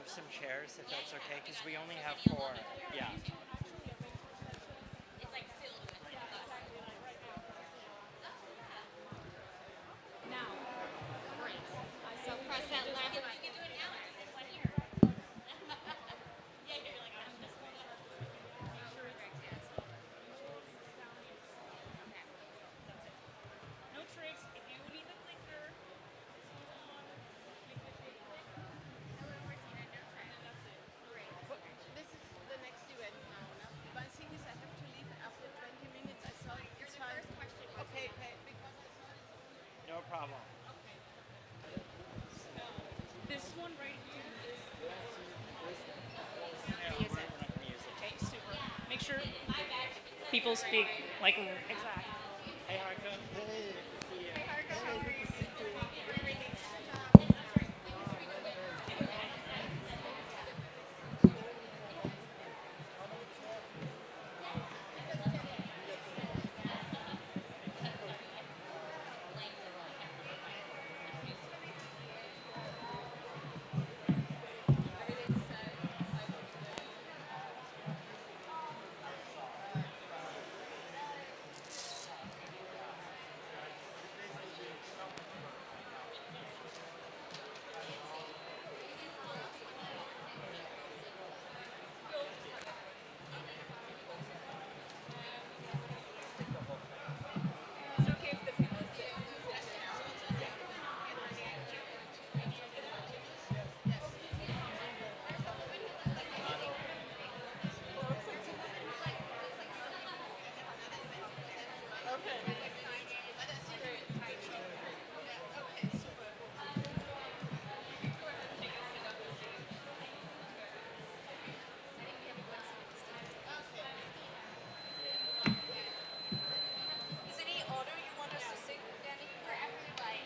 some chairs if that's okay, because we only have 4. Yeah. So press that left. No tricks. If you need the clicker, This is the next event now. No? But the thing is, I have to leave after 20 minutes. I saw it. You're the first question. Okay, okay. Because I saw it. No problem. this one right here is okay, super. Make sure people speak like exactly. Hey, Harko. Hey. Hey, Harko, how are you? Is any order you want us to sing, Danny? For everybody.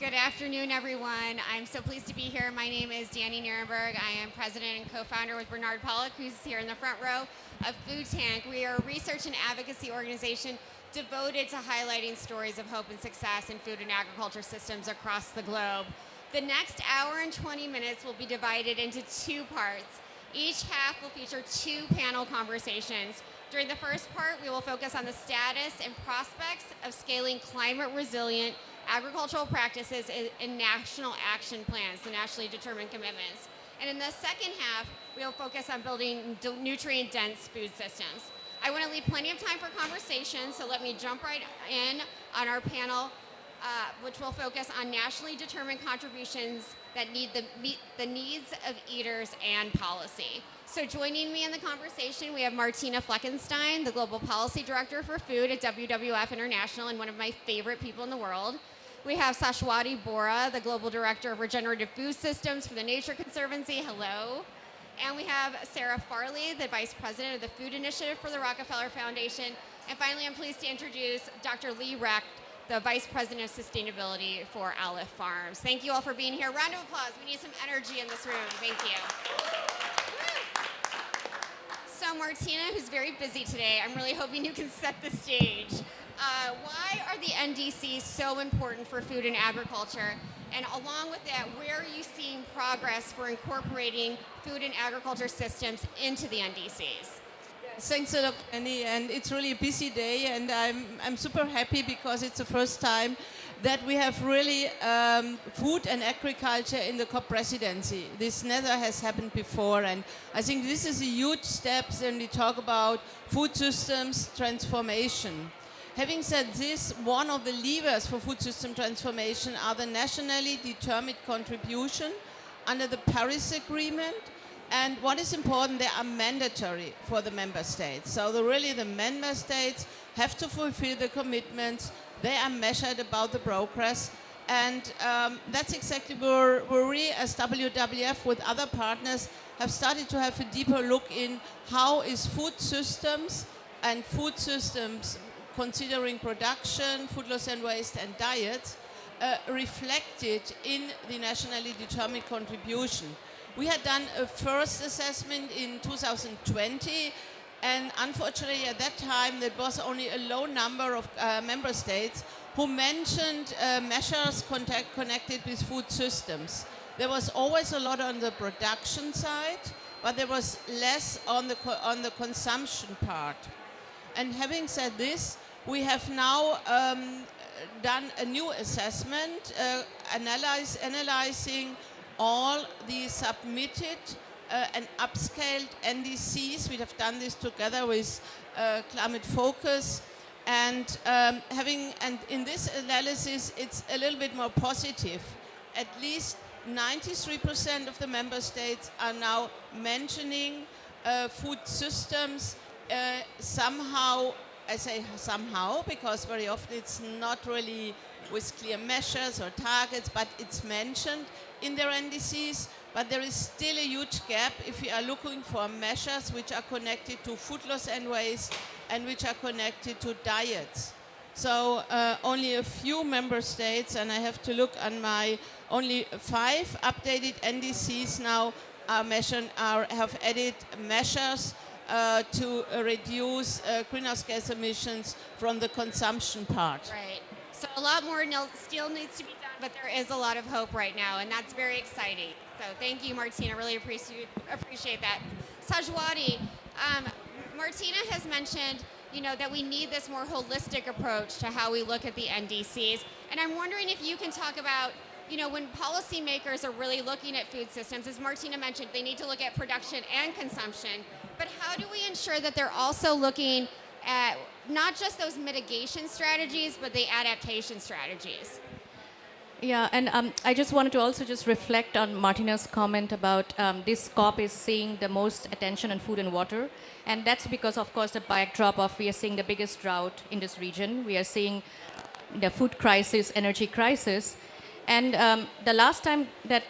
Good afternoon, everyone. I'm so pleased to be here. My name is Danny Nierenberg. I am president and co-founder with Bernard Pollock, who's here in the front row, of Food Tank. We are a research and advocacy organization devoted to highlighting stories of hope and success in food and agriculture systems across the globe. The next hour and 20 minutes will be divided into two parts. Each half will feature two panel conversations. During the first part, we will focus on the status and prospects of scaling climate resilient agricultural practices and national action plans, the nationally determined commitments. And in the second half, we'll focus on building nutrient-dense food systems. I want to leave plenty of time for conversation, so let me jump right in on our panel, which will focus on nationally determined contributions that meet the needs of eaters and policy. So joining me in the conversation, we have Martina Fleckenstein, the Global Policy Director for Food at WWF International and one of my favorite people in the world. We have Sashwati Bora, the Global Director of Regenerative Food Systems for the Nature Conservancy. Hello. And we have Sarah Farley, the Vice President of the Food Initiative for the Rockefeller Foundation. And finally, I'm pleased to introduce Dr. Lee Recht, the Vice President of Sustainability for Aleph Farms. Thank you all for being here. Round of applause. We need some energy in this room. Thank you. So Martina, who's very busy today, I'm really hoping you can set the stage. Why are the NDCs so important for food and agriculture? And along with that, where are you seeing progress for incorporating food and agriculture systems into the NDCs? Thanks a lot, Annie, and it's really a busy day, and I'm super happy because it's the first time that we have really food and agriculture in the COP presidency. This never has happened before, and I think this is a huge step when we talk about food systems transformation. Having said this, one of the levers for food system transformation are the nationally determined contribution under the Paris Agreement. And what is important, they are mandatory for the member states. So the member states have to fulfill the commitments. They are measured about the progress. And that's exactly where we, as WWF, with other partners, have started to have a deeper look in how is food systems considering production, food loss and waste, and diets, reflected in the nationally determined contribution. We had done a first assessment in 2020, and unfortunately at that time there was only a low number of member states who mentioned measures connected with food systems. There was always a lot on the production side, but there was less on the consumption part. And having said this, we have now done a new assessment, analyzing all the submitted and upscaled NDCs. We have done this together with Climate Focus, and in this analysis, it's a little bit more positive. At least 93% of the member states are now mentioning food systems somehow. I say somehow because very often it's not really with clear measures or targets, but it's mentioned in their NDCs. But there is still a huge gap if we are looking for measures which are connected to food loss and waste and which are connected to diets. So only a few member states, and I have to look on my only 5 updated NDCs now have added measures to reduce greenhouse gas emissions from the consumption part. Right. So a lot more still needs to be done, but there is a lot of hope right now, and that's very exciting. So thank you, Martina. Really appreciate that. Sajwati, Martina has mentioned, that we need this more holistic approach to how we look at the NDCs, and I'm wondering if you can talk about, when policymakers are really looking at food systems, as Martina mentioned, they need to look at production and consumption. But how do we ensure that they're also looking at not just those mitigation strategies, but the adaptation strategies? Yeah, and I just wanted to also just reflect on Martina's comment about this COP is seeing the most attention on food and water. And that's because, of course, the backdrop of we are seeing the biggest drought in this region. We are seeing the food crisis, energy crisis. And the last time that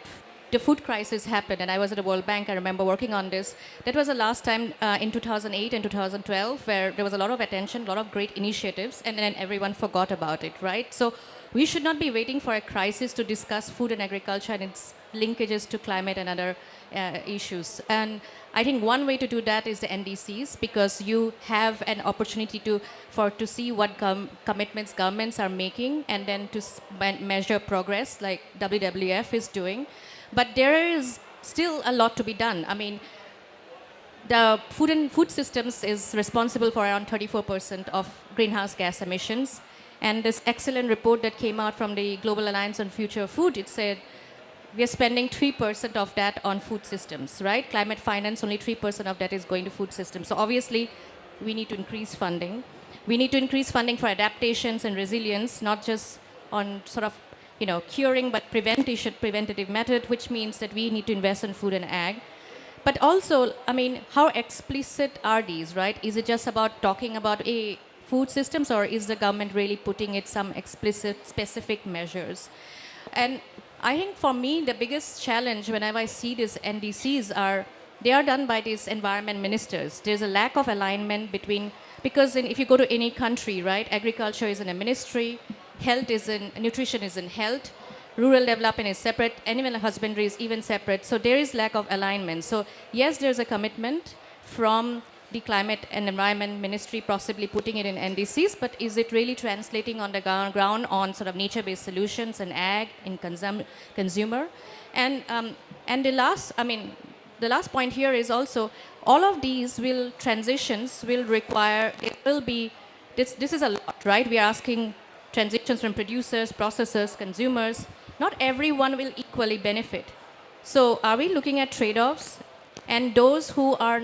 the food crisis happened, and I was at the World Bank, I remember working on this. That was the last time in 2008 and 2012 where there was a lot of attention, a lot of great initiatives, and then everyone forgot about it, right? So we should not be waiting for a crisis to discuss food and agriculture and its linkages to climate and other issues. And I think one way to do that is the NDCs, because you have an opportunity to see what commitments governments are making, and then to measure progress like WWF is doing. But there is still a lot to be done. I mean, the food systems is responsible for around 34% of greenhouse gas emissions. And this excellent report that came out from the Global Alliance on Future of Food, it said we are spending 3% of that on food systems, right? Climate finance, only 3% of that is going to food systems. So obviously, we need to increase funding. We need to increase funding for adaptations and resilience, not just on sort of, curing, but preventative method, which means that we need to invest in food and ag. But also, I mean, how explicit are these, right? Is it just about talking about food systems, or is the government really putting it some explicit, specific measures? And I think for me, the biggest challenge whenever I see these NDCs they are done by these environment ministers. There's a lack of alignment between, because if you go to any country, right, agriculture is in a ministry, nutrition is in health, rural development is separate, animal husbandry is even separate. So there is lack of alignment. So yes, there's a commitment from the climate and environment ministry possibly putting it in NDCs, but is it really translating on the ground on sort of nature-based solutions in ag, in consumer? And the last point here is also, all of these transitions will require, this is a lot, right? We are asking transitions from producers, processors, consumers. Not everyone will equally benefit. So are we looking at trade-offs? And those who are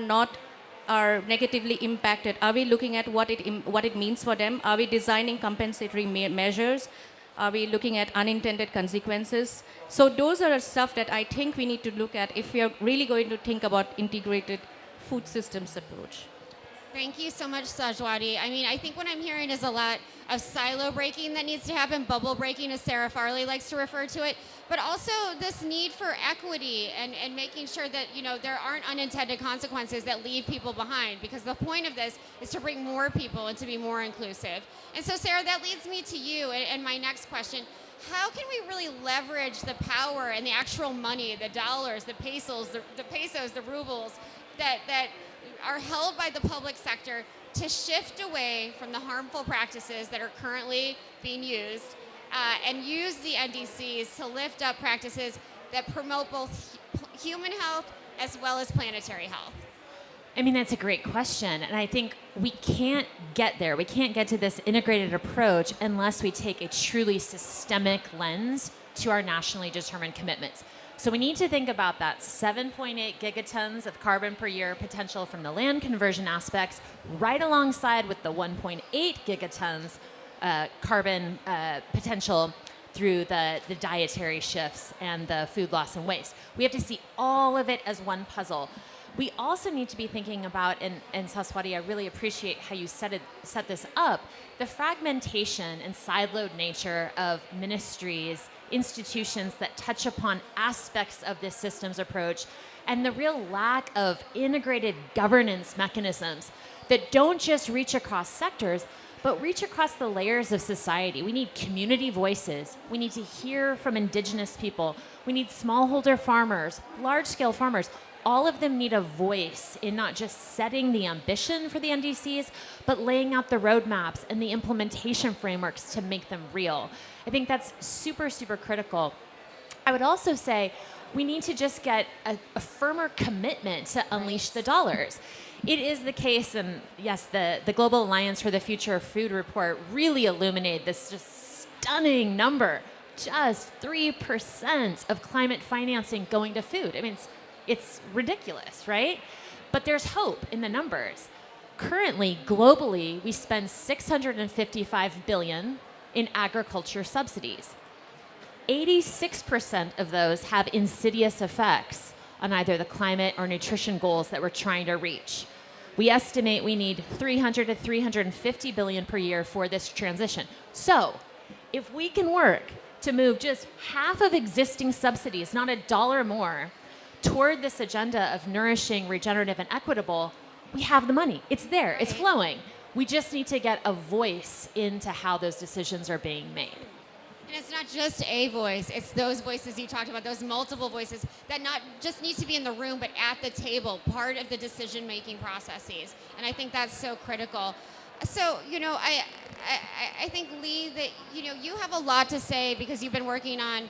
negatively impacted, are we looking at what it means for them? Are we designing compensatory measures? Are we looking at unintended consequences? So those are stuff that I think we need to look at if we are really going to think about integrated food systems approach. Thank you so much, Sajwadi. I mean, I think what I'm hearing is a lot of silo breaking that needs to happen, bubble breaking, as Sarah Farley likes to refer to it, but also this need for equity and making sure that, there aren't unintended consequences that leave people behind, because the point of this is to bring more people and to be more inclusive. And so, Sarah, that leads me to you and my next question. How can we really leverage the power and the actual money, the dollars, the pesos, the rubles that are held by the public sector to shift away from the harmful practices that are currently being used and use the NDCs to lift up practices that promote both human health as well as planetary health? I mean, that's a great question. And I think we can't get there. We can't get to this integrated approach unless we take a truly systemic lens to our nationally determined commitments. So we need to think about that 7.8 gigatons of carbon per year potential from the land conversion aspects, right alongside with the 1.8 gigatons carbon potential through the dietary shifts and the food loss and waste. We have to see all of it as one puzzle. We also need to be thinking about, and Saswati, I really appreciate how you set this up, the fragmentation and siloed nature of ministries, institutions that touch upon aspects of this systems approach, and the real lack of integrated governance mechanisms that don't just reach across sectors, but reach across the layers of society. We need community voices. We need to hear from indigenous people. We need smallholder farmers, large-scale farmers. All of them need a voice in not just setting the ambition for the NDCs, but laying out the roadmaps and the implementation frameworks to make them real. I think that's super, super critical. I would also say we need to just get a firmer commitment to unleash the dollars. It is the case, and yes, the Global Alliance for the Future of Food report really illuminated this just stunning number, just 3% of climate financing going to food. I mean, it's ridiculous, right? But there's hope in the numbers. Currently, globally, we spend $655 billion in agriculture subsidies. 86% of those have insidious effects on either the climate or nutrition goals that we're trying to reach. We estimate we need 300 to 350 billion per year for this transition. So, if we can work to move just half of existing subsidies, not a dollar more, toward this agenda of nourishing, regenerative, and equitable, we have the money. It's there. It's flowing. We just need to get a voice into how those decisions are being made. And it's not just a voice, it's those voices you talked about, those multiple voices that not just need to be in the room, but at the table, part of the decision-making processes. And I think that's so critical. So, I think, Lee, that, you have a lot to say because you've been working on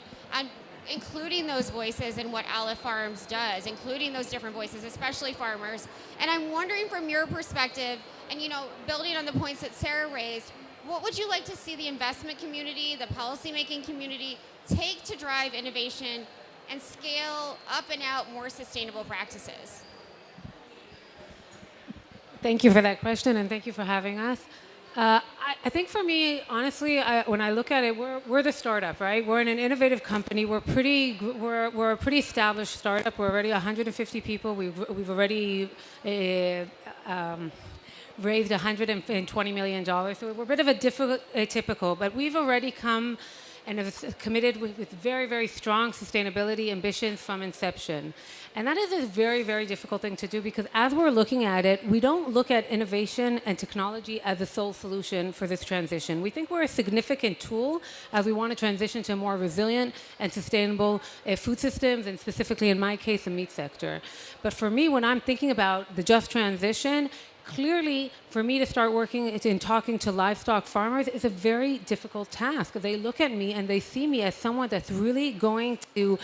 including those voices in what Aleph Farms does, including those different voices, especially farmers. And I'm wondering from your perspective, and building on the points that Sarah raised, what would you like to see the investment community, the policymaking community take to drive innovation and scale up and out more sustainable practices? Thank you for that question, and thank you for having us. I think for me, honestly, when I look at it, we're the startup, right? We're an innovative company. We're a pretty established startup. We're already 150 people. We've already raised $120 million. So we're a bit of a atypical, but we've already come and have committed with very, very strong sustainability ambitions from inception. And that is a very, very difficult thing to do because as we're looking at it, we don't look at innovation and technology as a sole solution for this transition. We think we're a significant tool as we want to transition to more resilient and sustainable food systems, and specifically in my case, the meat sector. But for me, when I'm thinking about the just transition, clearly, for me to start working in talking to livestock farmers is a very difficult task. They look at me and they see me as someone that's really going to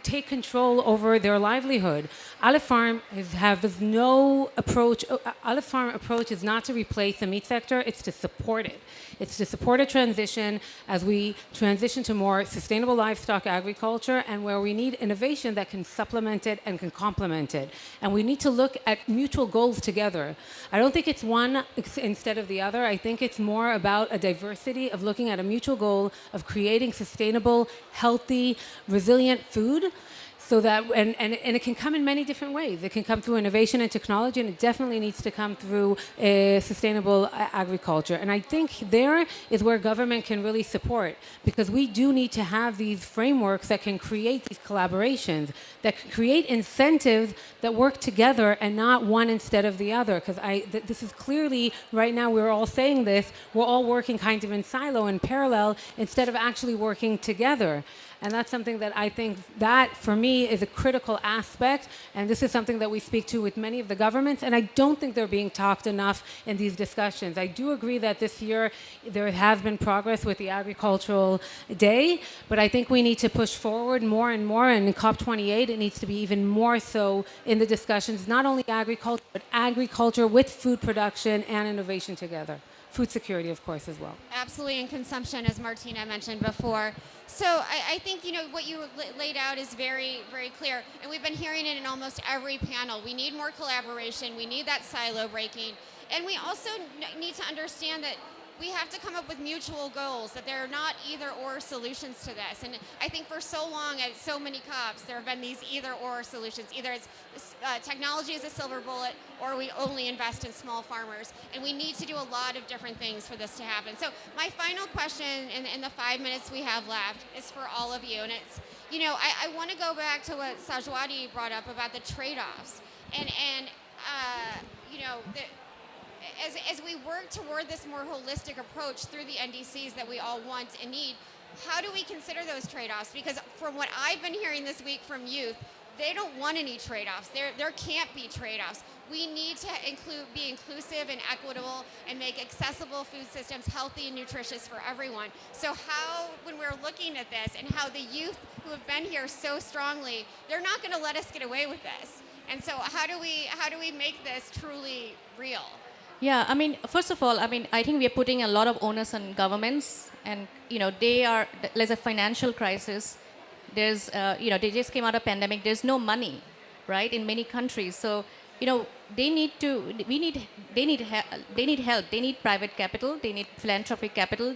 take control over their livelihood. Aleph Farm has no approach. Aleph Farm approach is not to replace the meat sector, it's to support it. It's to support a transition as we transition to more sustainable livestock agriculture and where we need innovation that can supplement it and can complement it. And we need to look at mutual goals together. I don't think it's one instead of the other. I think it's more about a diversity of looking at a mutual goal of creating sustainable, healthy, resilient food. So that, and it can come in many different ways. It can come through innovation and technology, and it definitely needs to come through sustainable agriculture. And I think there is where government can really support, because we do need to have these frameworks that can create these collaborations, that can create incentives that work together and not one instead of the other. Because this is clearly, right now we're all saying this, we're all working kind of in silo, in parallel, instead of actually working together. And that's something that I think that, for me, is a critical aspect. And this is something that we speak to with many of the governments. And I don't think they're being talked enough in these discussions. I do agree that this year there has been progress with the Agricultural Day. But I think we need to push forward more and more. And in COP28, it needs to be even more so in the discussions, not only agriculture, but agriculture with food production and innovation together. Food security, of course, as well. Absolutely, and consumption, as Martina mentioned before. So I think, what you laid out is very, very clear. And we've been hearing it in almost every panel. We need more collaboration. We need that silo breaking. And we also need to understand that we have to come up with mutual goals, that there are not either or solutions to this. And I think for so long at so many COPs, there have been these either or solutions. Either it's technology is a silver bullet, or we only invest in small farmers. And we need to do a lot of different things for this to happen. So my final question in the 5 minutes we have left is for all of you. And it's, I want to go back to what Sajwadi brought up about the trade-offs. And as we work toward this more holistic approach through the NDCs that we all want and need, how do we consider those trade-offs? Because from what I've been hearing this week from youth, they don't want any trade-offs. There can't be trade-offs. We need to be inclusive and equitable and make accessible food systems healthy and nutritious for everyone. So how, when we're looking at this and how the youth who have been here so strongly, they're not going to let us get away with this. And so how do we make this truly real? Yeah, first of all, I think we are putting a lot of onus on governments, and there's a financial crisis. There's, they just came out of pandemic. There's no money, right, in many countries. So, they need help. They need private capital. They need philanthropic capital.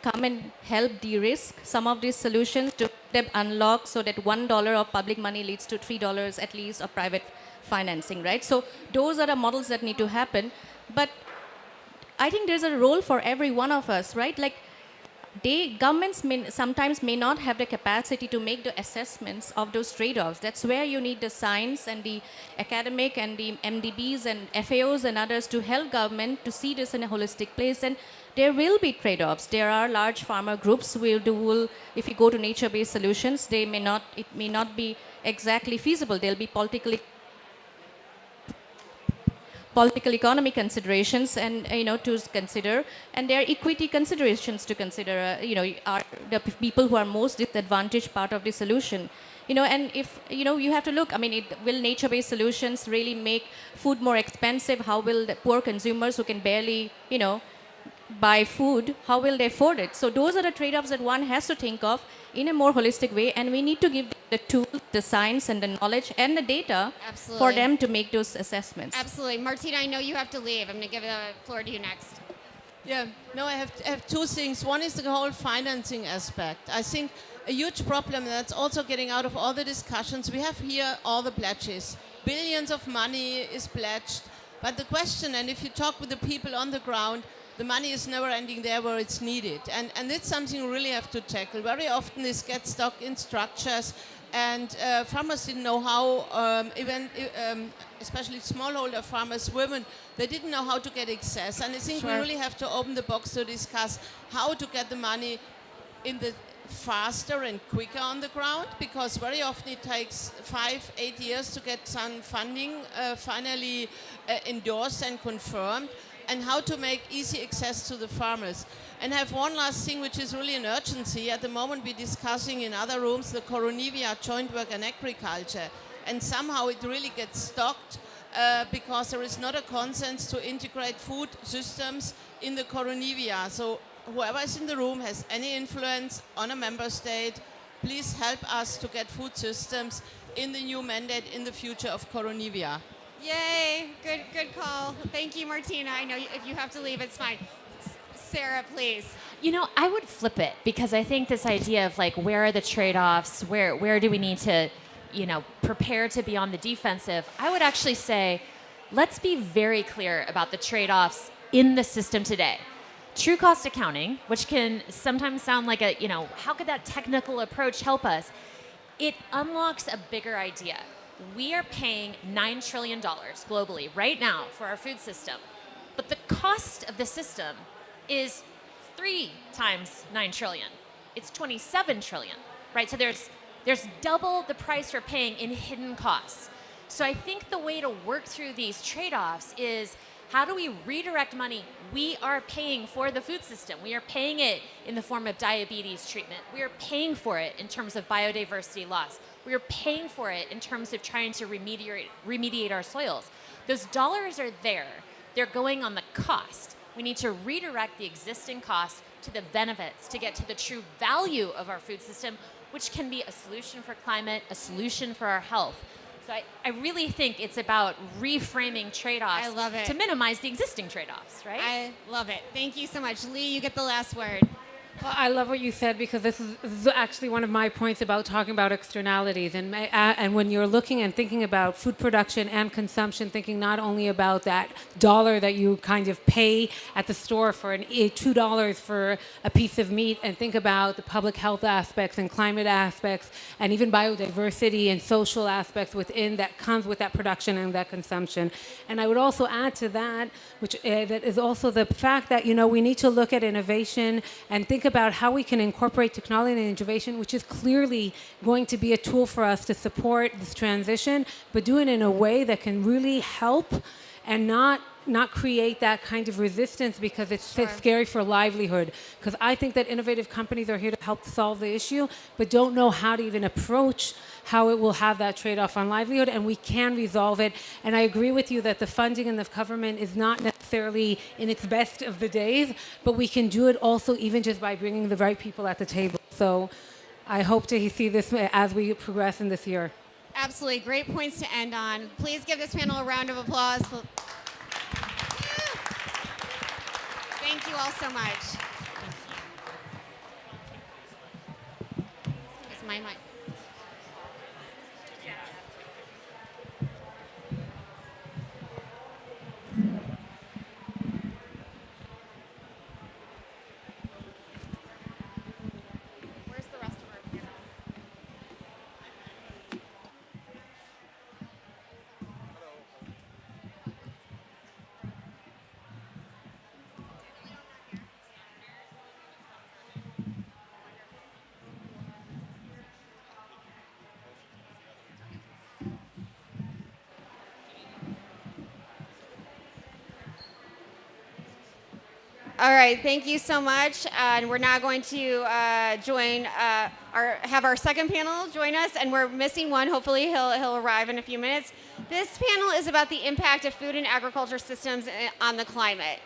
Come and help de-risk some of these solutions to them unlock so that $1 of public money leads to $3 at least of private financing, right? So those are the models that need to happen. But I think there's a role for every one of us, right? Like, governments sometimes may not have the capacity to make the assessments of those trade-offs. That's where you need the science and the academic and the MDBs and FAOs and others to help government to see this in a holistic place. And there will be trade-offs. There are large farmer groups if you go to nature-based solutions, it may not be exactly feasible. There'll be political economic considerations and to consider, and there are equity considerations to consider. Are the people who are most disadvantaged part of the solution? And if you have to look. I mean, will nature-based solutions really make food more expensive? How will the poor consumers who can barely buy food, how will they afford it? So those are the trade-offs that one has to think of in a more holistic way, and we need to give the tools, the science and the knowledge and the data for them to make those assessments. Absolutely. Martina, I know you have to leave. I'm going to give the floor to you next. Yeah, no, I have two things. One is the whole financing aspect. I think a huge problem that's also getting out of all the discussions. We have here all the pledges. Billions of money is pledged. But the question, and if you talk with the people on the ground, the money is never ending there where it's needed. And it's something we really have to tackle. Very often this gets stuck in structures, and farmers didn't know how, especially smallholder farmers, women, they didn't know how to get access. And I think we really have to open the box to discuss how to get the money in the faster and quicker on the ground, because very often it takes 5-8 years to get some funding finally endorsed and confirmed, and how to make easy access to the farmers. And I have one last thing, which is really an urgency. At the moment, we're discussing in other rooms the Coronivia joint work and agriculture. And somehow it really gets stopped because there is not a consensus to integrate food systems in the Coronivia. So whoever is in the room has any influence on a member state, please help us to get food systems in the new mandate in the future of Coronivia. Yay, good call. Thank you, Martina. I know if you have to leave, it's fine. Sarah, please. I would flip it, because I think this idea of like, where are the trade-offs? Where do we need to, prepare to be on the defensive? I would actually say, let's be very clear about the trade-offs in the system today. True cost accounting, which can sometimes sound like how could that technical approach help us? It unlocks a bigger idea. We are paying $9 trillion globally right now for our food system, but the cost of the system is 3 times 9 trillion. It's 27 trillion, right? So there's double the price we're paying in hidden costs. So I think the way to work through these trade-offs is, how do we redirect money we are paying for the food system? We are paying it in the form of diabetes treatment. We are paying for it in terms of biodiversity loss. We are paying for it in terms of trying to remediate our soils. Those dollars are there. They're going on the cost. We need to redirect the existing cost to the benefits to get to the true value of our food system, which can be a solution for climate, a solution for our health. So I really think it's about reframing trade-offs to minimize the existing trade-offs, right? I love it. Thank you so much. Lee, you get the last word. Well, I love what you said, because this is actually one of my points about talking about externalities. And when you're looking and thinking about food production and consumption, thinking not only about that dollar that you kind of pay at the store for $2 for a piece of meat, and think about the public health aspects and climate aspects and even biodiversity and social aspects within that comes with that production and that consumption. And I would also add to that, which that is also the fact that we need to look at innovation and think about how we can incorporate technology and innovation, which is clearly going to be a tool for us to support this transition, but do it in a way that can really help and not create that kind of resistance, because it's scary for livelihood. Because I think that innovative companies are here to help solve the issue, but don't know how to even approach how it will have that trade-off on livelihood, and we can resolve it. And I agree with you that the funding in the government is not necessarily in its best of the days, but we can do it also even just by bringing the right people at the table. So I hope to see this as we progress in this year. Absolutely. Great points to end on. Please give this panel a round of applause. Thank you all so much. Is my mic? All right, thank you so much. And we're now going to have our second panel join us, and we're missing one. Hopefully he'll arrive in a few minutes. This panel is about the impact of food and agriculture systems on the climate.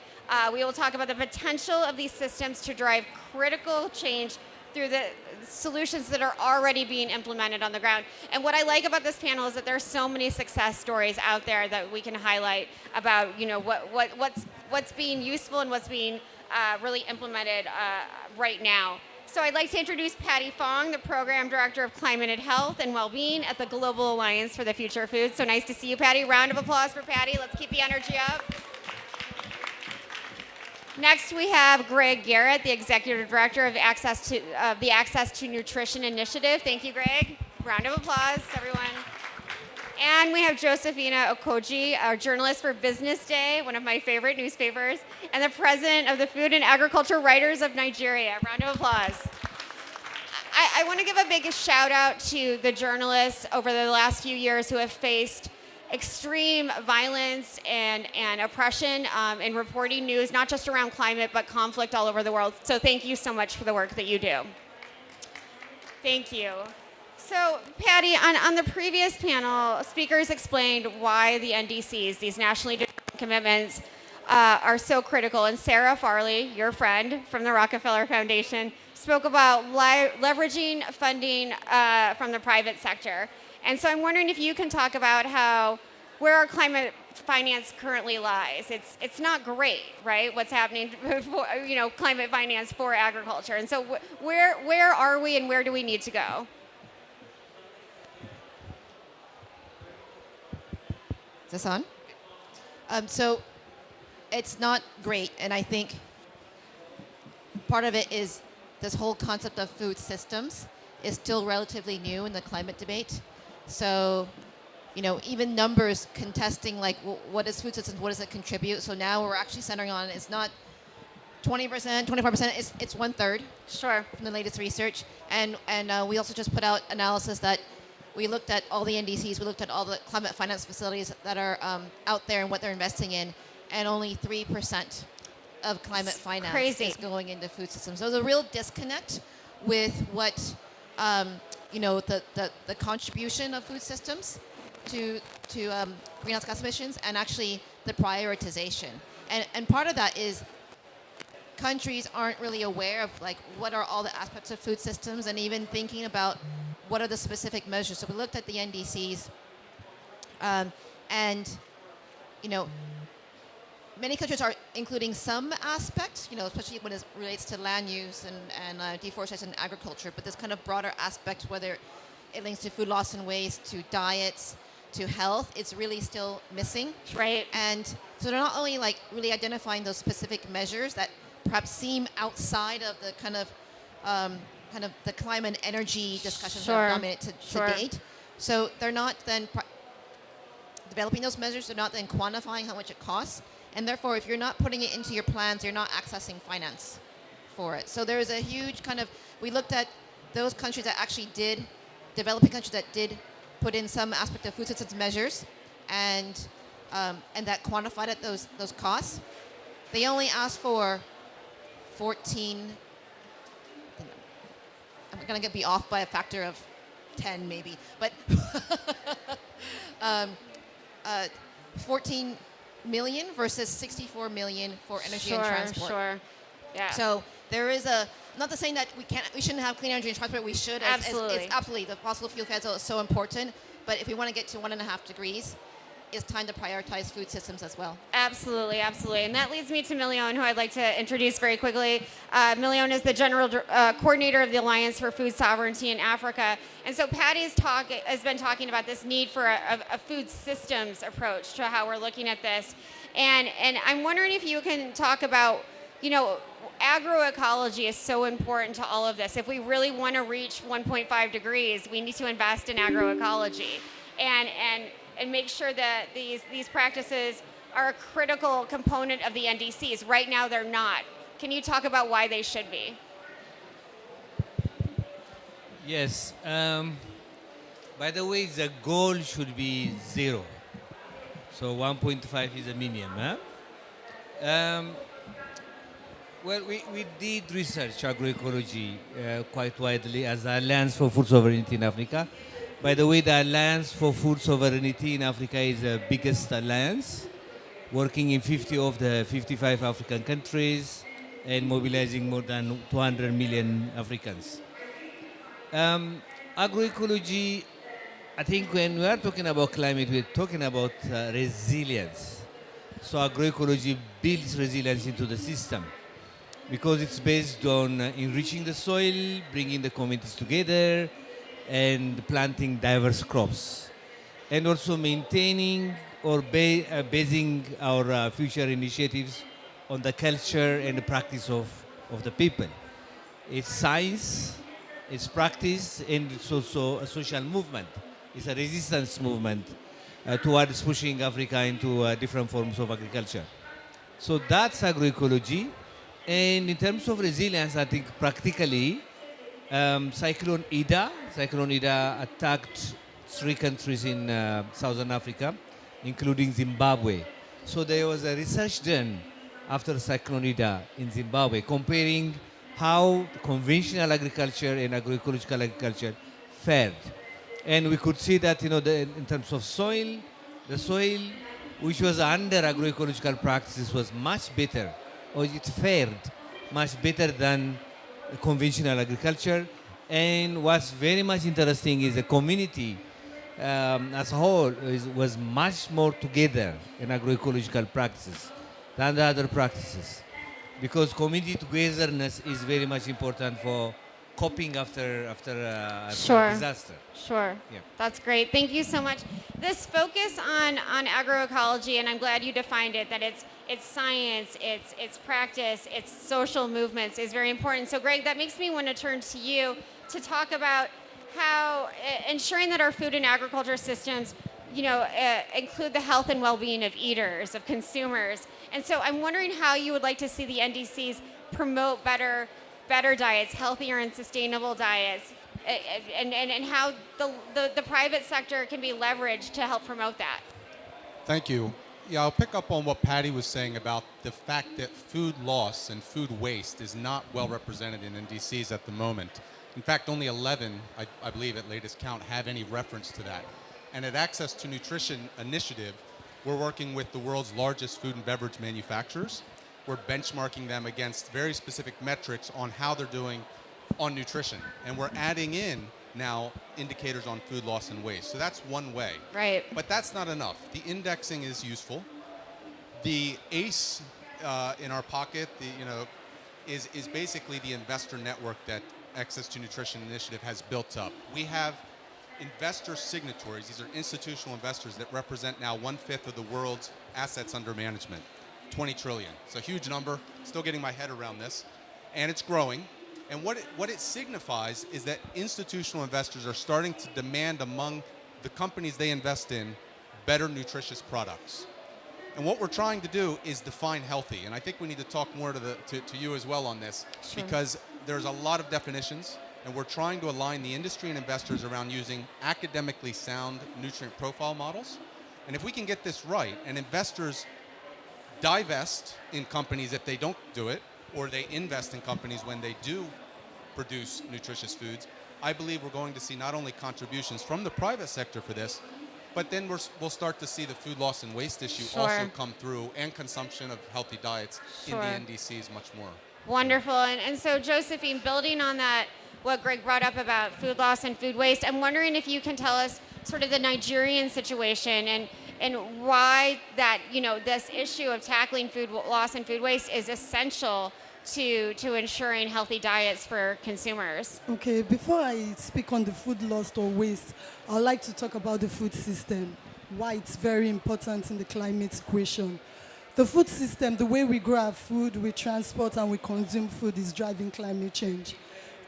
We will talk about the potential of these systems to drive critical change through the solutions that are already being implemented on the ground. And what I like about this panel is that there's so many success stories out there that we can highlight about, you know, what's being useful and what's being really implemented right now. So I'd like to introduce Patty Fong, the Program Director of Climate Health and Wellbeing at the Global Alliance for the Future of Food. So nice to see you, Patty. Round of applause for Patty. Let's keep the energy up. Next, we have Greg Garrett, the Executive Director of the Access to Nutrition Initiative. Thank you, Greg. Round of applause, everyone. And we have Josephina Okoji, our journalist for Business Day, one of my favorite newspapers, and the president of the Food and Agriculture Writers of Nigeria. Round of applause. I want to give a big shout out to the journalists over the last few years who have faced extreme violence and oppression in reporting news, not just around climate, but conflict all over the world. So thank you so much for the work that you do. Thank you. So Patty, on the previous panel, speakers explained why the NDCs, these nationally determined commitments, are so critical. And Sarah Farley, your friend from the Rockefeller Foundation, spoke about leveraging funding from the private sector. And so I'm wondering if you can talk about where our climate finance currently lies. It's not great, right? What's happening for, you know, climate finance for agriculture. And so where are we and where do we need to go? Is this on? So it's not great, and I think part of it is this whole concept of food systems is still relatively new in the climate debate. So, you know, even numbers contesting like what is food systems, what does it contribute? So now we're actually centering on it's not 20%, 25%, it's 1/3. Sure. From the latest research, and we also just put out analysis that we looked at all the NDCs, we looked at all the climate finance facilities that are out there and what they're investing in, and only 3% of climate finance is going into food systems. So there's a real disconnect with what you know, the contribution of food systems to greenhouse gas emissions and actually the prioritization. And part of that is countries aren't really aware of like what are all the aspects of food systems and even thinking about what are the specific measures. So we looked at the NDCs and, you know, many countries are including some aspects, you know, especially when it relates to land use and deforestation and agriculture, but this kind of broader aspect, whether it links to food loss and waste, to diets, to health, it's really still missing. Right. And so they're not only like really identifying those specific measures that perhaps seem outside of the kind of the climate and energy discussions that have dominated to date. So they're not then developing those measures, they're not then quantifying how much it costs. And therefore, if you're not putting it into your plans, you're not accessing finance for it. So there's a huge kind of, we looked at those countries that actually did, developing countries that did put in some aspect of food systems measures and that quantified it, those costs. They only asked for 14, I'm going to be off by a factor of 10 maybe, but 14 million versus 64 million for energy and transport. Sure. Yeah. So there is not to say that we shouldn't have clean energy and transport. We should. Absolutely. It's absolutely the fossil fuel schedule is so important. But if we want to get to 1.5 degrees, it's time to prioritize food systems as well. Absolutely, absolutely. And that leads me to Milion, who I'd like to introduce very quickly. Milion is the general coordinator of the Alliance for Food Sovereignty in Africa. And so Patty's has been talking about this need for a food systems approach to how we're looking at this. And I'm wondering if you can talk about, you know, agroecology is so important to all of this. If we really want to reach 1.5 degrees, we need to invest in agroecology. And make sure that these practices are a critical component of the NDCs. Right now, they're not. Can you talk about why they should be? Yes. By the way, the goal should be 0. So 1.5 is a minimum. Huh? Well, we did research agroecology quite widely as the Alliance for Food Sovereignty in Africa. By the way, the Alliance for Food Sovereignty in Africa is the biggest alliance, working in 50 of the 55 African countries and mobilizing more than 200 million Africans. Agroecology, I think when we are talking about climate, we're talking about resilience. So agroecology builds resilience into the system because it's based on enriching the soil, bringing the communities together, and planting diverse crops, and also maintaining or basing our future initiatives on the culture and the practice of the people. It's science, it's practice, and it's also a social movement. It's a resistance movement towards pushing Africa into different forms of agriculture. So that's agroecology. And in terms of resilience, I think practically, Cyclone Ida attacked 3 countries in Southern Africa, including Zimbabwe. So there was a research done after Cyclone Ida in Zimbabwe, comparing how conventional agriculture and agroecological agriculture fared. And we could see that, in terms of soil, the soil which was under agroecological practices was much better, or it fared much better than conventional agriculture. And what's very much interesting is the community as a whole was much more together in agroecological practices than the other practices, because community togetherness is very much important for coping after a disaster. Sure. Yeah. That's great. Thank you so much. This focus on agroecology, and I'm glad you defined it, that it's science, it's practice, it's social movements is very important. So Greg, that makes me want to turn to you to talk about how ensuring that our food and agriculture systems include the health and well-being of eaters, of consumers. And so I'm wondering how you would like to see the NDCs promote better diets, healthier and sustainable diets, and how the private sector can be leveraged to help promote that. Thank you. Yeah, I'll pick up on what Patty was saying about the fact that food loss and food waste is not well represented in NDCs at the moment. In fact, only 11, I believe at latest count, have any reference to that. And at Access to Nutrition Initiative, we're working with the world's largest food and beverage manufacturers. We're benchmarking them against very specific metrics on how they're doing on nutrition. And we're adding in now indicators on food loss and waste. So that's one way. Right. But that's not enough. The indexing is useful. The ACE in our pocket, is basically the investor network that Access to Nutrition Initiative has built up. We have investor signatories. These are institutional investors that represent now 1/5 of the world's assets under management. 20 trillion. It's a huge number. Still getting my head around this. And it's growing. And what it signifies is that institutional investors are starting to demand among the companies they invest in better nutritious products. And what we're trying to do is define healthy. And I think we need to talk more to you as well on this, because there's a lot of definitions, and we're trying to align the industry and investors around using academically sound nutrient profile models. And if we can get this right, and investors divest in companies if they don't do it, or they invest in companies when they do produce nutritious foods, I believe we're going to see not only contributions from the private sector for this, but then we'll start to see the food loss and waste issue also come through, and consumption of healthy diets in the NDCs much more. Wonderful. And so Josephine, building on that, what Greg brought up about food loss and food waste, I'm wondering if you can tell us sort of the Nigerian situation and why that, this issue of tackling food loss and food waste is essential to ensuring healthy diets for consumers. Okay, before I speak on the food loss or waste, I'd like to talk about the food system, why it's very important in the climate equation. The food system, the way we grow our food, we transport and we consume food, is driving climate change.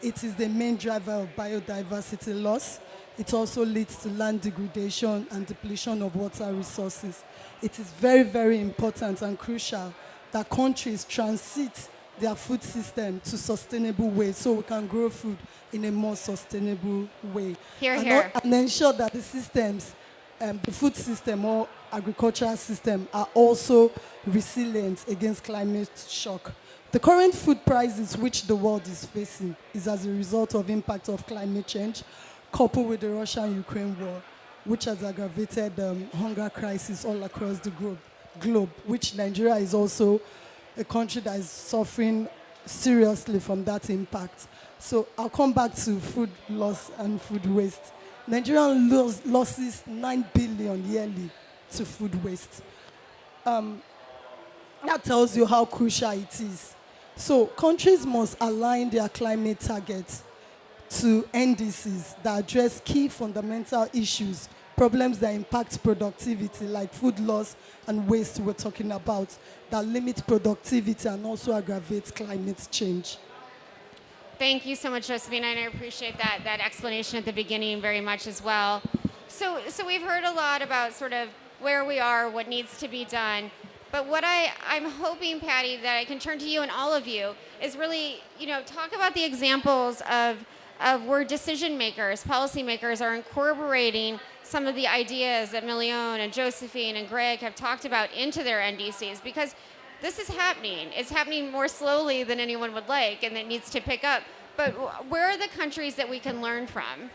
It is the main driver of biodiversity loss. It also leads to land degradation and depletion of water resources. It is very, very important and crucial that countries transit their food system to sustainable ways so we can grow food in a more sustainable way. And ensure that the systems, the food system or agricultural system, are also resilient against climate shock. The current food prices which the world is facing is as a result of impact of climate change, coupled with the Russia-Ukraine war, which has aggravated hunger crisis all across the globe, which Nigeria is also a country that is suffering seriously from that impact. So I'll come back to food loss and food waste. Nigeria loses 9 billion yearly to food waste. That tells you how crucial it is. So countries must align their climate targets to NDCs that address key fundamental issues, problems that impact productivity, like food loss and waste we're talking about, that limit productivity and also aggravate climate change. Thank you so much, Josephine, and I appreciate that explanation at the beginning very much as well. So we've heard a lot about sort of where we are, what needs to be done. But what I'm hoping, Patty, that I can turn to you and all of you is really, talk about the examples of where decision makers, policymakers are incorporating some of the ideas that Milion and Josephine and Greg have talked about into their NDCs, because this is happening. It's happening more slowly than anyone would like, and it needs to pick up. But where are the countries that we can learn from?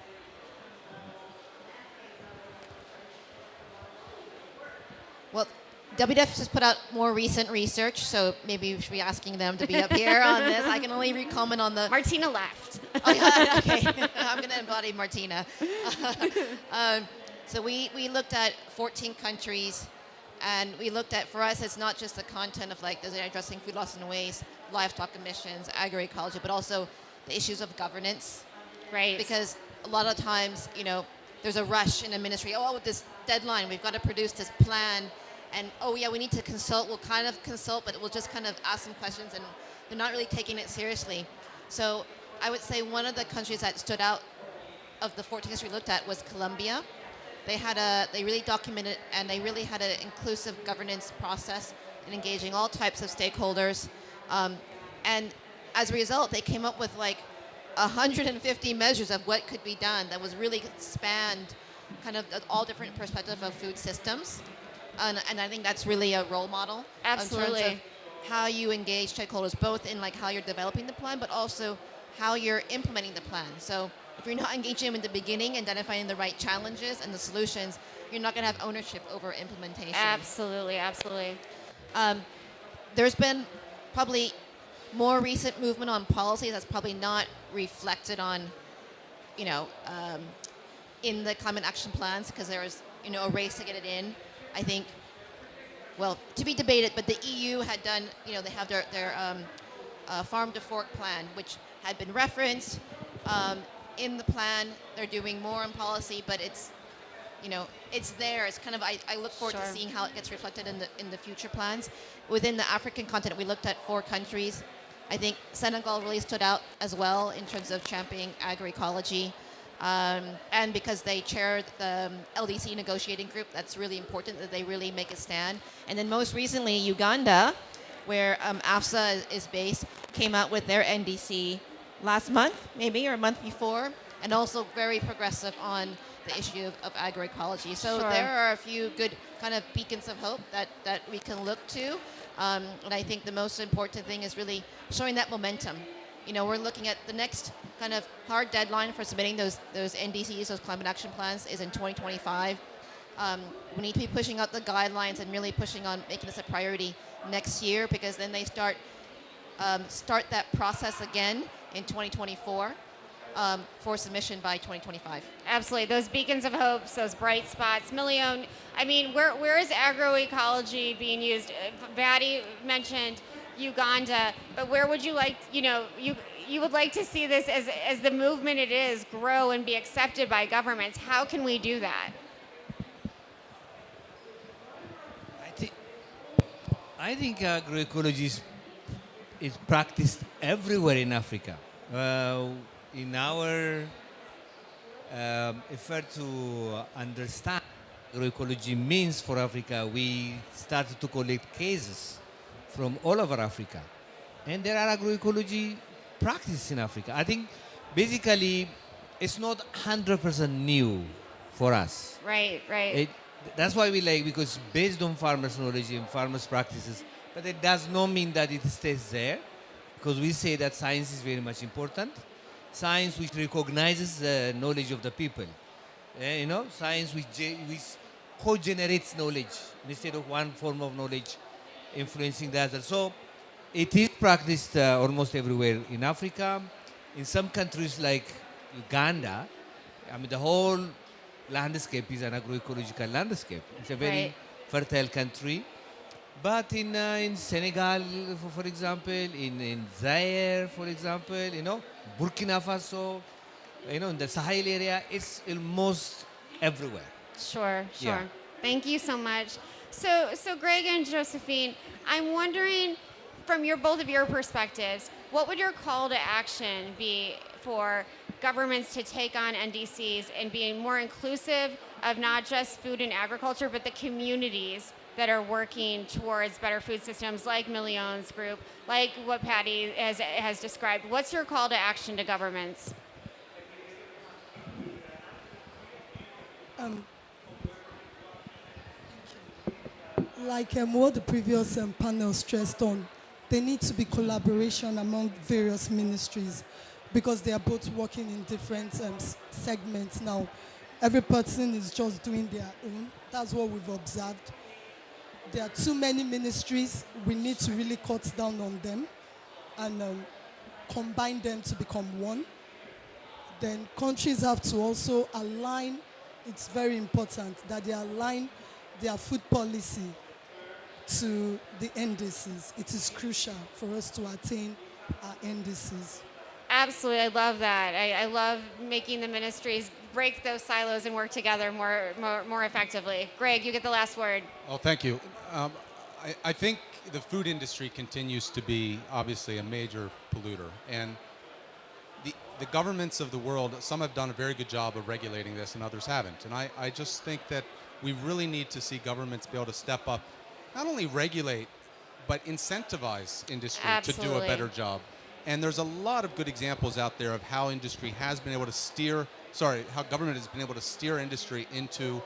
Well, WWF just put out more recent research, so maybe we should be asking them to be up here on this. I can only comment on the... Martina left. Oh, yeah, okay. I'm going to embody Martina. So we looked at 14 countries, and we looked at, for us, it's not just the content of like, addressing food loss and waste, livestock emissions, agroecology, but also the issues of governance. Right. Because a lot of times, there's a rush in a ministry. Oh, with this deadline, we've got to produce this plan. And, oh, yeah, we need to consult. We'll kind of consult, but we'll just kind of ask some questions, and they're not really taking it seriously. So I would say one of the countries that stood out of the 14 countries we looked at was Colombia. They really documented, and they really had an inclusive governance process in engaging all types of stakeholders. And as a result, they came up with like 150 measures of what could be done that was really spanned kind of all different perspectives of food systems. And I think that's really a role model. Absolutely. In terms of how you engage stakeholders, both in like how you're developing the plan, but also how you're implementing the plan. So if you're not engaging them in the beginning, identifying the right challenges and the solutions, you're not going to have ownership over implementation. Absolutely, absolutely. There's been probably more recent movement on policy that's probably not reflected on, in the climate action plans, because there was, a race to get it in. I think, well, to be debated, but the EU had done, they have their farm to fork plan, which had been referenced in the plan. They're doing more on policy, but it's, it's there. It's kind of, I look forward to seeing how it gets reflected in the future plans. Within the African continent, we looked at 4 countries. I think Senegal really stood out as well in terms of championing agroecology. And because they chair the LDC negotiating group, that's really important that they really make a stand. And then most recently, Uganda, where AFSA is based, came out with their NDC last month, maybe, or a month before, and also very progressive on the issue of agroecology. So there are a few good kind of beacons of hope that we can look to. And I think the most important thing is really showing that momentum. We're looking at the next kind of hard deadline for submitting those NDCs, those climate action plans, is in 2025. We need to be pushing out the guidelines and really pushing on making this a priority next year, because then they start that process again in 2024 for submission by 2025. Absolutely. Those beacons of hope, those bright spots. Milion, I mean, where is agroecology being used? Batty mentioned Uganda, but where would you like, you would like to see this as the movement it is grow and be accepted by governments? How can we do that? I think agroecology is practiced everywhere in Africa. In our effort to understand what agroecology means for Africa, we started to collect cases from all over Africa. And there are agroecology practices in Africa. I think basically it's not 100% new for us. Right, right. That's why we like, because based on farmers' knowledge and farmers' practices, but it does not mean that it stays there. because we say that science is very much important. Science which recognizes the knowledge of the people. You know, science which co-generates knowledge instead of one form of knowledge influencing the other. So it is practiced almost everywhere in Africa. In some countries like Uganda, I mean, the whole landscape is an agroecological landscape. It's a very fertile country. But in Senegal, for example, in Zaire, for example, you know, Burkina Faso, you know, in the Sahel area, it's almost everywhere. Sure. Yeah. Thank you so much. So Greg and Josephine, I'm wondering, from both of your perspectives, what would your call to action be for governments to take on NDCs and being more inclusive of not just food and agriculture, but the communities that are working towards better food systems, like Million's group, like what Patty has described? What's your call to action to governments? Like what the previous panel stressed on, there needs to be collaboration among various ministries because they are both working in different segments now. Every person is just doing their own. That's what we've observed. There are too many ministries. We need to really cut down on them and combine them to become one. Then countries have to also align. It's very important that they align their food policy to the NDCs. It is crucial for us to attain our NDCs. Absolutely, I love that. I love making the ministries break those silos and work together more effectively. Greg, you get the last word. Oh, thank you. I think the food industry continues to be obviously a major polluter, and the governments of the world, some have done a very good job of regulating this and others haven't. And I just think that we really need to see governments be able to step up, not only regulate, but incentivize industry to do a better job. And there's a lot of good examples out there of how industry has been able to how government has been able to steer industry into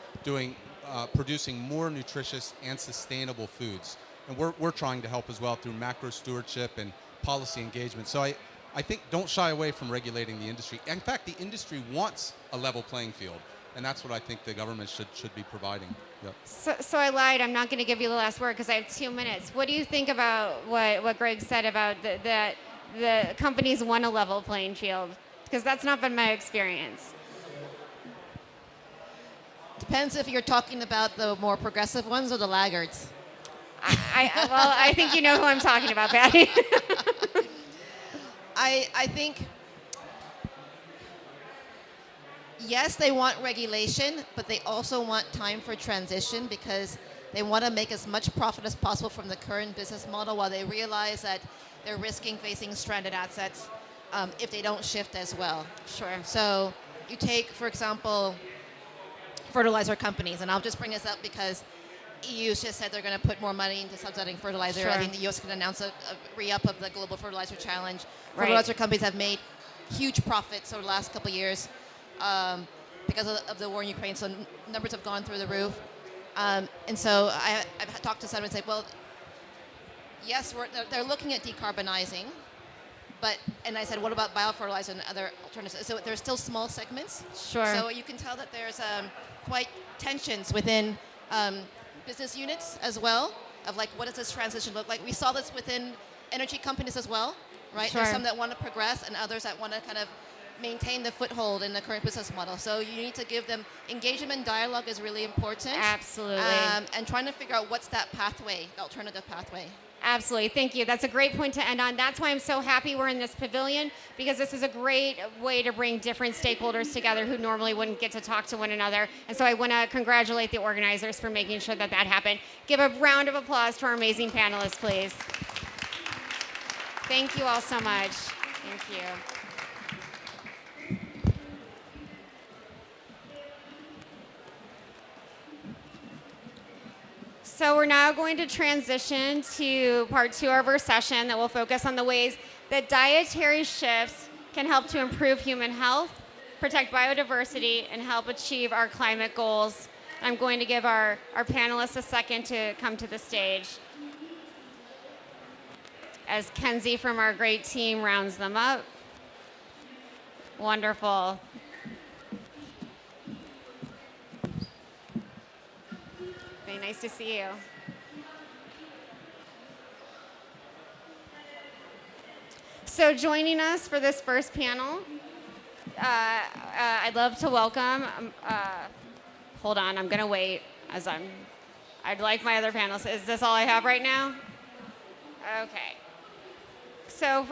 producing more nutritious and sustainable foods. And we're trying to help as well through macro stewardship and policy engagement. So I think don't shy away from regulating the industry. In fact, the industry wants a level playing field. And that's what I think the government should be providing. Yep. So I lied. I'm not going to give you the last word because I have 2 minutes. What do you think about what Greg said about that the companies want a level playing field? Because that's not been my experience. Depends if you're talking about the more progressive ones or the laggards. I think you know who I'm talking about, Patty. I think, yes, they want regulation, but they also want time for transition because they want to make as much profit as possible from the current business model while they realize that they're risking facing stranded assets if they don't shift as well. Sure. So you take, for example, fertilizer companies, and I'll just bring this up because EU just said they're going to put more money into subsidizing fertilizer. Sure. I think the U.S. can announce a re-up of the global fertilizer challenge. Fertilizer companies have made huge profits over the last couple of years because of the war in Ukraine, so numbers have gone through the roof. And so I've talked to some and said, well, yes, they're looking at decarbonizing, and I said, what about biofertilizer and other alternatives? So there's still small segments. Sure. So you can tell that there's quite tensions within business units as well, of like, what does this transition look like? We saw this within energy companies as well, right? Sure. There's some that want to progress and others that want to kind of maintain the foothold in the current business model. So you need to give them engagement and dialogue is really important. Absolutely. And trying to figure out what's that pathway, the alternative pathway. Absolutely. Thank you. That's a great point to end on. That's why I'm so happy we're in this pavilion, because this is a great way to bring different stakeholders together who normally wouldn't get to talk to one another. And so I want to congratulate the organizers for making sure that happened. Give a round of applause to our amazing panelists, please. Thank you all so much. Thank you. So we're now going to transition to part 2 of our session that will focus on the ways that dietary shifts can help to improve human health, protect biodiversity, and help achieve our climate goals. I'm going to give our panelists a second to come to the stage. as Kenzie from our great team rounds them up. Wonderful. Very nice to see you. So joining us for this first panel, I'd love to welcome, hold on, I'm gonna wait as I'd like my other panelists. Is this all I have right now? Okay. So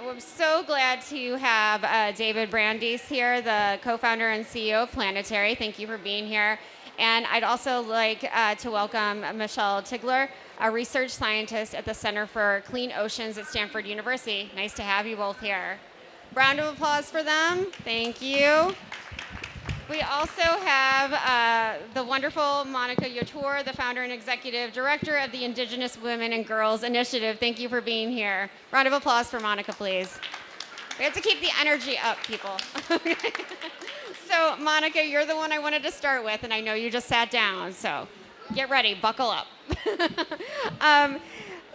we're so glad to have David Brandeis here, the co-founder and CEO of Planetary. Thank you for being here. And I'd also like to welcome Michelle Tigler, a research scientist at the Center for Clean Oceans at Stanford University. Nice to have you both here. Round of applause for them. Thank you. We also have the wonderful Monica Yotour, the founder and executive director of the Indigenous Women and Girls Initiative. Thank you for being here. Round of applause for Monica, please. We have to keep the energy up, people. So, Monica, you're the one I wanted to start with, and I know you just sat down, so get ready, buckle up.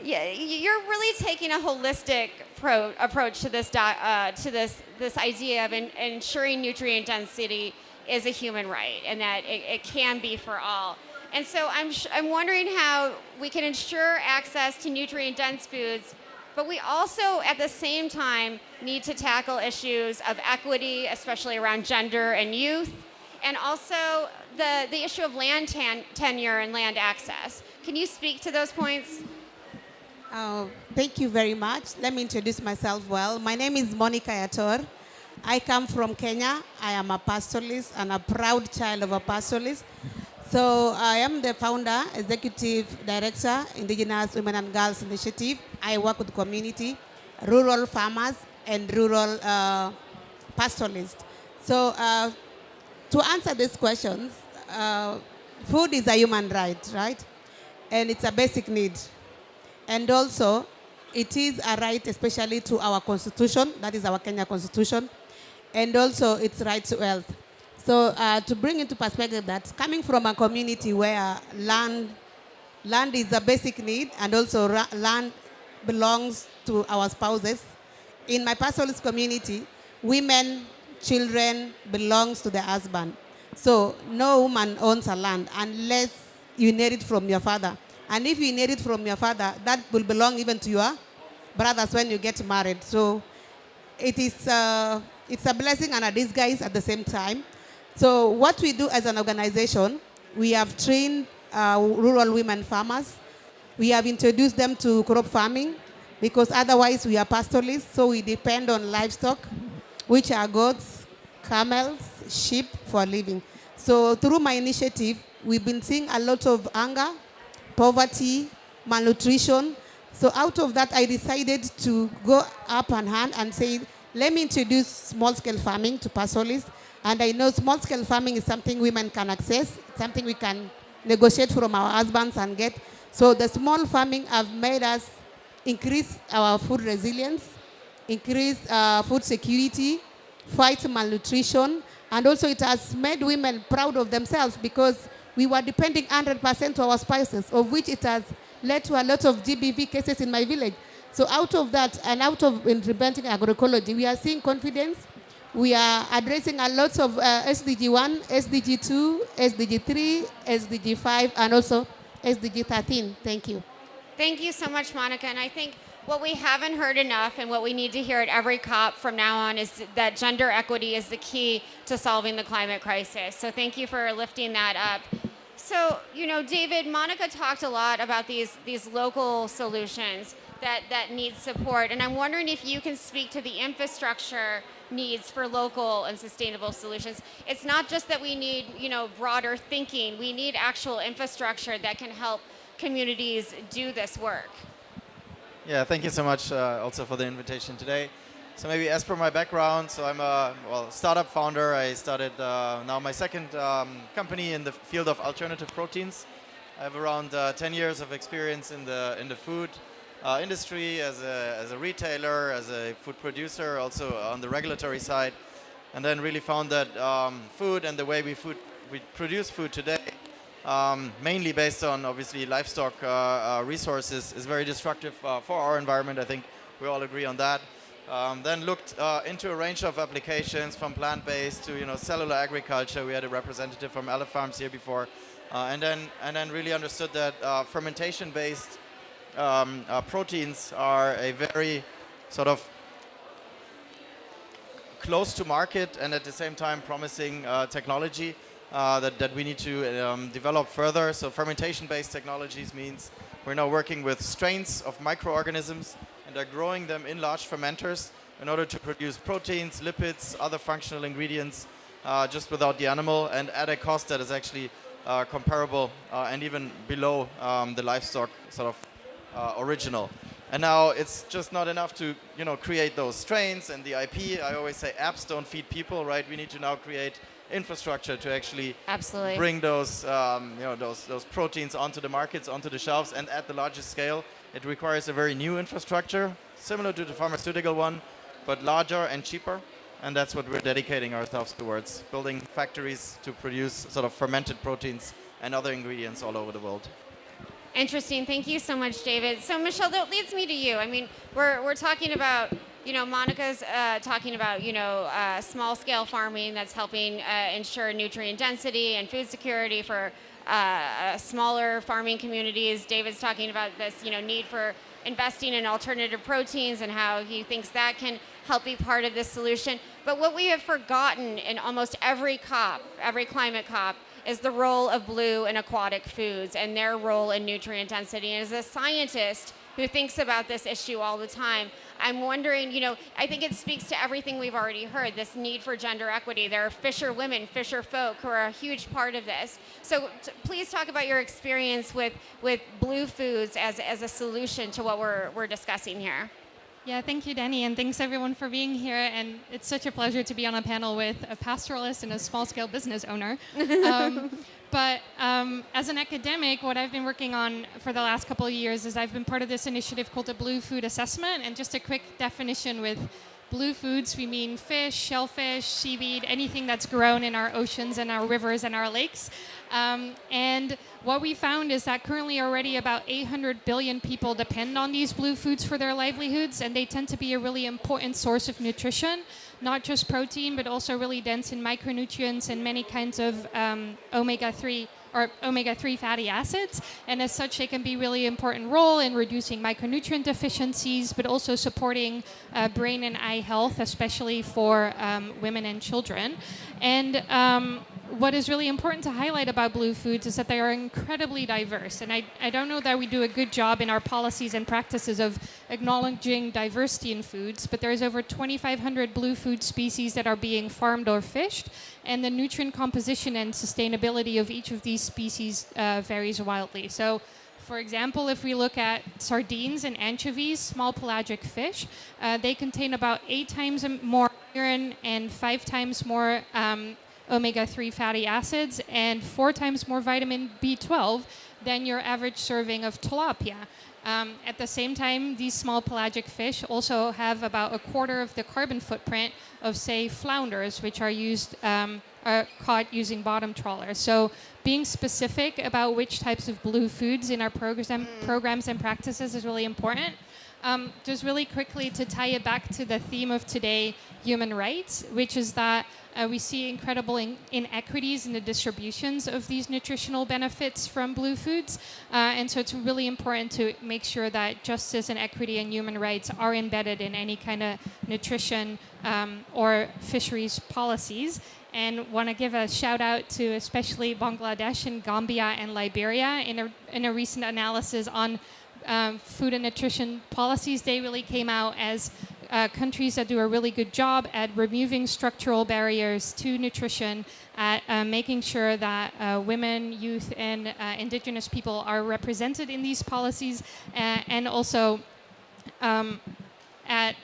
Yeah, you're really taking a holistic approach to this this idea of ensuring nutrient density is a human right, and that it can be for all. And so I'm wondering how we can ensure access to nutrient-dense foods, but we also, at the same time, need to tackle issues of equity, especially around gender and youth, and also the issue of land tenure and land access. Can you speak to those points? Thank you very much. Let me introduce myself well. My name is Monica Yator. I come from Kenya. I am a pastoralist and a proud child of a pastoralist. So I am the founder, executive director, Indigenous Women and Girls Initiative. I work with community, rural farmers, and rural pastoralists. So to answer these questions, food is a human right? And it's a basic need. And also, it is a right, especially to our constitution, that is our Kenya constitution, and also its right to health. So to bring into perspective that coming from a community where land is a basic need, and also land belongs to our spouses, in my pastoralist community, women, children belongs to their husband. So no woman owns a land unless you inherit it from your father. And if you inherit it from your father, that will belong even to your brothers when you get married. So it's a blessing and a disguise at the same time. So what we do as an organization, we have trained rural women farmers. We have introduced them to crop farming because otherwise we are pastoralists, so we depend on livestock, which are goats, camels, sheep for a living. So through my initiative, we've been seeing a lot of hunger, poverty, malnutrition. So out of that, I decided to go up and hand and say, let me introduce small-scale farming to pastoralists. And I know small-scale farming is something women can access, something we can negotiate from our husbands and get. So the small farming have made us increase our food resilience, increase food security, fight malnutrition, and also it has made women proud of themselves because we were depending 100% on our spices, of which it has led to a lot of GBV cases in my village. So out of that, and out of implementing agroecology, we are seeing confidence. We are addressing a lot of SDG 1, SDG 2, SDG 3, SDG 5, and also SDG 13. Thank you. Thank you so much, Monica. And I think what we haven't heard enough and what we need to hear at every COP from now on is that gender equity is the key to solving the climate crisis. So thank you for lifting that up. So, you know, David, Monica talked a lot about these local solutions that need support. And I'm wondering if you can speak to the infrastructure needs for local and sustainable solutions. It's not just that we need, you know, broader thinking. We need actual infrastructure that can help communities do this work. Yeah, thank you so much also for the invitation today. So maybe as per my background, so I'm a startup founder. I started now my second company in the field of alternative proteins. I have around 10 years of experience in the food industry as a retailer, as a food producer, also on the regulatory side, and then really found that food and the way we produce food today mainly based on obviously livestock resources, is very destructive for our environment. I think we all agree on that. Then looked into a range of applications from plant-based to cellular agriculture. We had a representative from Elephant Farms here before, and then really understood that fermentation-based proteins are a very sort of close to market and at the same time promising technology that we need to develop further. So fermentation-based technologies means we're now working with strains of microorganisms and are growing them in large fermenters in order to produce proteins, lipids, other functional ingredients just without the animal, and at a cost that is actually comparable and even below the livestock sort of original. And now it's just not enough to create those strains and the IP. I always say apps don't feed people, right? We need to now create infrastructure to actually bring those those proteins onto the markets, onto the shelves, and at the largest scale. It requires a very new infrastructure, similar to the pharmaceutical one, but larger and cheaper. And that's what we're dedicating ourselves towards, building factories to produce sort of fermented proteins and other ingredients all over the world. Interesting. Thank you so much, David. So, Michelle, that leads me to you. I mean, we're talking about, Monica's talking about, small-scale farming that's helping ensure nutrient density and food security for smaller farming communities. David's talking about this, need for investing in alternative proteins and how he thinks that can help be part of this solution. But what we have forgotten in almost every COP, every climate COP, is the role of blue and aquatic foods and their role in nutrient density. And as a scientist who thinks about this issue all the time, I'm wondering, I think it speaks to everything we've already heard, this need for gender equity. There are fisher women, fisher folk who are a huge part of this. So please talk about your experience with blue foods as a solution to what we're discussing here. Yeah, thank you, Danny, and thanks everyone for being here. And it's such a pleasure to be on a panel with a pastoralist and a small-scale business owner. But as an academic, what I've been working on for the last couple of years is I've been part of this initiative called the Blue Food Assessment. And just a quick definition with blue foods, we mean fish, shellfish, seaweed, anything that's grown in our oceans and our rivers and our lakes. And what we found is that currently already about 800 billion people depend on these blue foods for their livelihoods, and they tend to be a really important source of nutrition, not just protein, but also really dense in micronutrients and many kinds of omega-3 fatty acids. And as such, they can be really important role in reducing micronutrient deficiencies, but also supporting brain and eye health, especially for women and children. And what is really important to highlight about blue foods is that they are incredibly diverse. And I don't know that we do a good job in our policies and practices of acknowledging diversity in foods, but there's over 2,500 blue food species that are being farmed or fished. And the nutrient composition and sustainability of each of these species varies wildly. So, for example, if we look at sardines and anchovies, small pelagic fish, they contain about 8 times more iron and 5 times more omega-3 fatty acids and 4 times more vitamin B12 than your average serving of tilapia. At the same time, these small pelagic fish also have about a quarter of the carbon footprint of, say, flounders, which are caught using bottom trawlers. So being specific about which types of blue foods in our programs and practices is really important. Just really quickly to tie it back to the theme of today, human rights, which is that we see incredible inequities in the distributions of these nutritional benefits from blue foods. And so it's really important to make sure that justice and equity and human rights are embedded in any kind of nutrition or fisheries policies. And want to give a shout out to especially Bangladesh and Gambia and Liberia in a recent analysis on food and nutrition policies. They really came out as countries that do a really good job at removing structural barriers to nutrition, at making sure that women, youth, and indigenous people are represented in these policies, and also at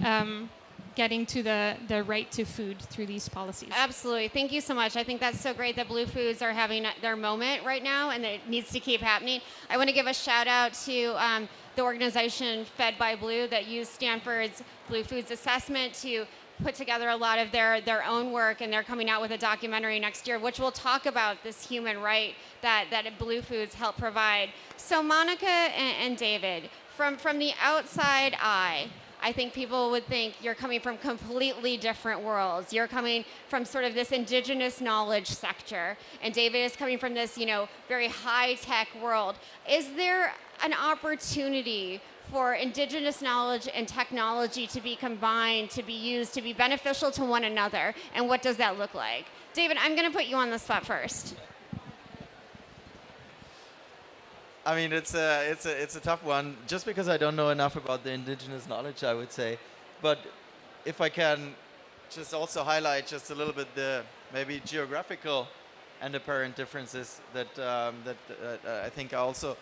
getting to the right to food through these policies. Absolutely. Thank you so much. I think that's so great that blue foods are having their moment right now, and it needs to keep happening. I want to give a shout out to the organization Fed by Blue that used Stanford's Blue Foods Assessment to put together a lot of their own work, and they're coming out with a documentary next year, which will talk about this human right that Blue Foods help provide. So Monica and David, from the outside eye, I think people would think you're coming from completely different worlds. You're coming from sort of this indigenous knowledge sector, and David is coming from this, very high-tech world. Is there an opportunity for indigenous knowledge and technology to be combined, to be used, to be beneficial to one another? And what does that look like? David, I'm going to put you on the spot first. I mean, it's a tough one, just because I don't know enough about the indigenous knowledge, I would say. But if I can just also highlight just a little bit the maybe geographical and apparent differences that I think are also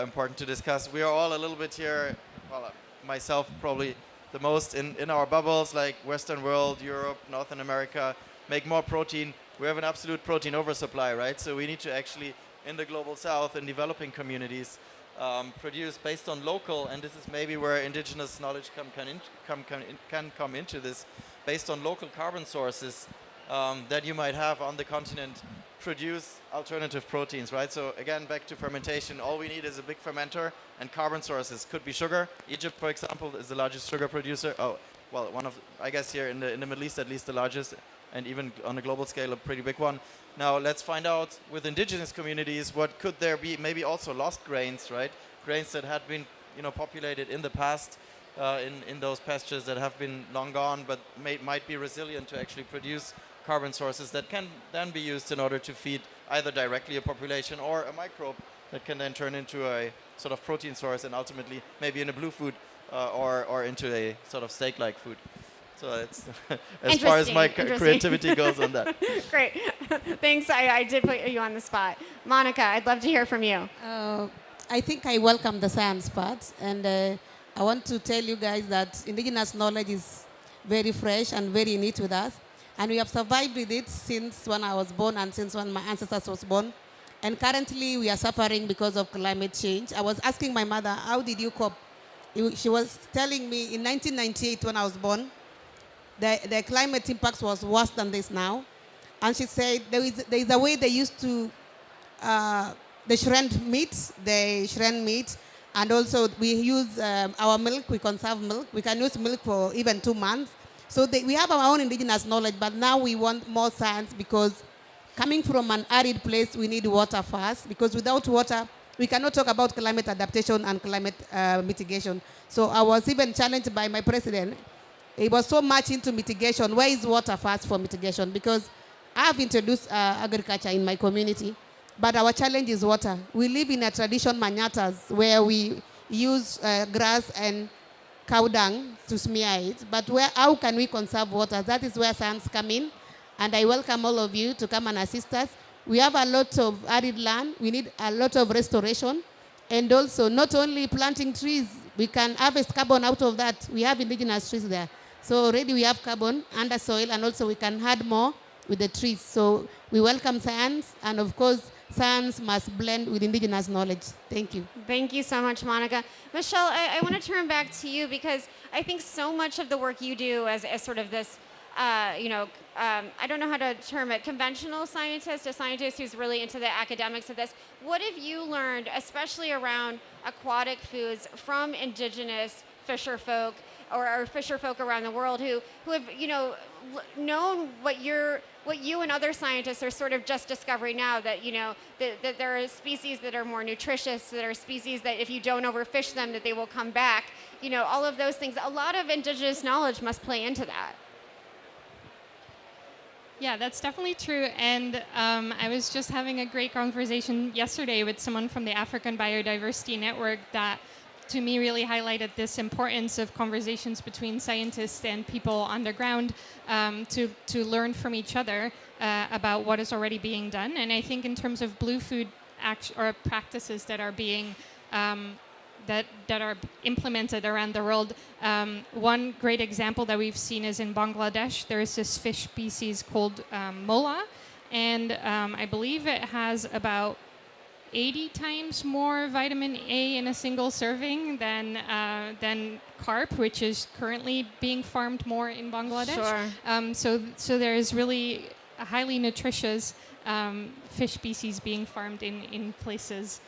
important to discuss. We are all a little bit here, well, myself probably the most in our bubbles, like Western world, Europe, Northern America, make more protein. We have an absolute protein oversupply, right? So we need to actually, in the global south and developing communities, produce based on local, and this is maybe where indigenous knowledge can come into this, based on local carbon sources that you might have on the continent, produce alternative proteins, right? So again, back to fermentation, all we need is a big fermenter and carbon sources. Could be sugar. Egypt, for example, is the largest sugar producer. Oh, well, one of, I guess here in the Middle East, at least the largest, and even on a global scale, a pretty big one. Now let's find out with indigenous communities, what could there be? Maybe also lost grains, right? Grains that had been, populated in the past in those pastures that have been long gone, but might be resilient to actually produce carbon sources that can then be used in order to feed either directly a population or a microbe that can then turn into a sort of protein source and ultimately maybe in a blue food or into a sort of steak-like food. So it's as far as my creativity goes on that. Great. Thanks. I did put you on the spot. Monica, I'd love to hear from you. I think I welcome the science part, and I want to tell you guys that indigenous knowledge is very fresh and very neat with us. And we have survived with it since when I was born and since when my ancestors was born. And currently we are suffering because of climate change. I was asking my mother, how did you cope? She was telling me in 1998 when I was born, the climate impact was worse than this now. And she said there is a way they used to, they shrink meat, and also we use our milk, we conserve milk. We can use milk for even 2 months. So we have our own indigenous knowledge, but now we want more science, because coming from an arid place, we need water first, because without water, we cannot talk about climate adaptation and climate mitigation. So I was even challenged by my president. He was so much into mitigation. Where is water first for mitigation? Because I have introduced agriculture in my community, but our challenge is water. We live in a tradition manyatas where we use grass and cow dung to smear it, but how can we conserve water? That is where science come in, and I welcome all of you to come and assist us. We have a lot of arid land. We need a lot of restoration, and also not only planting trees, we can harvest carbon out of that. We have indigenous trees there. So already we have carbon under soil, and also we can add more with the trees. So we welcome science, and of course, science must blend with indigenous knowledge. Thank you. Thank you so much, Monica. Michelle, I want to turn back to you, because I think so much of the work you do as sort of this, I don't know how to term it, conventional scientist, a scientist who's really into the academics of this. What have you learned, especially around aquatic foods, from indigenous fisher folk or fisher folk around the world who have, known what you and other scientists are sort of just discovering now, that that there are species that are more nutritious, that are species that if you don't overfish them, that they will come back. All of those things. A lot of indigenous knowledge must play into that. Yeah, that's definitely true. And I was just having a great conversation yesterday with someone from the African Biodiversity Network that, to me, really highlighted this importance of conversations between scientists and people on the ground to learn from each other about what is already being done. And I think in terms of blue food practices that are being that are implemented around the world, one great example that we've seen is in Bangladesh. There is this fish species called mola, and I believe it has about 80 times more vitamin A in a single serving than carp, which is currently being farmed more in Bangladesh. So there is really a highly nutritious fish species being farmed in places,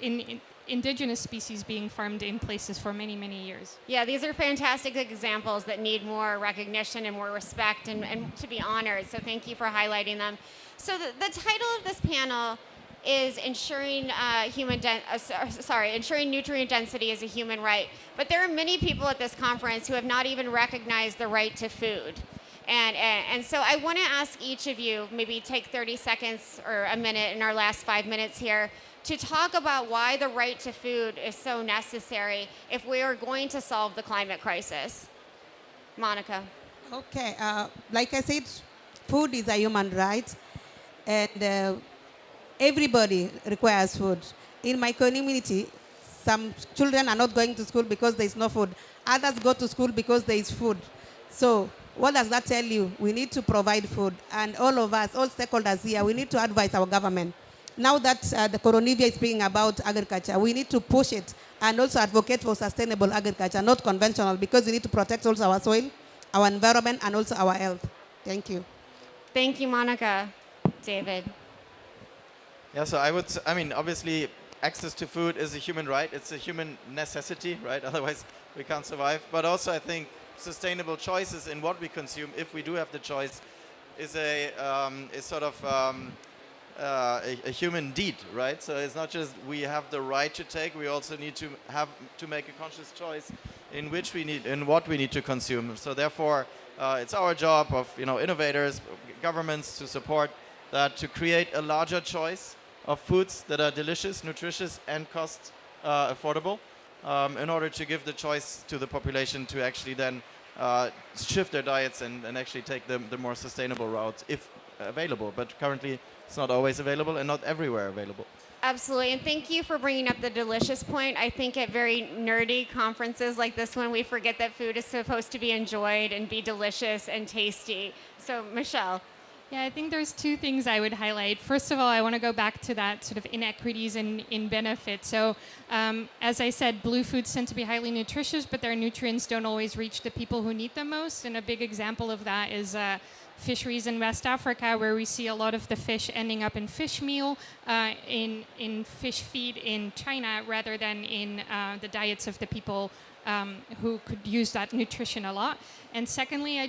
in indigenous species being farmed in places for many, many years. Yeah, these are fantastic examples that need more recognition and more respect and to be honored. So thank you for highlighting them. So the title of this panel is ensuring ensuring nutrient density is a human right. But there are many people at this conference who have not even recognized the right to food. And so I want to ask each of you, maybe take 30 seconds or a minute in our last 5 minutes here, to talk about why the right to food is so necessary if we are going to solve the climate crisis. Monica. Okay, like I said, food is a human right, and everybody requires food. In my community, some children are not going to school because there is no food. Others go to school because there is food. So what does that tell you? We need to provide food. And all of us, all stakeholders here, we need to advise our government. Now that the Coronavia is speaking about agriculture, we need to push it and also advocate for sustainable agriculture, not conventional, because we need to protect also our soil, our environment, and also our health. Thank you. Thank you, Monica. David. Yeah, so I mean, obviously, access to food is a human right. It's a human necessity, right? Otherwise, we can't survive. But also, I think sustainable choices in what we consume, if we do have the choice, is a human deed, right? So it's not just we have the right to take, we also need to have to make a conscious choice in which we need, in what we need to consume. So therefore, it's our job of innovators, governments to support that, to create a larger choice of foods that are delicious, nutritious, and cost affordable, in order to give the choice to the population to actually then shift their diets and actually take the more sustainable route if available. But currently, it's not always available and not everywhere available. Absolutely, and thank you for bringing up the delicious point. I think at very nerdy conferences like this one, we forget that food is supposed to be enjoyed and be delicious and tasty. So, Michelle. Yeah, I think there's two things I would highlight. First of all, I want to go back to that sort of inequities in benefit. So as I said, blue foods tend to be highly nutritious, but their nutrients don't always reach the people who need them most. And a big example of that is fisheries in West Africa, where we see a lot of the fish ending up in fish meal, in fish feed in China, rather than in the diets of the people who could use that nutrition a lot. And secondly, I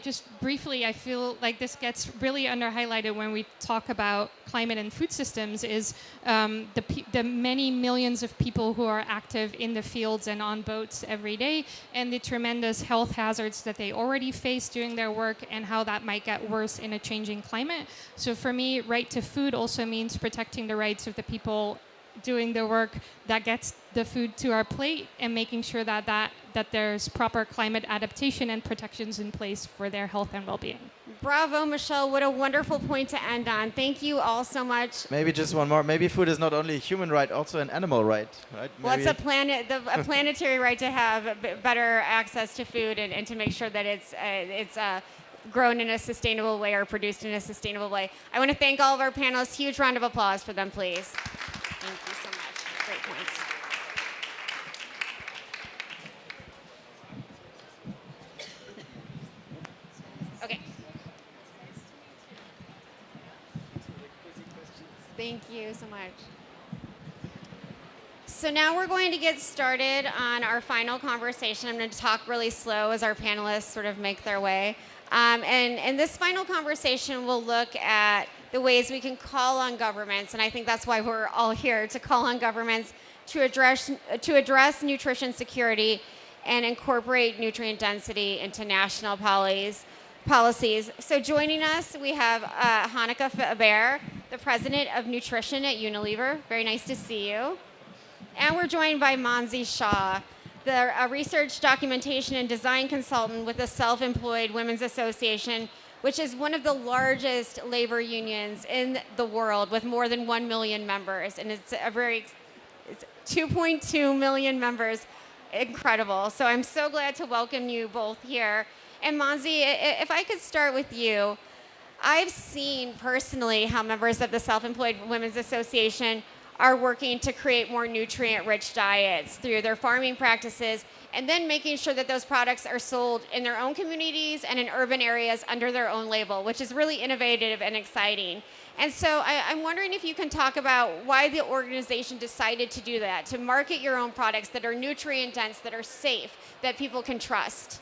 feel like this gets really under-highlighted when we talk about climate and food systems, is the many millions of people who are active in the fields and on boats every day, and the tremendous health hazards that they already face doing their work, and how that might get worse in a changing climate. So for me, right to food also means protecting the rights of the people doing the work that gets the food to our plate, and making sure that there's proper climate adaptation and protections in place for their health and well-being. Bravo, Michelle. What a wonderful point to end on. Thank you all so much. Maybe just one more. Maybe food is not only a human right, also an animal right, right? Well, it's a planetary right to have better access to food, and to make sure that it's grown in a sustainable way or produced in a sustainable way. I want to thank all of our panelists. Huge round of applause for them, please. Thank you so much. Great points. Okay. Thank you so much. So now we're going to get started on our final conversation. I'm going to talk really slow as our panelists sort of make their way. And this final conversation will look at the ways we can call on governments, and I think that's why we're all here, to call on governments to address nutrition security and incorporate nutrient density into national policies. So joining us, we have Hanneke Faber, the president of nutrition at Unilever. Very nice to see you. And we're joined by Mansi Shah, the research, documentation, and design consultant with the Self-Employed Women's Association, which is one of the largest labor unions in the world, with more than 1 million members. And it's 2.2 million members. Incredible. So I'm so glad to welcome you both here. And Mansi, if I could start with you. I've seen personally how members of the Self-Employed Women's Association are working to create more nutrient-rich diets through their farming practices, and then making sure that those products are sold in their own communities and in urban areas under their own label, which is really innovative and exciting. And so I'm wondering if you can talk about why the organization decided to do that, to market your own products that are nutrient dense, that are safe, that people can trust.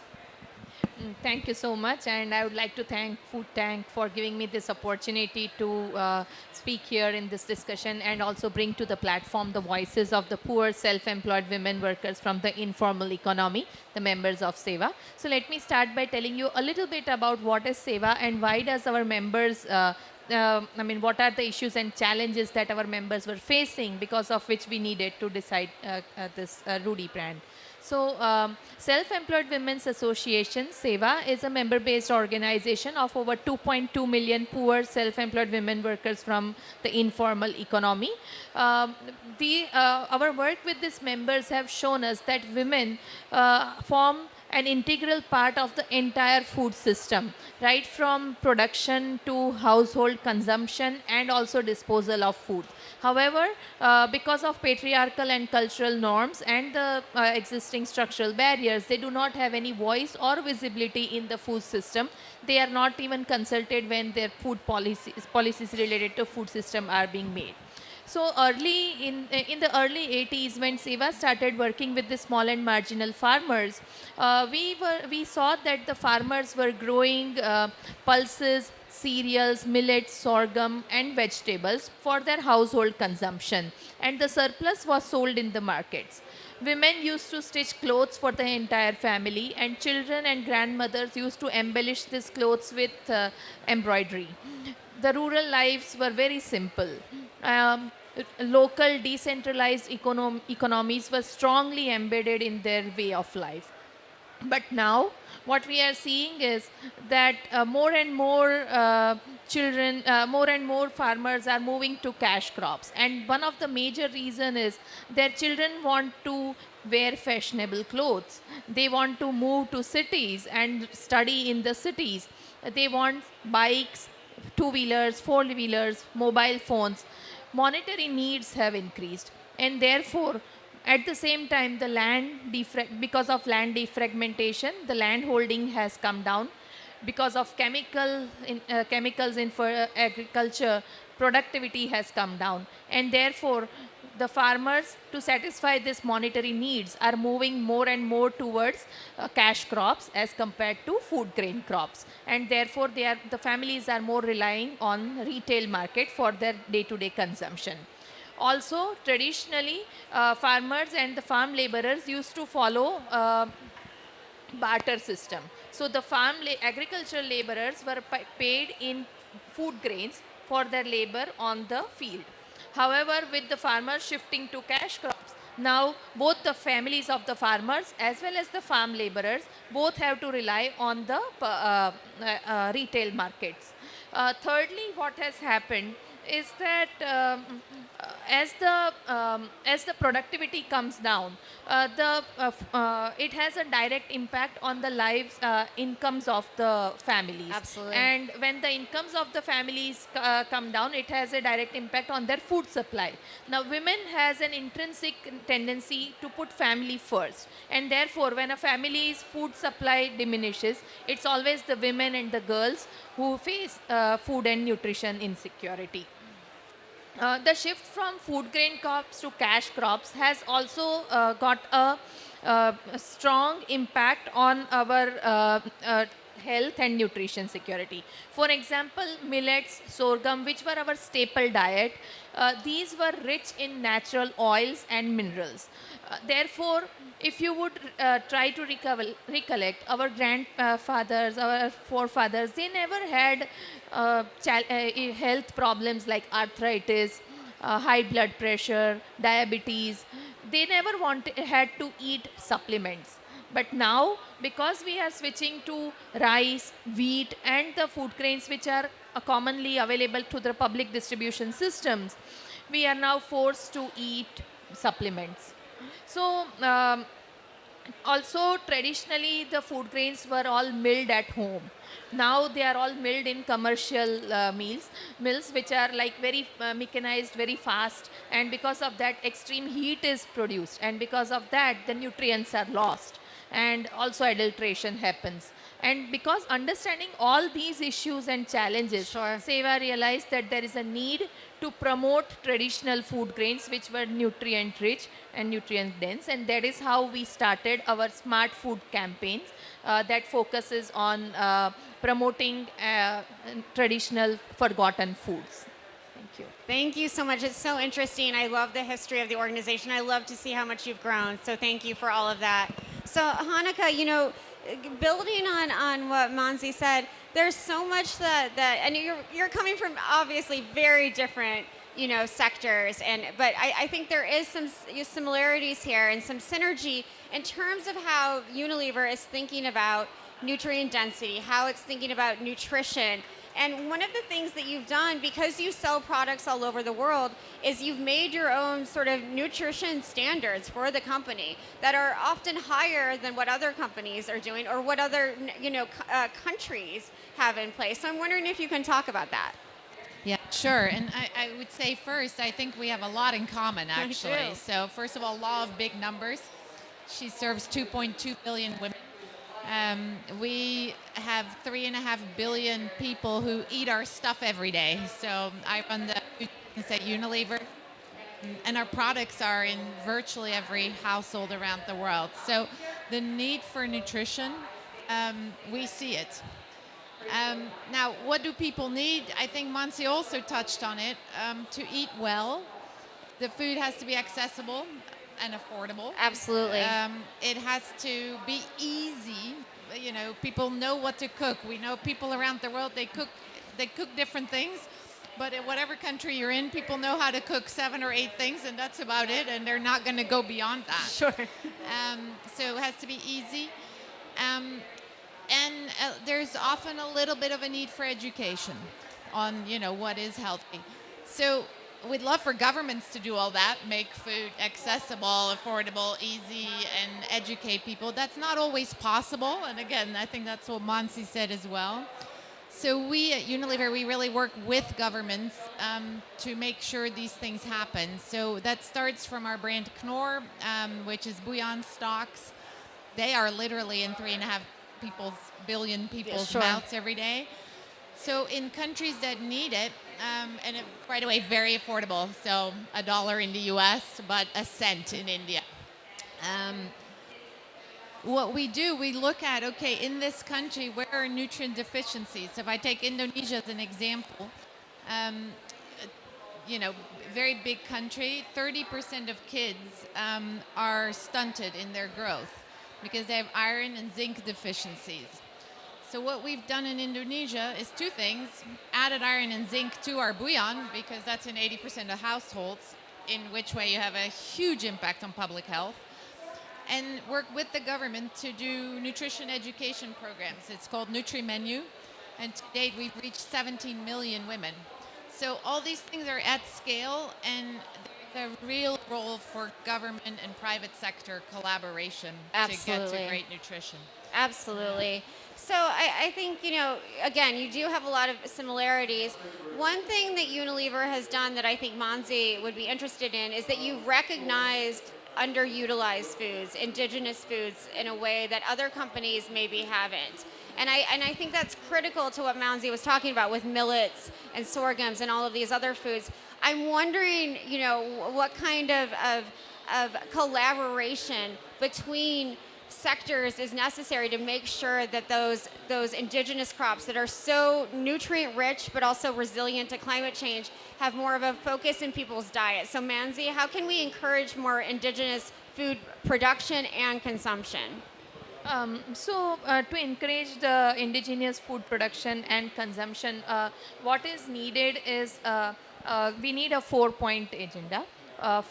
Thank you so much, and I would like to thank Food Tank for giving me this opportunity to speak here in this discussion and also bring to the platform the voices of the poor self-employed women workers from the informal economy, the members of SEVA. So let me start by telling you a little bit about what is SEVA and why does our members what are the issues and challenges that our members were facing, because of which we needed to decide this Rudy brand. So, Self-Employed Women's Association, SEVA, is a member-based organization of over 2.2 million poor self-employed women workers from the informal economy. Our work with these members have shown us that women form an integral part of the entire food system, right from production to household consumption and also disposal of food. However, because of patriarchal and cultural norms and the existing structural barriers, they do not have any voice or visibility in the food system. They are not even consulted when their food policies related to food system are being made. So early in the early 80s, when SEVA started working with the small and marginal farmers, we saw that the farmers were growing pulses, cereals, millets, sorghum and vegetables for their household consumption, and the surplus was sold in the markets. Women used to stitch clothes for the entire family, and children and grandmothers used to embellish these clothes with embroidery. The rural lives were very simple. Local decentralized economies were strongly embedded in their way of life. But now, what we are seeing is that more and more more and more farmers are moving to cash crops. And one of the major reasons is their children want to wear fashionable clothes. They want to move to cities and study in the cities. They want bikes, two-wheelers, four-wheelers, mobile phones. Monetary needs have increased, and therefore, at the same time, because of land defragmentation, the land holding has come down. Because of chemicals in agriculture, productivity has come down, and therefore, the farmers, to satisfy these monetary needs, are moving more and more towards cash crops as compared to food grain crops. And therefore, the families are more relying on retail market for their day-to-day consumption. Also, traditionally, farmers and the farm laborers used to follow barter system. So the agricultural laborers were paid in food grains for their labor on the field. However, with the farmers shifting to cash crops, now both the families of the farmers as well as the farm laborers both have to rely on the retail markets. Thirdly, what has happened is that as the productivity comes down, it has a direct impact on the incomes of the families. Absolutely. And when the incomes of the families come down, it has a direct impact on their food supply. Now, women has an intrinsic tendency to put family first, and therefore, when a family's food supply diminishes, it's always the women and the girls who face food and nutrition insecurity. The shift from food grain crops to cash crops has also got a strong impact on our health and nutrition security. For example, millets, sorghum, which were our staple diet, these were rich in natural oils and minerals. Therefore, if you would try to recollect our grandfathers, our forefathers, they never had health problems like arthritis, high blood pressure, diabetes. They never had to eat supplements. But now, because we are switching to rice, wheat, and the food grains which are commonly available to the public distribution systems, we are now forced to eat supplements. So, also traditionally the food grains were all milled at home. Now they are all milled in commercial mills which are like very mechanized, very fast, and because of that extreme heat is produced, and because of that the nutrients are lost, and also adulteration happens. And because understanding all these issues and challenges, Seva realized that there is a need to promote traditional food grains which were nutrient rich and nutrient dense, and that is how we started our smart food campaigns that focuses on promoting traditional forgotten foods. Thank you. Thank you so much. It's so interesting. I love the history of the organization. I love to see how much you've grown. So thank you for all of that. So Hanukkah, you know, building on what Mansi said, there's so much that and you're coming from obviously very different, you know, sectors, but I think there is some similarities here and some synergy in terms of how Unilever is thinking about nutrient density, how it's thinking about nutrition. And one of the things that you've done, because you sell products all over the world, is you've made your own sort of nutrition standards for the company that are often higher than what other companies are doing or what other, you know, countries have in place. So I'm wondering if you can talk about that. Yeah, sure. And I would say first, I think we have a lot in common, I actually. do. So first of all, law of big numbers. She serves 2.2 billion women. We have 3.5 billion people who eat our stuff every day. So I run the food business at Unilever, and our products are in virtually every household around the world. So the need for nutrition, we see it. Now, what do people need? I think Mansi also touched on it. To eat well, the food has to be accessible and affordable. Absolutely. It has to be easy. You know, people know what to cook. We know people around the world, they cook different things. But in whatever country you're in, people know how to cook 7 or 8 things, and that's about it. And they're not going to go beyond that. Sure. So it has to be easy. And there's often a little bit of a need for education on, you know, what is healthy. So we'd love for governments to do all that, make food accessible, affordable, easy, and educate people. That's not always possible. And again, I think that's what Mansi said as well. So we at Unilever, we really work with governments to make sure these things happen. So that starts from our brand Knorr, which is bouillon stocks. They are literally in 3.5 billion people's mouths every day. So in countries that need it, and right away, very affordable. So $1 in the US, but a cent in India. What we do, we look at, okay, in this country, where are nutrient deficiencies? If I take Indonesia as an example, you know, very big country, 30% of kids are stunted in their growth because they have iron and zinc deficiencies. So what we've done in Indonesia is 2 things. Added iron and zinc to our bouillon, because that's in 80% of households, in which way you have a huge impact on public health. And work with the government to do nutrition education programs. It's called Nutri-Menu. And to date, we've reached 17 million women. So all these things are at scale, and there's a real role for government and private sector collaboration to get to great nutrition. Absolutely. So I think, you know, again, you do have a lot of similarities. One thing that Unilever has done that I think Mansi would be interested in is that you've recognized underutilized foods, indigenous foods, in a way that other companies maybe haven't. And I think that's critical to what Mansi was talking about with millets and sorghums and all of these other foods. I'm wondering, you know, what kind of collaboration between sectors is necessary to make sure that those indigenous crops that are so nutrient rich but also resilient to climate change have more of a focus in people's diet. So Mansi, how can we encourage more indigenous food production and consumption? To encourage the indigenous food production and consumption, what is needed is we need a 4-point agenda.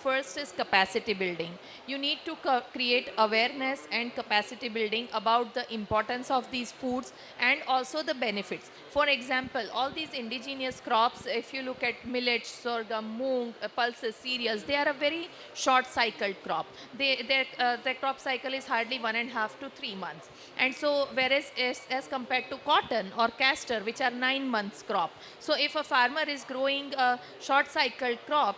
First is capacity building. You need to create awareness and capacity building about the importance of these foods and also the benefits. For example, all these indigenous crops, if you look at millet, sorghum, moong, pulses, cereals, they are a very short cycled crop. Their crop cycle is hardly 1.5 to 3 months. And so, whereas as compared to cotton or castor, which are 9 months crop. So, if a farmer is growing a short cycled crop,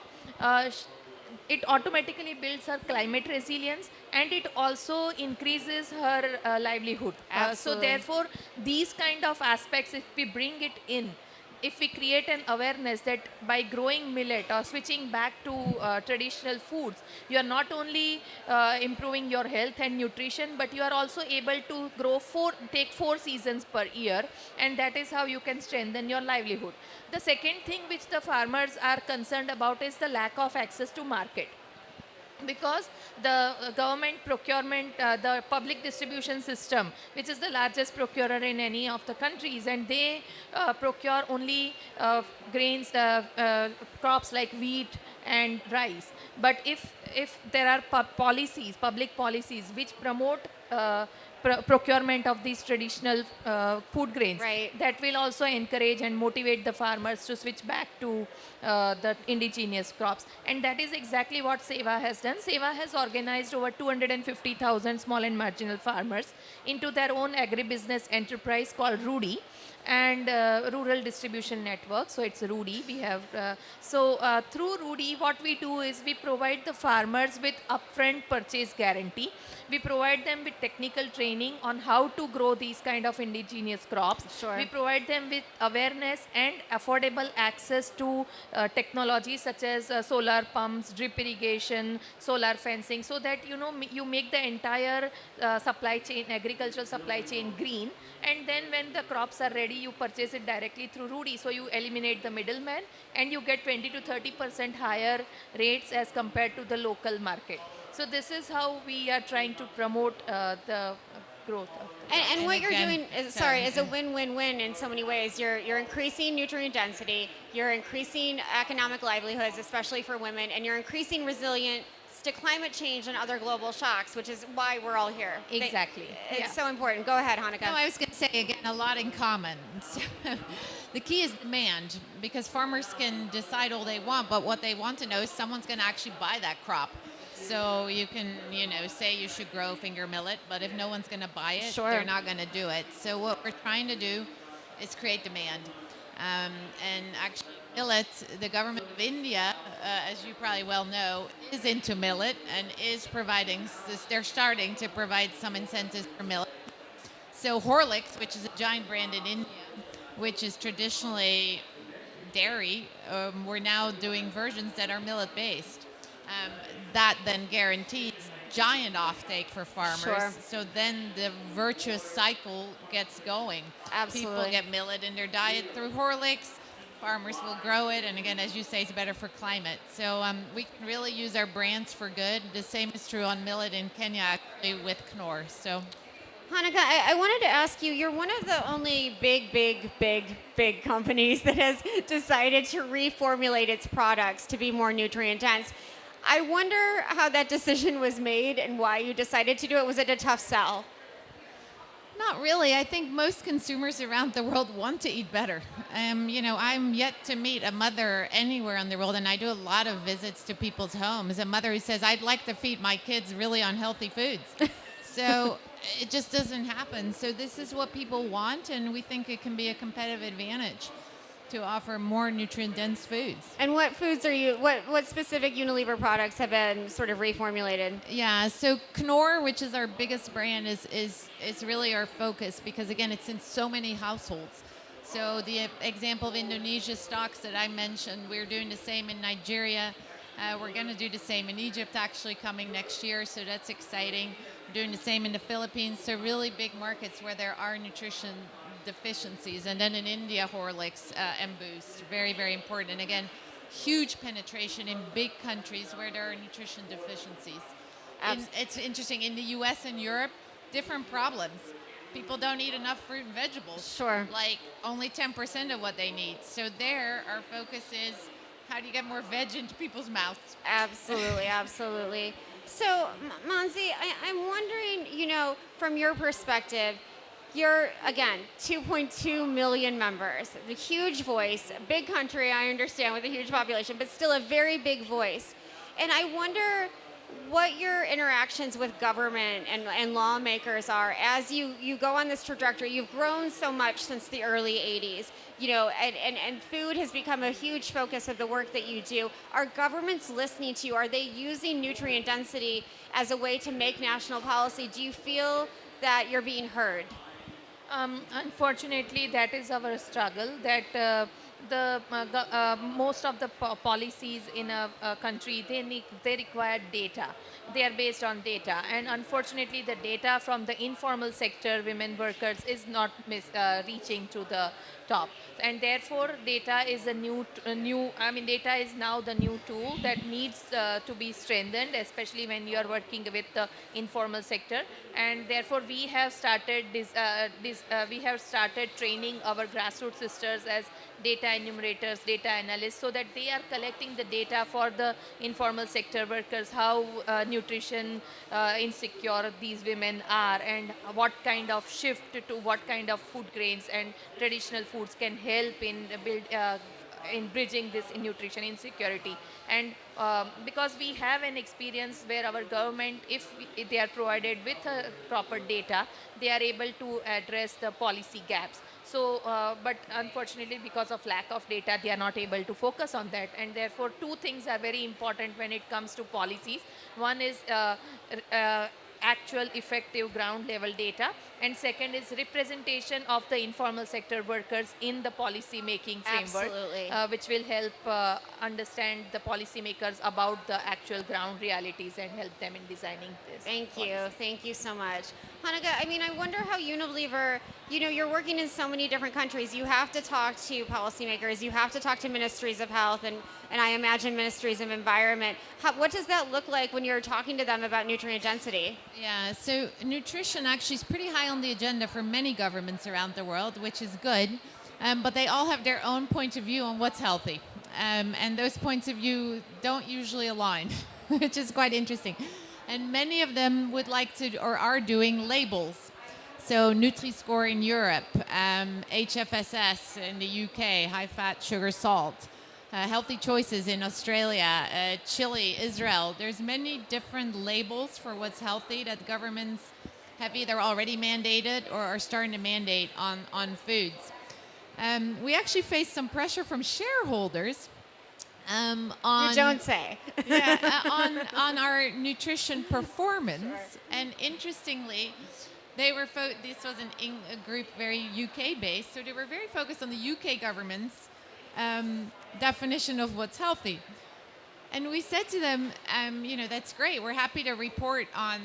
it automatically builds her climate resilience and it also increases her livelihood. So Absolutely. therefore, these kind of aspects, if we bring it in, if we create an awareness that by growing millet or switching back to traditional foods, you are not only improving your health and nutrition, but you are also able to take 4 seasons per year, and that is how you can strengthen your livelihood. The second thing which the farmers are concerned about is the lack of access to market, because the government procurement, the public distribution system, which is the largest procurer in any of the countries, and they procure only grains, crops like wheat and rice. But if there are public policies which promote procurement of these traditional food grains, that will also encourage and motivate the farmers to switch back to the indigenous crops. And that is exactly what SEWA has done. SEWA has organized over 250,000 small and marginal farmers into their own agribusiness enterprise called RUDI, and Rural Distribution Network. So it's RUDI. We have through RUDI, what we do is we provide the farmers with upfront purchase guarantee. We provide them with technical training on how to grow these kind of indigenous crops. Sure. We provide them with awareness and affordable access to technology such as solar pumps, drip irrigation, solar fencing, so that you make the entire supply chain, agricultural supply chain green. And then when the crops are ready, you purchase it directly through RUDI. So you eliminate the middleman and you get 20 to 30% higher rates as compared to the local market. So this is how we are trying to promote the growth of And what you're doing is a win-win-win in so many ways. You're increasing nutrient density, you're increasing economic livelihoods, especially for women, and you're increasing resilience to climate change and other global shocks, which is why we're all here. Exactly. It's so important. Go ahead, Hanukkah. No, I was going to say, again, a lot in common. So, the key is demand, because farmers can decide all they want, but what they want to know is someone's going to actually buy that crop. So you can, say you should grow finger millet, but if no one's going to buy it, they're not going to do it. So what we're trying to do is create demand. And actually, millet, the government of India, as you probably well know, is into millet and is providing, they're starting to provide some incentives for millet. So Horlicks, which is a giant brand in India, which is traditionally dairy, we're now doing versions that are millet-based. That then guarantees giant offtake for farmers. Sure. So then the virtuous cycle gets going. Absolutely. People get millet in their diet through Horlicks. Farmers will grow it, and again, as you say, it's better for climate. So we can really use our brands for good. The same is true on millet in Kenya, actually, with Knorr. So, Hanukkah, I wanted to ask you, you're one of the only big companies that has decided to reformulate its products to be more nutrient dense. I wonder how that decision was made and why you decided to do it. Was it a tough sell? not really. I think most consumers around the world want to eat better. I'm yet to meet a mother anywhere in the world, and I do a lot of visits to people's homes, a mother who says, I'd like to feed my kids really unhealthy foods. So it just doesn't happen. So this is what people want, and we think it can be a competitive advantage to offer more nutrient-dense foods. And what foods are you, what specific Unilever products have been sort of reformulated? Yeah, so Knorr, which is our biggest brand, is really our focus because, again, it's in so many households. So the example of Indonesia stocks that I mentioned, we're doing the same in Nigeria. We're going to do the same in Egypt, actually, coming next year, so that's exciting. We're doing the same in the Philippines, so really big markets where there are nutrition deficiencies. And then in India, Horlicks and Boost, very, very important. And again, huge penetration in big countries where there are nutrition deficiencies. It's interesting, in the US and Europe, different problems. People don't eat enough fruit and vegetables. Sure. Like only 10% of what they need. So there, our focus is How do you get more veg into people's mouths? Absolutely, absolutely. So, Manzi, I'm wondering, from your perspective, you're, again, 2.2 million members, a huge voice, a big country, I understand, with a huge population, but still a very big voice. And I wonder what your interactions with government and lawmakers are as you go on this trajectory. You've grown so much since the early 80s, and food has become a huge focus of the work that you do. Are governments listening to you? Are they using nutrient density as a way to make national policy? Do you feel that you're being heard? Unfortunately, that is our struggle. That most of the policies in a country, they require data. They are based on data, and unfortunately, the data from the informal sector, women workers, is not reaching to the top. And therefore, data is data is now the new tool that needs to be strengthened, especially when you are working with the informal sector. And therefore, we have started we have started training our grassroots sisters as data enumerators, data analysts, so that they are collecting the data for the informal sector workers, how nutrition insecure these women are, and what kind of shift to what kind of food grains and traditional foods can help in bridging this nutrition insecurity. And because we have an experience where our government, if they are provided with proper data, they are able to address the policy gaps. So, but unfortunately, because of lack of data, they are not able to focus on that. And therefore, two things are very important when it comes to policies. One is actual effective ground level data, and second is representation of the informal sector workers in the policy making framework. Absolutely. Which will help understand the policymakers about the actual ground realities and help them in designing this. Thank you so much. Hanukkah, I wonder how Unilever, you're working in so many different countries. You have to talk to policymakers, you have to talk to ministries of health, and I imagine ministries of environment. What does that look like when you're talking to them about nutrient density? Yeah, so nutrition actually is pretty high on the agenda for many governments around the world, which is good. But they all have their own point of view on what's healthy. And those points of view don't usually align, which is quite interesting. And many of them would like to or are doing labels. So Nutri-Score in Europe, HFSS in the UK, high fat, sugar, salt. Healthy choices in Australia, Chile, Israel. There's many different labels for what's healthy that governments have either already mandated or are starting to mandate on foods. We actually face some pressure from shareholders on You don't say. on our nutrition performance. And interestingly, they were this was a group very UK based, so they were very focused on the UK government's definition of what's healthy. And we said to them, that's great. We're happy to report on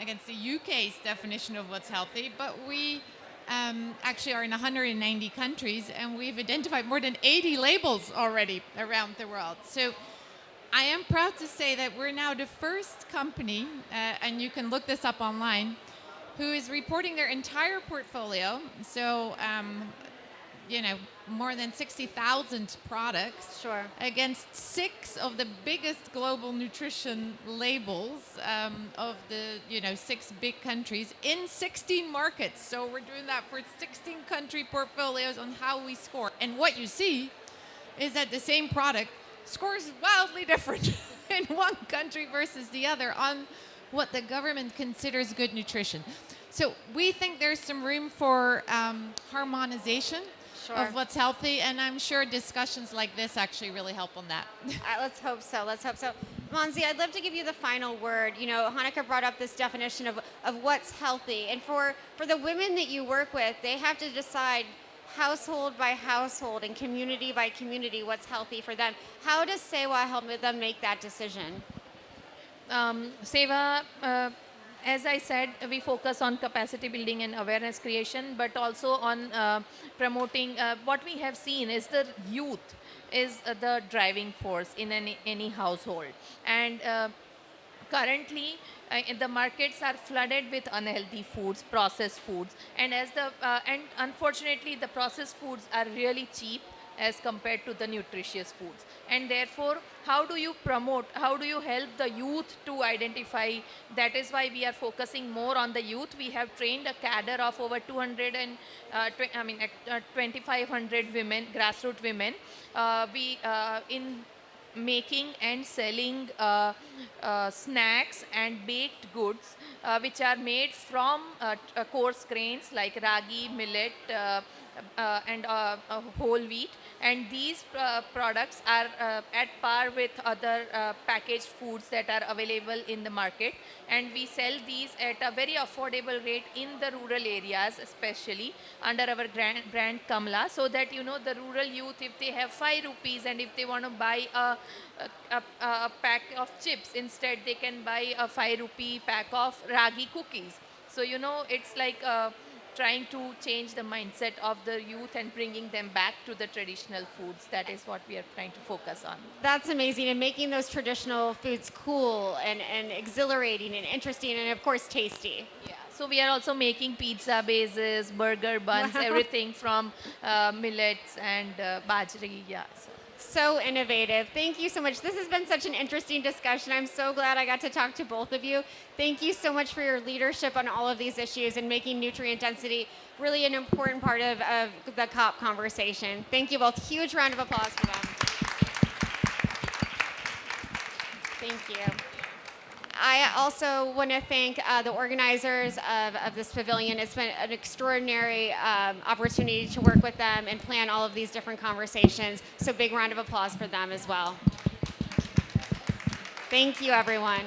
against the UK's definition of what's healthy, but we actually are in 190 countries, and we've identified more than 80 labels already around the world. So I am proud to say that we're now the first company, and you can look this up online, who is reporting their entire portfolio. So more than 60,000 products against 6 of the biggest global nutrition labels of the 6 big countries in 16 markets. So we're doing that for 16 country portfolios on how we score. And what you see is that the same product scores wildly different in one country versus the other on what the government considers good nutrition. So we think there's some room for harmonization of what's healthy, and I'm sure discussions like this actually really help on that. Let's hope so. Manzi, I'd love to give you the final word. Hanukkah brought up this definition of what's healthy, and for the women that you work with, they have to decide household by household and community by community what's healthy for them. How does Sewa help them make that decision? Sewa, as I said, we focus on capacity building and awareness creation, but also on promoting. What we have seen is the youth is the driving force in any household. And currently, the markets are flooded with unhealthy foods, processed foods, and and unfortunately, the processed foods are really cheap. as compared to the nutritious foods. And therefore, how do you promote, how do you help the youth to identify? That is why we are focusing more on the youth. We have trained a cadre of over 2,500 women, grassroots women. In making and selling snacks and baked goods which are made from coarse grains like ragi, millet, and whole wheat. And these products are at par with other packaged foods that are available in the market. And we sell these at a very affordable rate in the rural areas, especially under our brand Kamla, so that the rural youth, if they have 5 rupees and if they want to buy a pack of chips, instead they can buy a 5 rupee pack of ragi cookies. So it's like trying to change the mindset of the youth and bringing them back to the traditional foods. That is what we are trying to focus on. That's amazing, and making those traditional foods cool and exhilarating and interesting and of course tasty. Yeah. So we are also making pizza bases, burger buns, Wow. everything from millets and bajri. Yeah. So innovative. Thank you so much. This has been such an interesting discussion. I'm so glad I got to talk to both of you. Thank you so much for your leadership on all of these issues and making nutrient density really an important part of the COP conversation. Thank you both. Huge round of applause for them. Thank you. I also want to thank the organizers of this pavilion. It's been an extraordinary opportunity to work with them and plan all of these different conversations. So big round of applause for them as well. Thank you, everyone.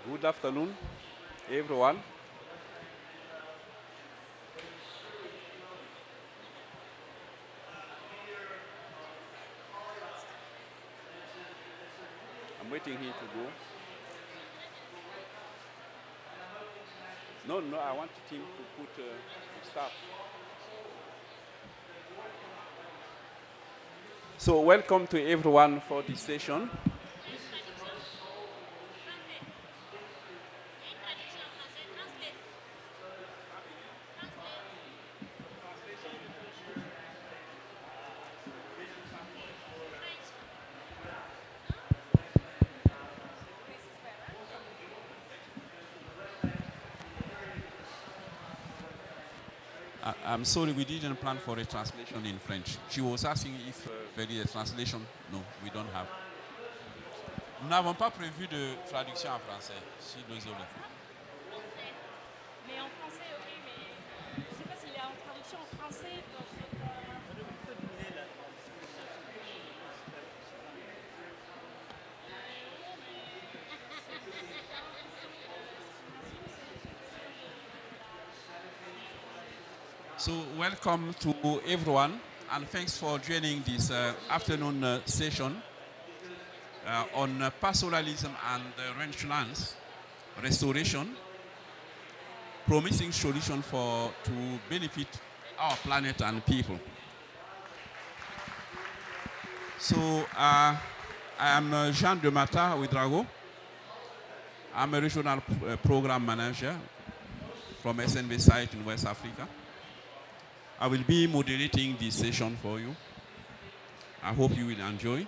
Good afternoon, everyone. I'm waiting here to go. No, I want the team to put start. So welcome to everyone for this session. I'm sorry, we didn't plan for a translation in French. She was asking if there is a translation. No, we don't have. Nous n'avons pas prévu de traduction en français. Je suis désolé. Mais en français, ok, mais je ne sais pas s'il est en traduction en français. So welcome to everyone, and thanks for joining this afternoon session on pastoralism and rangelands restoration, promising solution to benefit our planet and people. So I am Jean de Mata Ouedraogo. I'm a regional program manager from SNV site in West Africa. I will be moderating this session for you. I hope you will enjoy.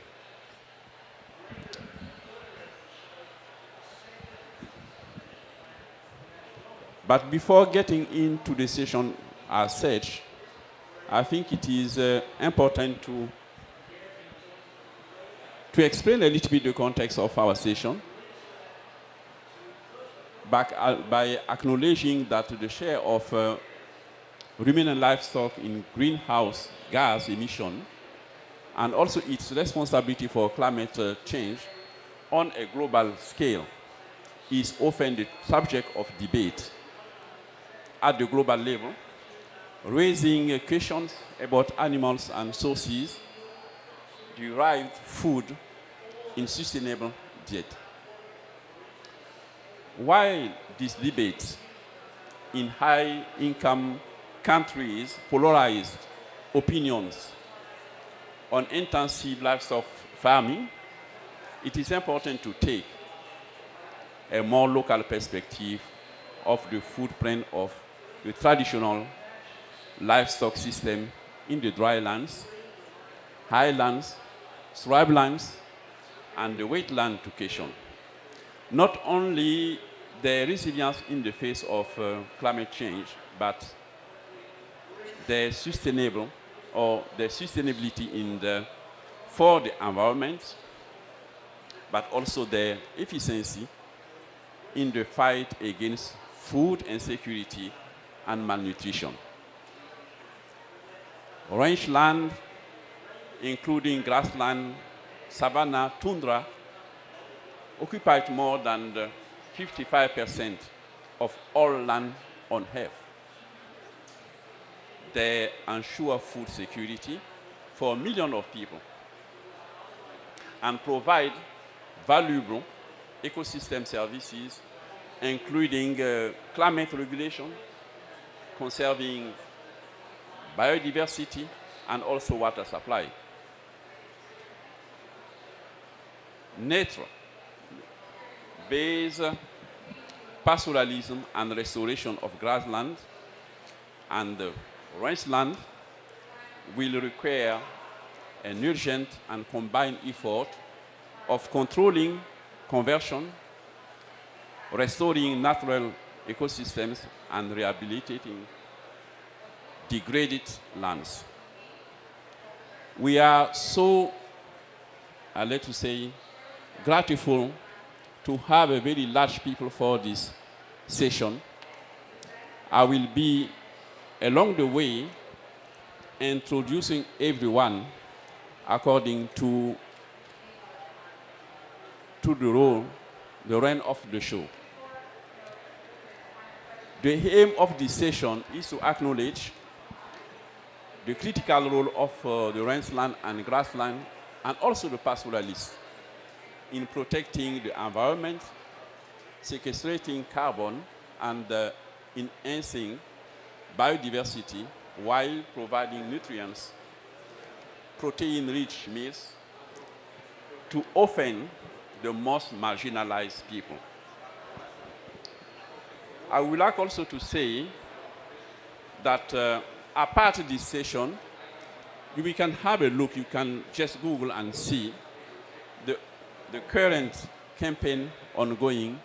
But before getting into the session as such, I think it is important to explain a little bit the context of our session by acknowledging that the share of ruminant livestock in greenhouse gas emission and also its responsibility for climate change on a global scale is often the subject of debate at the global level, raising questions about animals and sources derived food in sustainable diet. While these debates in high-income countries polarized opinions on intensive livestock farming, it is important to take a more local perspective of the footprint of the traditional livestock system in the drylands, highlands, shrublands, and the wetland location. Not only the resilience in the face of climate change, but the sustainability for the environment, but also the efficiency in the fight against food insecurity and malnutrition. Rangeland, including grassland, savanna, tundra, occupied more than 55% of all land on Earth. They ensure food security for millions of people and provide valuable ecosystem services, including climate regulation, conserving biodiversity, and also water supply. Nature-based pastoralism and restoration of grassland and rangeland will require an urgent and combined effort of controlling conversion, restoring natural ecosystems, and rehabilitating degraded lands. We are so, let us say, grateful to have a very large people for this session. I will be, along the way, introducing everyone according to the role, the reign of the show. The aim of this session is to acknowledge the critical role of the rangeland and grassland, and also the pastoralists in protecting the environment, sequestrating carbon, and enhancing biodiversity while providing nutrients, protein-rich meals to often the most marginalized people. I would like also to say that apart of this session, we can have a look, you can just Google and see the current campaign ongoing,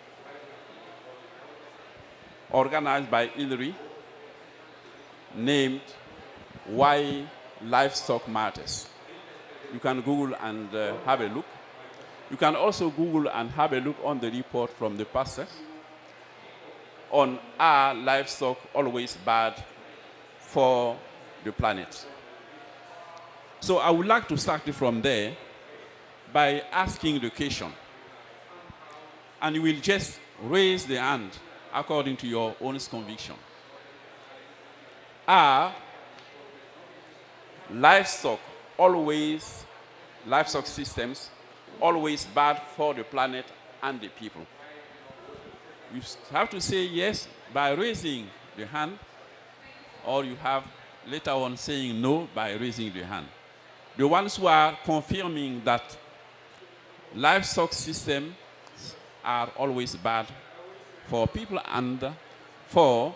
organized by Hillary, named Why Livestock Matters. You can Google and have a look. You can also Google and have a look on the report from the pastors on Are Livestock Always Bad for the Planet? So I would like to start from there by asking the question. And you will just raise the hand according to your own conviction. Are livestock systems always bad for the planet and the people? You have to say yes by raising the hand, or you have later on saying no by raising the hand. The ones who are confirming that livestock systems are always bad for people and for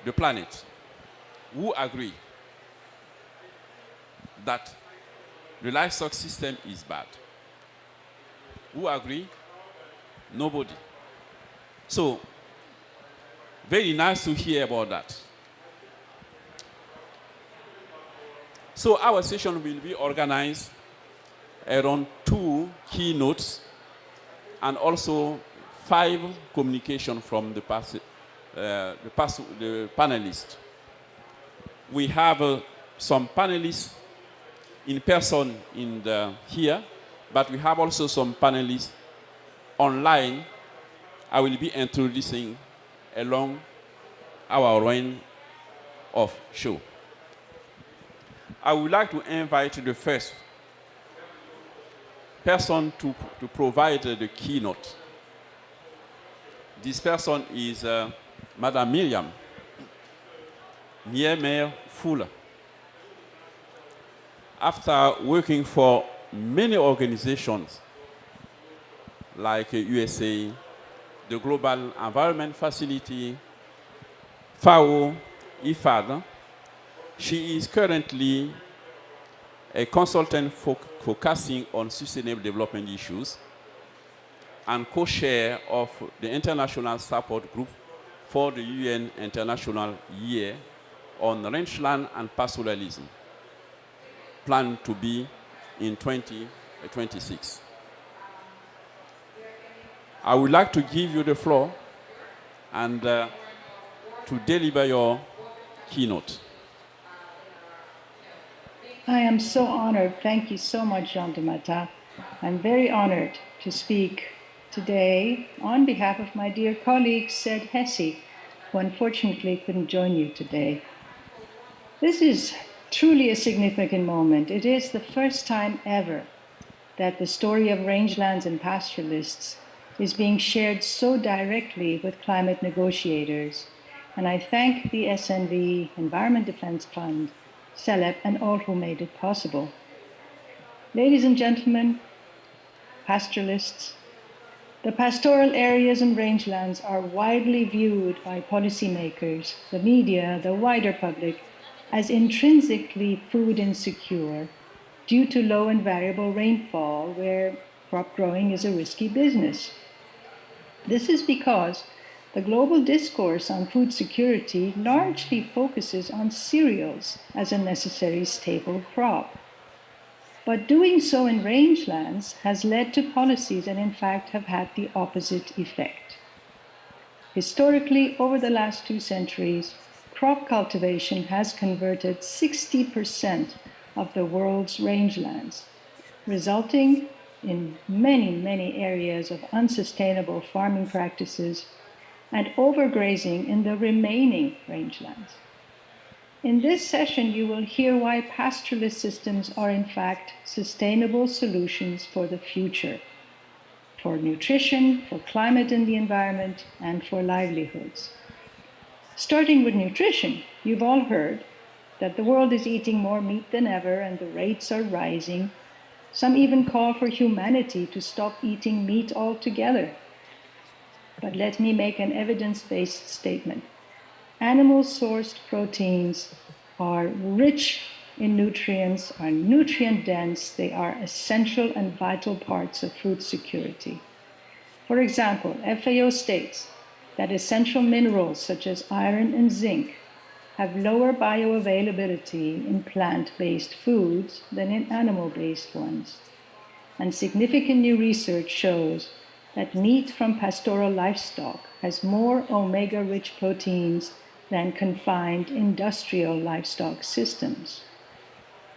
the planet, who agree that the livestock system is bad? Who agree? Nobody. So, very nice to hear about that. So our session will be organized around 2 keynotes and also 5 communications from the panelists. We have some panelists in person here, but we have also some panelists online. I will be introducing along our reign of show. I would like to invite the first person to provide the keynote. This person is Madame Miriam Niemeyer Fuller. After working for many organizations like USA, the Global Environment Facility, FAO, IFAD, she is currently a consultant focusing on sustainable development issues and co-chair of the International Support Group for the UN International Year on Rangeland and Pastoralism, planned to be in 2026. I would like to give you the floor and to deliver your keynote. I am so honored. Thank you so much, Jean de Mata. I'm very honored to speak today on behalf of my dear colleague, Sed Hesse, who unfortunately couldn't join you today. This is truly a significant moment. It is the first time ever that the story of rangelands and pastoralists is being shared so directly with climate negotiators. And I thank the SNV Environment Defense Fund, CELEP, and all who made it possible. Ladies and gentlemen, pastoralists, the pastoral areas and rangelands are widely viewed by policymakers, the media, the wider public, as intrinsically food insecure due to low and variable rainfall, where crop growing is a risky business. This is because the global discourse on food security largely focuses on cereals as a necessary staple crop. But doing so in rangelands has led to policies that in fact have had the opposite effect. Historically, over the last 2 centuries, crop cultivation has converted 60% of the world's rangelands, resulting in many, many areas of unsustainable farming practices and overgrazing in the remaining rangelands. In this session, you will hear why pastoralist systems are in fact sustainable solutions for the future, for nutrition, for climate and the environment, and for livelihoods. Starting with nutrition, you've all heard that the world is eating more meat than ever and the rates are rising. Some even call for humanity to stop eating meat altogether. But let me make an evidence-based statement. Animal-sourced proteins are rich in nutrients, are nutrient-dense, they are essential and vital parts of food security. For example, FAO states that essential minerals such as iron and zinc have lower bioavailability in plant-based foods than in animal-based ones. And significant new research shows that meat from pastoral livestock has more omega-rich proteins than confined industrial livestock systems.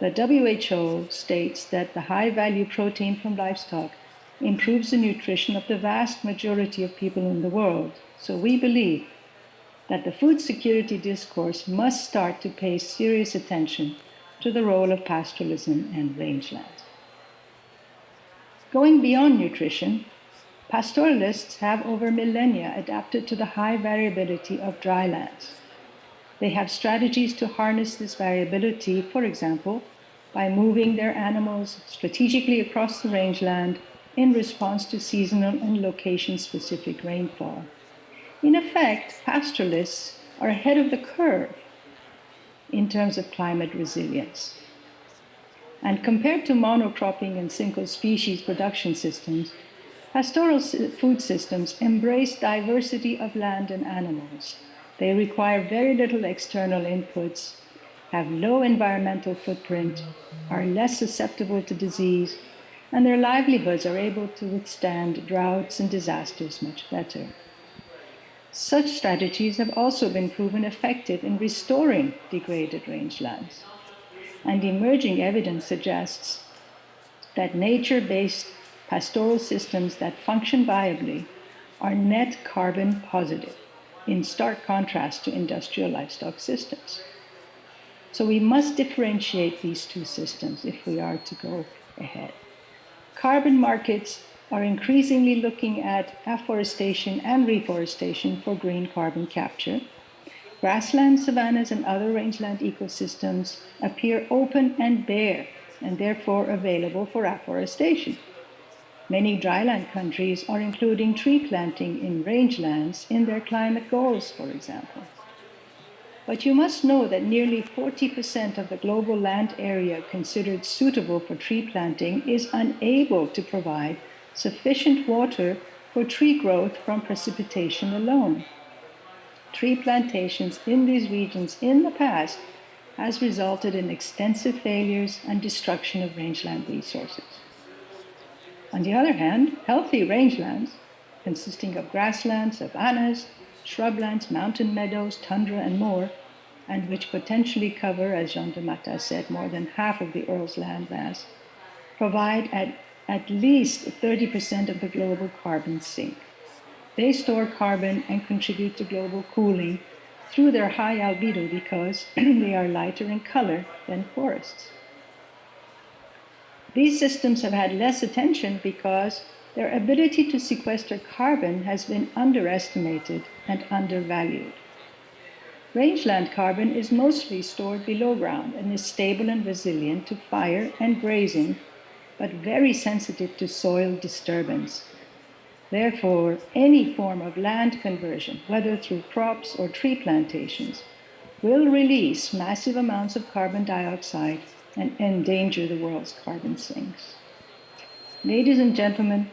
The WHO states that the high-value protein from livestock improves the nutrition of the vast majority of people in the world. So we believe that the food security discourse must start to pay serious attention to the role of pastoralism and rangelands. Going beyond nutrition, pastoralists have over millennia adapted to the high variability of dry lands. They have strategies to harness this variability, for example, by moving their animals strategically across the rangeland in response to seasonal and location-specific rainfall. In effect, pastoralists are ahead of the curve in terms of climate resilience. And compared to monocropping and single species production systems, pastoral food systems embrace diversity of land and animals. They require very little external inputs, have low environmental footprint, are less susceptible to disease, and their livelihoods are able to withstand droughts and disasters much better. Such strategies have also been proven effective in restoring degraded rangelands. And emerging evidence suggests that nature-based pastoral systems that function viably are net carbon positive, in stark contrast to industrial livestock systems. So we must differentiate these two systems if we are to go ahead. Carbon markets are increasingly looking at afforestation and reforestation for green carbon capture. Grasslands, savannas, and other rangeland ecosystems appear open and bare, and therefore available for afforestation. Many dryland countries are including tree planting in rangelands in their climate goals, for example. But you must know that nearly 40% of the global land area considered suitable for tree planting is unable to provide sufficient water for tree growth from precipitation alone. Tree plantations in these regions in the past has resulted in extensive failures and destruction of rangeland resources. On the other hand, healthy rangelands, consisting of grasslands, savannas, shrublands, mountain meadows, tundra, and more, and which potentially cover, as Jean de Matta said, more than half of the Earl's land mass, provide at least 30% of the global carbon sink. They store carbon and contribute to global cooling through their high albedo because they are lighter in color than forests. These systems have had less attention because their ability to sequester carbon has been underestimated and undervalued. Rangeland carbon is mostly stored below ground and is stable and resilient to fire and grazing, but very sensitive to soil disturbance. Therefore, any form of land conversion, whether through crops or tree plantations, will release massive amounts of carbon dioxide and endanger the world's carbon sinks. Ladies and gentlemen,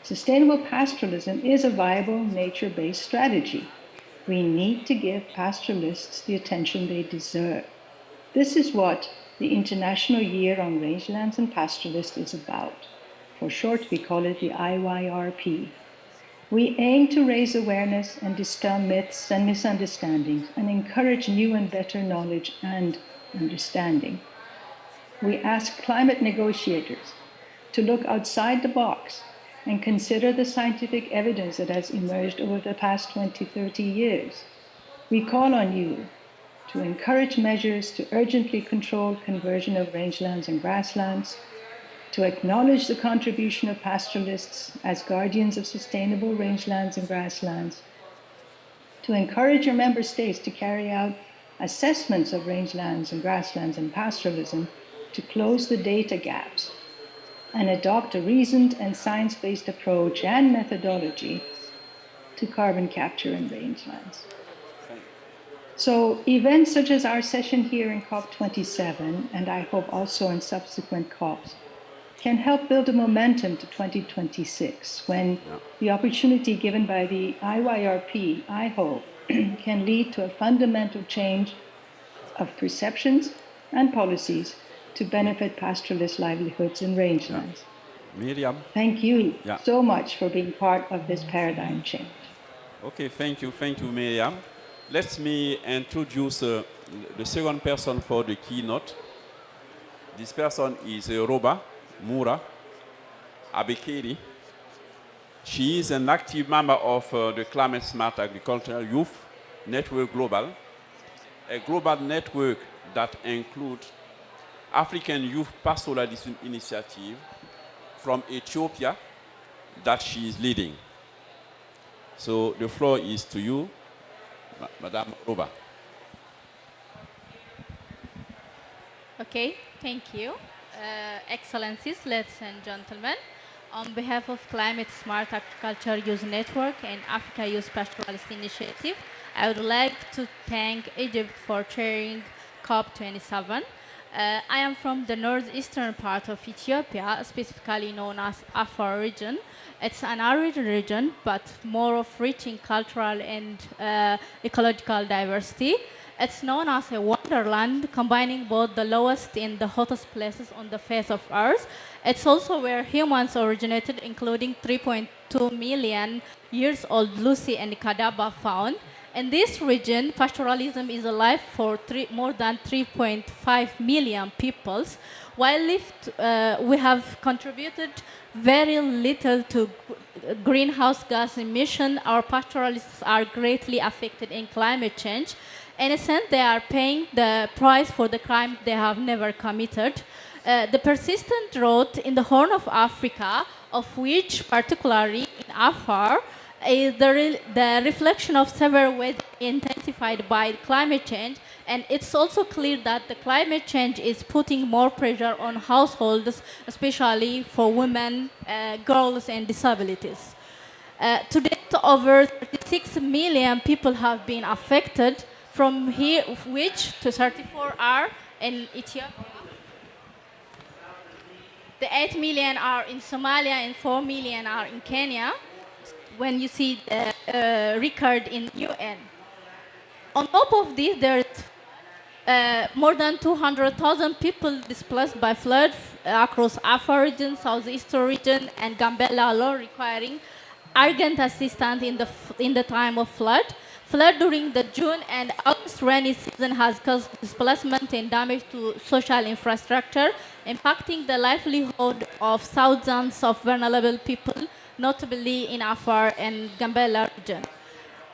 sustainable pastoralism is a viable nature-based strategy. We need to give pastoralists the attention they deserve. This is what the International Year on Rangelands and Pastoralists is about. For short, we call it the IYRP. We aim to raise awareness and dispel myths and misunderstandings and encourage new and better knowledge and understanding. We ask climate negotiators to look outside the box and consider the scientific evidence that has emerged over the past 20, 30 years. We call on you to encourage measures to urgently control conversion of rangelands and grasslands, to acknowledge the contribution of pastoralists as guardians of sustainable rangelands and grasslands, to encourage your member states to carry out assessments of rangelands and grasslands and pastoralism to close the data gaps and adopt a reasoned and science-based approach and methodology to carbon capture in rangelands. So events such as our session here in COP27, and I hope also in subsequent COPs, can help build a momentum to 2026, when the opportunity given by the IYRP, I hope, can lead to a fundamental change of perceptions and policies to benefit pastoralist livelihoods in rangelands. Miriam? Thank you so much for being part of this paradigm change. Okay, thank you, Miriam. Let me introduce the second person for the keynote. This person is Roba Mura Abekeri. She is an active member of the Climate Smart Agricultural Youth Network Global, a global network that includes African Youth Pastoralism Initiative from Ethiopia that she is leading. So the floor is to you, Madame Roba. Okay, thank you. Excellencies, ladies and gentlemen, on behalf of Climate Smart Agriculture Youth Network and Africa Youth Pastoralist Initiative, I would like to thank Egypt for chairing COP27. I am from the northeastern part of Ethiopia, specifically known as Afar region. It's an arid region, but more of rich in cultural and ecological diversity. It's known as a wonderland, combining both the lowest and the hottest places on the face of Earth. It's also where humans originated, including 3.2 million years old Lucy and Kadaba found. In this region, pastoralism is alive for more than 3.5 million peoples. While we have contributed very little to greenhouse gas emission, our pastoralists are greatly affected in climate change. In a sense, they are paying the price for the crime they have never committed. The persistent drought in the Horn of Africa, of which particularly in Afar, is the reflection of severe weather intensified by climate change, and it's also clear that the climate change is putting more pressure on households, especially for women, girls, and disabilities. To date, over 36 million people have been affected, from here, of which 34 are in Ethiopia. The 8 million are in Somalia and 4 million are in Kenya, when you see the record in UN. On top of this, there's more than 200,000 people displaced by flood across Afar region, Southeastern region, and Gambela alone, requiring urgent assistance in the time of flood. Flood during the June and August rainy season has caused displacement and damage to social infrastructure, impacting the livelihood of thousands of vulnerable people, notably in Afar and Gambela region.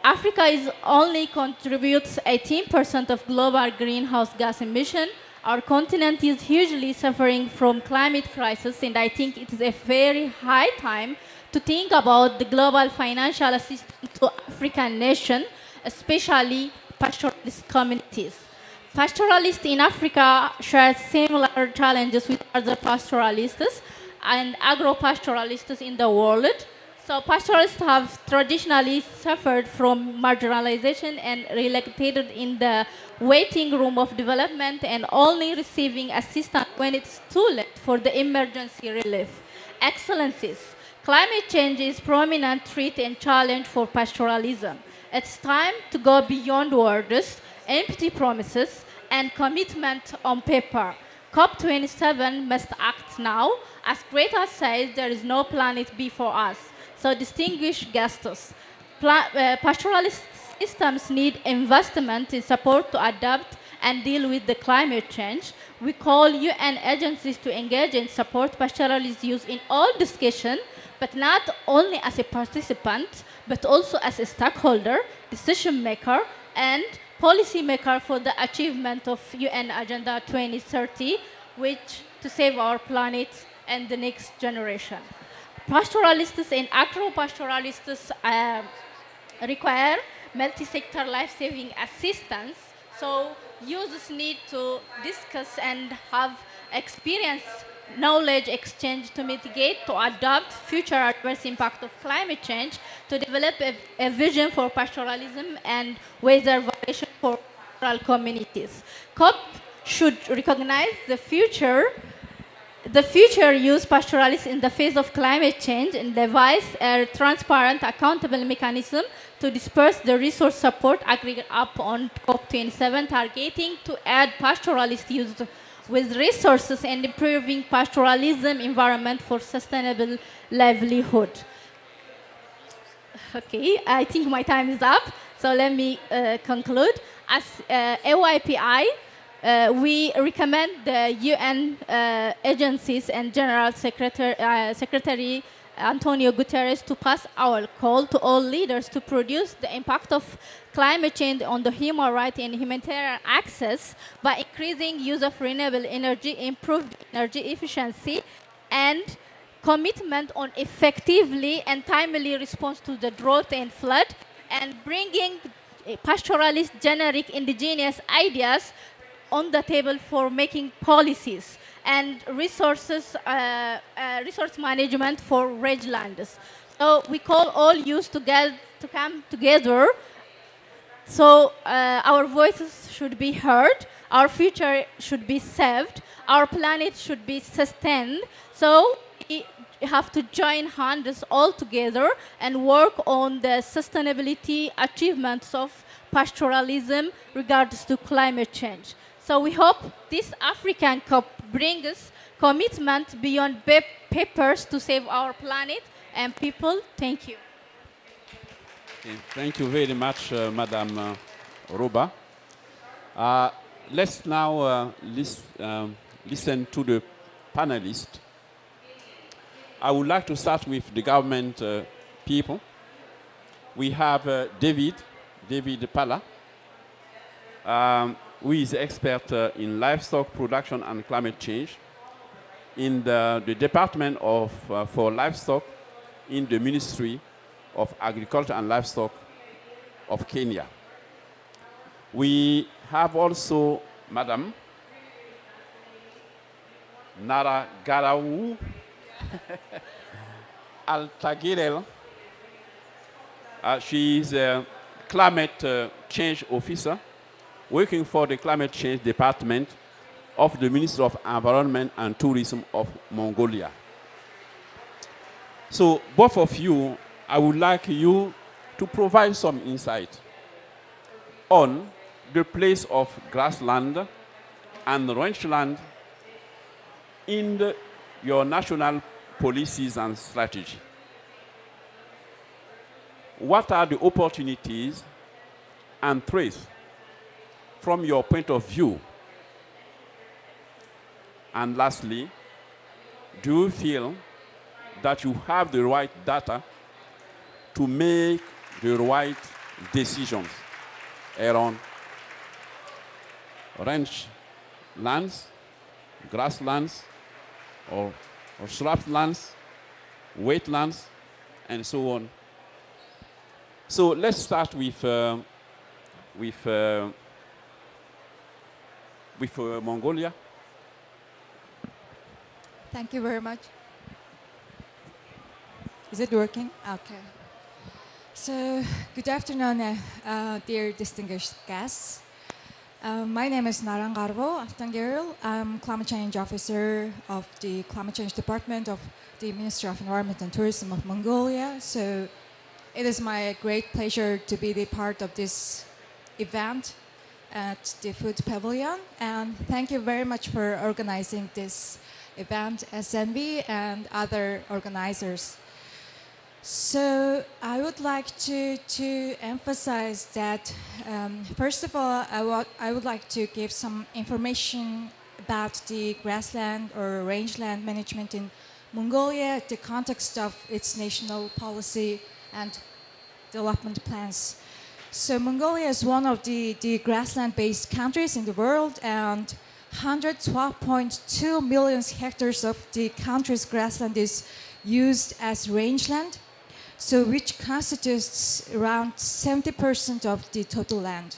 Africa only contributes 18% of global greenhouse gas emission. Our continent is hugely suffering from climate crisis, and I think it is a very high time to think about the global financial assistance to African nations, especially pastoralist communities. Pastoralists in Africa share similar challenges with other pastoralists and agro-pastoralists in the world. So pastoralists have traditionally suffered from marginalization and relegated in the waiting room of development and only receiving assistance when it's too late for the emergency relief. Excellencies, climate change is prominent threat and challenge for pastoralism. It's time to go beyond words, empty promises, and commitment on paper. COP27 must act now. As Greta says, there is no planet B for us. So distinguished guests, pastoralist systems need investment in support to adapt and deal with the climate change. We call UN agencies to engage and support pastoralist use in all discussion, but not only as a participant, but also as a stakeholder, decision maker, and policy maker for the achievement of UN Agenda 2030, which to save our planet and the next generation. Pastoralists and agro-pastoralists require multi-sector life-saving assistance, so users need to discuss and have experience, knowledge exchange to mitigate, to adapt future adverse impact of climate change, to develop a vision for pastoralism and weather variation for rural communities. COP should recognize the future use pastoralists in the face of climate change and devise a transparent, accountable mechanism to disperse the resource support agreed up on COP27, targeting to add pastoralist use with resources and improving pastoralism environment for sustainable livelihood. Okay, I think my time is up, so let me conclude. As AYPI, we recommend the UN agencies and General Secretary Antonio Guterres to pass our call to all leaders to produce the impact of climate change on the human rights and humanitarian access by increasing use of renewable energy, improved energy efficiency, and commitment on effectively and timely response to the drought and flood, and bringing pastoralist generic indigenous ideas on the table for making policies and resource management for rangelands. So we call all youth to come together. So our voices should be heard, our future should be saved, our planet should be sustained. So we have to join hands all together and work on the sustainability achievements of pastoralism regards to climate change. So we hope this African COP brings commitment beyond papers to save our planet and people. Thank you. Okay, thank you very much, Madam Roba. Let's now listen to the panelists. I would like to start with the government people. We have David Pala, who is expert in livestock production and climate change in the Department for Livestock in the Ministry of Agriculture and Livestock of Kenya. We have also Madam Nara Garau Altagirel. She is a climate change officer working for the Climate Change Department of the Ministry of Environment and Tourism of Mongolia. So both of you, I would like you to provide some insight on the place of grassland and rangeland in your national policies and strategy. What are the opportunities and threats from your point of view? And lastly, do you feel that you have the right data to make the right decisions around range lands, grasslands, or shrublands, wetlands, and so on? So let's start with Mongolia. Thank you very much. Is it working? Okay. So, good afternoon, dear distinguished guests. My name is Narang Garbo Aftangiril. I'm Climate Change Officer of the Climate Change Department of the Ministry of Environment and Tourism of Mongolia. So, it is my great pleasure to be the part of this event at the Food Pavilion. And thank you very much for organizing this event, SNV and other organizers. So I would like to emphasize that, first of all, I would like to give some information about the grassland or rangeland management in Mongolia, the context of its national policy and development plans. So Mongolia is one of the grassland-based countries in the world, and 112.2 million hectares of the country's grassland is used as rangeland, so which constitutes around 70% of the total land.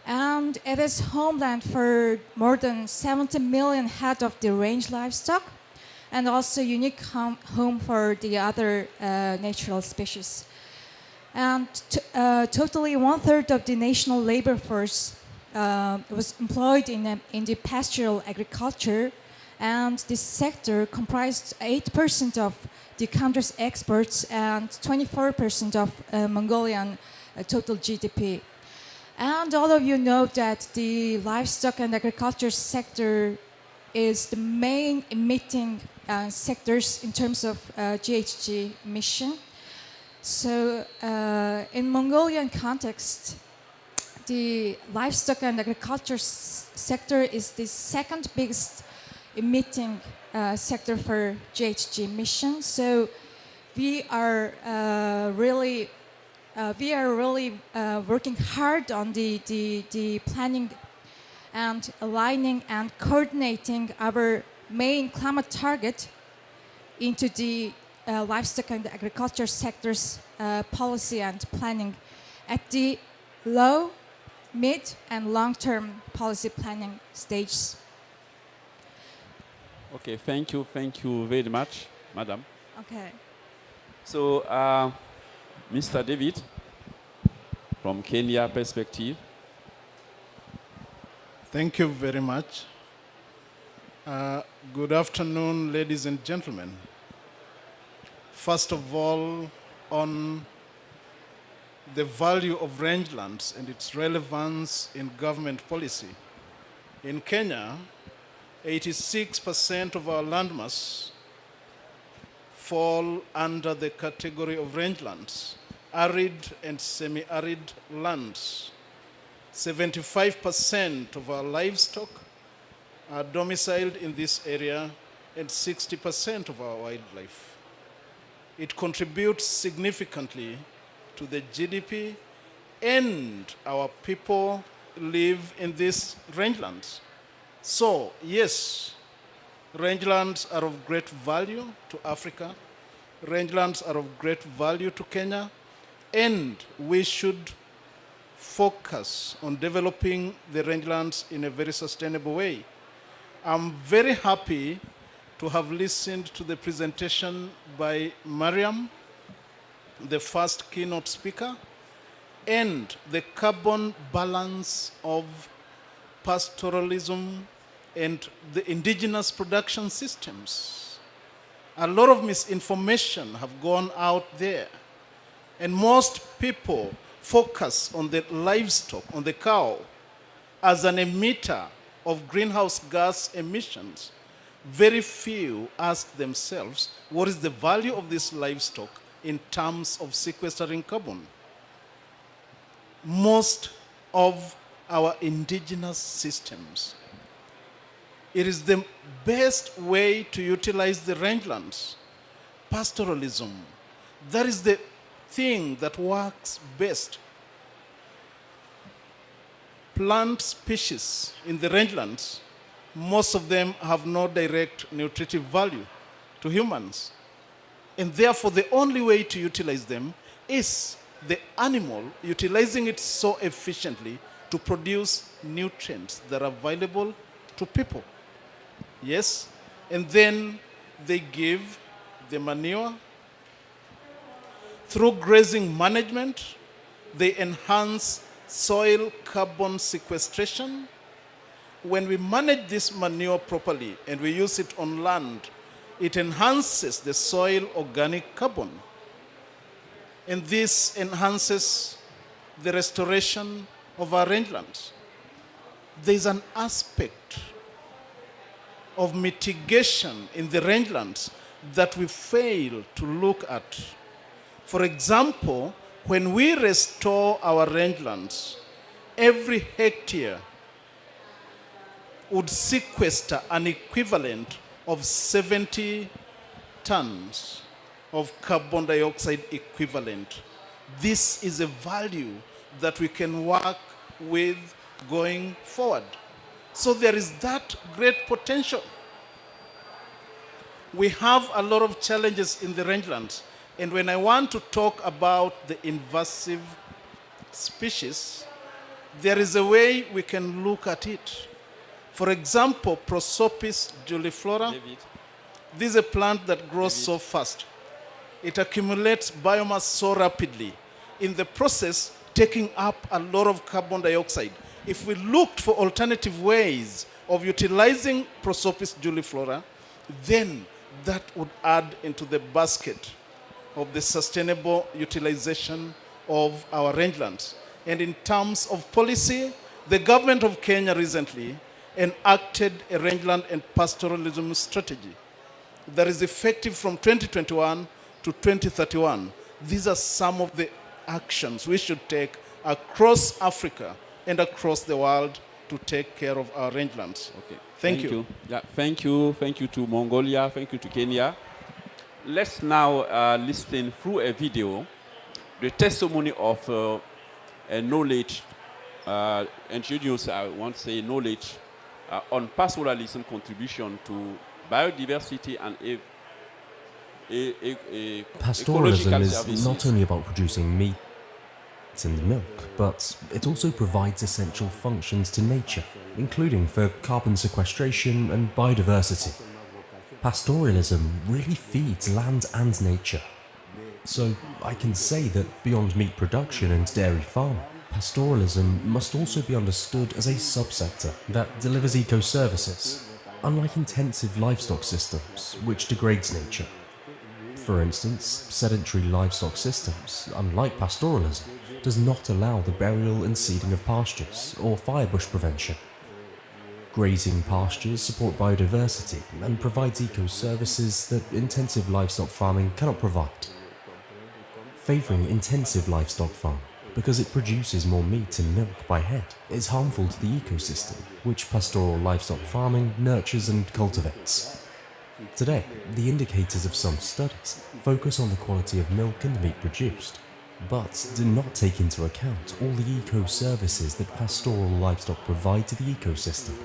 And it is homeland for more than 70 million head of the range livestock, and also unique home for the other natural species. And totally 1/3 of the national labor force was employed in the pastoral agriculture, and this sector comprised 8% of the country's exports and 24% of Mongolian total GDP. And all of you know that the livestock and agriculture sector is the main emitting sectors in terms of GHG emission. So in Mongolian context, the livestock and agriculture sector is the second biggest emitting sector for GHG emissions. So we are really working hard on the planning and aligning and coordinating our main climate target into the livestock and agriculture sector's policy and planning at the low, mid, and long-term policy planning stages. Okay, thank you very much, madam. Okay. So, Mr. David, from Kenya perspective. Thank you very much. Good afternoon, ladies and gentlemen. First of all, on the value of rangelands and its relevance in government policy. In Kenya, 86% of our landmass fall under the category of rangelands, arid and semi-arid lands. 75% of our livestock are domiciled in this area, and 60% of our wildlife. It contributes significantly to the GDP, and our people live in these rangelands. So, yes, rangelands are of great value to Africa. Rangelands are of great value to Kenya, and we should focus on developing the rangelands in a very sustainable way. I'm very happy to have listened to the presentation by Mariam, the first keynote speaker, and the carbon balance of pastoralism and the indigenous production systems. A lot of misinformation have gone out there, and most people focus on the livestock, on the cow, as an emitter of greenhouse gas emissions. Very few ask themselves, what is the value of this livestock in terms of sequestering carbon? Most of our indigenous systems, it is the best way to utilize the rangelands. Pastoralism, that is the thing that works best. Plant species in the rangelands, most of them have no direct nutritive value to humans. And therefore, the only way to utilize them is the animal utilizing it so efficiently to produce nutrients that are available to people. Yes, and then they give the manure. Through grazing management, they enhance soil carbon sequestration. When we manage this manure properly and we use it on land, it enhances the soil organic carbon. And this enhances the restoration of our rangelands. There's an aspect of mitigation in the rangelands that we fail to look at. For example, when we restore our rangelands, every hectare would sequester an equivalent of 70 tons of carbon dioxide equivalent. This is a value that we can work with going forward. So there is that great potential. We have a lot of challenges in the rangelands. And when I want to talk about the invasive species, there is a way we can look at it. For example, Prosopis juliflora. This is a plant that grows so fast. It accumulates biomass so rapidly, in the process taking up a lot of carbon dioxide. If we looked for alternative ways of utilizing Prosopis juliflora, then that would add into the basket of the sustainable utilization of our rangelands. And in terms of policy, the government of Kenya recently enacted a rangeland and pastoralism strategy that is effective from 2021 to 2031. These are some of the actions we should take across Africa and across the world to take care of our rangelands. Okay. Thank you. Yeah, thank you. Thank you to Mongolia. Thank you to Kenya. Let's now listen through a video the testimony of a knowledge, introduce, I want to say knowledge on pastoralism contribution to biodiversity and pastoralism is not only about producing meat and milk, but it also provides essential functions to nature, including for carbon sequestration and biodiversity. Pastoralism really feeds land and nature. So I can say that beyond meat production and dairy farming, pastoralism must also be understood as a subsector that delivers eco-services, unlike intensive livestock systems, which degrades nature. For instance, sedentary livestock systems, unlike pastoralism, does not allow the burial and seeding of pastures or firebush prevention. Grazing pastures support biodiversity and provides eco-services that intensive livestock farming cannot provide. Favouring intensive livestock farming because it produces more meat and milk by head is harmful to the ecosystem, which pastoral livestock farming nurtures and cultivates. Today, the indicators of some studies focus on the quality of milk and meat produced, but do not take into account all the eco-services that pastoral livestock provide to the ecosystem.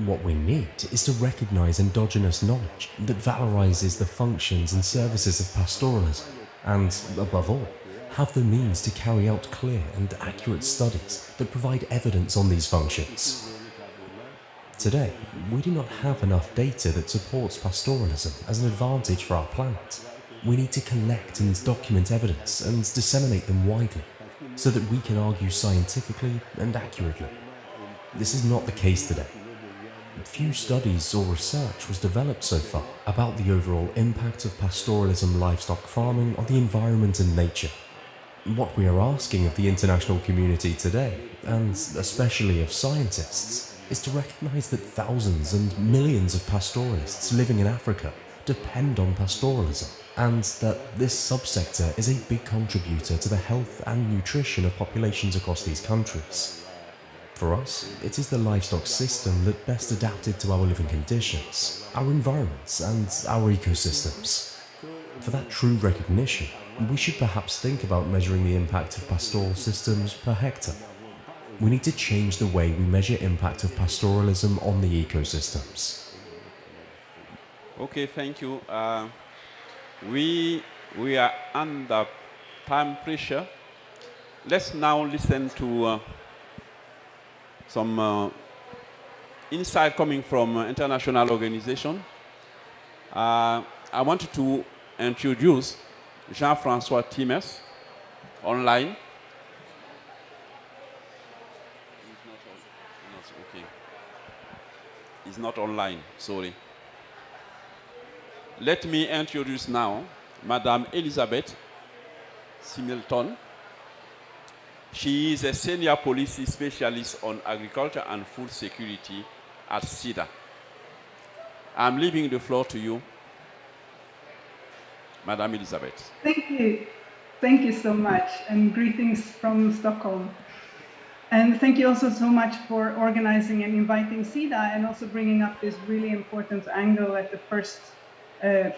What we need is to recognise endogenous knowledge that valorizes the functions and services of pastoralism, and, above all, have the means to carry out clear and accurate studies that provide evidence on these functions. Today, we do not have enough data that supports pastoralism as an advantage for our planet. We need to collect and document evidence and disseminate them widely, so that we can argue scientifically and accurately. This is not the case today. Few studies or research was developed so far about the overall impact of pastoralism livestock farming on the environment and nature. What we are asking of the international community today, and especially of scientists, is to recognize that thousands and millions of pastoralists living in Africa depend on pastoralism, and that this subsector is a big contributor to the health and nutrition of populations across these countries. For us, it is the livestock system that best adapted to our living conditions, our environments and our ecosystems. For that true recognition, we should perhaps think about measuring the impact of pastoral systems per hectare. We need to change the way we measure impact of pastoralism on the ecosystems. Okay, thank you. We are under time pressure. Let's now listen to some insight coming from international organization. I wanted to introduce Jean-François Timers online. He's not online, sorry. Let me introduce now Madame Elizabeth Similton. She is a senior policy specialist on agriculture and food security at SIDA. I'm leaving the floor to you, Madame Elizabeth. Thank you. Thank you so much, and greetings from Stockholm. And thank you also so much for organizing and inviting SIDA and also bringing up this really important angle at the first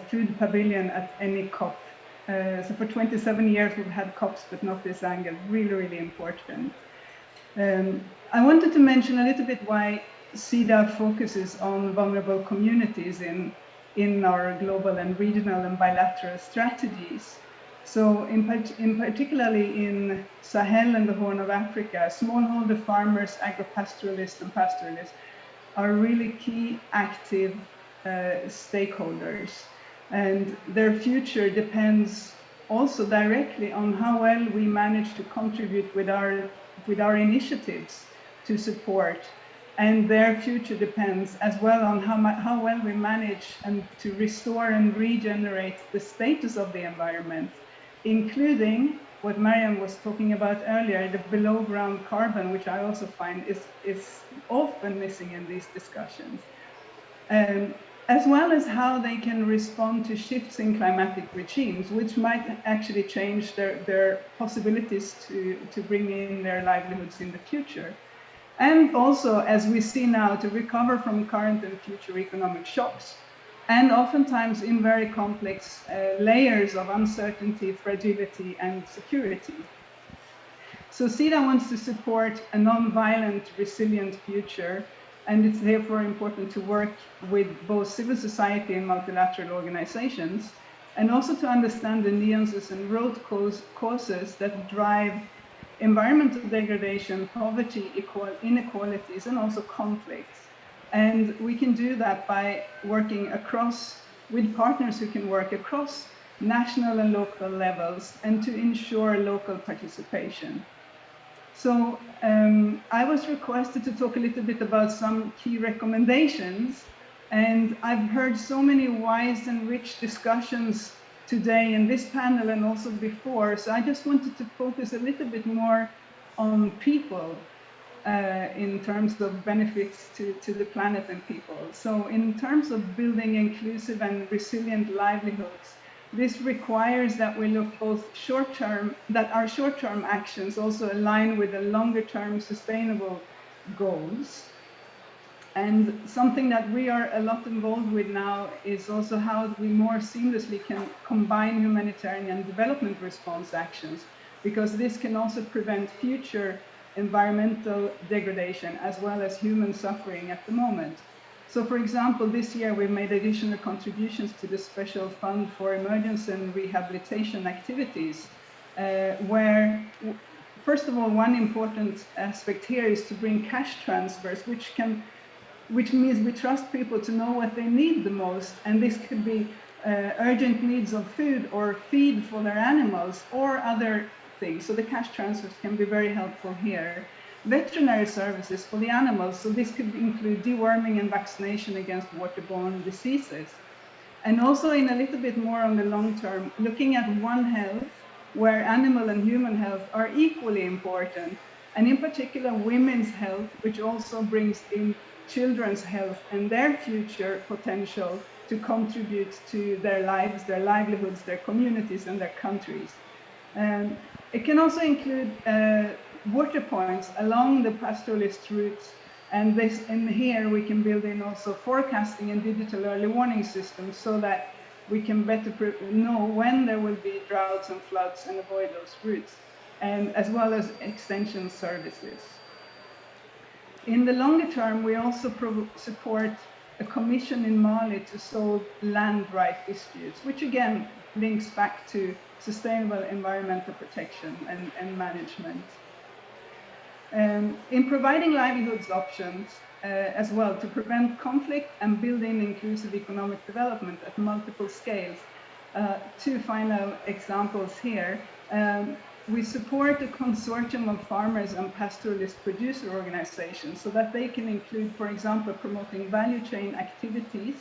food pavilion at any COP. So for 27 years we've had COPs, but not this angle. Really, really important. I wanted to mention a little bit why SIDA focuses on vulnerable communities in our global and regional and bilateral strategies. So in particularly in Sahel and the Horn of Africa, smallholder farmers, agropastoralists and pastoralists are really key active stakeholders. And their future depends also directly on how well we manage to contribute with our initiatives to support. And their future depends as well on how well we manage and to restore and regenerate the status of the environment, including what Mariam was talking about earlier, the below ground carbon, which I also find is often missing in these discussions. As well as how they can respond to shifts in climatic regimes, which might actually change their possibilities to bring in their livelihoods in the future. And also, as we see now, to recover from current and future economic shocks, and oftentimes in very complex layers of uncertainty, fragility, and security. So SIDA wants to support a non-violent, resilient future, and it's therefore important to work with both civil society and multilateral organizations, and also to understand the nuances and root causes that drive environmental degradation, poverty, inequalities, and also conflicts. And we can do that by working with partners who can work across national and local levels and to ensure local participation. So I was requested to talk a little bit about some key recommendations, and I've heard so many wise and rich discussions today in this panel and also before, so I just wanted to focus a little bit more on people in terms of benefits to the planet and people. So in terms of building inclusive and resilient livelihoods, this requires that we look both short-term, that our short-term actions also align with the longer-term sustainable goals. And something that we are a lot involved with now is also how we more seamlessly can combine humanitarian development response actions, because this can also prevent future environmental degradation as well as human suffering at the moment. So for example, this year we've made additional contributions to the Special Fund for Emergency and Rehabilitation Activities, where, first of all, one important aspect here is to bring cash transfers, which means we trust people to know what they need the most, and this could be urgent needs of food or feed for their animals or other things. So the cash transfers can be very helpful here. Veterinary services for the animals, so this could include deworming and vaccination against waterborne diseases. And also in a little bit more on the long term, looking at One Health, where animal and human health are equally important, and in particular women's health, which also brings in children's health and their future potential to contribute to their lives, their livelihoods, their communities, and their countries. It can also include water points along the pastoralist routes, and here we can build in also forecasting and digital early warning systems so that we can better know when there will be droughts and floods and avoid those routes, and as well as extension services. In the longer term, we also support a commission in Mali to solve land right disputes, which again links back to sustainable environmental protection and management. In providing livelihoods options as well to prevent conflict and build in inclusive economic development at multiple scales. Two final examples here. We support a consortium of farmers and pastoralist producer organizations so that they can include, for example, promoting value chain activities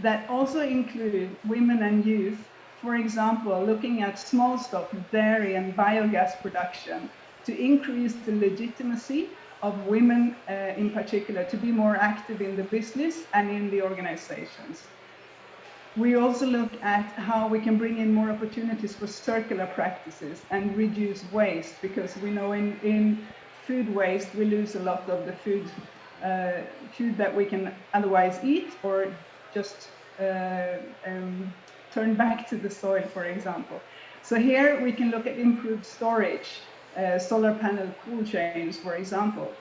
that also include women and youth. For example, looking at small stock, dairy and biogas production to increase the legitimacy of women in particular to be more active in the business and in the organizations. We also look at how we can bring in more opportunities for circular practices and reduce waste, because we know in food waste we lose a lot of the food that we can otherwise eat or just turn back to the soil, for example. So here we can look at improved storage, solar panel cool chains, for example.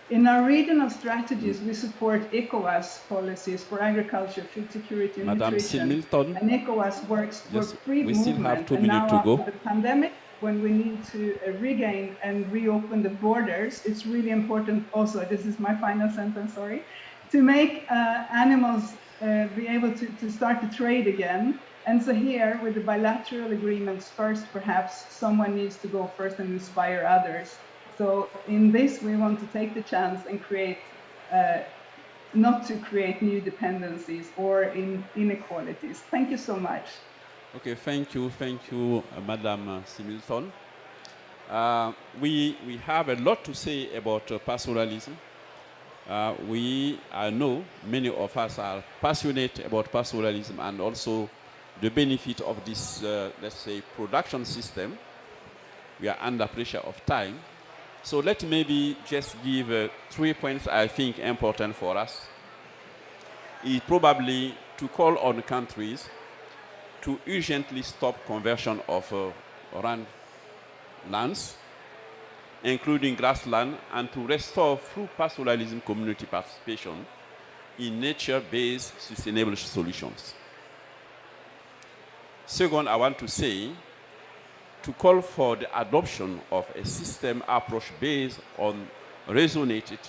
In our regional strategies, we support ECOWAS policies for agriculture, food security, and Madam nutrition. Milton, And ECOWAS works for free we still have movement. 2 And minutes now to go. after the pandemic, when we need to regain and reopen the borders, it's really important also, this is my final sentence, sorry, to make animals be able to start to trade again. And so here, with the bilateral agreements first, perhaps someone needs to go first and inspire others. So in this, we want to take the chance and create, not to create new dependencies or inequalities. Thank you so much. Okay, thank you, Madam Similton. We have a lot to say about pastoralism. I know many of us are passionate about pastoralism and also the benefit of this, let's say, production system. We are under pressure of time. So let me maybe just give 3 points I think important for us. Is probably to call on countries to urgently stop conversion of land lands, including grassland, and to restore through pastoralism community participation in nature-based sustainable solutions. Second, I want to say, to call for the adoption of a system approach based on resonated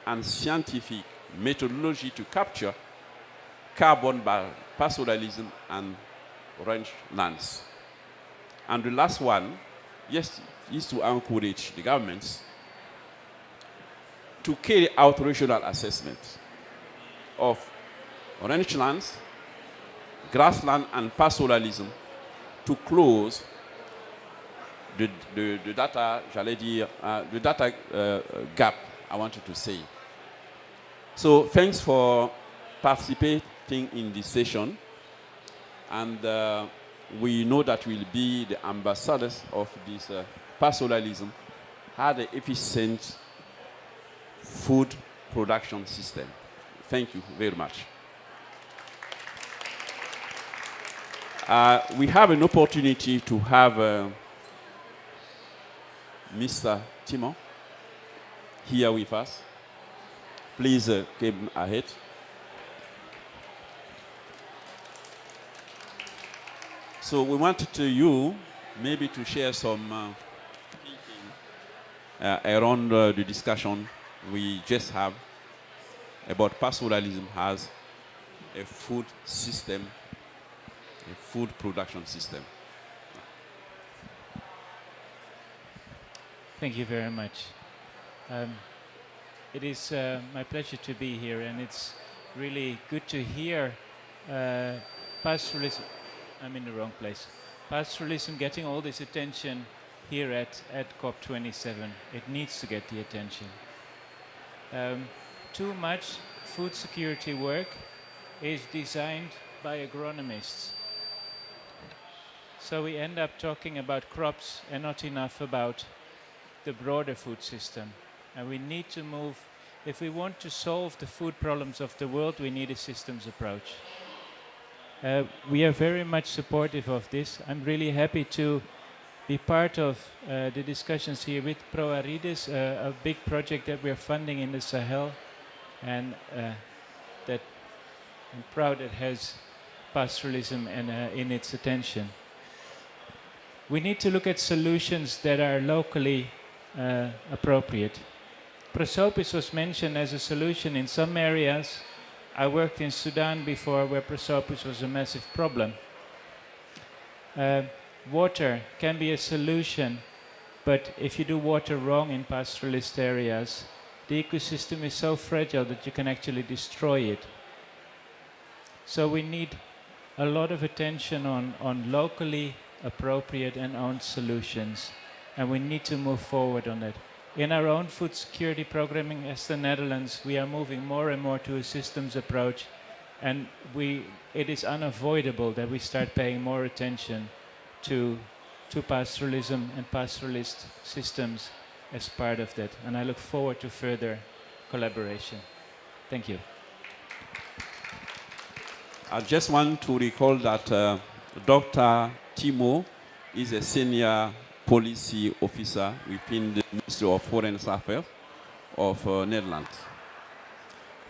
and scientific methodology to capture carbon by pastoralism and range lands. And the last one, yes, is to encourage the governments to carry out regional assessment of range lands, grassland, and pastoralism to close the data, the data gap, I wanted to say. So thanks for participating in this session. And we know that we'll be the ambassadors of this pastoralism, had an efficient food production system. Thank you very much. We have an opportunity to have Mr. Timon here with us. Please come ahead. So we wanted you maybe to share some thinking around the discussion we just have about pastoralism as a food system, a food production system. Thank you very much. It is my pleasure to be here, and it's really good to hear pastoralism. I'm in the wrong place. Pastoralism getting all this attention here at COP27. It needs to get the attention. Too much food security work is designed by agronomists. So we end up talking about crops and not enough about the broader food system. And we need to move, if we want to solve the food problems of the world, we need a systems approach. We are very much supportive of this. I'm really happy to be part of the discussions here with ProAridis, a big project that we're funding in the Sahel, and that I'm proud it has pastoralism in its attention. We need to look at solutions that are locally appropriate. Prosopis was mentioned as a solution in some areas. I worked in Sudan before where prosopis was a massive problem. Water can be a solution, but if you do water wrong in pastoralist areas, the ecosystem is so fragile that you can actually destroy it. So we need a lot of attention on locally appropriate and owned solutions, and we need to move forward on that. In our own food security programming as the Netherlands, we are moving more and more to a systems approach, and it is unavoidable that we start paying more attention to pastoralism and pastoralist systems as part of that. And I look forward to further collaboration. Thank you. I just want to recall that Dr. Timo is a senior policy officer within the Ministry of Foreign Affairs of Netherlands.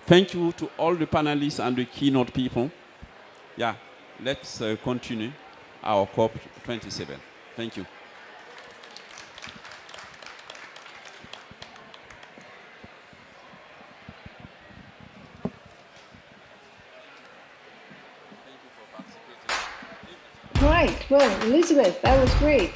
Thank you to all the panelists and the keynote people. Yeah, let's continue our COP27. Thank you. Right. Well, Elizabeth, that was great.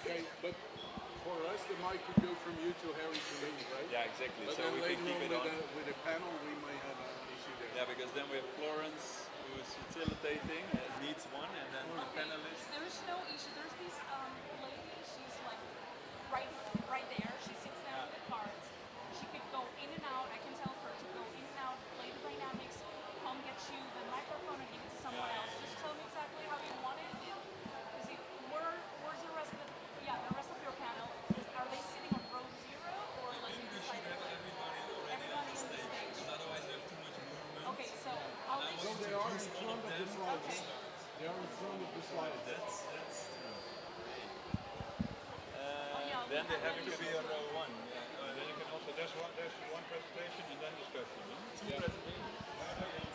Okay, but for us, the mic could go from you to Harry to me, right? Yeah, exactly. But So then we can later keep on it on. with a panel, we might have an issue there. Yeah, because then we have Florence who is facilitating, needs one, and then the panelists. There's no issue. There's this lady. She's like right there. She sits there with the cards. She could go in and out. I can tell her to go in and out, play the dynamics, come get you the microphone and give it to someone else. Just tell me exactly how you want it. Where's the rest of the rest of your panel? Are they sitting on row 0 or like you decided? Everybody on the stage. Otherwise, we have too much movement. Okay, so I'll let So you. they are in front of the slides. Okay. They are in front of the slides. That's true. Then they have to be on row 1. Then you can also, there's one presentation and then discussion. No? Two presentations.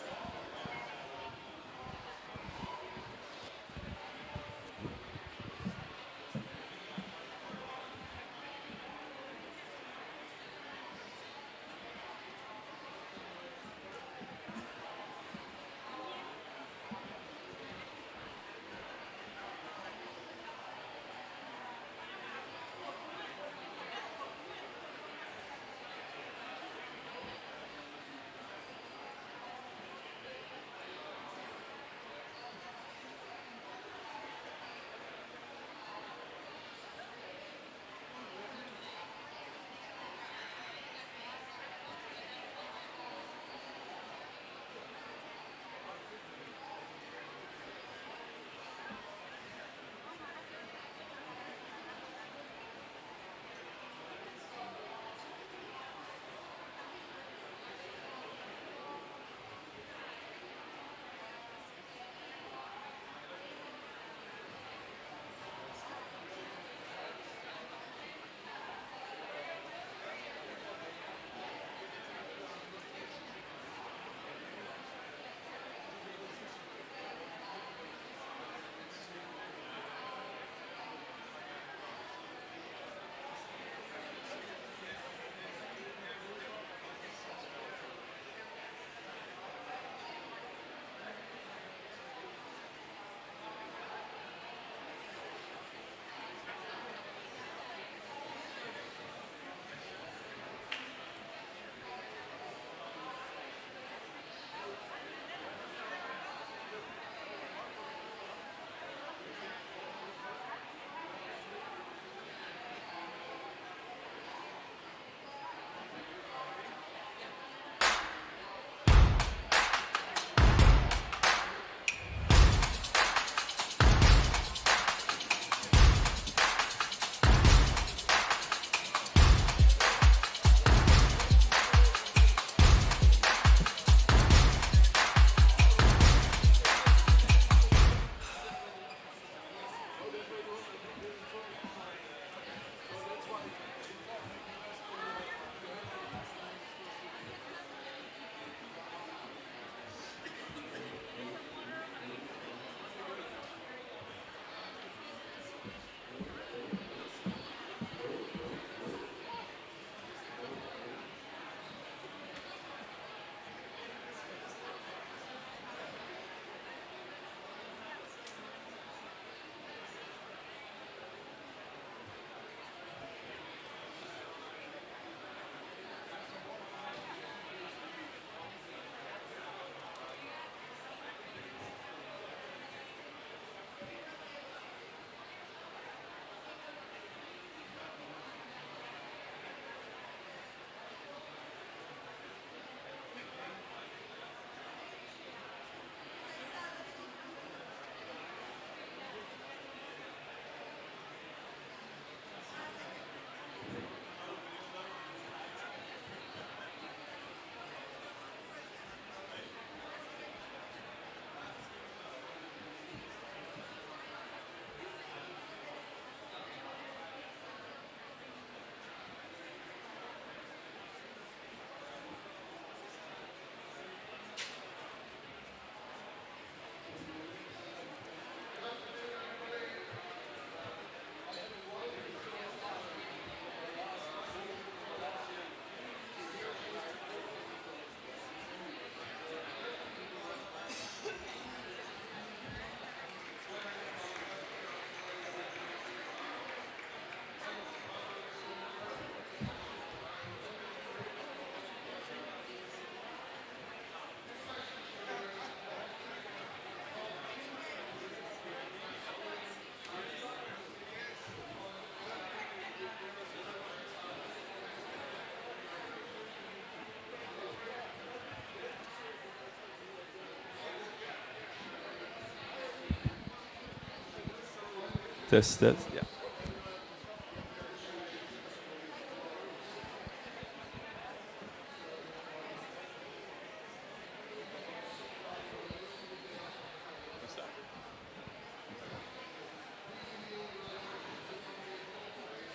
Test. Yeah.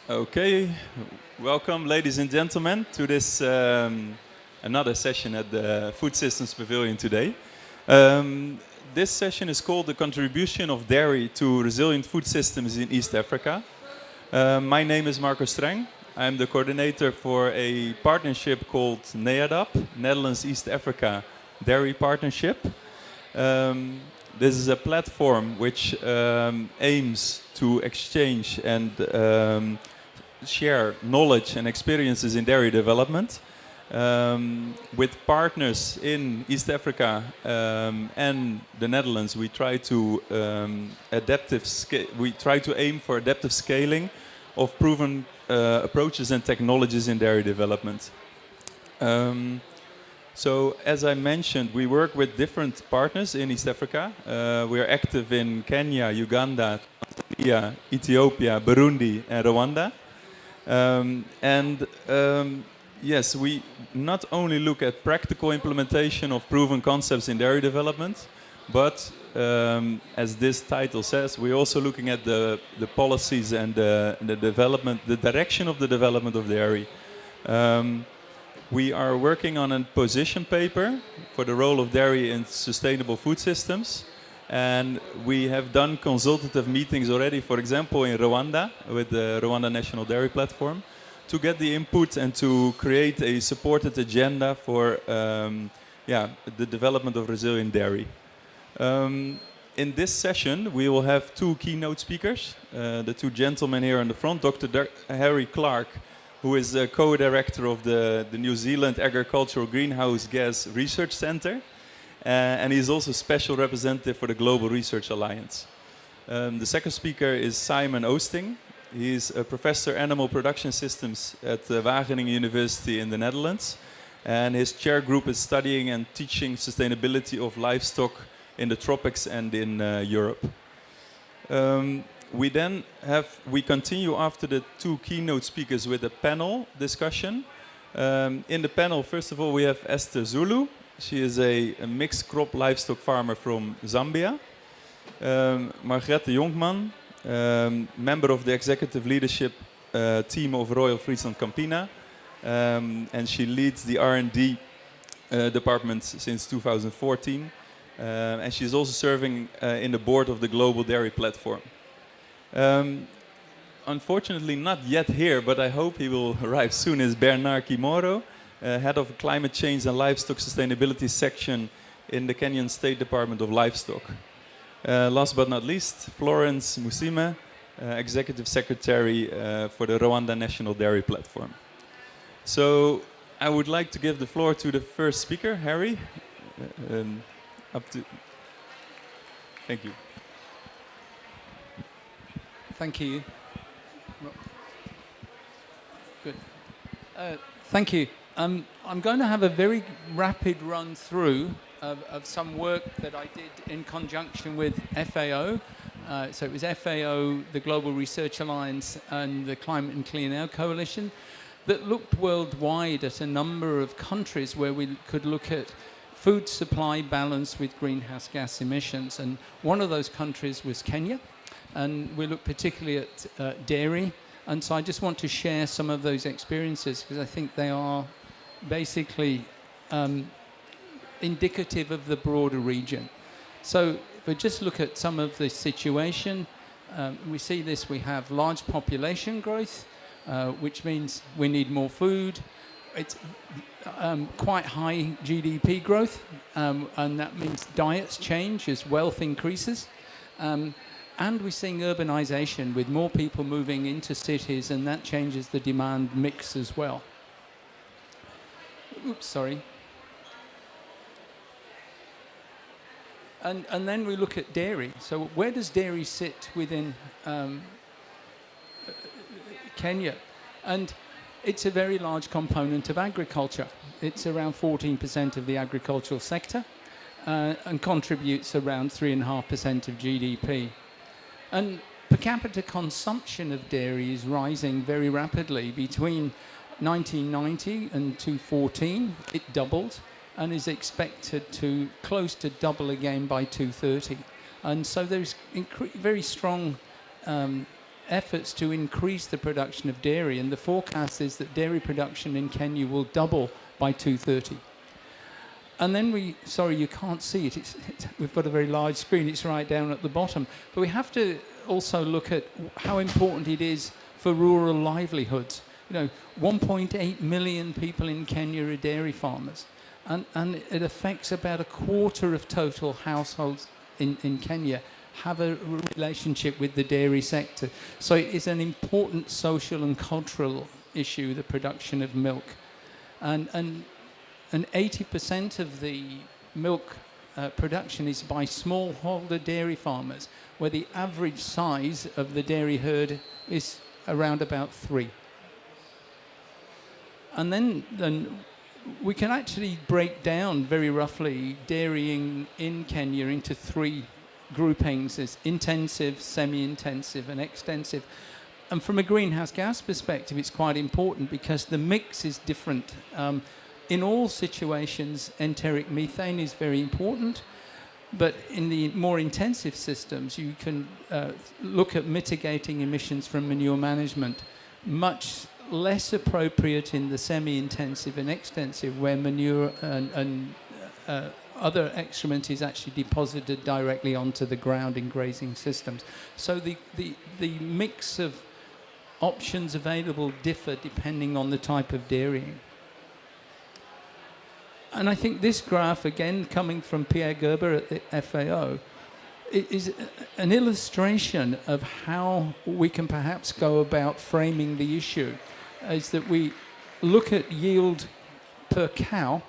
Okay, welcome, ladies and gentlemen, to this another session at the Food Systems Pavilion today. This session is called The Contribution of Dairy to Resilient Food Systems in East Africa. My name is Marco Streng. I'm the coordinator for a partnership called NEADAP, Netherlands East Africa Dairy Partnership. This is a platform which aims to exchange and share knowledge and experiences in dairy development with partners in East Africa and the Netherlands. We try to aim for adaptive scaling of proven approaches and technologies in dairy development. So, as I mentioned, we work with different partners in East Africa. We are active in Kenya, Uganda, Tanzania, Ethiopia, Burundi, and Rwanda. Yes, we not only look at practical implementation of proven concepts in dairy development, but as this title says, we're also looking at the policies and the development, the direction of the development of dairy. We are working on a position paper for the role of dairy in sustainable food systems. And we have done consultative meetings already, for example, in Rwanda with the Rwanda National Dairy Platform, to get the input and to create a supported agenda for the development of resilient dairy. In this session, we will have two keynote speakers, the two gentlemen here in the front, Dr. Harry Clark, who is the co-director of the New Zealand Agricultural Greenhouse Gas Research Center. And he's also special representative for the Global Research Alliance. The second speaker is Simon Oosting. He's a professor animal production systems at Wageningen University in the Netherlands. And his chair group is studying and teaching sustainability of livestock in the tropics and in Europe. We continue after the two keynote speakers with a panel discussion. In the panel, first of all, we have Esther Zulu. She is a mixed crop livestock farmer from Zambia. Margrethe Jonkman, member of the executive leadership team of Royal Friesland Campina. And she leads the R&D department since 2014. And she's also serving in the board of the Global Dairy Platform. Unfortunately, not yet here, but I hope he will arrive soon, is Bernard Kimoro, head of climate change and livestock sustainability section in the Kenyan State Department of Livestock. Last but not least, Florence Musime, executive secretary for the Rwanda National Dairy Platform. So I would like to give the floor to the first speaker, Harry. Thank you. Thank you. Good. Thank you. I'm going to have a very rapid run through of some work that I did in conjunction with FAO. So it was FAO, the Global Research Alliance, and the Climate and Clean Air Coalition that looked worldwide at a number of countries where we could look at food supply balance with greenhouse gas emissions. And one of those countries was Kenya. And we looked particularly at dairy. And so I just want to share some of those experiences because I think they are basically indicative of the broader region. So if we just look at some of the situation, we see this, we have large population growth, which means we need more food. It's quite high GDP growth, and that means diets change as wealth increases. And we're seeing urbanization with more people moving into cities, and that changes the demand mix as well. Oops, sorry. And then we look at dairy. So where does dairy sit within Kenya? And it's a very large component of agriculture. It's around 14% of the agricultural sector and contributes around 3.5% of GDP. And per capita consumption of dairy is rising very rapidly. Between 1990 and 2014, it doubled and is expected to close to double again by 2030. And so there's very strong efforts to increase the production of dairy, and the forecast is that dairy production in Kenya will double by 2030. And then sorry, you can't see it. We've got a very large screen. It's right down at the bottom. But we have to also look at how important it is for rural livelihoods. 1.8 million people in Kenya are dairy farmers. And it affects about a quarter of total households in Kenya have a relationship with the dairy sector. So it is an important social and cultural issue, the production of milk. And 80% of the milk production is by smallholder dairy farmers, where the average size of the dairy herd is around about 3. And then we can actually break down very roughly dairying in Kenya into 3 groupings as intensive, semi-intensive and extensive. And from a greenhouse gas perspective, it's quite important because the mix is different. In all situations, enteric methane is very important, but in the more intensive systems, you can look at mitigating emissions from manure management. Much less appropriate in the semi-intensive and extensive, where manure and other excrement is actually deposited directly onto the ground in grazing systems. So the mix of options available differ depending on the type of dairying. And I think this graph, again, coming from Pierre Gerber at the FAO, is an illustration of how we can perhaps go about framing the issue, is that we look at yield per cow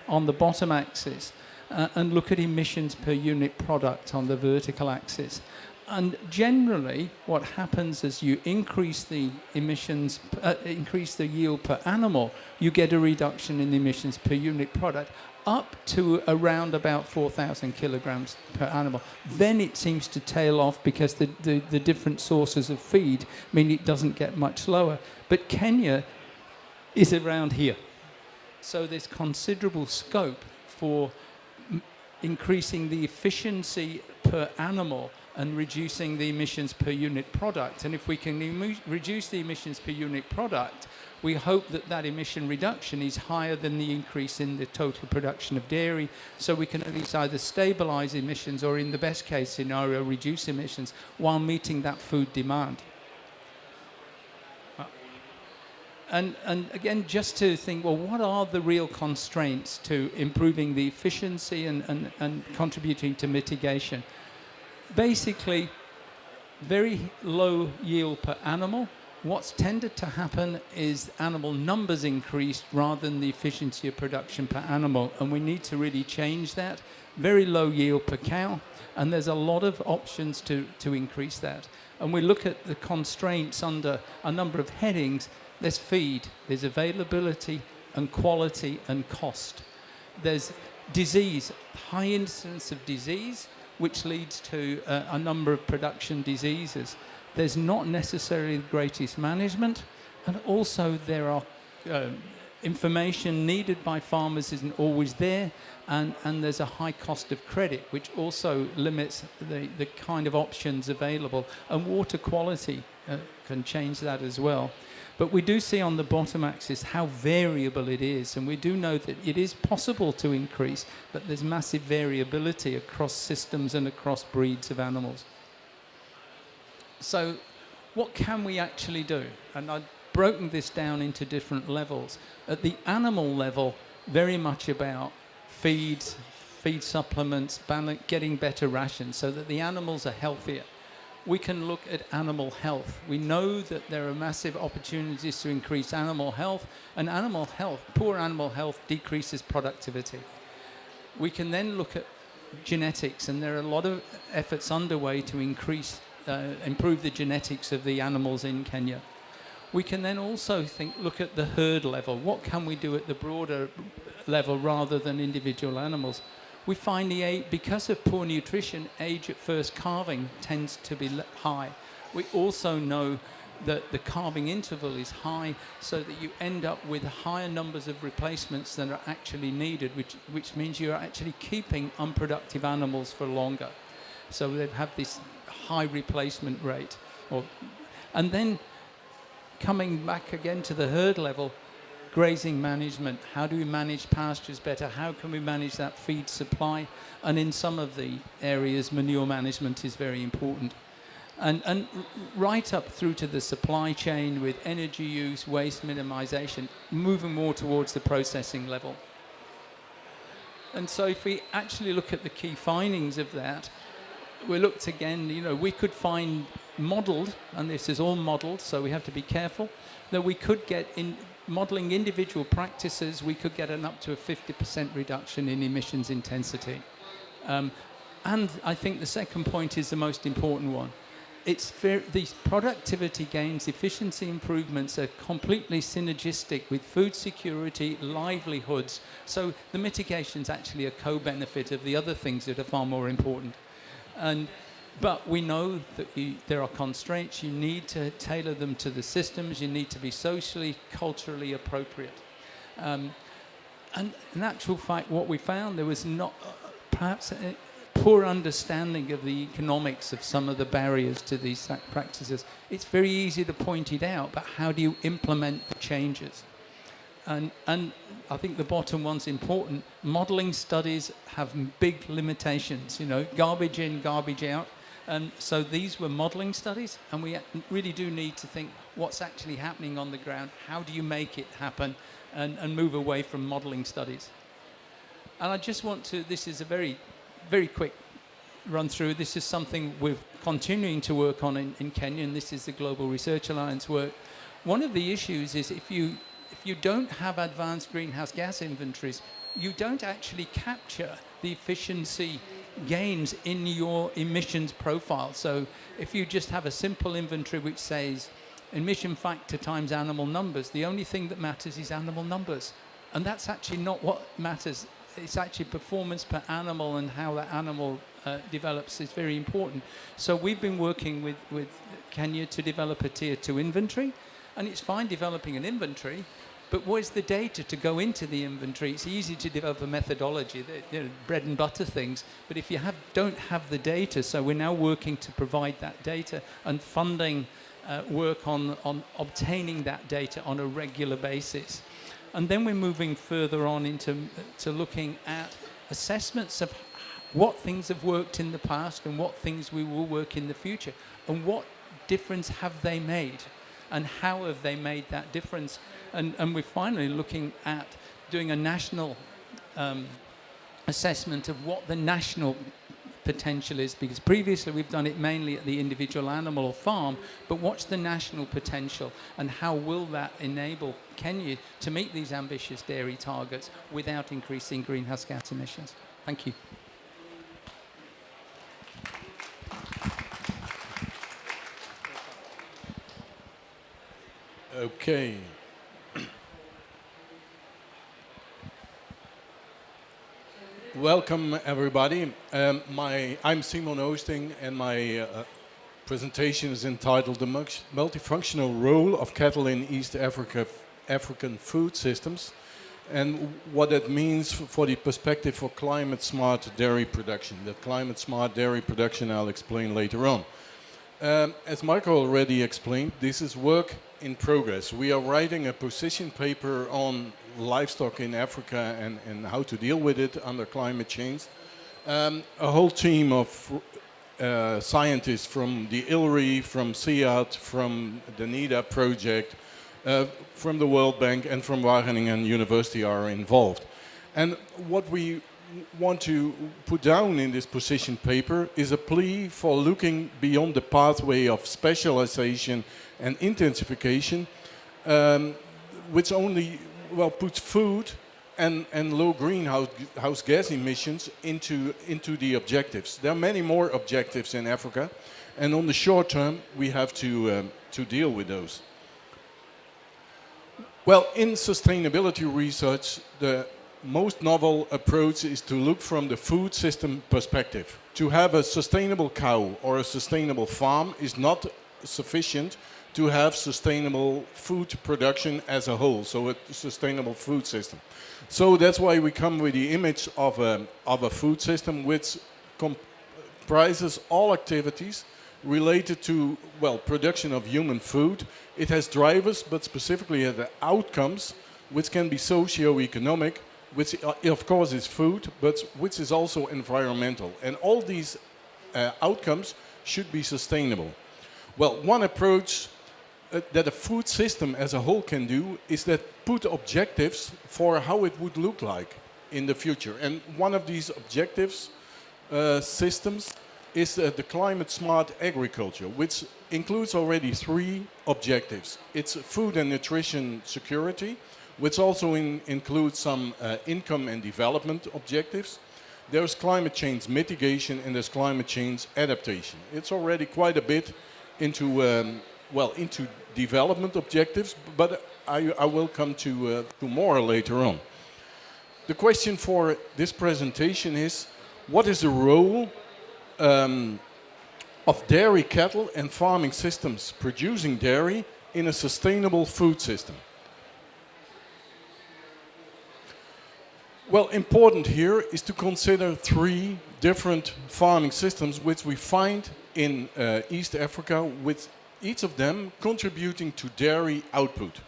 on the bottom axis and look at emissions per unit product on the vertical axis. And generally, what happens is you increase the emissions, increase the yield per animal, you get a reduction in emissions per unit product up to around about 4,000 kilograms per animal. Then it seems to tail off because the different sources of feed mean it doesn't get much lower. But Kenya is around here. So there's considerable scope for increasing the efficiency per animal and reducing the emissions per unit product. And if we can reduce the emissions per unit product, we hope that that emission reduction is higher than the increase in the total production of dairy, so we can at least either stabilize emissions or, in the best case scenario, reduce emissions while meeting that food demand. And again, just to think, well, what are the real constraints to improving the efficiency and contributing to mitigation? Basically, very low yield per animal. What's tended to happen is animal numbers increased rather than the efficiency of production per animal, and we need to really change that. Very low yield per cow, and there's a lot of options to increase that. And we look at the constraints under a number of headings. There's feed, there's availability and quality and cost. There's disease, high incidence of disease, which leads to a number of production diseases. There's not necessarily the greatest management, and also there are information needed by farmers isn't always there, and there's a high cost of credit, which also limits the kind of options available. And water quality can change that as well. But we do see on the bottom axis how variable it is, and we do know that it is possible to increase, but there's massive variability across systems and across breeds of animals. So what can we actually do? And I've broken this down into different levels. At the animal level, very much about feed supplements, getting better rations so that the animals are healthier. We can look at animal health. We know that there are massive opportunities to increase animal health, and poor animal health decreases productivity. We can then look at genetics, and there are a lot of efforts underway to improve the genetics of the animals in Kenya. We can then also look at the herd level. What can we do at the broader level rather than individual animals? We find because of poor nutrition, age at first calving tends to be high. We also know that the calving interval is high, so that you end up with higher numbers of replacements than are actually needed, which means you're actually keeping unproductive animals for longer. So they have this high replacement rate. And then coming back again to the herd level, grazing management. How do we manage pastures better? How can we manage that feed supply? And in some of the areas, manure management is very important. And right up through to the supply chain with energy use, waste minimization, moving more towards the processing level. And so if we actually look at the key findings of that, we looked again, you know, we could find modeled, and this is all modeled, so we have to be careful, that we could get in modeling individual practices, we could get an up to a 50% reduction in emissions intensity. And I think the second point is the most important one. These productivity gains, efficiency improvements are completely synergistic with food security, livelihoods. So the mitigation's actually a co-benefit of the other things that are far more important. But we know that there are constraints. You need to tailor them to the systems. You need to be socially, culturally appropriate. And in actual fact, what we found, there was not perhaps a poor understanding of the economics of some of the barriers to these practices. It's very easy to point it out, but how do you implement the changes? And I think the bottom one's important. Modeling studies have big limitations, you know, garbage in, garbage out. And so these were modeling studies, and we really do need to think what's actually happening on the ground. How do you make it happen and move away from modeling studies? And I just want to, this is a very, very quick run through. This is something we're continuing to work on in Kenya, and this is the Global Research Alliance work. One of the issues is if you don't have advanced greenhouse gas inventories, you don't actually capture the efficiency gains in your emissions profile. So if you just have a simple inventory which says emission factor times animal numbers, the only thing that matters is animal numbers. And that's actually not what matters. It's actually performance per animal, and how that animal develops is very important. So we've been working with Kenya to develop a tier 2 inventory, and it's fine developing an inventory, but where's the data to go into the inventory? It's easy to develop a methodology, you know, bread and butter things, but if you don't have the data, so we're now working to provide that data and funding work on obtaining that data on a regular basis. And then we're moving further on into looking at assessments of what things have worked in the past and what things we will work in the future, and what difference have they made, and how have they made that difference. And we're finally looking at doing a national assessment of what the national potential is, because previously we've done it mainly at the individual animal or farm, but what's the national potential, and how will that enable Kenya to meet these ambitious dairy targets without increasing greenhouse gas emissions? Thank you. Okay. Welcome, everybody. I'm Simon Oosting, and my presentation is entitled The Multifunctional Role of Cattle in East African Food Systems, and what that means for the perspective for climate-smart dairy production. That climate-smart dairy production I'll explain later on. As Marco already explained, this is work in progress. We are writing a position paper on livestock in Africa and how to deal with it under climate change. A whole team of scientists from the ILRI, from CIAT, from the NIDA project, from the World Bank and from Wageningen University are involved. And what we want to put down in this position paper is a plea for looking beyond the pathway of specialization and intensification, which only puts food and low greenhouse gas emissions into the objectives. There are many more objectives in Africa, and on the short term we have to deal with those. Well, in sustainability research, the most novel approach is to look from the food system perspective. To have a sustainable cow or a sustainable farm is not sufficient to have sustainable food production as a whole, so a sustainable food system. So that's why we come with the image of a food system which comprises all activities related to, well, production of human food. It has drivers, but specifically the outcomes, which can be socio-economic, which of course is food, but which is also environmental. And all these outcomes should be sustainable. Well, one approach that a food system as a whole can do is that put objectives for how it would look like in the future. And one of these objectives systems is the climate smart agriculture, which includes already 3 objectives. It's food and nutrition security, which also includes some income and development objectives. There's climate change mitigation and there's climate change adaptation. It's already quite a bit into, into development objectives, but I will come to more later on. The question for this presentation is, what is the role of dairy cattle and farming systems producing dairy in a sustainable food system? Well, important here is to consider 3 different farming systems which we find in East Africa, with each of them contributing to dairy output.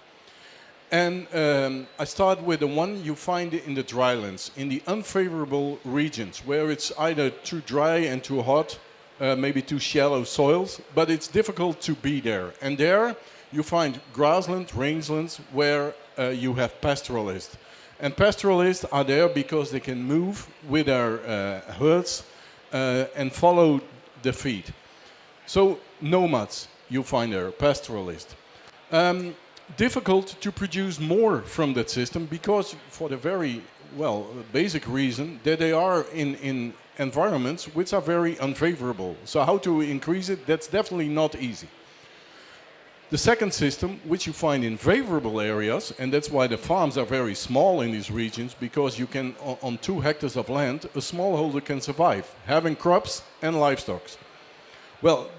And I start with the one you find in the drylands, in the unfavorable regions, where it's either too dry and too hot, maybe too shallow soils, but it's difficult to be there. And there you find grassland, rangelands, where you have pastoralists. And pastoralists are there because they can move with their herds and follow the feed. So nomads, you find there, pastoralists. Difficult to produce more from that system because for the very, basic reason that they are in environments which are very unfavorable. So how to increase it, that's definitely not easy. The second system, which you find in favorable areas, and that's why the farms are very small in these regions, because you can, on 2 hectares of land, a smallholder can survive, having crops and livestock. Well,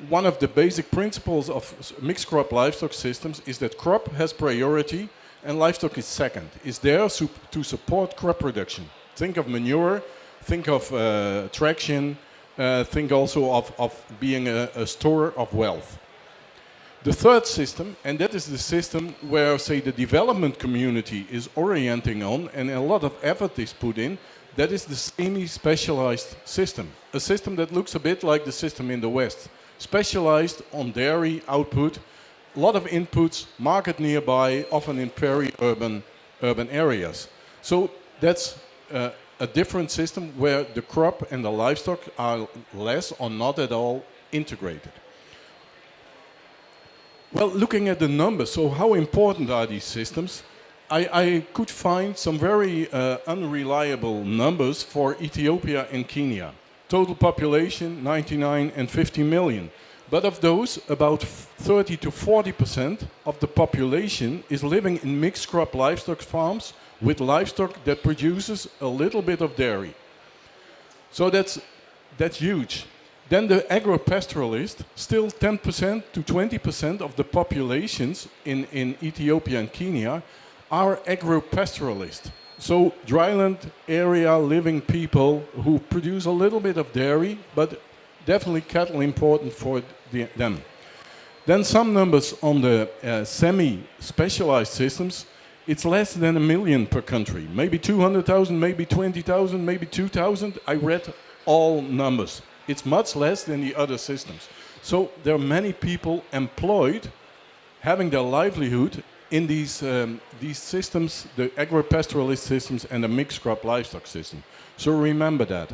one of the basic principles of mixed crop livestock systems is that crop has priority and livestock is second. It's there to support crop production. Think of manure, think of traction, think also of being a store of wealth. The third system, and that is the system where, say, the development community is orienting on and a lot of effort is put in, that is the semi-specialized system. A system that looks a bit like the system in the West. Specialized on dairy output, a lot of inputs, market nearby, often in peri-urban areas. So that's a different system where the crop and the livestock are less or not at all integrated. Well, looking at the numbers, so how important are these systems? I could find some very unreliable numbers for Ethiopia and Kenya. Total population, 99 and 50 million. But of those, about 30 to 40% of the population is living in mixed crop livestock farms with livestock that produces a little bit of dairy. So that's huge. Then the agro-pastoralist, still 10% to 20% of the populations in Ethiopia and Kenya are agro-pastoralist. So dryland area living people who produce a little bit of dairy, but definitely cattle important for them. Then some numbers on the semi-specialized systems. It's less than 1 million per country. Maybe 200,000, maybe 20,000, maybe 2,000. I read all numbers. It's much less than the other systems. So there are many people employed, having their livelihood in these systems, the agro-pastoralist systems and the mixed crop livestock system. So remember that.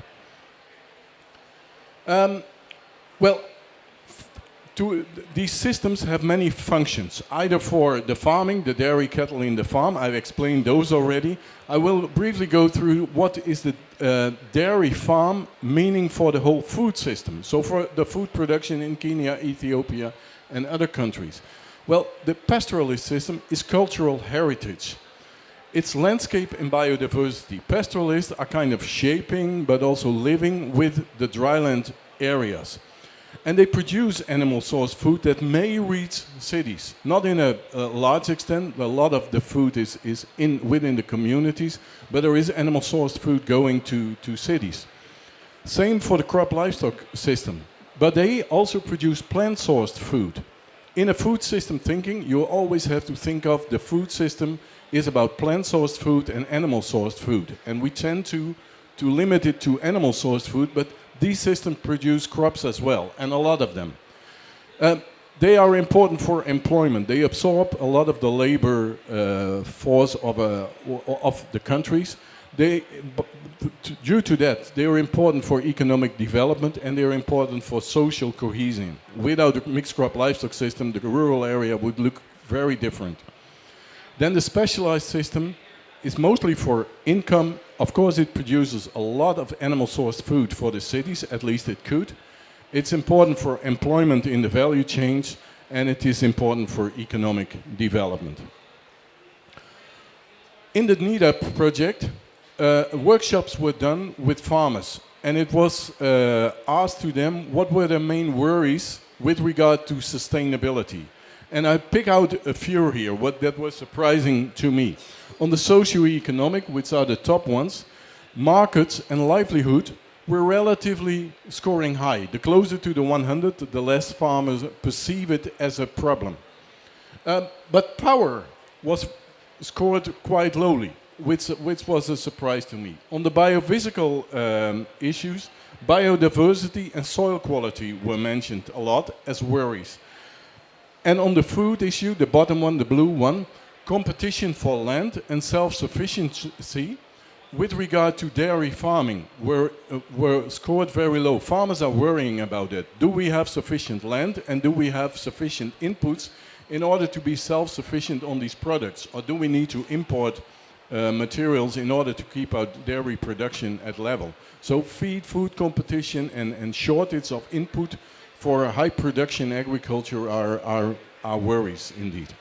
These systems have many functions, either for the farming, the dairy cattle in the farm. I've explained those already. I will briefly go through what is the dairy farm meaning for the whole food system. So for the food production in Kenya, Ethiopia, and other countries. Well, the pastoralist system is cultural heritage. It's landscape and biodiversity. Pastoralists are kind of shaping, but also living with the dryland areas. And they produce animal source food that may reach cities. Not in a large extent, a lot of the food is within the communities, but there is animal sourced food going to cities. Same for the crop livestock system. But they also produce plant sourced food. In a food system thinking, you always have to think of the food system is about plant sourced food and animal sourced food. And we tend to limit it to animal sourced food, but these systems produce crops as well, and a lot of them. They are important for employment. They absorb a lot of the labor force of the countries. Due to that, they are important for economic development, and they are important for social cohesion. Without a mixed crop livestock system, the rural area would look very different. Then the specialized system is mostly for income. Of course, it produces a lot of animal sourced food for the cities, at least it could. It's important for employment in the value chains, and it is important for economic development. In the NEDAP project, workshops were done with farmers, and it was asked to them what were their main worries with regard to sustainability. And I pick out a few here, that was surprising to me. On the socio-economic, which are the top ones, markets and livelihood were relatively scoring high. The closer to the 100, the less farmers perceive it as a problem. But power was scored quite lowly, which was a surprise to me. On the biophysical issues, biodiversity and soil quality were mentioned a lot as worries. And on the food issue, the bottom one, the blue one, competition for land and self-sufficiency with regard to dairy farming were scored very low. Farmers are worrying about it. Do we have sufficient land, and do we have sufficient inputs in order to be self-sufficient on these products? Or do we need to import materials in order to keep our dairy production at level? So food competition and shortage of input for high production agriculture are worries indeed.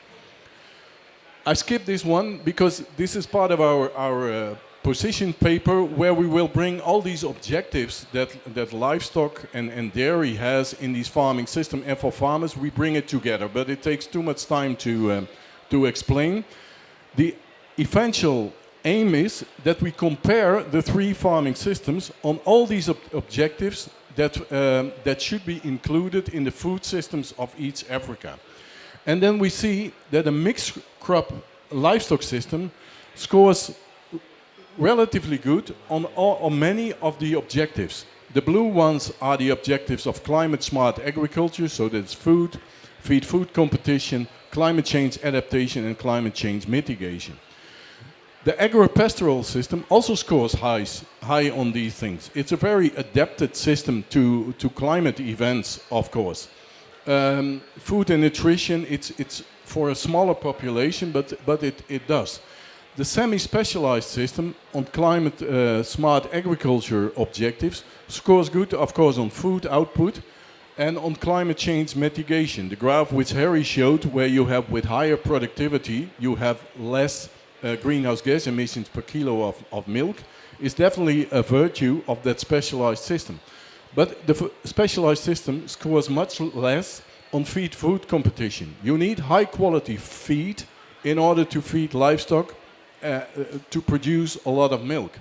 I skipped this one because this is part of our position paper, where we will bring all these objectives that livestock and dairy has in these farming system, and for farmers we bring it together, but it takes too much time to explain. The eventual aim is that we compare the three farming systems on all these objectives that should be included in the food systems of each Africa. And then we see that a mixed crop livestock system scores relatively good on many of the objectives. The blue ones are the objectives of climate smart agriculture, so that's feed food competition, climate change adaptation, and climate change mitigation. The agro-pastoral system also scores high on these things. It's a very adapted system to climate events, of course. Food and nutrition, it's for a smaller population, but it does. The semi-specialized system on climate smart agriculture objectives scores good, of course, on food output and on climate change mitigation. The graph which Harry showed, where you have with higher productivity, you have less greenhouse gas emissions per kilo of milk, is definitely a virtue of that specialized system. But the specialized system scores much less on feed food competition. You need high quality feed in order to feed livestock to produce a lot of milk.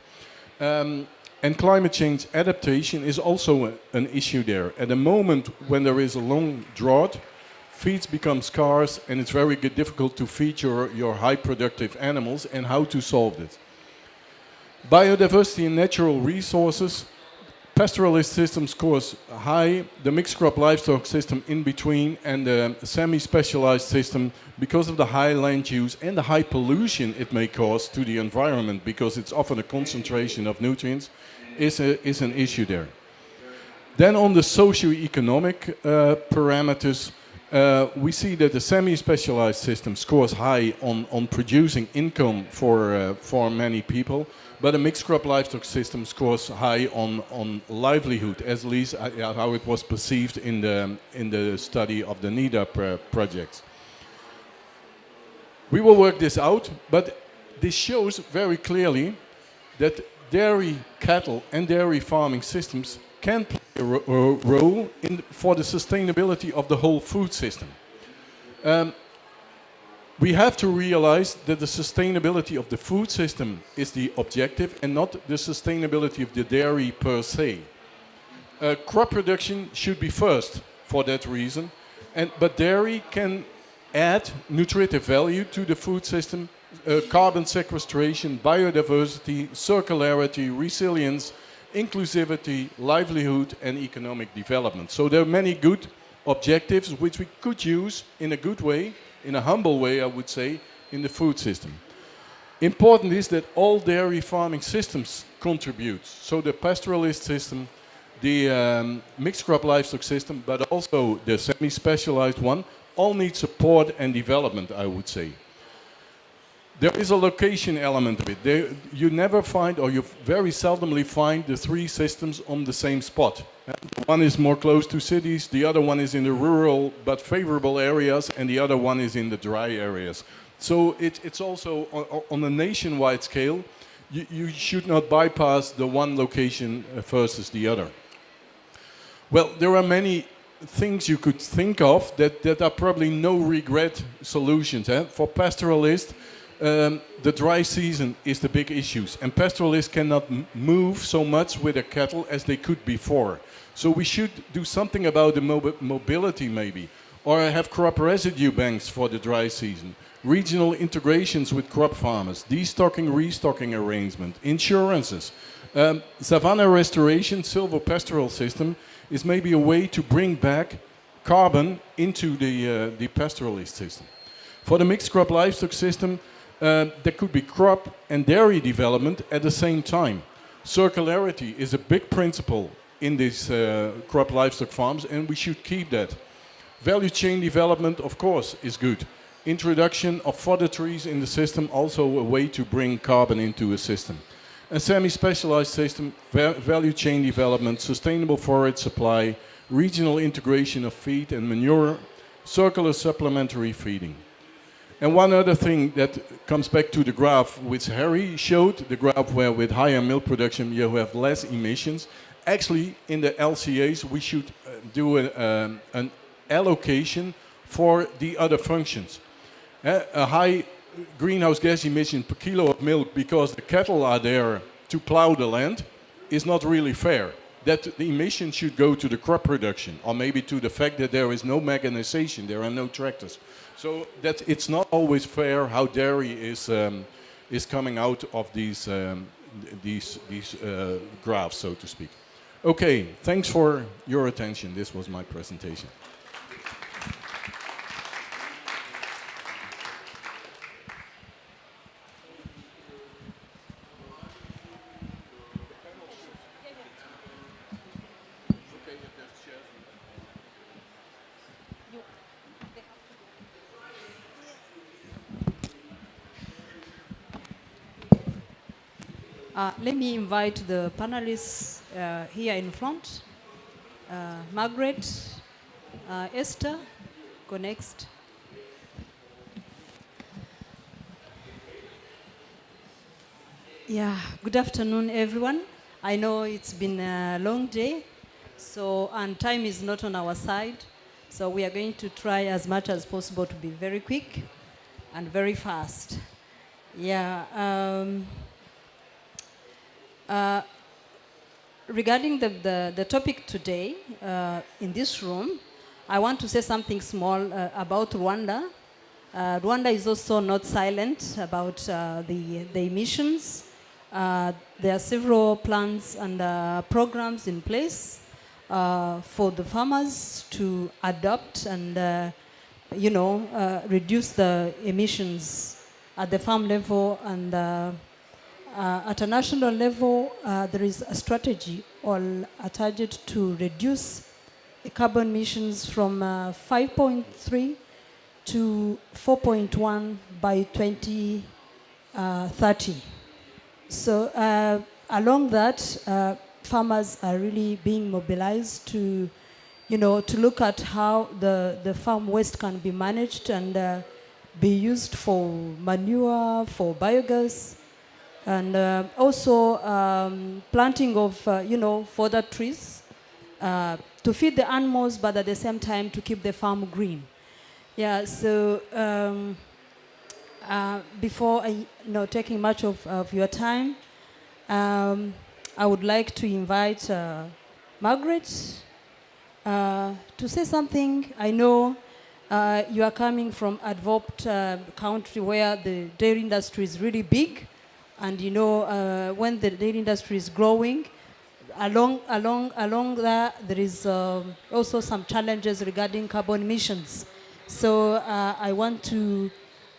And climate change adaptation is also an issue there. At the moment when there is a long drought, feeds become scarce, and it's very difficult to feed your high productive animals, and how to solve it. Biodiversity and natural resources, pastoralist system scores high, the mixed crop livestock system in between, and the semi-specialized system, because of the high land use and the high pollution it may cause to the environment, because it's often a concentration of nutrients, is an issue there. Then on the socio-economic parameters, we see that the semi-specialized system scores high on producing income for many people, but a mixed crop livestock system scores high on livelihood, at least how it was perceived in the study of the NEDAP projects. We will work this out, but this shows very clearly that dairy cattle and dairy farming systems can play a role for the sustainability of the whole food system. We have to realize that the sustainability of the food system is the objective and not the sustainability of the dairy per se. Crop production should be first for that reason, but dairy can add nutritive value to the food system, carbon sequestration, biodiversity, circularity, resilience, inclusivity, livelihood, and economic development. So there are many good objectives which we could use in a good way, in a humble way, I would say, in the food system. Important is that all dairy farming systems contribute. So the pastoralist system, the mixed crop livestock system, but also the semi-specialized one, all need support and development, I would say. There is a location element of it. You never find, or you very seldomly find, the three systems on the same spot. One is more close to cities, the other one is in the rural but favorable areas, and the other one is in the dry areas. So it's also on a nationwide scale. You should not bypass the one location versus the other. Well, there are many things you could think of that are probably no regret solutions. For pastoralists, the dry season is the big issue, and pastoralists cannot move so much with their cattle as they could before. So we should do something about the mobility maybe, or have crop residue banks for the dry season, regional integrations with crop farmers, destocking, restocking arrangement, insurances. Savanna restoration, silvopastoral system is maybe a way to bring back carbon into the pastoralist system. For the mixed crop livestock system, there could be crop and dairy development at the same time. Circularity is a big principle in these crop livestock farms, and we should keep that. Value chain development, of course, is good. Introduction of fodder trees in the system, also a way to bring carbon into a system. A semi-specialized system, value chain development, sustainable forage supply, regional integration of feed and manure, circular supplementary feeding. And one other thing that comes back to the graph which Harry showed, the graph where with higher milk production you have less emissions. Actually, in the LCAs we should do an allocation for the other functions. A high greenhouse gas emission per kilo of milk because the cattle are there to plow the land is not really fair. That the emission should go to the crop production, or maybe to the fact that there is no mechanization, there are no tractors. So that it's not always fair how dairy is coming out of these graphs, so to speak. Okay, thanks for your attention. This was my presentation. Let me invite the panelists here in front. Margaret, Esther, go next. Yeah, good afternoon, everyone. I know it's been a long day, and time is not on our side. So we are going to try as much as possible to be very quick and very fast. Yeah. Regarding the topic today in this room, I want to say something small about Rwanda. Rwanda is also not silent about the emissions. There are several plans and programs in place for the farmers to adopt and reduce the emissions at the farm level and at a national level, there is a strategy or a target to reduce the carbon emissions from 5.3 to 4.1 by 2030. So along that, farmers are really being mobilized to look at how the farm waste can be managed and be used for manure, for biogas, and also planting of fodder trees to feed the animals, but at the same time to keep the farm green. Yeah, so before taking much of your time, I would like to invite Margaret to say something. I know you are coming from a developed country where the dairy industry is really big, and you know when the dairy industry is growing, along there is also some challenges regarding carbon emissions. So I want to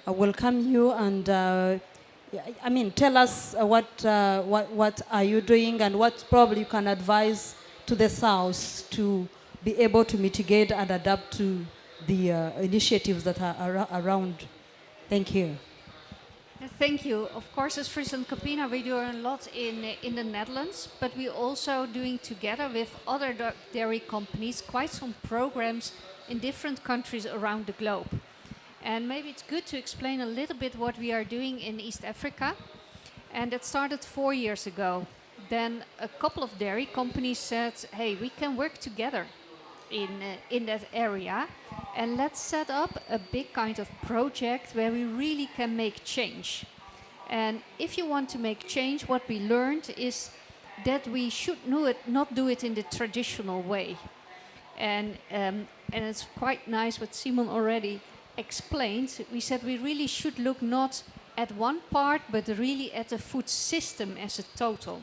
welcome you and tell us what are you doing and what probably you can advise to the South to be able to mitigate and adapt to the initiatives that are around. Thank you. Thank you. Of course, as Friesland Campina, we do a lot in the Netherlands, but we're also doing together with other dairy companies quite some programs in different countries around the globe. And maybe it's good to explain a little bit what we are doing in East Africa. And it started 4 years ago. Then a couple of dairy companies said, hey, we can work together in that area, and let's set up a big kind of project where we really can make change. And if you want to make change, what we learned is that we should not do it in the traditional way. And it's quite nice what Simon already explained. We said we really should look not at one part, but really at the food system as a total.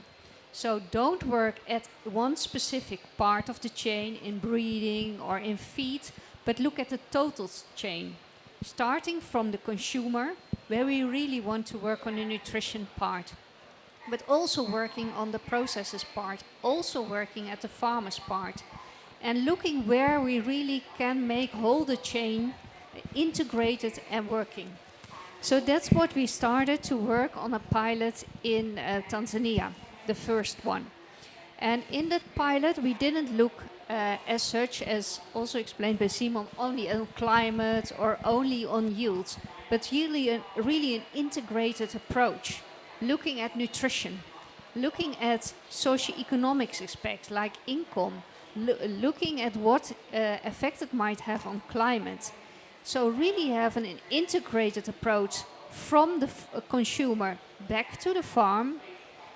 So don't work at one specific part of the chain in breeding or in feed, but look at the total chain. Starting from the consumer, where we really want to work on the nutrition part, but also working on the processes part, also working at the farmer's part, and looking where we really can make whole the chain integrated and working. So that's what we started to work on a pilot in Tanzania. The first one. And in that pilot, we didn't look as such, as also explained by Simon, only on climate or only on yields, but really an integrated approach, looking at nutrition, looking at socioeconomic aspects like income, looking at what effect it might have on climate. So really have an integrated approach from the consumer back to the farm,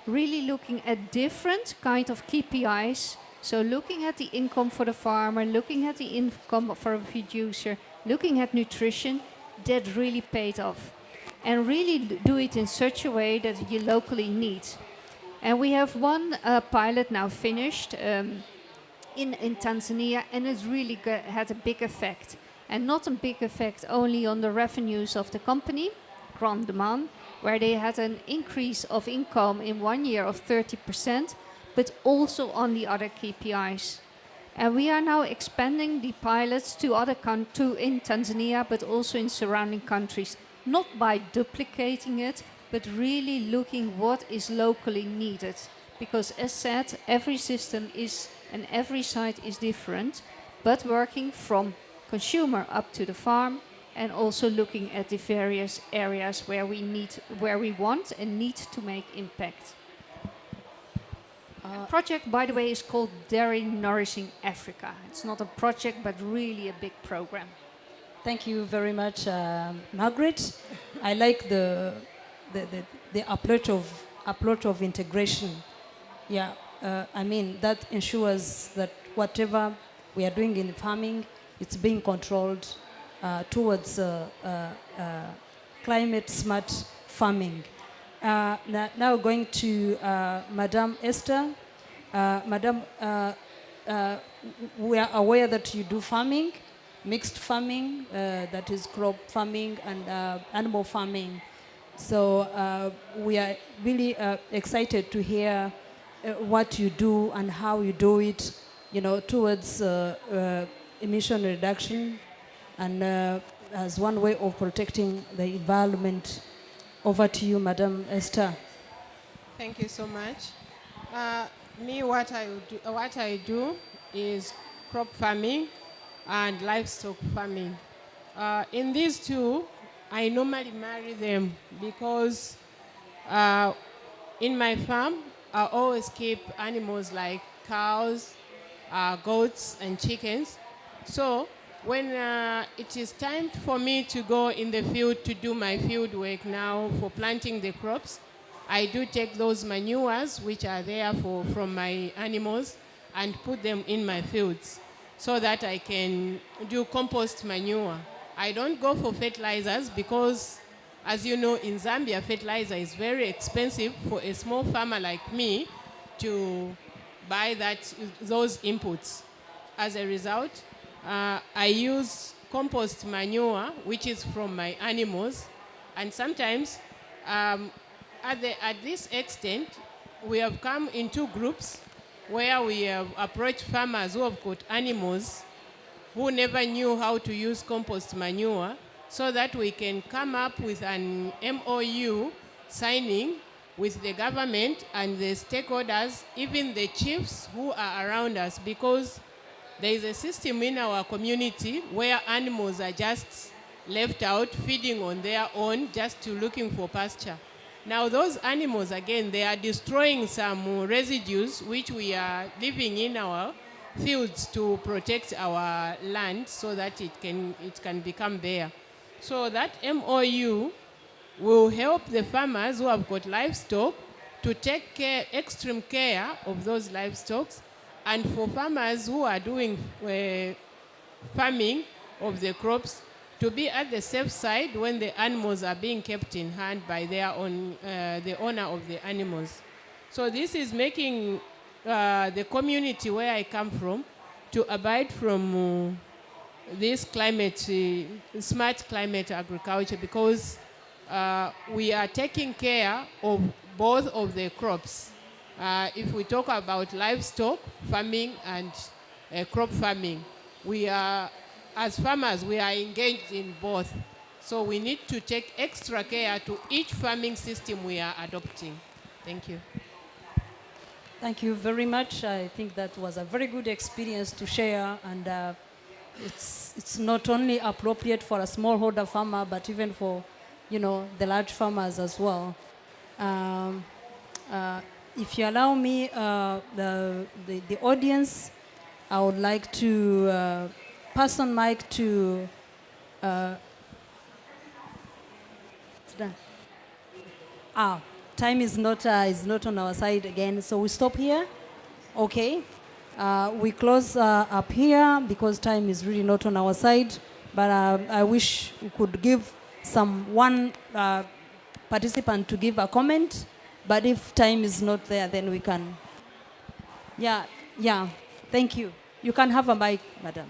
really looking at different kind of KPIs. So looking at the income for the farmer, looking at the income for a producer, looking at nutrition, that really paid off. And really do it in such a way that you locally need. And we have one pilot now finished in Tanzania, and it's really had a big effect. And not a big effect only on the revenues of the company, Grand Demand, where they had an increase of income in 1 year of 30%, but also on the other KPIs. And we are now expanding the pilots to other countries in Tanzania, but also in surrounding countries, not by duplicating it, but really looking what is locally needed. Because as said, every system is and every site is different, but working from consumer up to the farm, and also looking at the various areas where we want and need to make impact. The project, by the way, is called Dairy Nourishing Africa. It's not a project, but really a big program. Thank you very much, Margaret. I like the approach of integration. Yeah, that ensures that whatever we are doing in farming, it's being controlled towards climate smart farming. Now going to Madame Esther. Madame, we are aware that you do farming, mixed farming, that is crop farming and animal farming. So we are really excited to hear what you do and how you do it, towards emission reduction and as one way of protecting the environment. Over to you, Madam Esther. Thank you so much. What I do is crop farming and livestock farming. In these two, I normally marry them because in my farm, I always keep animals like cows, goats and chickens. So when it is time for me to go in the field to do my field work now for planting the crops, I do take those manures which are there from my animals and put them in my fields so that I can do compost manure. I don't go for fertilizers because, as you know, in Zambia, fertilizer is very expensive for a small farmer like me to buy those inputs. As a result, I use compost manure, which is from my animals, and sometimes at this extent, we have come into groups where we have approached farmers who have got animals who never knew how to use compost manure, so that we can come up with an MOU signing with the government and the stakeholders, even the chiefs who are around us, because there is a system in our community where animals are just left out feeding on their own just to looking for pasture. Now those animals, again, they are destroying some residues which we are leaving in our fields to protect our land so that it can become bare. So that MOU will help the farmers who have got livestock to take extreme care of those livestock, and for farmers who are doing farming of the crops to be at the safe side when the animals are being kept in hand by their own, the owner of the animals. So this is making the community where I come from to abide from this smart climate agriculture, because we are taking care of both of the crops. If we talk about livestock farming and crop farming, we are, as farmers, we are engaged in both. So we need to take extra care to each farming system we are adopting. Thank you. Thank you very much. I think that was a very good experience to share, and it's not only appropriate for a smallholder farmer, but even for, the large farmers as well. If you allow me, the audience, I would like to pass on mic to. Time is not on our side again, so we stop here. Okay, we close up here because time is really not on our side. But I wish we could give one participant to give a comment. But if time is not there, then we can. Yeah. Thank you. You can have a mic, madam.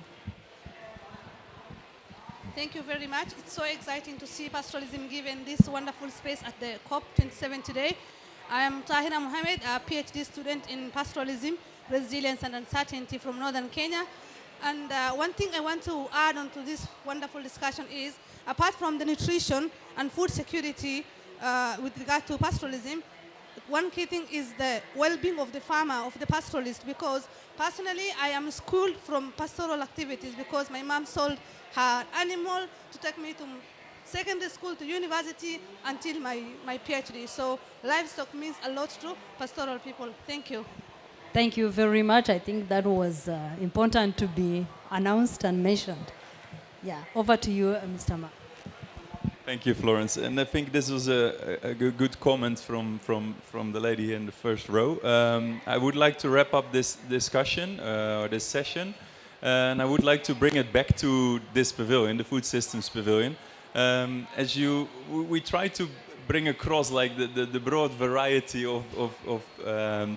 Thank you very much. It's so exciting to see pastoralism given this wonderful space at the COP27 today. I am Tahira Mohamed, a PhD student in pastoralism, resilience and uncertainty from northern Kenya. And one thing I want to add on to this wonderful discussion is, apart from the nutrition and food security with regard to pastoralism, one key thing is the well-being of the farmer, of the pastoralist, because personally I am schooled from pastoral activities because my mom sold her animal to take me to secondary school, to university, until my PhD. So livestock means a lot to pastoral people. Thank you. Thank you very much. I think that was important to be announced and mentioned. Yeah, over to you, Mr. Ma. Thank you, Florence. And I think this was a good comment from the lady here in the first row. I would like to wrap up this discussion, or this session, and I would like to bring it back to this pavilion, the Food Systems Pavilion. We try to bring across like the broad variety of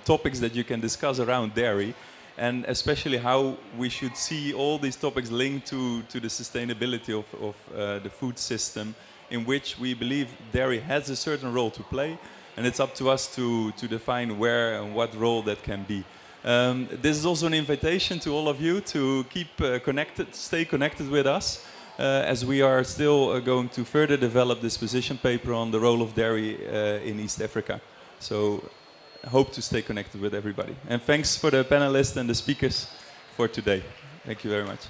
topics that you can discuss around dairy, and especially how we should see all these topics linked to the sustainability of the food system, in which we believe dairy has a certain role to play, and it's up to us to define where and what role that can be. This is also an invitation to all of you to keep connected, stay connected with us, as we are still going to further develop this position paper on the role of dairy in East Africa. So I hope to stay connected with everybody. And thanks for the panelists and the speakers for today. Thank you very much.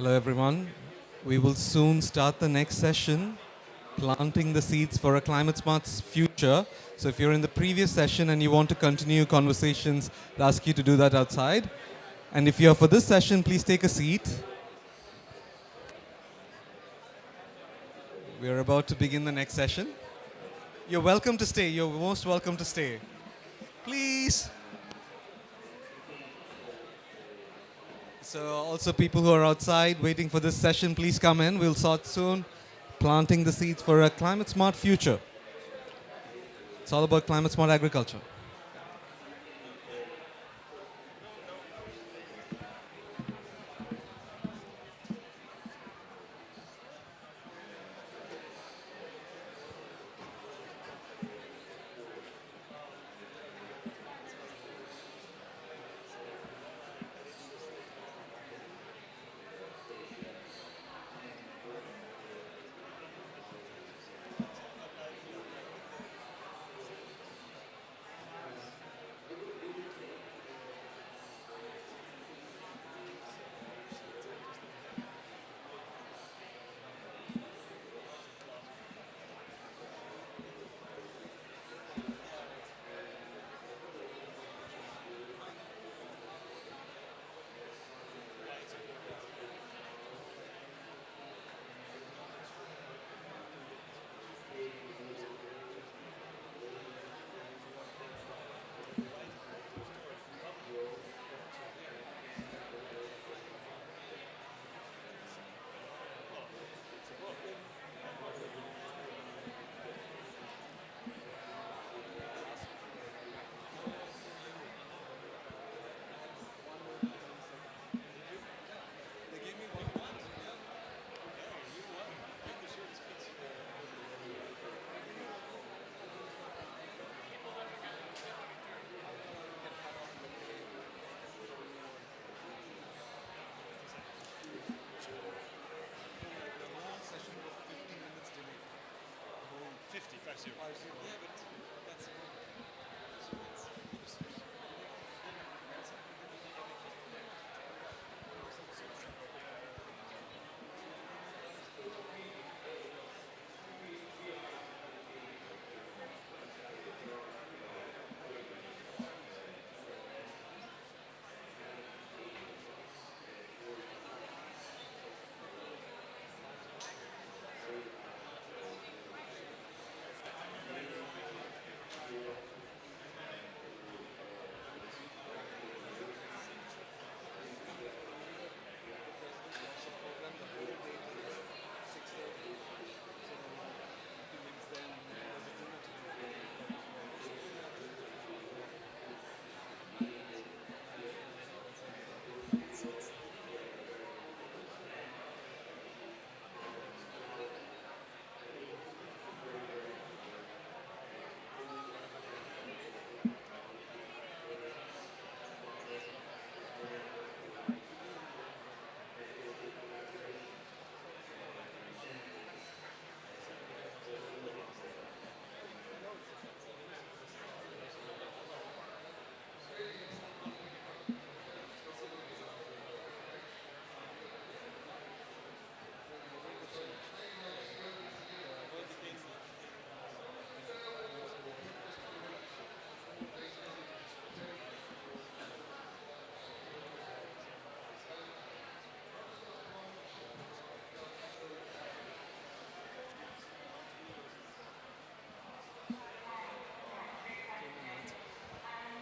Hello, everyone. We will soon start the next session, planting the seeds for a climate smart future. So if you're in the previous session and you want to continue conversations, I'll ask you to do that outside. And if you're for this session, please take a seat. We're about to begin the next session. You're welcome to stay. You're most welcome to stay. Please. So also people who are outside waiting for this session, please come in. We'll start soon. Planting the seeds for a climate smart future. It's all about climate smart agriculture.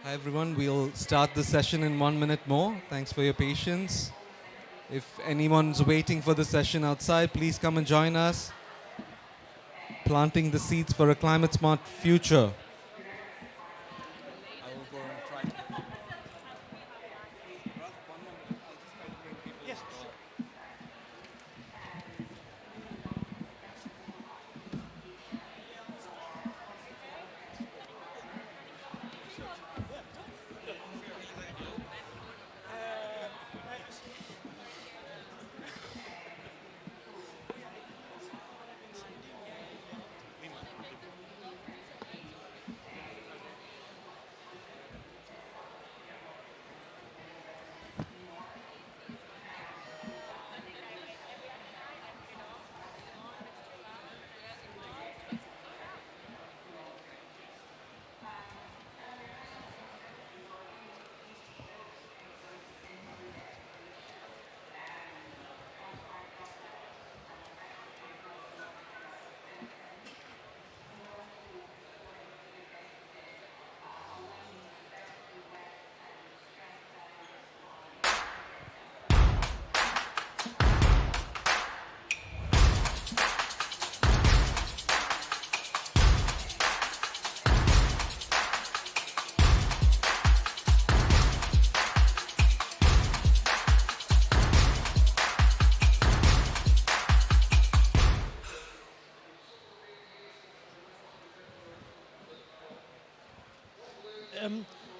Hi everyone, we'll start the session in 1 minute more. Thanks for your patience. If anyone's waiting for the session outside, please come and join us. Planting the seeds for a climate smart future.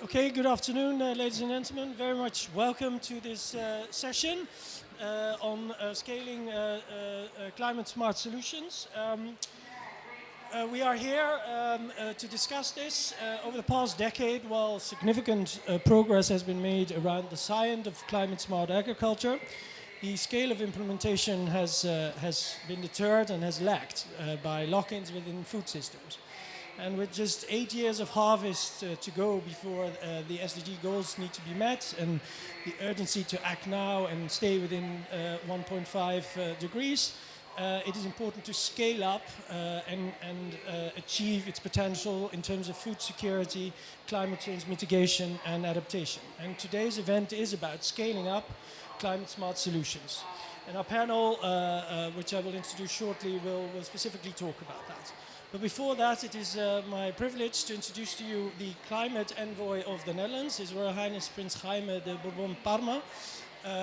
Okay, good afternoon, ladies and gentlemen. Very much welcome to this session on scaling climate smart solutions. We are here to discuss this. Over the past decade, while significant progress has been made around the science of climate smart agriculture, the scale of implementation has been deterred and has lacked by lock-ins within food systems. And with just 8 years of harvest to go before the SDG goals need to be met, and the urgency to act now and stay within 1.5 degrees, it is important to scale up and achieve its potential in terms of food security, climate change mitigation, and adaptation. And today's event is about scaling up climate smart solutions. And our panel, which I will introduce shortly, will specifically talk about that. But before that, it is my privilege to introduce to you the climate envoy of the Netherlands, His Royal Highness Prince Jaime de Bourbon-Parma,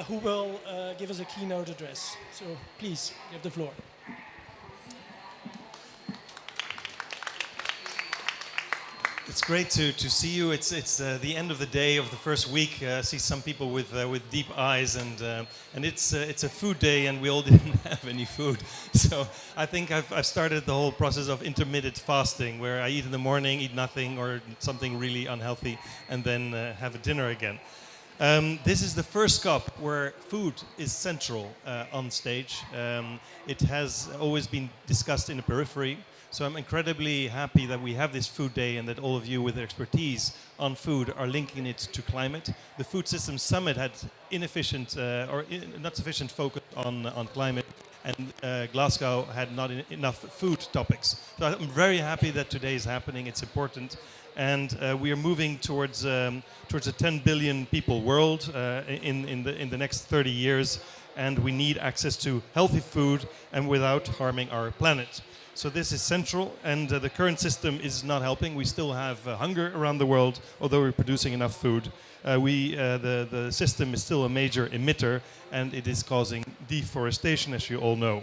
who will give us a keynote address. So please, you have the floor. It's great to see you. It's the end of the day of the first week. I see some people with deep eyes, and it's a food day, and we all didn't have any food. So I think I've started the whole process of intermittent fasting, where I eat in the morning, eat nothing or something really unhealthy, and then have a dinner again. This is the first COP where food is central on stage. It has always been discussed in the periphery. So I'm incredibly happy that we have this food day and that all of you with expertise on food are linking it to climate. The Food Systems Summit had inefficient not sufficient focus on climate, and Glasgow had not enough food topics. So I'm very happy that today is happening. It's important. And we are moving towards a 10 billion people world in the next 30 years. And we need access to healthy food and without harming our planet. So this is central, and the current system is not helping. We still have hunger around the world, although we're producing enough food. The system is still a major emitter, and it is causing deforestation, as you all know.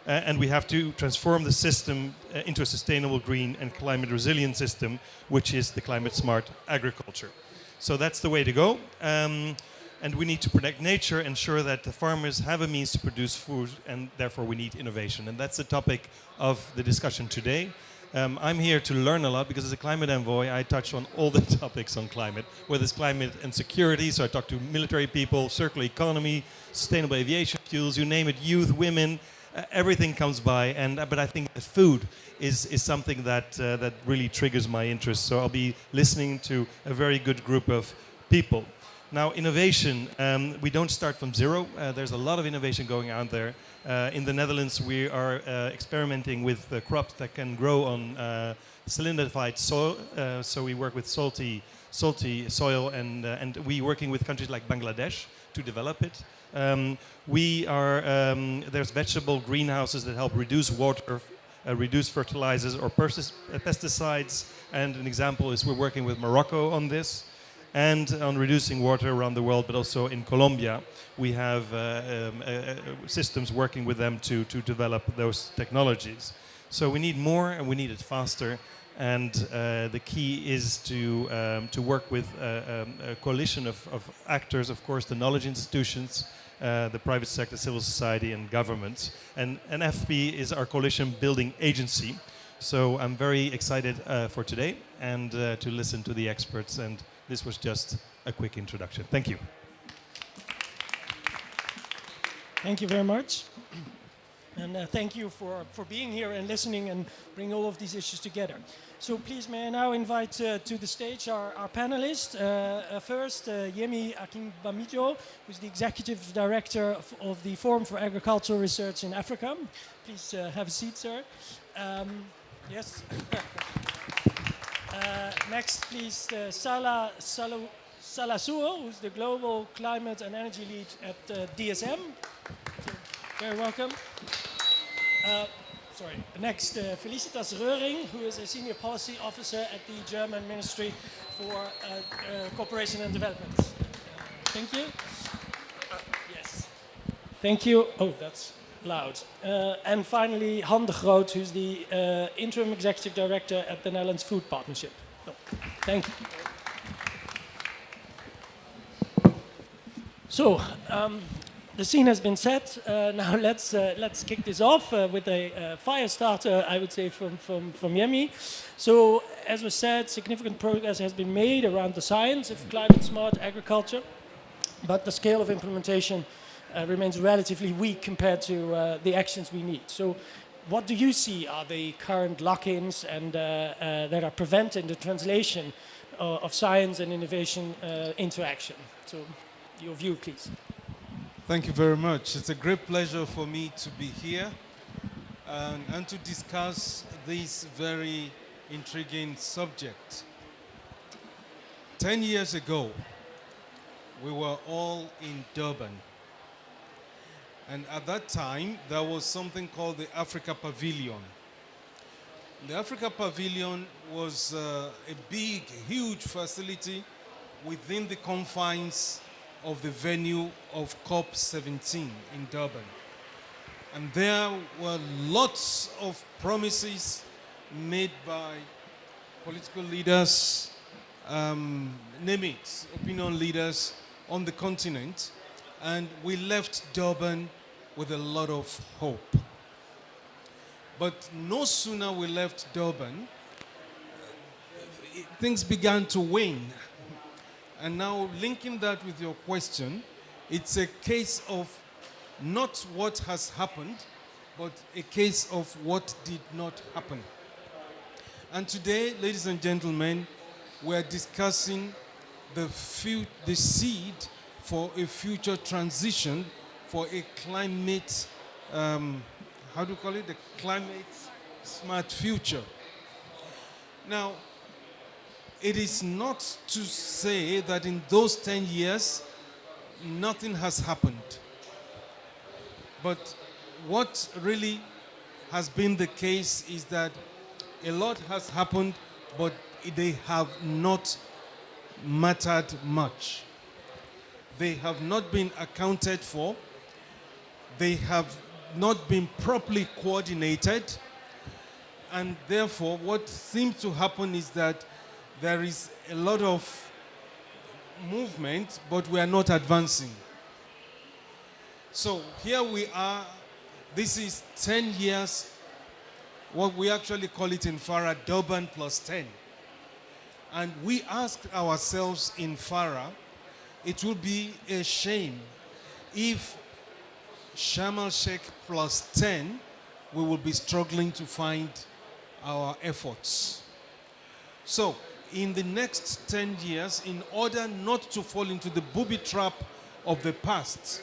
And we have to transform the system into a sustainable, green, and climate resilient system, which is the climate smart agriculture. So that's the way to go. And we need to protect nature, ensure that the farmers have a means to produce food, and therefore we need innovation. And that's the topic of the discussion today. I'm here to learn a lot because as a climate envoy, I touch on all the topics on climate, whether it's climate and security. So I talk to military people, circular economy, sustainable aviation fuels, you name it, youth, women, everything comes by. But I think that food is something that really triggers my interest. So I'll be listening to a very good group of people. Now, innovation, we don't start from zero. There's a lot of innovation going on there. In the Netherlands, we are experimenting with crops that can grow on salinified soil. So we work with salty soil, and we working with countries like Bangladesh to develop it. There's vegetable greenhouses that help reduce water, reduce fertilizers or pesticides. And an example is we're working with Morocco on this. And on reducing water around the world, but also in Colombia, we have systems working with them to develop those technologies. So we need more, and we need it faster. And the key is to work with a coalition of actors, of course, the knowledge institutions, the private sector, civil society, and governments. And FP is our coalition building agency. So I'm very excited for today and to listen to the experts. And this was just a quick introduction. Thank you. Thank you very much. And thank you for being here and listening and bring all of these issues together. So please, may I now invite to the stage our panelists. First, Yemi Akinbamijo, who's the Executive Director of the Forum for Agricultural Research in Africa. Please have a seat, sir. Yes. Next, please, Salah Salasuo, who's the Global Climate and Energy Lead at DSM. So, very welcome. Next, Felicitas Röhring, who is a Senior Policy Officer at the German Ministry for Cooperation and Development. Thank you. Yes. Thank you. Oh, that's loud. And finally, Han de Groot, who's the Interim Executive Director at the Netherlands Food Partnership. Oh, thank you. So, the scene has been set. Now let's kick this off with a fire starter, I would say, from Yemi. So, as was said, significant progress has been made around the science of climate-smart agriculture, but the scale of implementation remains relatively weak compared to the actions we need. So, what do you see are the current lock-ins and that are preventing the translation of science and innovation into action? So, your view, please. Thank you very much. It's a great pleasure for me to be here and to discuss this very intriguing subject. 10 years ago, we were all in Durban. And at that time, there was something called the Africa Pavilion. The Africa Pavilion was a big, huge facility within the confines of the venue of COP17 in Durban. And there were lots of promises made by political leaders, name it, opinion leaders on the continent. And we left Durban with a lot of hope. But no sooner we left Durban, things began to wane. And now, linking that with your question, it's a case of not what has happened, but a case of what did not happen. And today, ladies and gentlemen, we're discussing the seed for a future transition for a climate, how do you call it? The climate smart future. Now, it is not to say that in those 10 years, nothing has happened. But what really has been the case is that a lot has happened, but they have not mattered much. They have not been accounted for. They have not been properly coordinated. And therefore, what seems to happen is that there is a lot of movement, but we are not advancing. So here we are. This is 10 years, what we actually call it in FARA, Durban plus 10. And we asked ourselves in FARA, it would be a shame if Sharm el-Sheikh plus 10, we will be struggling to find our efforts. So, in the next 10 years, in order not to fall into the booby trap of the past,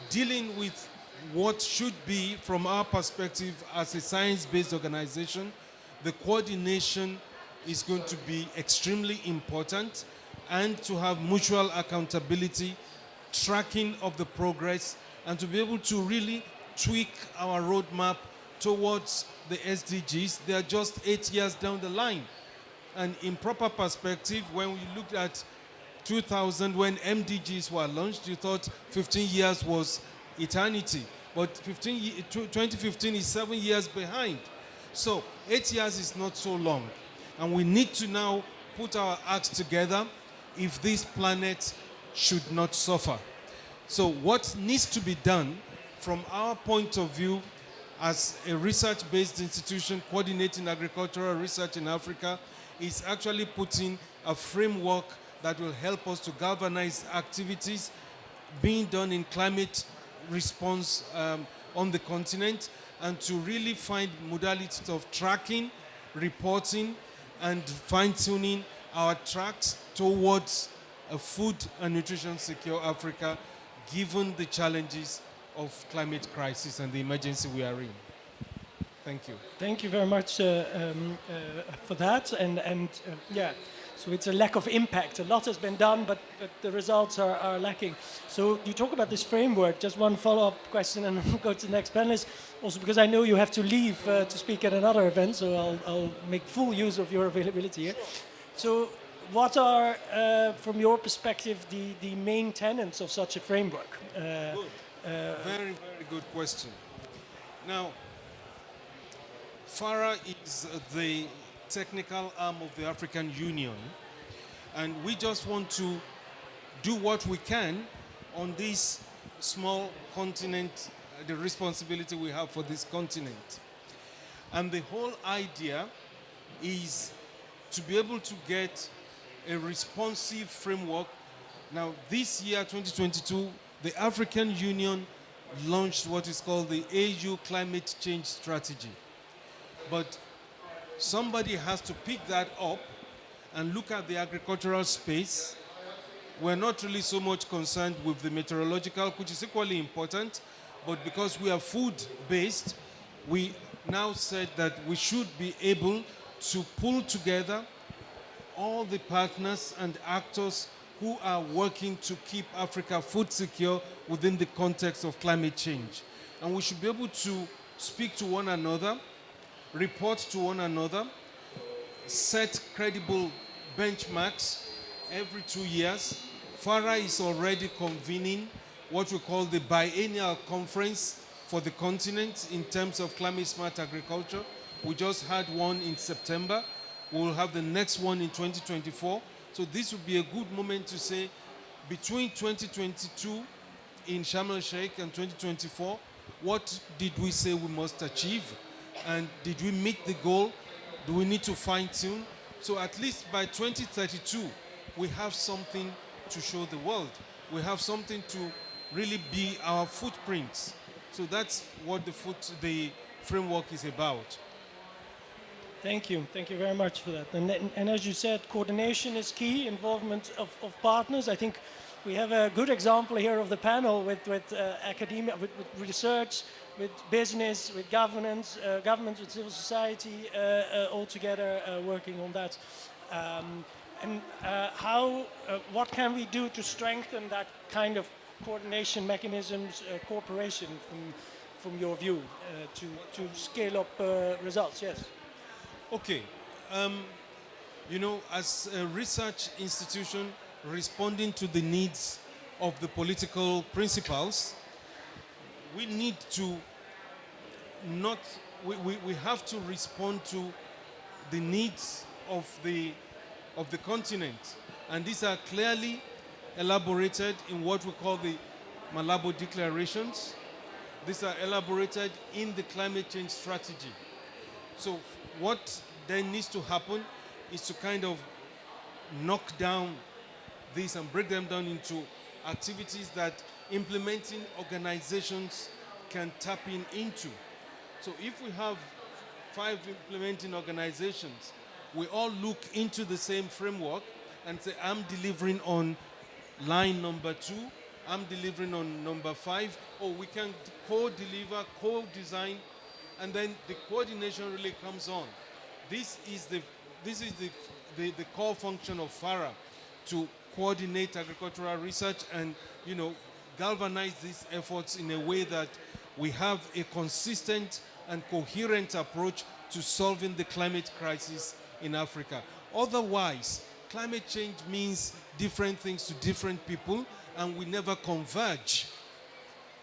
dealing with what should be, from our perspective as a science-based organization, the coordination is going to be extremely important, and to have mutual accountability, tracking of the progress, and to be able to really tweak our roadmap towards the SDGs. They are just 8 years down the line. And in proper perspective, when we looked at 2000, when MDGs were launched, you thought 15 years was eternity. But 2015 is 7 years behind. So 8 years is not so long. And we need to now put our acts together if this planet should not suffer. So what needs to be done from our point of view as a research-based institution coordinating agricultural research in Africa is actually putting a framework that will help us to galvanize activities being done in climate response on the continent, and to really find modalities of tracking, reporting, and fine-tuning our tracks towards a food and nutrition secure Africa, given the challenges of climate crisis and the emergency we are in. Thank you. Thank you very much for that. Yeah, so it's a lack of impact. A lot has been done, but the results are lacking. So you talk about this framework. Just one follow-up question, and I'll go to the next panelist. Also, because I know you have to leave to speak at another event, so I'll make full use of your availability here. So what are, from your perspective, the main tenets of such a framework? Very, very good question. Now, FARA is the technical arm of the African Union, and we just want to do what we can on this small continent, the responsibility we have for this continent. And the whole idea is to be able to get a responsive framework. Now, this year, 2022, the African Union launched what is called the AU Climate Change Strategy. But somebody has to pick that up and look at the agricultural space. We're not really so much concerned with the meteorological, which is equally important, but because we are food-based, we now said that we should be able to pull together all the partners and actors who are working to keep Africa food secure within the context of climate change. And we should be able to speak to one another, report to one another, set credible benchmarks every 2 years. FARA is already convening what we call the biennial conference for the continent in terms of climate smart agriculture. We just had one in September. We will have the next one in 2024. So this would be a good moment to say, between 2022 in Sharm el-Sheikh and 2024, what did we say we must achieve? And did we meet the goal? Do we need to fine tune? So at least by 2032, we have something to show the world. We have something to really be our footprints. So that's what the framework is about. Thank you very much for that. And as you said, coordination is key, involvement of partners. I think we have a good example here of the panel with academia, with research, with business, with governments, with civil society, all together working on that. What can we do to strengthen that kind of coordination mechanisms, cooperation from your view, to scale up results? Yes. Okay. As a research institution responding to the needs of the political principals, we need to we have to respond to the needs of the continent. And these are clearly elaborated in what we call the Malabo Declarations. These are elaborated in the climate change strategy. So what then needs to happen is to kind of knock down these and break them down into activities that implementing organizations can tap into. So if we have 5 implementing organizations, we all look into the same framework and say, I'm delivering on line number 2, I'm delivering on number 5, or we can co-deliver, co-design, and then the coordination really comes on. This is the core function of FARA, to coordinate agricultural research and galvanize these efforts in a way that we have a consistent and coherent approach to solving the climate crisis in Africa. Otherwise, climate change means different things to different people, and we never converge.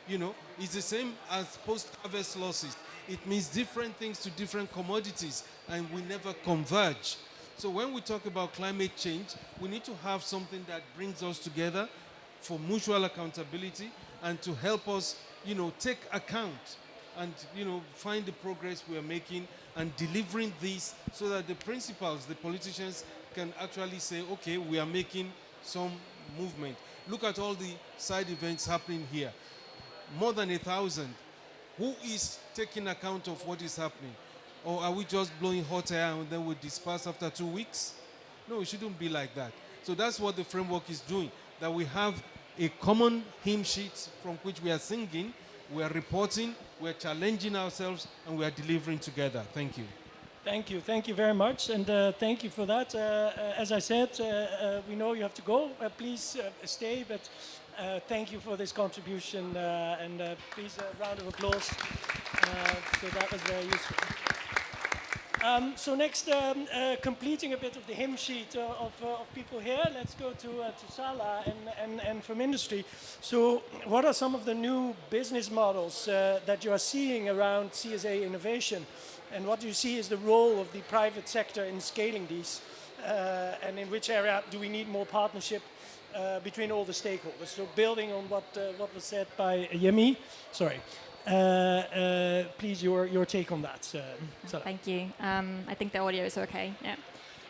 It's the same as post-harvest losses. It means different things to different commodities, and we never converge. So when we talk about climate change, we need to have something that brings us together for mutual accountability and to help us, take account and, find the progress we are making and delivering this so that the principals, the politicians, can actually say, okay, we are making some movement. Look at all the side events happening here. More than 1,000. Who is taking account of what is happening? Or are we just blowing hot air and then we disperse after 2 weeks? No, it shouldn't be like that. So that's what the framework is doing, that we have a common hymn sheet from which we are singing, we are reporting, we are challenging ourselves, and we are delivering together. Thank you. Thank you very much, and thank you for that. As I said, we know you have to go. Please stay, but thank you for this contribution, and please a round of applause. So that was very useful. So next, completing a bit of the hymn sheet of people here, let's go to Salah and from industry. So what are some of the new business models that you are seeing around CSA innovation? And what do you see is the role of the private sector in scaling these? And in which area do we need more partnership between all the stakeholders. So building on what was said by Yemi, sorry. Please, your take on that. Sarah. Thank you. I think the audio is okay. Yeah.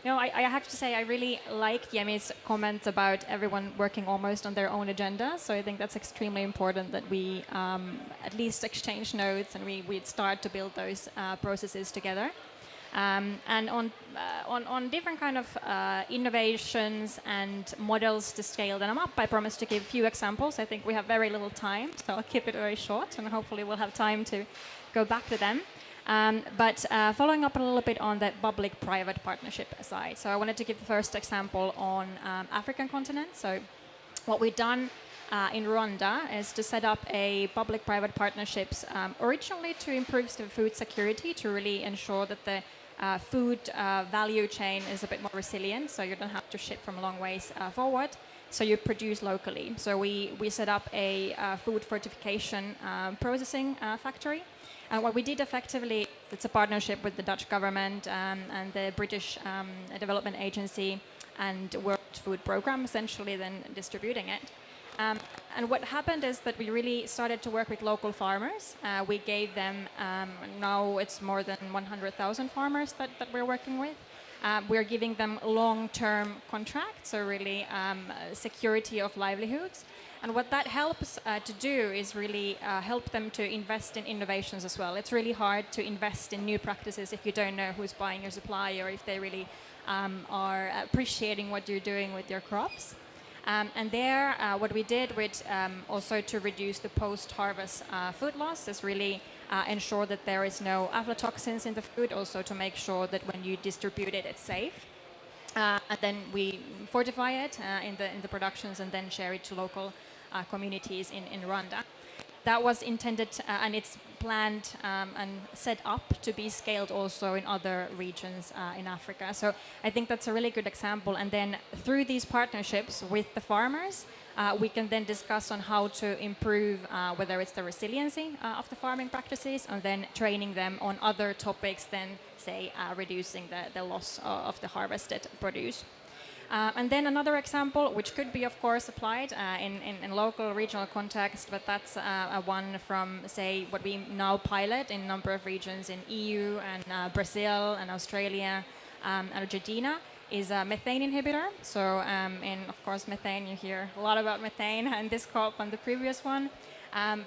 No, I have to say I really liked Yemi's comment about everyone working almost on their own agenda. So I think that's extremely important that we at least exchange notes and we start to build those processes together. And on different kind of innovations and models to scale them up, I promise to give a few examples. I think we have very little time, so I'll keep it very short, and hopefully we'll have time to go back to them. But following up a little bit on the public-private partnership side, so I wanted to give the first example on African continent. So what we've done in Rwanda is to set up a public-private partnerships originally to improve the food security, to really ensure that the food value chain is a bit more resilient, so you don't have to ship from a long ways forward. So you produce locally. So we set up a food fortification processing factory. And what we did effectively, it's a partnership with the Dutch government and the British Development Agency and World Food Programme, essentially then distributing it. And what happened is that we really started to work with local farmers. We gave them, now it's more than 100,000 farmers that we're working with. We're giving them long-term contracts, so really security of livelihoods. And what that helps to do is really help them to invest in innovations as well. It's really hard to invest in new practices if you don't know who's buying your supply or if they really are appreciating what you're doing with your crops. And there, what we did with also to reduce the post-harvest food loss is really ensure that there is no aflatoxins in the food, also to make sure that when you distribute it, it's safe. And then we fortify it in the productions and then share it to local communities in Rwanda. That was intended and it's planned and set up to be scaled also in other regions in Africa. So I think that's a really good example. And then through these partnerships with the farmers, we can then discuss on how to improve whether it's the resiliency of the farming practices and then training them on other topics than, say, reducing the loss of the harvested produce. And then another example, which could be, of course, applied in local, regional context, but that's one from, say, what we now pilot in a number of regions in EU and Brazil and Australia and Argentina, is a methane inhibitor. So in, of course, methane, you hear a lot about methane in this COP and the previous one.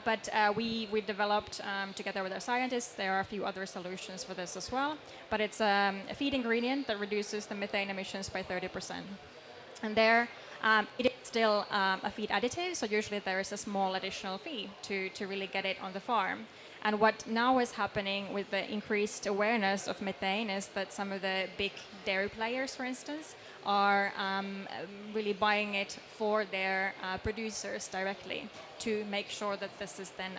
But we developed, together with our scientists, there are a few other solutions for this as well. But it's a feed ingredient that reduces the methane emissions by 30%. And there, it is still a feed additive, so usually there is a small additional fee to really get it on the farm. And what now is happening with the increased awareness of methane is that some of the big dairy players, for instance, are really buying it for their producers directly to make sure that this is then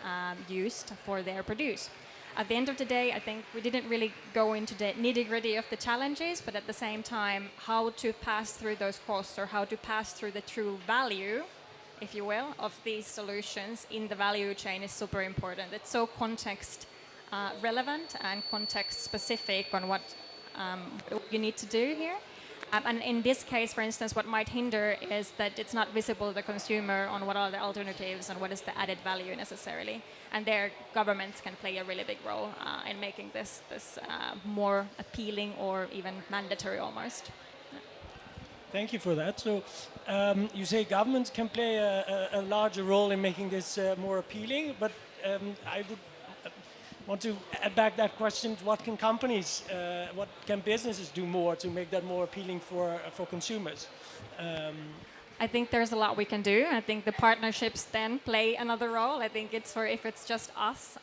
used for their produce. At the end of the day, I think we didn't really go into the nitty-gritty of the challenges, but at the same time, how to pass through those costs or how to pass through the true value, if you will, of these solutions in the value chain is super important. It's so context relevant and context specific on what you need to do here. And in this case, for instance, what might hinder is that it's not visible to the consumer on what are the alternatives and what is the added value necessarily. And there, governments can play a really big role in making this more appealing or even mandatory almost. Thank you for that. So you say governments can play a larger role in making this more appealing, but I would want to add back that question, what can companies, what can businesses do more to make that more appealing for consumers? I think there's a lot we can do. I think the partnerships then play another role. I think it's for if it's just us,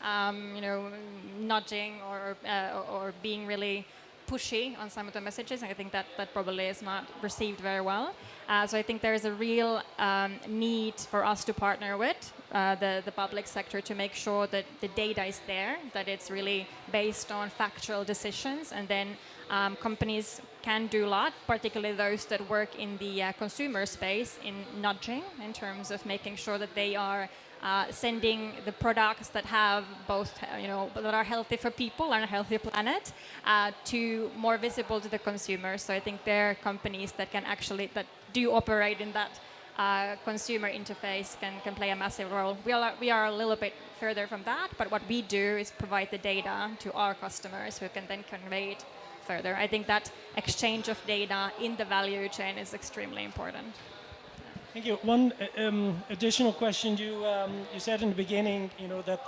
nudging or being really pushy on some of the messages. I think that probably is not received very well. So I think there is a real need for us to partner with the public sector to make sure that the data is there, that it's really based on factual decisions, and then companies can do a lot, particularly those that work in the consumer space in nudging, in terms of making sure that they are sending the products that have both, that are healthy for people and a healthy planet, to more visible to the consumers. So I think there are companies that can actually, that do operate in that consumer interface can play a massive role. We are a little bit further from that, but what we do is provide the data to our customers who can then convey it further. I think that exchange of data in the value chain is extremely important. Thank you. One additional question. You said in the beginning, that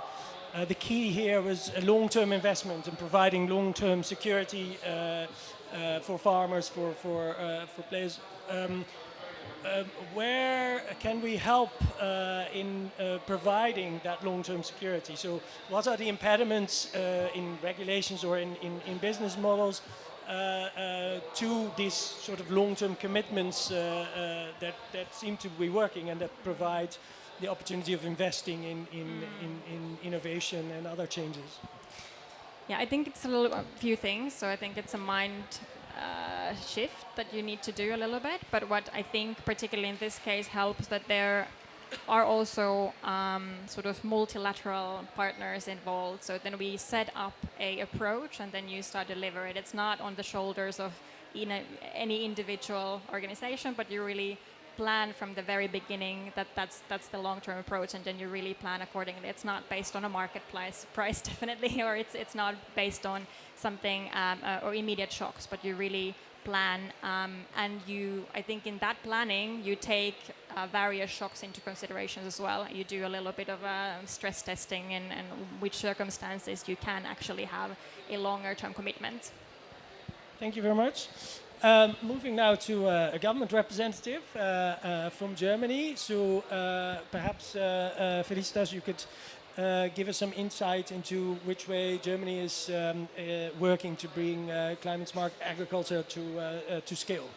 the key here was a long-term investment and providing long-term security for farmers, for players. Where can we help in providing that long-term security? So what are the impediments in regulations or in business models to these sort of long-term commitments that seem to be working and that provide the opportunity of investing in innovation and other changes? Yeah, I think it's a few things. So I think it's a mind shift that you need to do a little bit. But what I think particularly in this case helps that there are also sort of multilateral partners involved. So then we set up a approach and then you start deliver it. It's not on the shoulders of any individual organization, but you really plan from the very beginning that's the long-term approach, and then you really plan accordingly. It's not based on a marketplace price definitely, or it's not based on something or immediate shocks, but you really plan, and I think in that planning you take various shocks into consideration as well. You do a little bit of stress testing and which circumstances you can actually have a longer term commitment. Thank you very much. Moving now to a government representative from Germany. So perhaps, Felicitas, you could give us some insight into which way Germany is working to bring climate-smart agriculture to scale.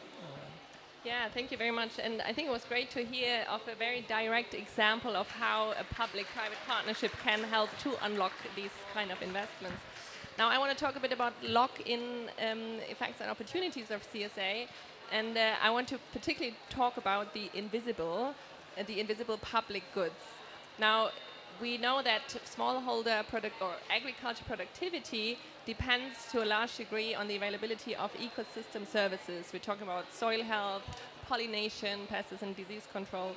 Yeah, thank you very much. And I think it was great to hear of a very direct example of how a public-private partnership can help to unlock these kind of investments. Now I want to talk a bit about lock-in effects and opportunities of CSA, and I want to particularly talk about the invisible public goods. Now we know that smallholder product or agriculture productivity depends to a large degree on the availability of ecosystem services. We're talking about soil health, pollination, pests and disease control.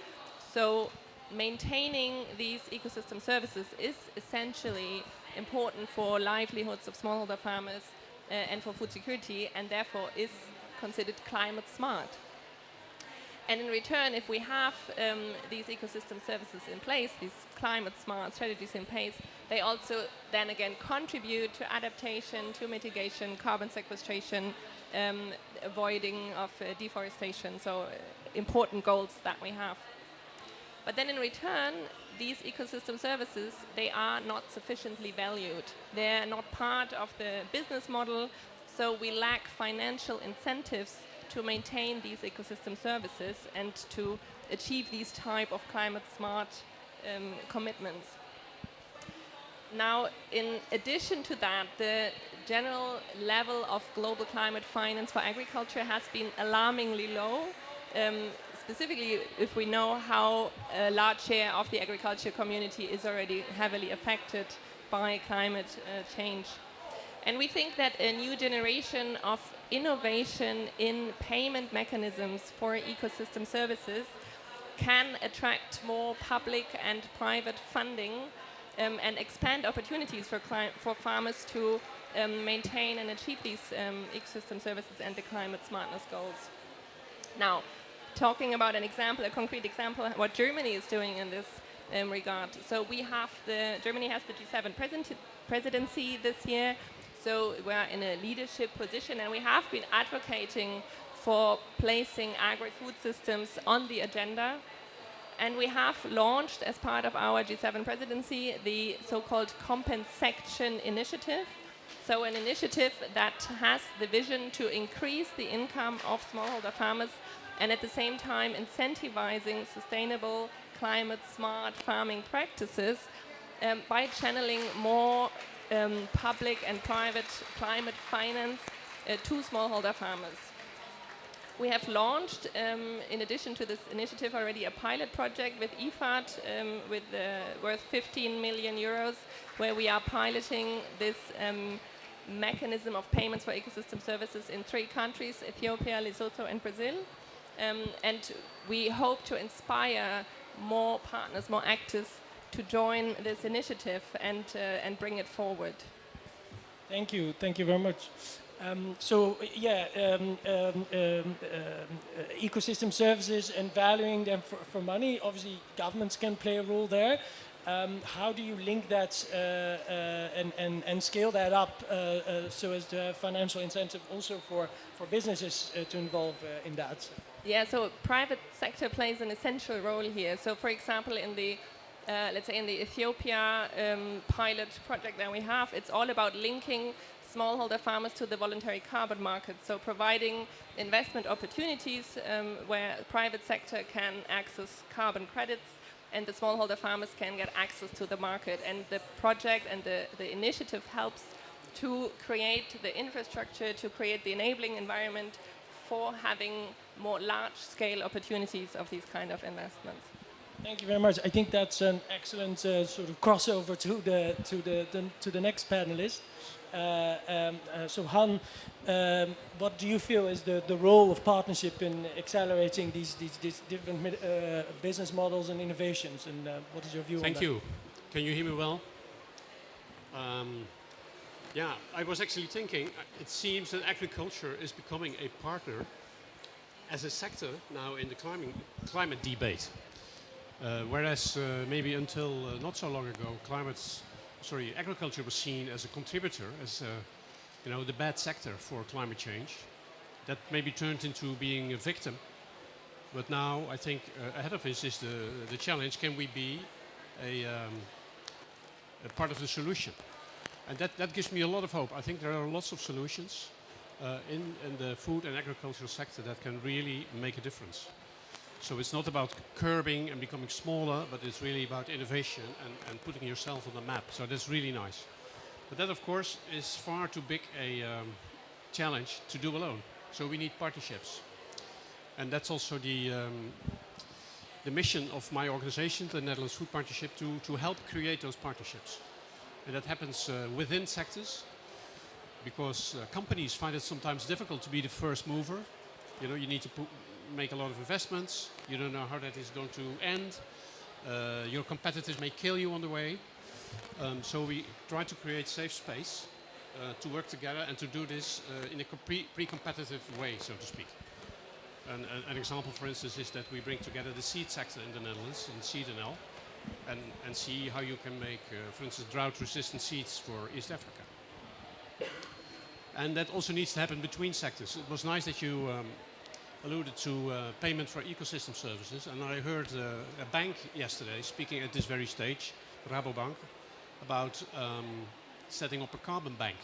So maintaining these ecosystem services is essentially important for livelihoods of smallholder farmers and for food security, and therefore is considered climate smart. And in return, if we have these ecosystem services in place, these climate smart strategies in place, they also then again contribute to adaptation, to mitigation, carbon sequestration, avoiding of deforestation, so important goals that we have. But then in return, these ecosystem services, they are not sufficiently valued. They're not part of the business model, so we lack financial incentives to maintain these ecosystem services and to achieve these type of climate smart commitments. Now, in addition to that, the general level of global climate finance for agriculture has been alarmingly low. Specifically, if we know how a large share of the agriculture community is already heavily affected by climate change. And we think that a new generation of innovation in payment mechanisms for ecosystem services can attract more public and private funding and expand opportunities for farmers to maintain and achieve these ecosystem services and the climate smartness goals. Now, talking about an example, a concrete example, what Germany is doing in this regard. So Germany has the G7 presidency this year. So we're in a leadership position, and we have been advocating for placing agri-food systems on the agenda. And we have launched, as part of our G7 presidency, the so-called compensation initiative. So an initiative that has the vision to increase the income of smallholder farmers and at the same time incentivizing sustainable climate-smart farming practices by channeling more public and private climate finance to smallholder farmers. We have launched, in addition to this initiative, already a pilot project with IFAD worth 15 million euros, where we are piloting this mechanism of payments for ecosystem services in 3 countries, Ethiopia, Lesotho, and Brazil. And we hope to inspire more partners, more actors to join this initiative and bring it forward. Thank you very much. Ecosystem services and valuing them for money, obviously governments can play a role there. How do you link that and scale that up so as to have financial incentive also for businesses to involve in that? Yeah, so private sector plays an essential role here. So for example, in the let's say in the Ethiopia pilot project that we have, it's all about linking smallholder farmers to the voluntary carbon market. So providing investment opportunities where private sector can access carbon credits and the smallholder farmers can get access to the market. And the project and the initiative helps to create the infrastructure, to create the enabling environment for having more large-scale opportunities of these kind of investments. Thank you very much. I think that's an excellent sort of crossover to the next panelist. So Han, what do you feel is the role of partnership in accelerating these different business models and innovations? And what is your view on that? Thank you. Can you hear me well? Yeah, I was actually thinking, it seems that agriculture is becoming a partner as a sector now in the climate debate. Whereas maybe until not so long ago, agriculture was seen as a contributor, as the bad sector for climate change. That maybe turned into being a victim. But now I think ahead of us is the challenge: can we be a part of the solution? And that gives me a lot of hope. I think there are lots of solutions in the food and agricultural sector that can really make a difference. So it's not about curbing and becoming smaller, but it's really about innovation and putting yourself on the map. So that's really nice. But that, of course, is far too big a challenge to do alone. So we need partnerships. And that's also the mission of my organization, the Netherlands Food Partnership, to help create those partnerships. And that happens within sectors, because companies find it sometimes difficult to be the first mover. You need to make a lot of investments. You don't know how that is going to end. Your competitors may kill you on the way. So we try to create safe space to work together and to do this in a pre-competitive way, so to speak. An example, for instance, is that we bring together the seed sector in the Netherlands, in Seed&L, and see how you can make, for instance, drought-resistant seeds for East Africa. And that also needs to happen between sectors. It was nice that you alluded to payment for ecosystem services, and I heard a bank yesterday speaking at this very stage, Rabobank, about setting up a carbon bank.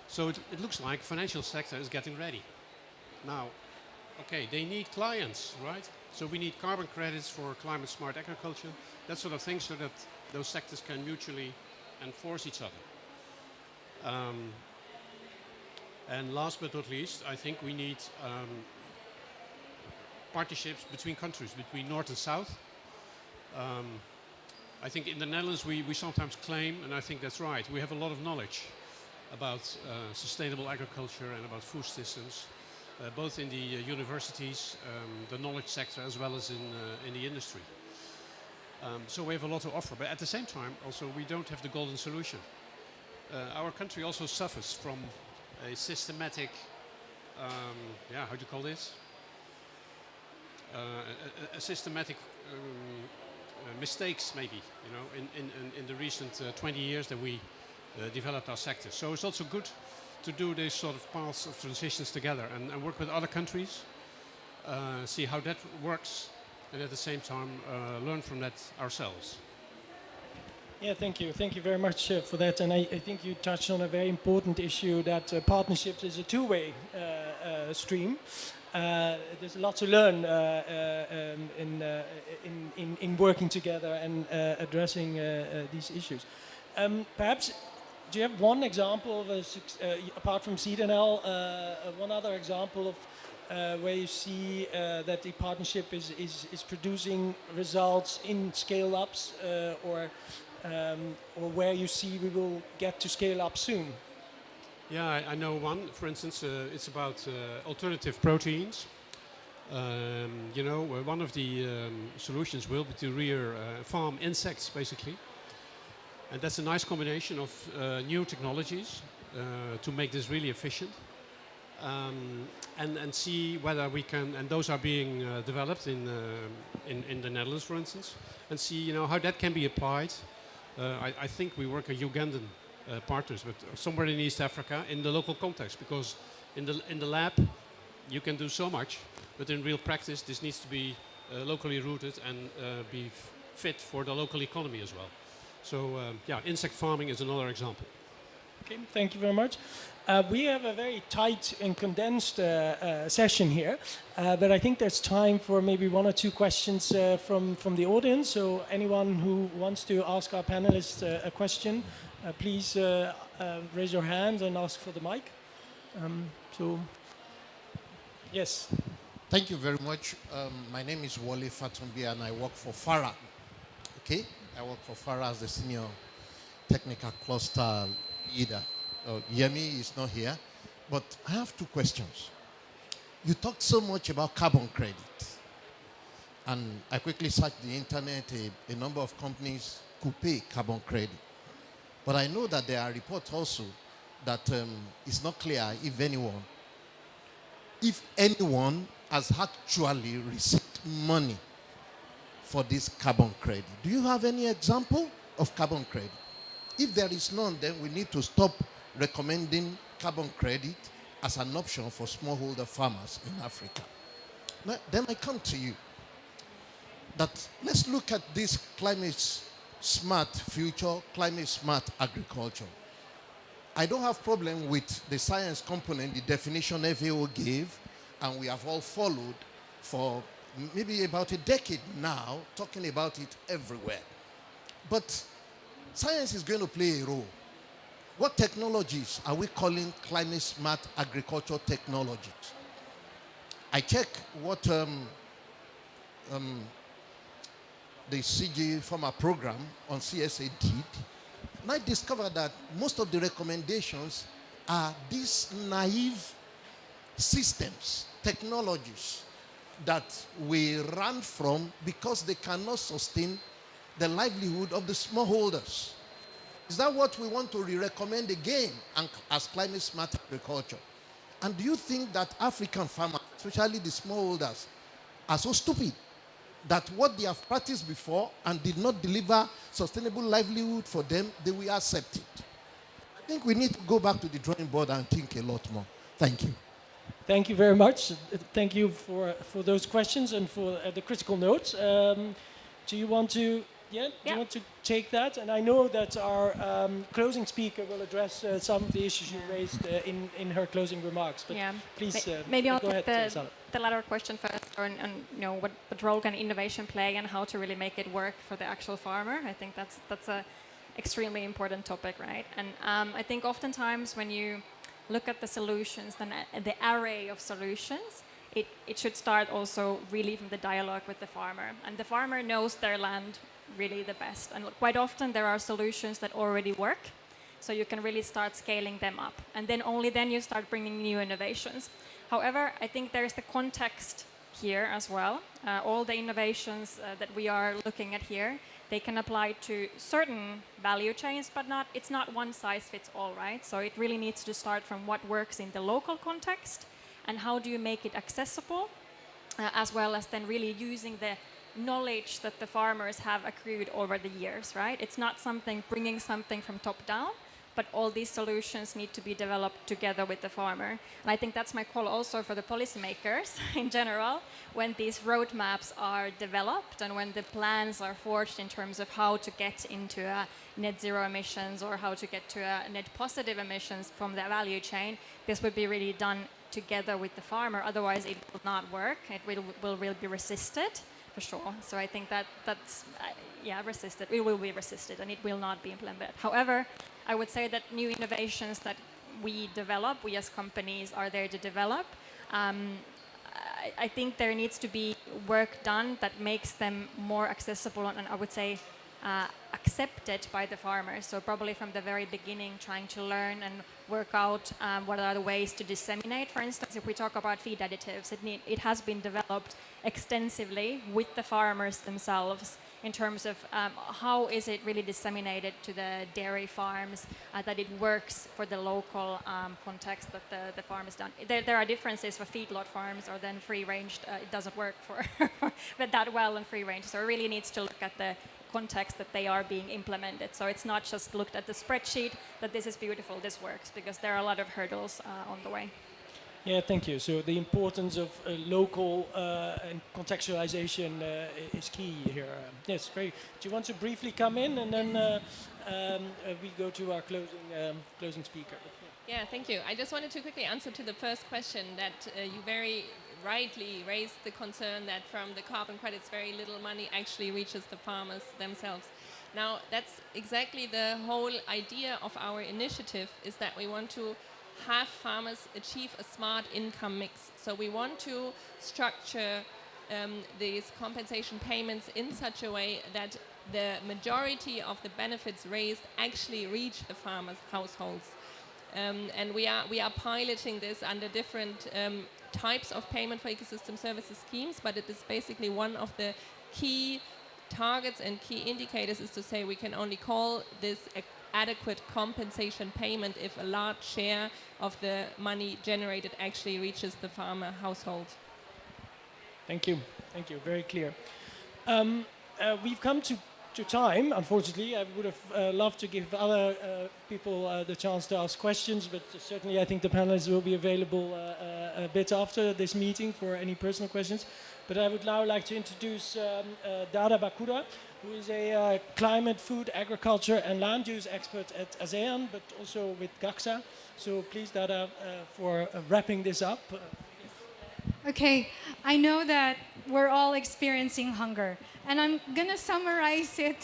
So it looks like financial sector is getting ready. Now, okay, they need clients, right? So we need carbon credits for climate smart agriculture, that sort of thing, so that those sectors can mutually enforce each other. And last but not least, I think we need partnerships between countries, between North and South. I think in the Netherlands we sometimes claim, and I think that's right, we have a lot of knowledge about sustainable agriculture and about food systems, both in the universities, the knowledge sector, as well as in the industry. So we have a lot to offer, but at the same time also we don't have the golden solution. Our country also suffers from a systematic, how do you call this? A systematic mistakes, maybe, in the recent 20 years that we developed our sector. So it's also good to do these sort of paths of transitions together and work with other countries, see how that works, and at the same time learn from that ourselves. Yeah, thank you. Thank you very much for that. And I think you touched on a very important issue, that partnerships is a two-way stream. There's a lot to learn in working together and addressing these issues. Perhaps, do you have one example of apart from Seed&L, one other example of where you see that the partnership is producing results in scale-ups, or where you see we will get to scale up soon? Yeah, I know one. For instance, it's about alternative proteins. One of the solutions will be to rear farm insects, basically. And that's a nice combination of new technologies to make this really efficient. And see whether we can, and those are being developed in the Netherlands, for instance, and see how that can be applied. I think we work with Ugandan partners, but somewhere in East Africa in the local context, because in the lab you can do so much, but in real practice this needs to be locally rooted and be fit for the local economy as well. So yeah, insect farming is another example. Okay, thank you very much. We have a very tight and condensed session here, but I think there's time for maybe one or two questions from the audience. So anyone who wants to ask our panelists a question, please raise your hand and ask for the mic. Yes. Thank you very much. My name is Wale Fatumbi and I work for FARA. Okay, I work for FARA as the senior technical cluster leader. Yemi is not here, but I have two questions. You talked so much about carbon credit, and I quickly searched the internet. A number of companies could pay carbon credit, but I know that there are reports also that it's not clear if anyone has actually received money for this carbon credit. Do you have any example of carbon credit? If there is none, then we need to stop recommending carbon credit as an option for smallholder farmers in Africa. Now, then I come to you. That let's look at this climate smart future, climate smart agriculture. I don't have problem with the science component, the definition FAO gave, and we have all followed for maybe about a decade now, talking about it everywhere. But science is going to play a role. What technologies are we calling climate smart agriculture technologies? I check what the CG Farmer program on CSA did, and I discovered that most of the recommendations are these naive systems, technologies that we run from because they cannot sustain the livelihood of the smallholders. Is that what we want to recommend again as climate smart agriculture? And do you think that African farmers, especially the smallholders, are so stupid that what they have practiced before and did not deliver sustainable livelihood for them, they will accept it? I think we need to go back to the drawing board and think a lot more. Thank you. Thank you very much. Thank you for those questions and for the critical notes. Do you want to... Yeah, do you want to take that? And I know that our closing speaker will address some of the issues you raised in her closing remarks. But please, maybe I'll go ahead, take Sala. the latter question first, and what role can innovation play, and how to really make it work for the actual farmer. I think that's a extremely important topic, right? And I think oftentimes when you look at the solutions, then the array of solutions, it should start also really from the dialogue with the farmer, and the farmer knows their land really the best. And quite often there are solutions that already work, so you can really start scaling them up. And then only then you start bringing new innovations. However, I think there's the context here as well. All the innovations that we are looking at here, they can apply to certain value chains, but it's not one size fits all, right? So it really needs to start from what works in the local context and how do you make it accessible, as well as then really using the knowledge that the farmers have accrued over the years, right? It's not bringing something from top down, but all these solutions need to be developed together with the farmer. And I think that's my call also for the policymakers in general, when these roadmaps are developed and when the plans are forged in terms of how to get into net zero emissions or how to get to net positive emissions from the value chain, this would be really done together with the farmer. Otherwise, it will not work. It will really be resisted. For sure. So I think that's resisted. It will be resisted and it will not be implemented. However, I would say that new innovations that we develop, we as companies are there to develop. I think there needs to be work done that makes them more accessible and I would say accepted by the farmers. So probably from the very beginning, trying to learn and work out what are the ways to disseminate. For instance, if we talk about feed additives, it has been developed extensively with the farmers themselves in terms of how is it really disseminated to the dairy farms, that it works for the local context that the farm is done. There are differences for feedlot farms or then free-range. It doesn't work for but that well in free-range. So it really needs to look at the context that they are being implemented. So it's not just looked at the spreadsheet that this is beautiful, this works, because there are a lot of hurdles on the way. Yeah, thank you. So the importance of local and contextualization is key here. Yes, great. Do you want to briefly come in and then we go to our closing speaker? Yeah, thank you. I just wanted to quickly answer to the first question that you very rightly raised the concern that from the carbon credits very little money actually reaches the farmers themselves. Now, that's exactly the whole idea of our initiative, is that we want to have farmers achieve a smart income mix. So we want to structure these compensation payments in such a way that the majority of the benefits raised actually reach the farmers' households. And we are piloting this under different types of payment for ecosystem services schemes, but it is basically one of the key targets and key indicators is to say we can only call this adequate compensation payment if a large share of the money generated actually reaches the farmer household. Thank you. Thank you. Very clear. We've come to time, unfortunately. I would have loved to give other people the chance to ask questions, but certainly I think the panelists will be available a bit after this meeting for any personal questions. But I would now like to introduce Dada Bakura, who is a climate, food, agriculture and land use expert at ASEAN, but also with GAXA. So please, Dada, for wrapping this up. Okay, I know that we're all experiencing hunger, and I'm gonna summarize it.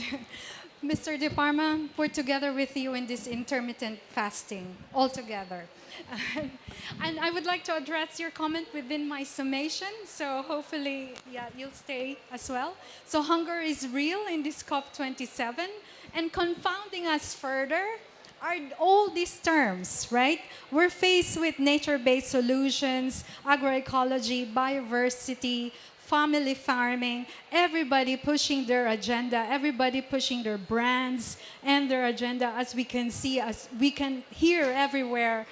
Mr. De Parma, we're together with you in this intermittent fasting, all together. And I would like to address your comment within my summation, so hopefully, yeah, you'll stay as well. So hunger is real in this COP27, and confounding us further are all these terms, right? We're faced with nature-based solutions, agroecology, biodiversity, family farming, everybody pushing their agenda, everybody pushing their brands and their agenda, as we can see, as we can hear everywhere.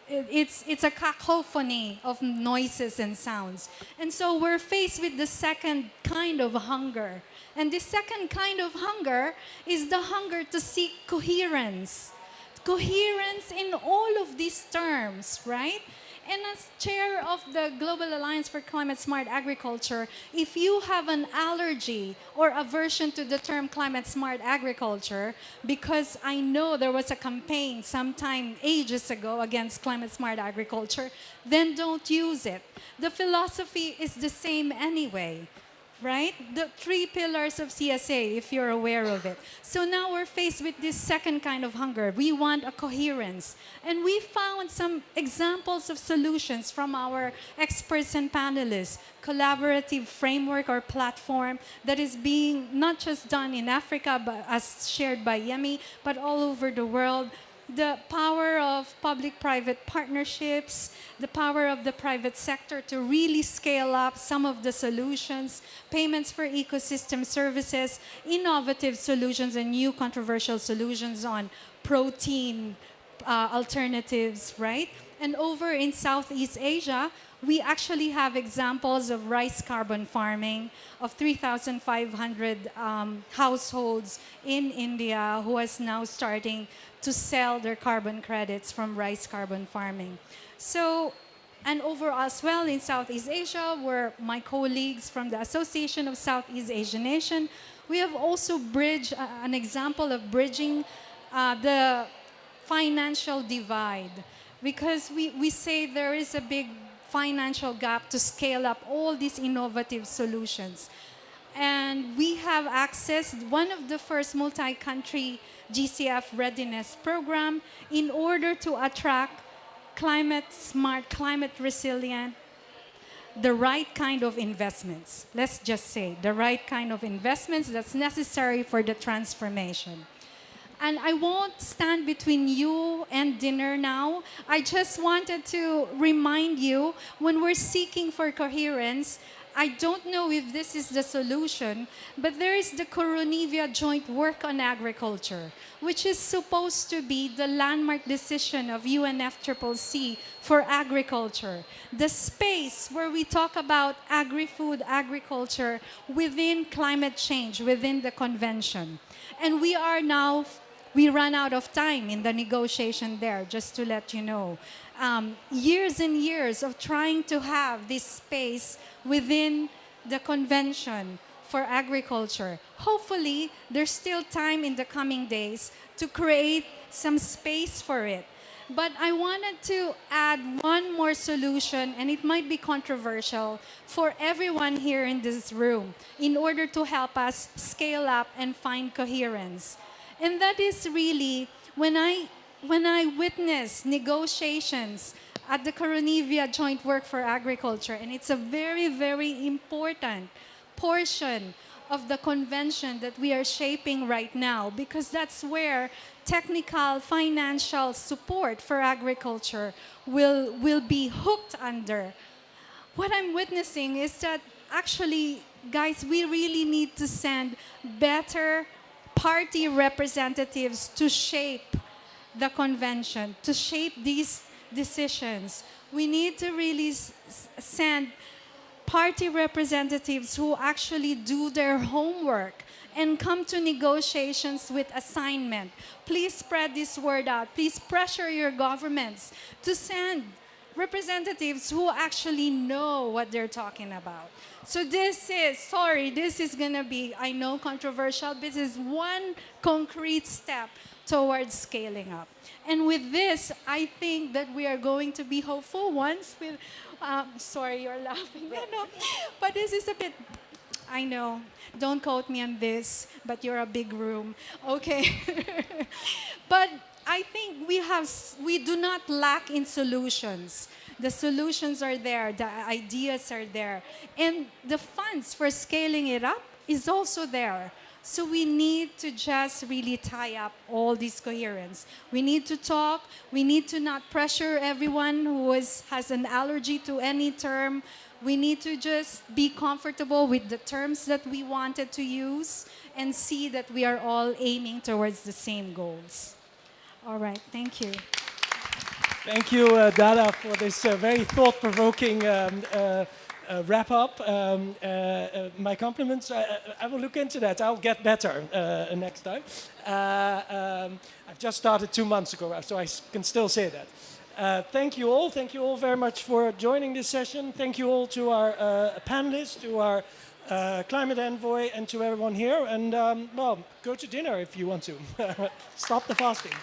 It's a cacophony of noises and sounds. And so we're faced with the second kind of hunger. And the second kind of hunger is the hunger to seek coherence. Coherence in all of these terms, right? And as chair of the Global Alliance for Climate Smart Agriculture, if you have an allergy or aversion to the term climate smart agriculture, because I know there was a campaign sometime ages ago against climate smart agriculture, then don't use it. The philosophy is the same anyway. Right? The 3 pillars of CSA, if you're aware of it. So now we're faced with this second kind of hunger. We want a coherence. And we found some examples of solutions from our experts and panelists. Collaborative framework or platform that is being not just done in Africa, but as shared by Yemi, but all over the world. The power of public-private partnerships, the power of the private sector to really scale up some of the solutions, payments for ecosystem services, innovative solutions and new controversial solutions on protein alternatives, right? And over in Southeast Asia, we actually have examples of rice carbon farming of 3,500 households in India who is now starting to sell their carbon credits from rice carbon farming. So, and over as well in Southeast Asia, where my colleagues from the Association of Southeast Asian Nations, we have also bridged an example of bridging the financial divide. Because we say there is a big financial gap to scale up all these innovative solutions. And we have accessed one of the first multi-country GCF readiness program in order to attract climate smart, climate resilient the right kind of investments. Let's just say the right kind of investments that's necessary for the transformation. And I won't stand between you and dinner now. I just wanted to remind you, when we're seeking for coherence, I don't know if this is the solution, but there is the Coronivia Joint Work on Agriculture, which is supposed to be the landmark decision of UNFCCC for agriculture. The space where we talk about agri-food, agriculture within climate change, within the convention. And we run out of time in the negotiation there, just to let you know. Years and years of trying to have this space within the convention for agriculture. Hopefully, there's still time in the coming days to create some space for it. But I wanted to add one more solution, and it might be controversial for everyone here in this room in order to help us scale up and find coherence. And that is really when I witness negotiations at the Coronivia Joint Work for Agriculture, and it's a very, very important portion of the convention that we are shaping right now, because that's where technical, financial support for agriculture will be hooked under. What I'm witnessing is that actually, guys, we really need to send better party representatives to shape the convention, to shape these decisions. We need to really send party representatives who actually do their homework and come to negotiations with assignment. Please spread this word out. Please pressure your governments to send representatives who actually know what they're talking about. So this is gonna be, I know, controversial, but this is one concrete step towards scaling up. And with this, I think that we are going to be hopeful once with, sorry, you're laughing. No, but this is a bit, I know, don't quote me on this, but you're a big room. Okay. But I think we do not lack in solutions. The solutions are there, the ideas are there, and the funds for scaling it up is also there. So we need to just really tie up all this coherence. We need to talk. We need to not pressure everyone who has an allergy to any term. We need to just be comfortable with the terms that we wanted to use and see that we are all aiming towards the same goals. All right, thank you. Thank you, Dada, for this very thought-provoking wrap-up. My compliments. I will look into that. I'll get better next time. I've just started 2 months ago, so I can still say that. Thank you all. Thank you all very much for joining this session. Thank you all to our panelists, to our climate envoy, and to everyone here. And, well, go to dinner if you want to. Stop the fasting.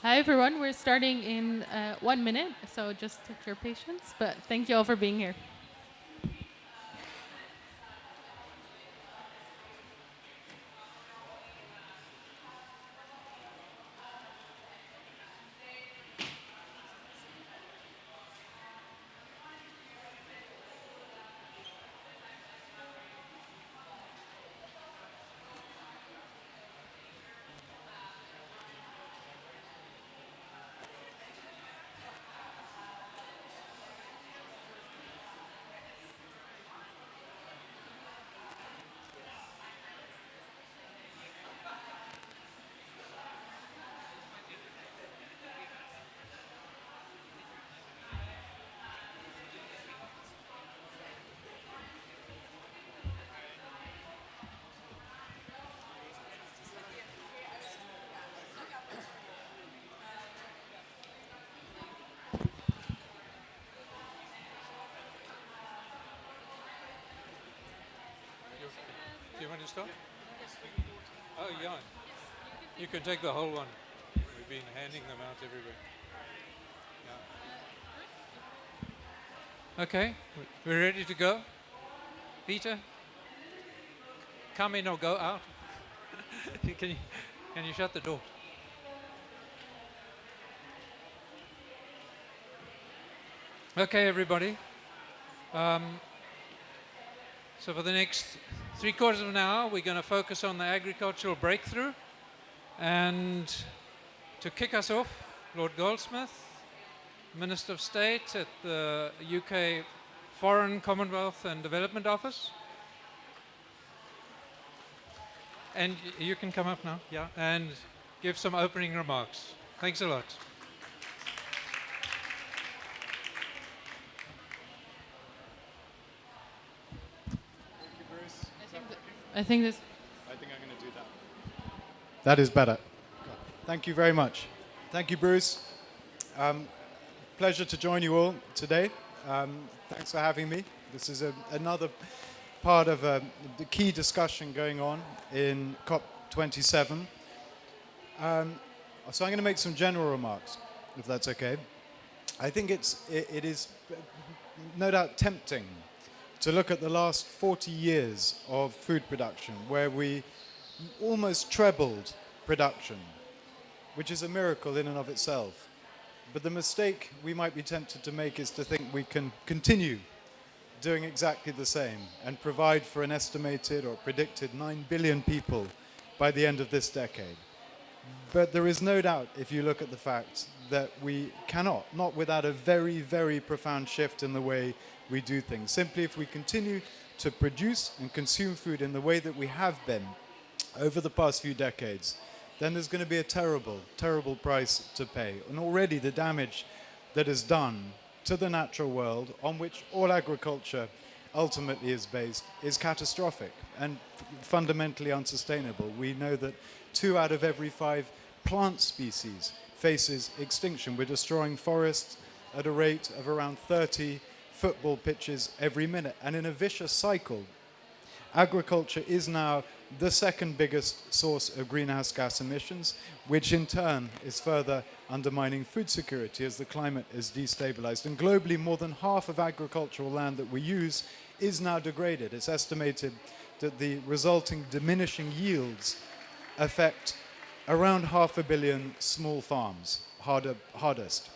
Hi everyone, we're starting in 1 minute, so just take your patience, but thank you all for being here. Do you want to start? Oh, yeah. You can take the whole one. We've been handing them out everywhere. Yeah. Okay, we're ready to go. Peter, come in or go out. Can you shut the door? Okay, everybody. So for the next 3/4 of an hour, we're going to focus on the agricultural breakthrough. And to kick us off, Lord Goldsmith, Minister of State at the UK Foreign, Commonwealth and Development Office. And you can come up now, yeah, and give some opening remarks. Thanks a lot. I think I'm going to do that. That is better. Thank you very much. Thank you, Bruce. Pleasure to join you all today. Thanks for having me. This is another part of the key discussion going on in COP27. So I'm going to make some general remarks, if that's okay. I think it is no doubt tempting to look at the last 40 years of food production, where we almost trebled production, which is a miracle in and of itself. But the mistake we might be tempted to make is to think we can continue doing exactly the same and provide for an estimated or predicted 9 billion people by the end of this decade. But there is no doubt, if you look at the fact, that we cannot, not without a very, very profound shift in the way we do things. Simply, if we continue to produce and consume food in the way that we have been over the past few decades, then there's going to be a terrible, terrible price to pay. And already the damage that is done to the natural world, on which all agriculture ultimately is based, is catastrophic and fundamentally unsustainable. We know that 2 out of every 5 plant species faces extinction. We're destroying forests at a rate of around 30 football pitches every minute. And in a vicious cycle, agriculture is now the second biggest source of greenhouse gas emissions, which in turn is further undermining food security as the climate is destabilized. And globally, more than half of agricultural land that we use is now degraded. It's estimated that the resulting diminishing yields affect around 500 million small farms, hardest.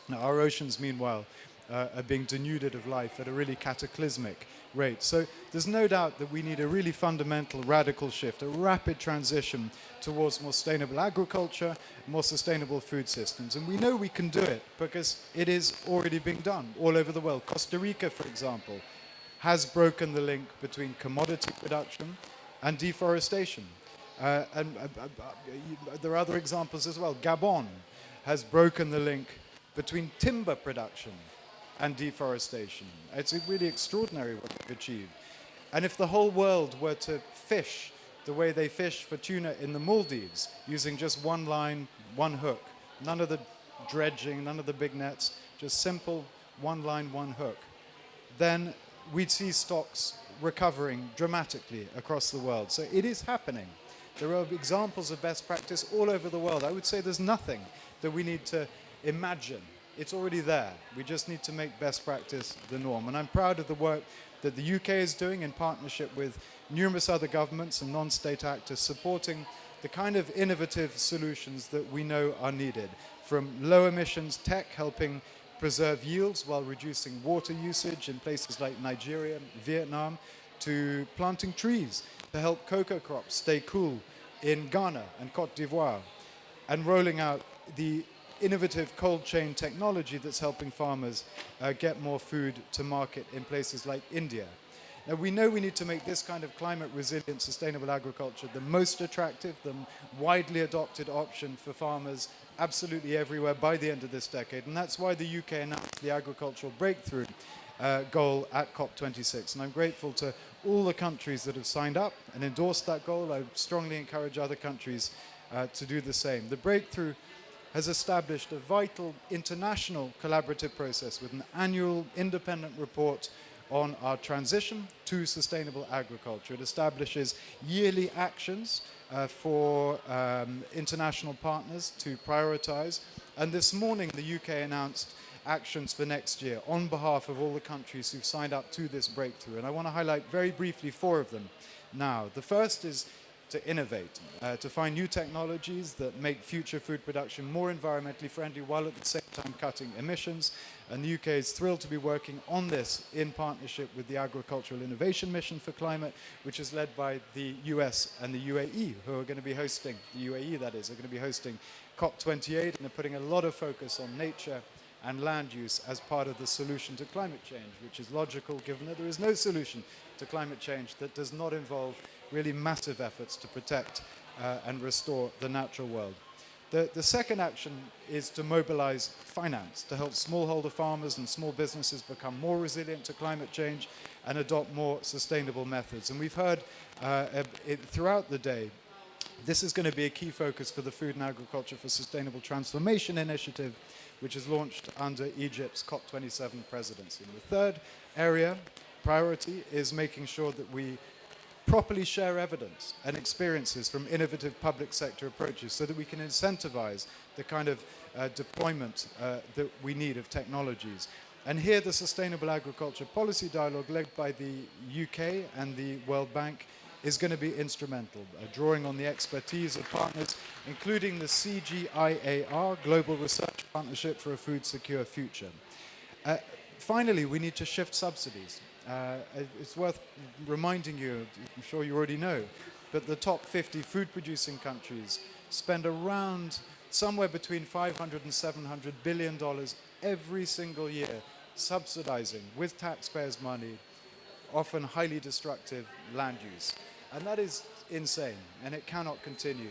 Now, our oceans, meanwhile, are being denuded of life at a really cataclysmic rate. So there's no doubt that we need a really fundamental, radical shift, a rapid transition towards more sustainable agriculture, more sustainable food systems. And we know we can do it because it is already being done all over the world. Costa Rica, for example, has broken the link between commodity production and deforestation. And there are other examples as well. Gabon has broken the link between timber production and deforestation. It's really extraordinary what they've achieved. And if the whole world were to fish the way they fish for tuna in the Maldives, using just one line, one hook, none of the dredging, none of the big nets, just simple one line, one hook, then we'd see stocks recovering dramatically across the world. So it is happening. There are examples of best practice all over the world. I would say there's nothing that we need to imagine. It's already there. We just need to make best practice the norm. And I'm proud of the work that the UK is doing in partnership with numerous other governments and non-state actors, supporting the kind of innovative solutions that we know are needed, from low emissions tech helping preserve yields while reducing water usage in places like Nigeria, Vietnam, to planting trees to help cocoa crops stay cool in Ghana and Cote d'Ivoire, and rolling out the innovative cold chain technology that's helping farmers get more food to market in places like India. Now, we know we need to make this kind of climate resilient, sustainable agriculture the most attractive, the widely adopted option for farmers absolutely everywhere by the end of this decade. And that's why the UK announced the agricultural breakthrough goal at COP26. And I'm grateful to all the countries that have signed up and endorsed that goal. I strongly encourage other countries to do the same. The breakthrough has established a vital international collaborative process with an annual independent report on our transition to sustainable agriculture. It establishes yearly actions for international partners to prioritize. And this morning, the UK announced actions for next year on behalf of all the countries who've signed up to this breakthrough. And I want to highlight very briefly 4 of them now. The first is to innovate, to find new technologies that make future food production more environmentally friendly while at the same time cutting emissions. And the UK is thrilled to be working on this in partnership with the Agricultural Innovation Mission for Climate, which is led by the US and the UAE, who are going to be hosting, the UAE that is, are going to be hosting COP28, and they're putting a lot of focus on nature and land use as part of the solution to climate change, which is logical given that there is no solution to climate change that does not involve really massive efforts to protect and restore the natural world. The second action is to mobilize finance to help smallholder farmers and small businesses become more resilient to climate change and adopt more sustainable methods. And we've heard throughout the day, this is going to be a key focus for the Food and Agriculture for Sustainable Transformation initiative, which is launched under Egypt's COP27 presidency. And the third area, priority, is making sure that we properly share evidence and experiences from innovative public sector approaches so that we can incentivize the kind of deployment that we need of technologies. And here the Sustainable Agriculture Policy Dialogue led by the UK and the World Bank is going to be instrumental, drawing on the expertise of partners, including the CGIAR, Global Research Partnership for a Food Secure Future. Finally, we need to shift subsidies. It's worth reminding you, I'm sure you already know, but the top 50 food-producing countries spend around somewhere between $500 and $700 billion every single year subsidizing, with taxpayers' money, often highly destructive land use. And that is insane, and it cannot continue.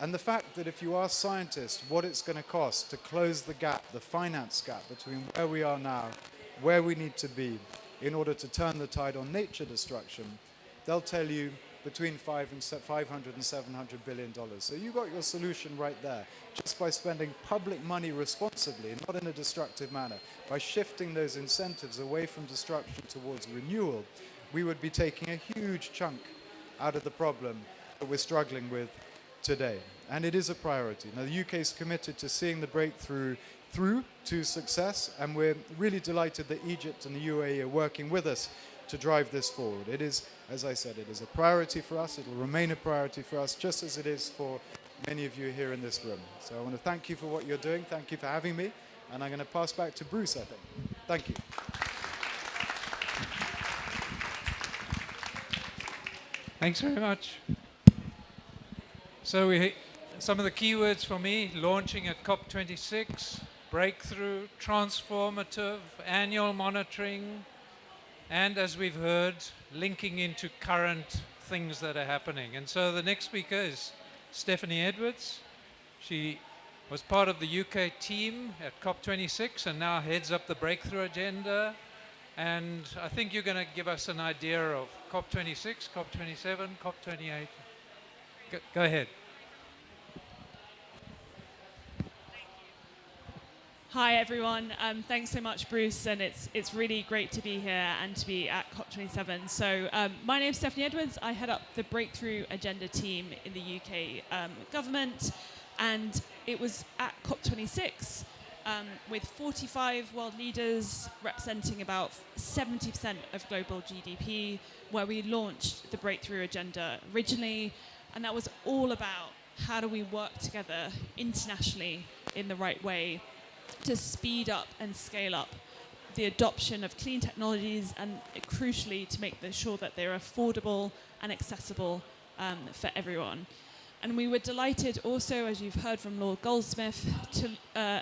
And the fact that if you ask scientists what it's going to cost to close the gap, the finance gap between where we are now, where we need to be, in order to turn the tide on nature destruction, they'll tell you between $500 and $700 billion. So you got your solution right there, just by spending public money responsibly, not in a destructive manner. By shifting those incentives away from destruction towards renewal, we would be taking a huge chunk out of the problem that we're struggling with today. And it is a priority. Now, the UK is committed to seeing the breakthrough through to success, and we're really delighted that Egypt and the UAE are working with us to drive this forward. It is, as I said, it is a priority for us. It will remain a priority for us, just as it is for many of you here in this room. So I want to thank you for what you're doing. Thank you for having me. And I'm going to pass back to Bruce, I think. Thank you. Thanks very much. So some of the keywords for me: launching at COP26, breakthrough, transformative, annual monitoring, and as we've heard, linking into current things that are happening. And so the next speaker is Stephanie Edwards. She was part of the UK team at COP26 and now heads up the breakthrough agenda. And I think you're going to give us an idea of COP26, COP27, COP28. Go ahead. Hi everyone, thanks so much Bruce, and it's really great to be here and to be at COP27. So my name's Stephanie Edwards, I head up the Breakthrough Agenda team in the UK government, and it was at COP26 with 45 world leaders representing about 70% of global GDP, where we launched the Breakthrough Agenda originally, and that was all about how do we work together internationally in the right way to speed up and scale up the adoption of clean technologies, and crucially to make sure that they're affordable and accessible for everyone. And we were delighted also, as you've heard from Lord Goldsmith, to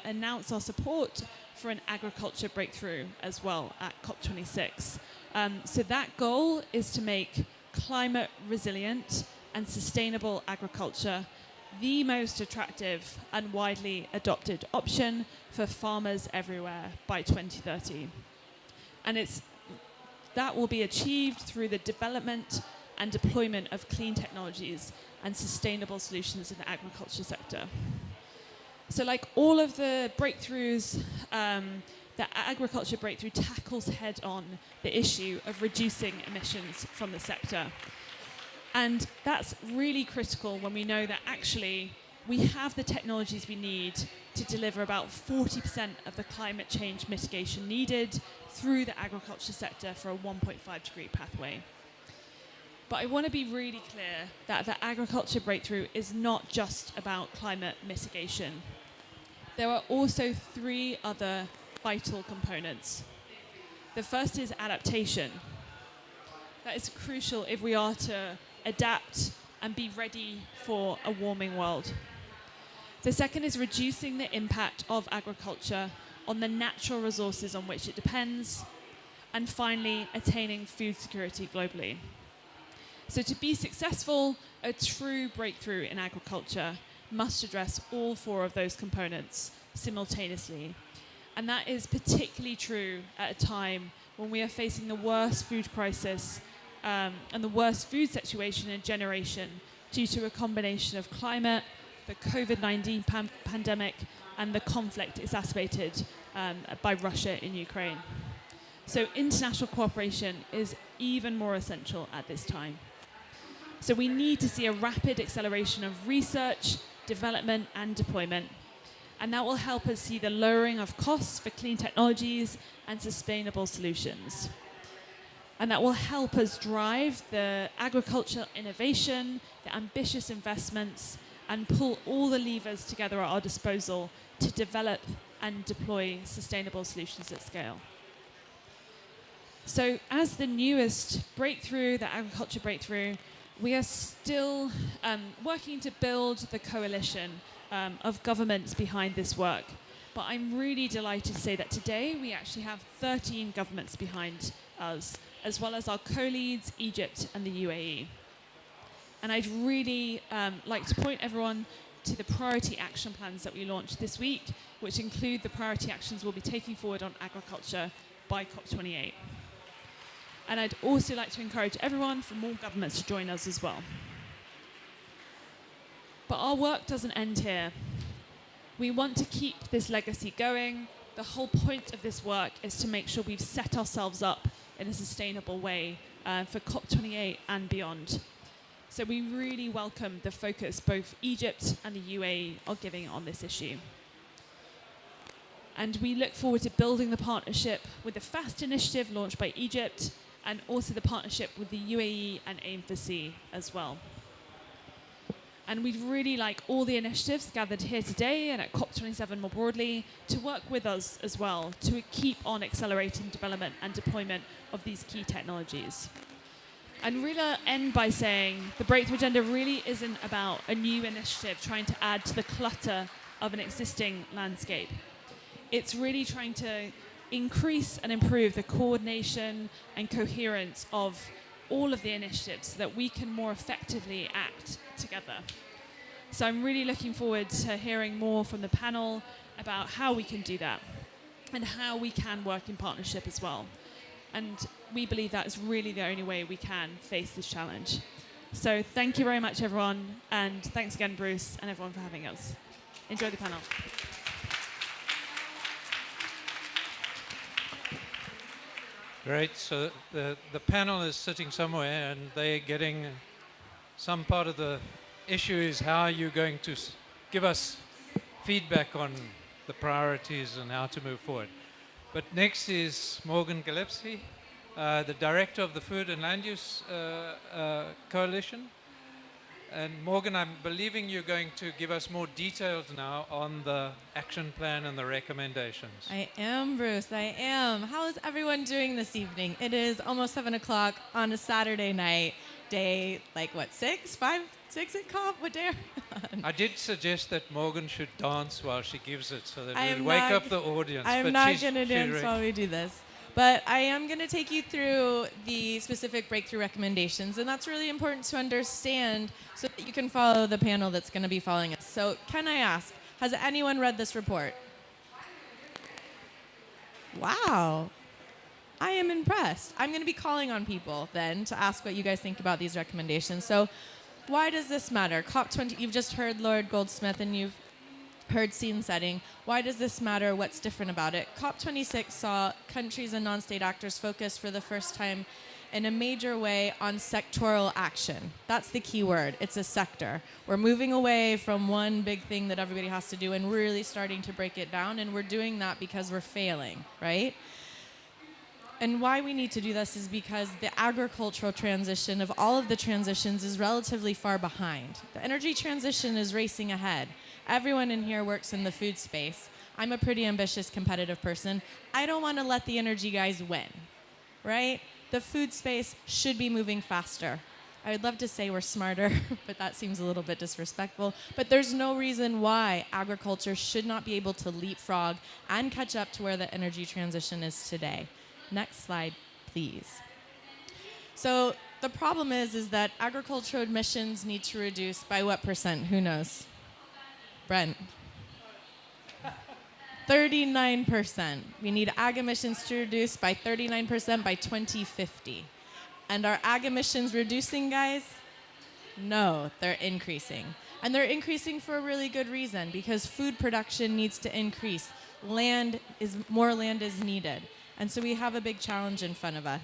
announce our support for an agriculture breakthrough as well at COP26. So that goal is to make climate resilient and sustainable agriculture the most attractive and widely adopted option for farmers everywhere by 2030. And that will be achieved through the development and deployment of clean technologies and sustainable solutions in the agriculture sector. So like all of the breakthroughs, the agriculture breakthrough tackles head on the issue of reducing emissions from the sector. And that's really critical when we know that actually we have the technologies we need to deliver about 40% of the climate change mitigation needed through the agriculture sector for a 1.5-degree pathway. But I want to be really clear that the agriculture breakthrough is not just about climate mitigation. There are also 3 other vital components. The first is adaptation. That is crucial if we are to adapt and be ready for a warming world. The second is reducing the impact of agriculture on the natural resources on which it depends. And finally, attaining food security globally. So to be successful, a true breakthrough in agriculture must address all 4 of those components simultaneously. And that is particularly true at a time when we are facing the worst food crisis and the worst food situation in a generation due to a combination of climate, the COVID-19 pandemic, and the conflict exacerbated by Russia in Ukraine. So international cooperation is even more essential at this time. So we need to see a rapid acceleration of research, development, and deployment. And that will help us see the lowering of costs for clean technologies and sustainable solutions. And that will help us drive the agricultural innovation, the ambitious investments, and pull all the levers together at our disposal to develop and deploy sustainable solutions at scale. So as the newest breakthrough, the agriculture breakthrough, we are still working to build the coalition of governments behind this work. But I'm really delighted to say that today we actually have 13 governments behind us, as well as our co-leads, Egypt and the UAE. And I'd really like to point everyone to the priority action plans that we launched this week, which include the priority actions we'll be taking forward on agriculture by COP28. And I'd also like to encourage everyone from all governments to join us as well. But our work doesn't end here. We want to keep this legacy going. The whole point of this work is to make sure we've set ourselves up in a sustainable way for COP28 and beyond. So we really welcome the focus both Egypt and the UAE are giving on this issue. And we look forward to building the partnership with the FAST initiative launched by Egypt, and also the partnership with the UAE and Aim4C as well. And we'd really like all the initiatives gathered here today and at COP27 more broadly to work with us as well to keep on accelerating development and deployment of these key technologies. And really end by saying the Breakthrough Agenda really isn't about a new initiative trying to add to the clutter of an existing landscape. It's really trying to increase and improve the coordination and coherence of all of the initiatives so that we can more effectively act together. So I'm really looking forward to hearing more from the panel about how we can do that and how we can work in partnership as well. And we believe that is really the only way we can face this challenge. So thank you very much, everyone. And thanks again, Bruce, and everyone for having us. Enjoy the panel. Great. So the panel is sitting somewhere and they're getting some part of the issue is how you're going to give us feedback on the priorities and how to move forward. But next is Morgan Gillespie, the director of the Food and Land Use Coalition. And Morgan, I'm believing you're going to give us more details now on the action plan and the recommendations. I am, Bruce, I am. How is everyone doing this evening? It is almost 7 o'clock on a Saturday night, day, like what, 6 at COP? What day are we on? I did suggest that Morgan should dance while she gives it so that I we'll am wake not- up the audience. I'm but not she's- going to she's dance ready. while we do this. But I am going to take you through the specific breakthrough recommendations, and that's really important to understand so that you can follow the panel that's going to be following us. So can I ask, has anyone read this report? Wow. I am impressed. I'm going to be calling on people then to ask what you guys think about these recommendations. So why does this matter? COP20, you've just heard Lord Goldsmith and you've heard scene setting. Why does this matter? What's different about it? COP26 saw countries and non-state actors focus for the first time in a major way on sectoral action. That's the key word. It's a sector. We're moving away from one big thing that everybody has to do and really starting to break it down, and we're doing that because we're failing, right? And why we need to do this is because the agricultural transition of all of the transitions is relatively far behind. The energy transition is racing ahead. Everyone in here works in the food space. I'm a pretty ambitious, competitive person. I don't want to let the energy guys win, right? The food space should be moving faster. I would love to say we're smarter, but that seems a little bit disrespectful. But there's no reason why agriculture should not be able to leapfrog and catch up to where the energy transition is today. Next slide, please. So the problem is that agricultural emissions need to reduce by what percent? Who knows? Brent. 39%. We need ag emissions to reduce by 39% by 2050. And are ag emissions reducing, guys? No, they're increasing. And they're increasing for a really good reason, because food production needs to increase. More land is needed. And so we have a big challenge in front of us.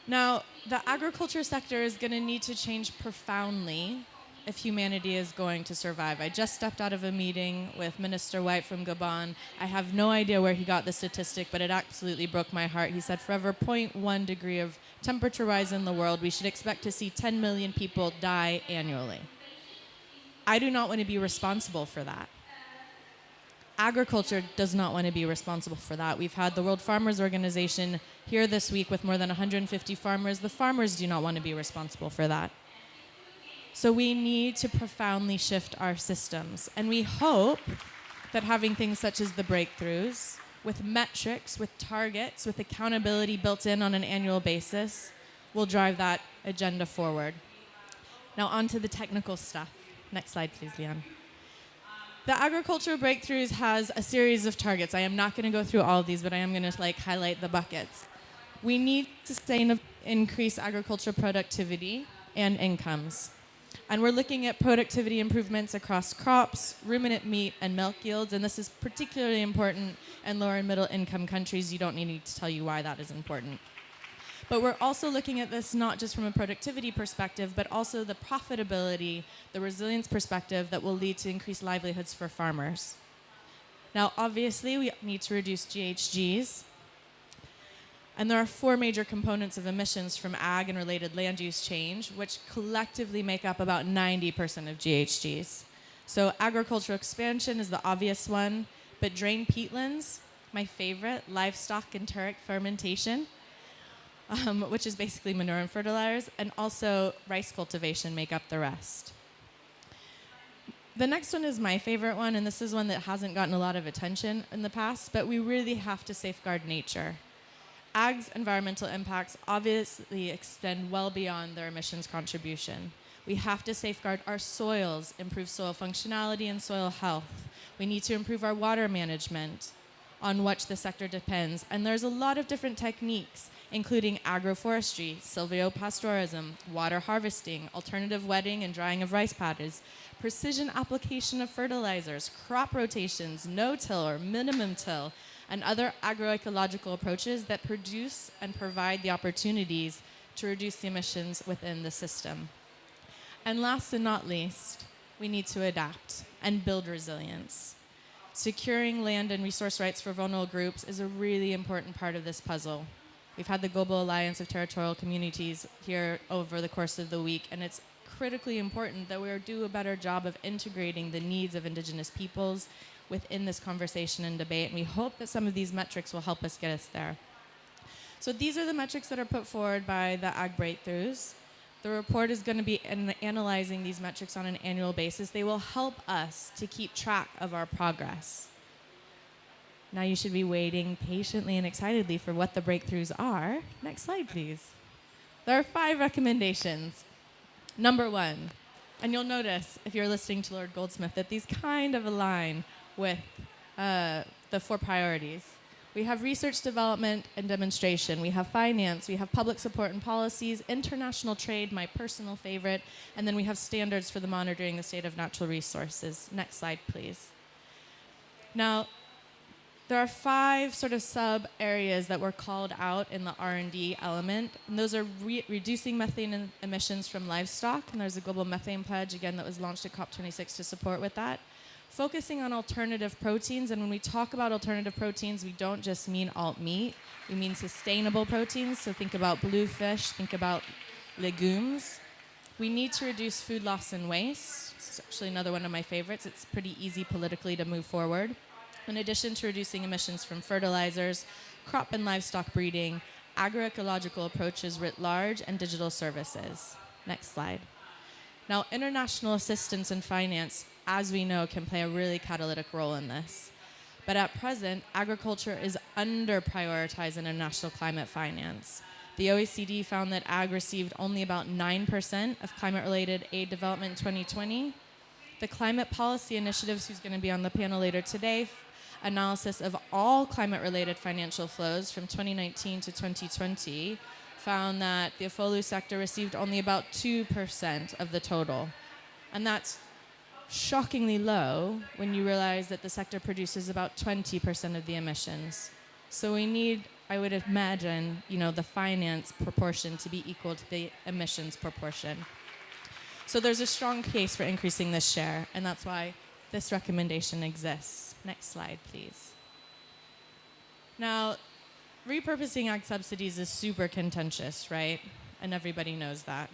Now, the agriculture sector is going to need to change profoundly if humanity is going to survive. I just stepped out of a meeting with Minister White from Gabon. I have no idea where he got the statistic, but it absolutely broke my heart. He said for every 0.1 degree of temperature rise in the world, we should expect to see 10 million people die annually. I do not want to be responsible for that. Agriculture does not want to be responsible for that. We've had the World Farmers Organization here this week with more than 150 farmers. The farmers do not want to be responsible for that. So we need to profoundly shift our systems. And we hope that having things such as the breakthroughs, with metrics, with targets, with accountability built in on an annual basis, will drive that agenda forward. Now on to the technical stuff. Next slide, please, Leanne. The agricultural breakthroughs has a series of targets. I am not going to go through all of these, but I am going to highlight the buckets. We need to increase agricultural productivity and incomes. And we're looking at productivity improvements across crops, ruminant meat, and milk yields. And this is particularly important in lower and middle income countries. You don't need me to tell you why that is important. But we're also looking at this not just from a productivity perspective, but also the profitability, the resilience perspective that will lead to increased livelihoods for farmers. Now, obviously, we need to reduce GHGs. And there are 4 major components of emissions from ag and related land use change, which collectively make up about 90% of GHGs. So agricultural expansion is the obvious one, but drain peatlands, my favorite, livestock enteric fermentation, which is basically manure and fertilizers, and also rice cultivation make up the rest. The next one is my favorite one, and this is one that hasn't gotten a lot of attention in the past, but we really have to safeguard nature. Ag's environmental impacts obviously extend well beyond their emissions contribution. We have to safeguard our soils, improve soil functionality and soil health. We need to improve our water management, on which the sector depends. And there's a lot of different techniques, including agroforestry, silvopastoralism, water harvesting, alternative wetting and drying of rice paddies, precision application of fertilizers, crop rotations, no-till or minimum till, and other agroecological approaches that produce and provide the opportunities to reduce the emissions within the system. And last and not least, we need to adapt and build resilience. Securing land and resource rights for vulnerable groups is a really important part of this puzzle. We've had the Global Alliance of Territorial Communities here over the course of the week, and it's critically important that we do a better job of integrating the needs of Indigenous peoples within this conversation and debate, and we hope that some of these metrics will help us get us there. So these are the metrics that are put forward by the Ag Breakthroughs. The report is going to be analyzing these metrics on an annual basis. They will help us to keep track of our progress. Now you should be waiting patiently and excitedly for what the breakthroughs are. Next slide, please. There are 5 recommendations. Number 1, and you'll notice if you're listening to Lord Goldsmith that these kind of align with the 4 priorities. We have research, development, and demonstration. We have finance. We have public support and policies, international trade, my personal favorite, and then we have standards for the monitoring the state of natural resources. Next slide, please. Now, there are 5 sort of sub-areas that were called out in the R&D element, and those are reducing methane emissions from livestock, and there's a global methane pledge, again, that was launched at COP26 to support with that. Focusing on alternative proteins, and when we talk about alternative proteins, we don't just mean alt meat, we mean sustainable proteins, so think about bluefish, think about legumes. We need to reduce food loss and waste. This is actually another one of my favorites. It's pretty easy politically to move forward. In addition to reducing emissions from fertilizers, crop and livestock breeding, agroecological approaches writ large, and digital services. Next slide. Now, international assistance and finance, as we know, can play a really catalytic role in this. But at present, agriculture is under-prioritized in international climate finance. The OECD found that ag received only about 9% of climate-related aid development in 2020. The Climate Policy Initiatives, who's going to be on the panel later today, analysis of all climate-related financial flows from 2019 to 2020 found that the FOLU sector received only about 2% of the total. And that's shockingly low when you realize that the sector produces about 20% of the emissions. So we need, I would imagine, the finance proportion to be equal to the emissions proportion. So there's a strong case for increasing this share, and that's why this recommendation exists. Next slide, please. Now, repurposing ag subsidies is super contentious, right? And everybody knows that.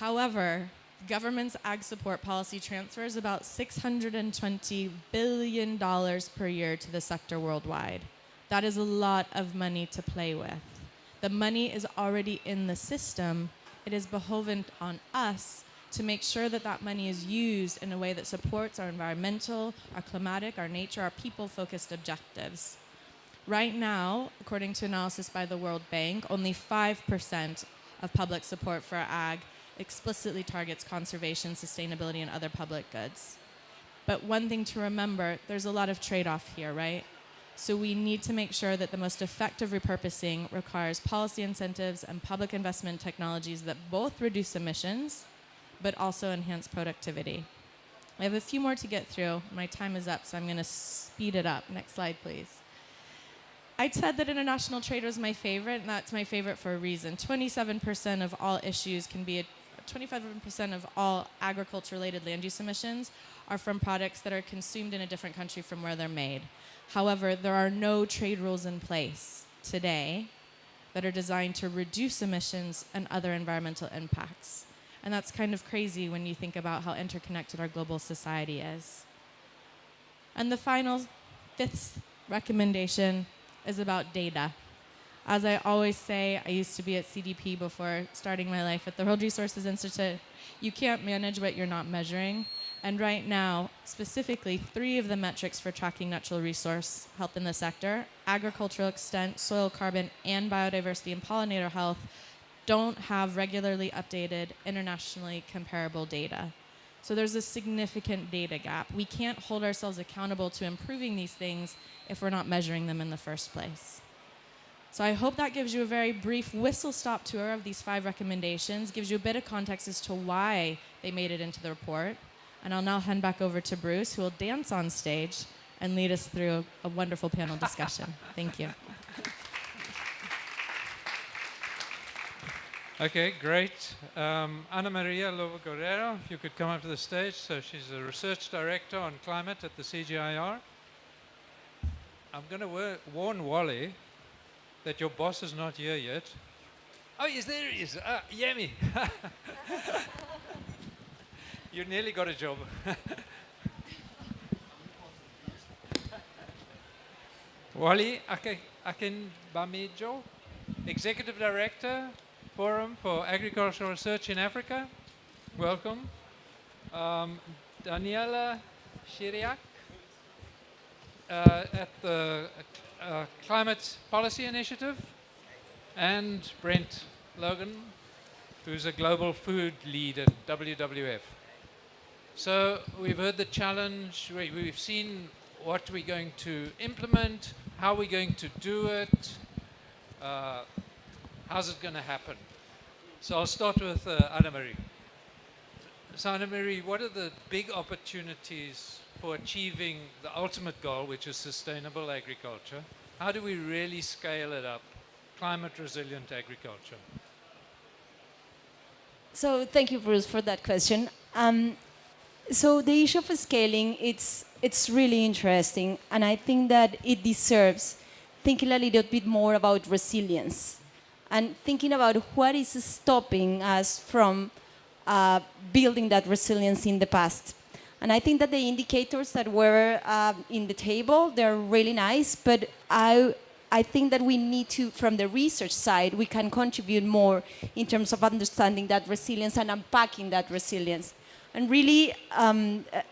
However, government's ag support policy transfers about $620 billion per year to the sector worldwide. That is a lot of money to play with. The money is already in the system. It is behoven on us to make sure that that money is used in a way that supports our environmental, our climatic, our nature, our people-focused objectives. Right now, according to analysis by the World Bank, only 5% of public support for ag explicitly targets conservation, sustainability, and other public goods. But one thing to remember, there's a lot of trade-off here, right? So we need to make sure that the most effective repurposing requires policy incentives and public investment technologies that both reduce emissions, but also enhance productivity. I have a few more to get through. My time is up, so I'm going to speed it up. Next slide, please. I said that international trade was my favorite, and that's my favorite for a reason. 27% of all issues can be 25% of all agriculture-related land use emissions are from products that are consumed in a different country from where they're made. However, there are no trade rules in place today that are designed to reduce emissions and other environmental impacts. And that's kind of crazy when you think about how interconnected our global society is. And the final, 5th recommendation is about data. As I always say, I used to be at CDP before starting my life at the World Resources Institute. You can't manage what you're not measuring. And right now, specifically, 3 of the metrics for tracking natural resource health in the sector, agricultural extent, soil carbon, and biodiversity and pollinator health, don't have regularly updated, internationally comparable data. So there's a significant data gap. We can't hold ourselves accountable to improving these things if we're not measuring them in the first place. So I hope that gives you a very brief whistle-stop tour of these 5 recommendations, gives you a bit of context as to why they made it into the report. And I'll now hand back over to Bruce, who will dance on stage and lead us through a wonderful panel discussion. Thank you. Okay, great. Ana Maria Lobo Guerrero, if you could come up to the stage. So she's a research director on climate at the CGIAR. I'm going to warn Wally that your boss is not here yet. Oh, yes, there he is. Yemi. You nearly got a job. Wally Akinbamijo, Executive Director, Forum for Agricultural Research in Africa. Welcome. Daniela Shiriak at the Climate Policy Initiative, and Brent Logan, who's a global food lead at WWF. So we've heard the challenge, we've seen what we're going to implement, how we're going to do it, how's it going to happen. So I'll start with Anna-Marie. So Anna-Marie, what are the big opportunities for achieving the ultimate goal, which is sustainable agriculture? How do we really scale it up, climate resilient agriculture? So thank you, Bruce, for that question. So the issue of scaling, it's really interesting, and I think that it deserves thinking a little bit more about resilience and thinking about what is stopping us from building that resilience in the past. And I think that the indicators that were in the table, they're really nice, but I think that we need to, from the research side, we can contribute more in terms of understanding that resilience and unpacking that resilience. And really,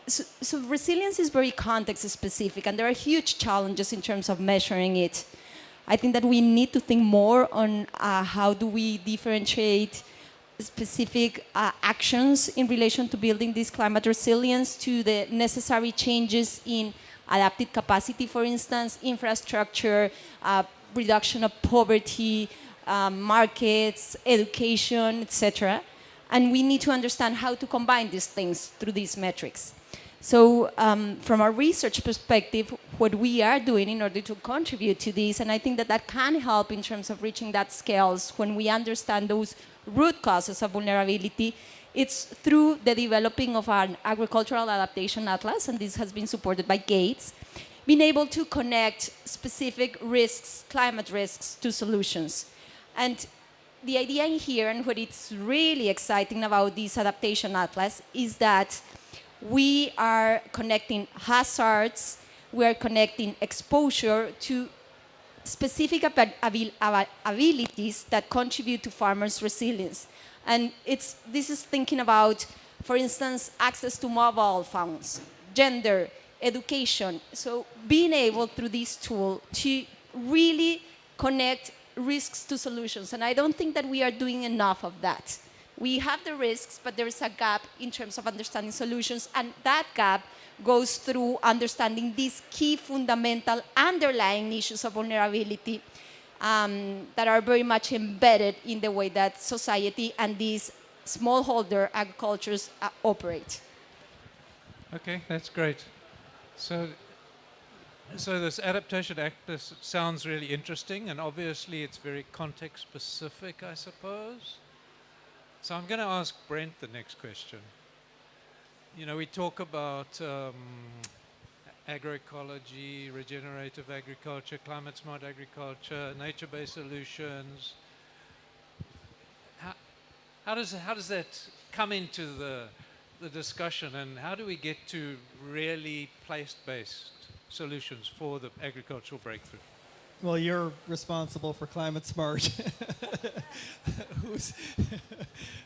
so resilience is very context specific, and there are huge challenges in terms of measuring it. I think that we need to think more on how do we differentiate specific actions in relation to building this climate resilience to the necessary changes in adaptive capacity, for instance, infrastructure, reduction of poverty, markets, education, etc. And we need to understand how to combine these things through these metrics. So from a research perspective, what we are doing in order to contribute to this, and I think that that can help in terms of reaching that scales when we understand those root causes of vulnerability, it's through the developing of an agricultural adaptation atlas, and this has been supported by Gates, being able to connect specific risks, climate risks, to solutions. And the idea in here, and what it's really exciting about this adaptation atlas, is that we are connecting hazards, we are connecting exposure to specific abilities that contribute to farmers' resilience. And this is thinking about, for instance, access to mobile phones, gender, education. So being able through this tool to really connect risks to solutions. And I don't think that we are doing enough of that. We have the risks, but there is a gap in terms of understanding solutions, and that gap goes through understanding these key fundamental underlying issues of vulnerability that are very much embedded in the way that society and these smallholder agricultures operate. Okay, that's great. So this adaptation act, this sounds really interesting, and obviously it's very context specific, I suppose. So I'm going to ask Brent the next question. You know, we talk about agroecology, regenerative agriculture, climate smart agriculture, nature-based solutions. How does that come into the discussion, and how do we get to really place-based solutions for the agricultural breakthrough? Well, you're responsible for climate smart.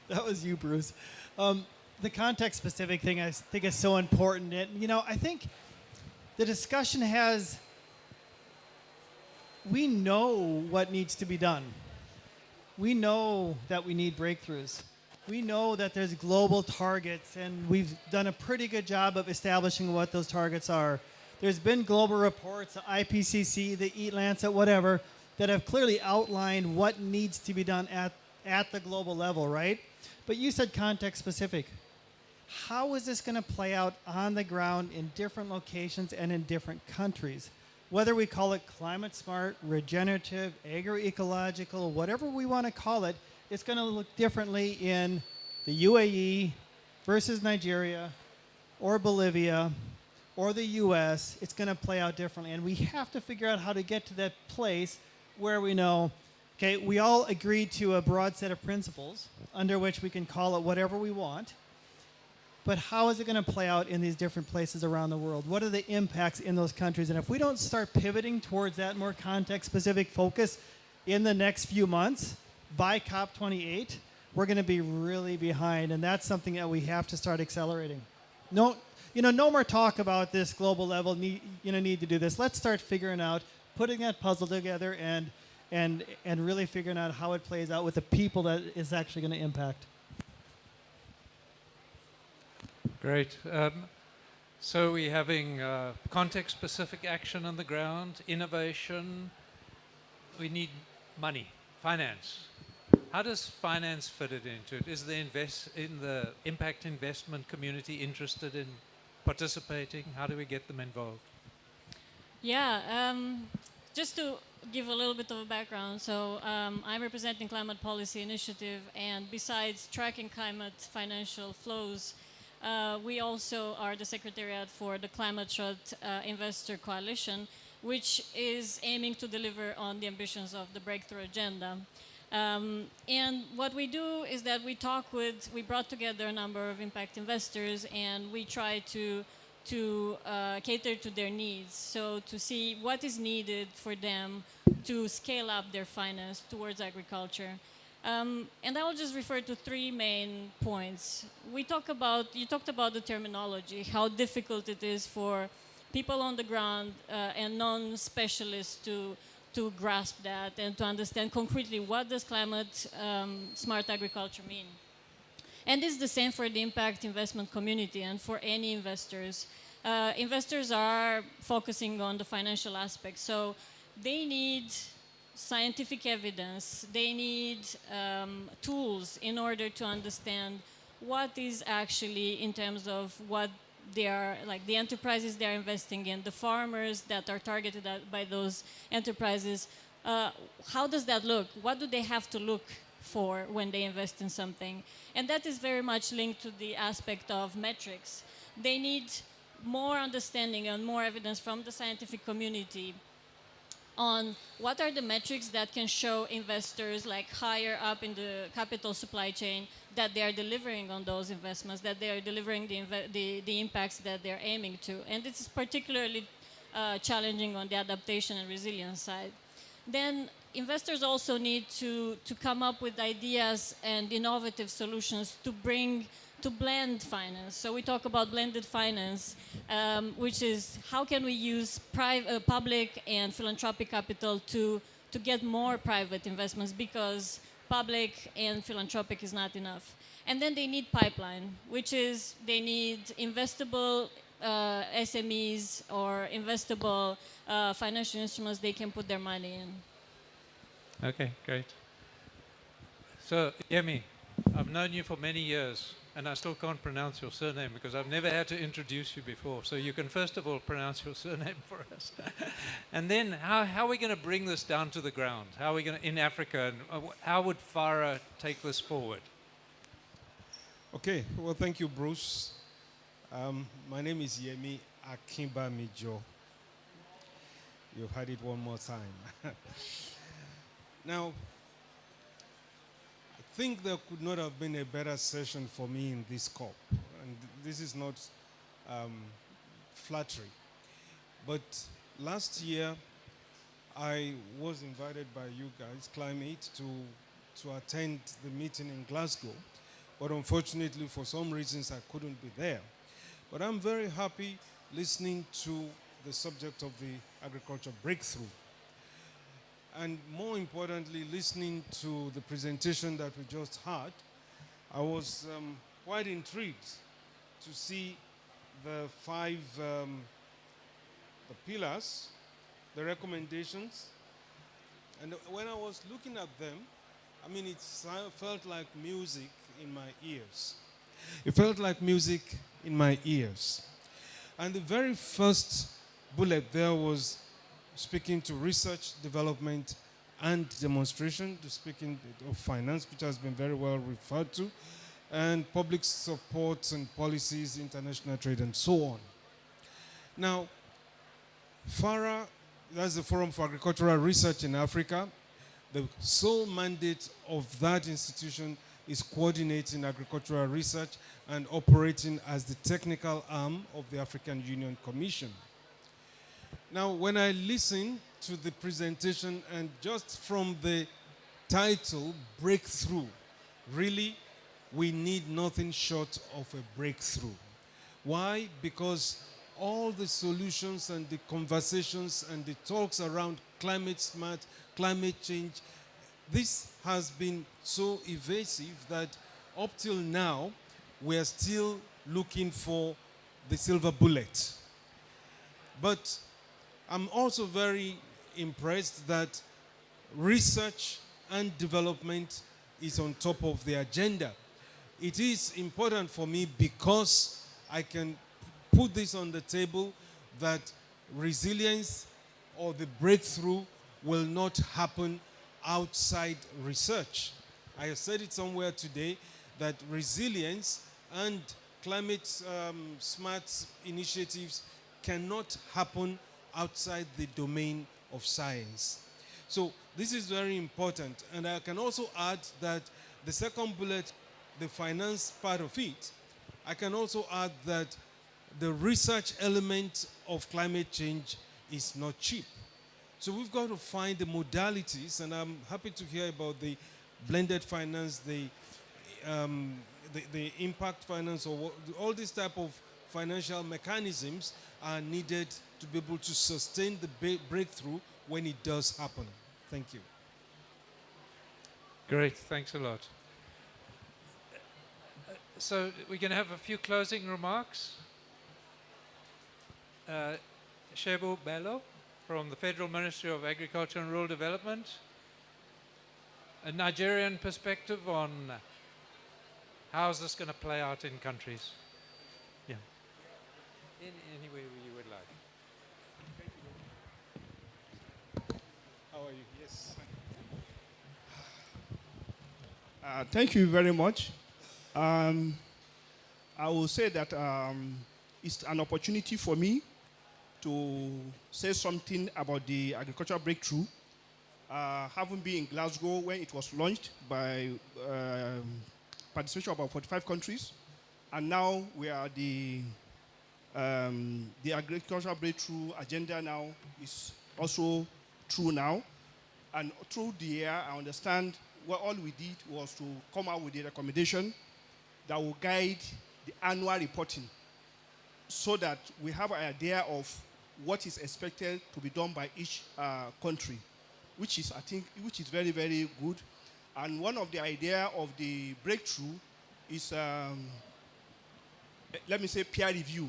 That was you, Bruce. The context-specific thing I think is so important. And, you know, I think the discussion we know what needs to be done. we know that we need breakthroughs. We know that there's global targets, and we've done a pretty good job of establishing what those targets are. There's been global reports, the IPCC, the Eat Lancet, whatever, that have clearly outlined what needs to be done at the global level, right? But you said context specific. How is this going to play out on the ground in different locations and in different countries? Whether we call it climate smart, regenerative, agroecological, whatever we want to call it, it's going to look differently in the UAE versus Nigeria or Bolivia or the US. It's going to play out differently. And we have to figure out how to get to that place where we know, okay, we all agreed to a broad set of principles under which we can call it whatever we want. But how is it going to play out in these different places around the world? What are the impacts in those countries? And if we don't start pivoting towards that more context-specific focus in the next few months, by COP28, we're going to be really behind. And that's something that we have to start accelerating. No more talk about this global level, need to do this. Let's start figuring out, putting that puzzle together and really figuring out how it plays out with the people that it's actually going to impact. Great. So we're having context-specific action on the ground, innovation. We need money, finance. How does finance fit it into it? Is the impact investment community interested in participating? How do we get them involved? Yeah, just to give a little bit of a background. So I'm representing Climate Policy Initiative, and besides tracking climate financial flows, we also are the secretariat for the Climate Shot Investor Coalition, which is aiming to deliver on the ambitions of the Breakthrough Agenda. And what we do is that we brought together a number of impact investors, and we try to cater to their needs. So to see what is needed for them to scale up their finance towards agriculture. And I will just refer to three main points. You talked about the terminology, how difficult it is for people on the ground and non-specialists to grasp that and to understand concretely what does climate smart agriculture mean. And it's the same for the impact investment community and for any investors. Investors are focusing on the financial aspect, so they need scientific evidence, they need tools in order to understand what is actually in terms of what they are, like the enterprises they are investing in, the farmers that are targeted by those enterprises. How does that look? What do they have to look for when they invest in something? And that is very much linked to the aspect of metrics. They need more understanding and more evidence from the scientific community on what are the metrics that can show investors like higher up in the capital supply chain that they are delivering on those investments, that they are delivering the impacts that they're aiming to. And this is particularly challenging on the adaptation and resilience side. Then investors also need to come up with ideas and innovative solutions to blend finance. So we talk about blended finance, which is how can we use public and philanthropic capital to get more private investments, because public and philanthropic is not enough. And then they need pipeline, which is they need investable SMEs or investable financial instruments they can put their money in. Okay, great. So, Yemi, I've known you for many years, and I still can't pronounce your surname because I've never had to introduce you before. So you can first of all pronounce your surname for us. And then how are we going to bring this down to the ground? How are we going to, in Africa, and how would FARA take this forward? Okay, well, thank you, Bruce. My name is Yemi Akinbamijo. You've heard it one more time. Now, I think there could not have been a better session for me in this COP. And this is not flattery. But last year, I was invited by you guys, Climate, to attend the meeting in Glasgow. But unfortunately, for some reasons, I couldn't be there. But I'm very happy listening to the subject of the agriculture breakthrough. and more importantly, listening to the presentation that we just had, I was quite intrigued to see the five the pillars, the recommendations. And when I was looking at them, I mean, it felt like music in my ears. It felt like music in my ears. And the very first bullet there was speaking to research, development, and demonstration, to speaking of finance, which has been very well referred to, and public support and policies, international trade, and so on. Now, FARA, that's the Forum for Agricultural Research in Africa. The sole mandate of that institution is coordinating agricultural research and operating as the technical arm of the African Union Commission. Now, when I listen to the presentation, and just from the title, Breakthrough, really, we need nothing short of a breakthrough. Why? Because all the solutions and the conversations and the talks around climate smart, climate change, this has been so evasive that up till now, we are still looking for the silver bullet. But I'm also very impressed that research and development is on top of the agenda. It is important for me because I can put this on the table that resilience or the breakthrough will not happen outside research. I said it somewhere today that resilience and climate smart initiatives cannot happen outside the domain of science. So this is very important. And I can also add that the second bullet, the finance part of it, I can also add that the research element of climate change is not cheap. So we've got to find the modalities, and I'm happy to hear about the blended finance, the impact finance, or all these type of financial mechanisms are needed to be able to sustain the breakthrough when it does happen. Thank you. Great, thanks a lot. So we're going to have a few closing remarks. Shebu Bello from the Federal Ministry of Agriculture and Rural Development. A Nigerian perspective on how is this going to play out in countries. Yeah. In any way you would like. How are you? Yes. Thank you very much. I will say that it's an opportunity for me to say something about the agricultural breakthrough. Having been in Glasgow when it was launched by participation of about 45 countries, and now we are the agricultural breakthrough agenda now is also true now. And through the year, I understand what all we did was to come out with a recommendation that will guide the annual reporting so that we have an idea of what is expected to be done by each country, which is, I think, which is very, very good. And one of the idea of the breakthrough is, let me say, peer review.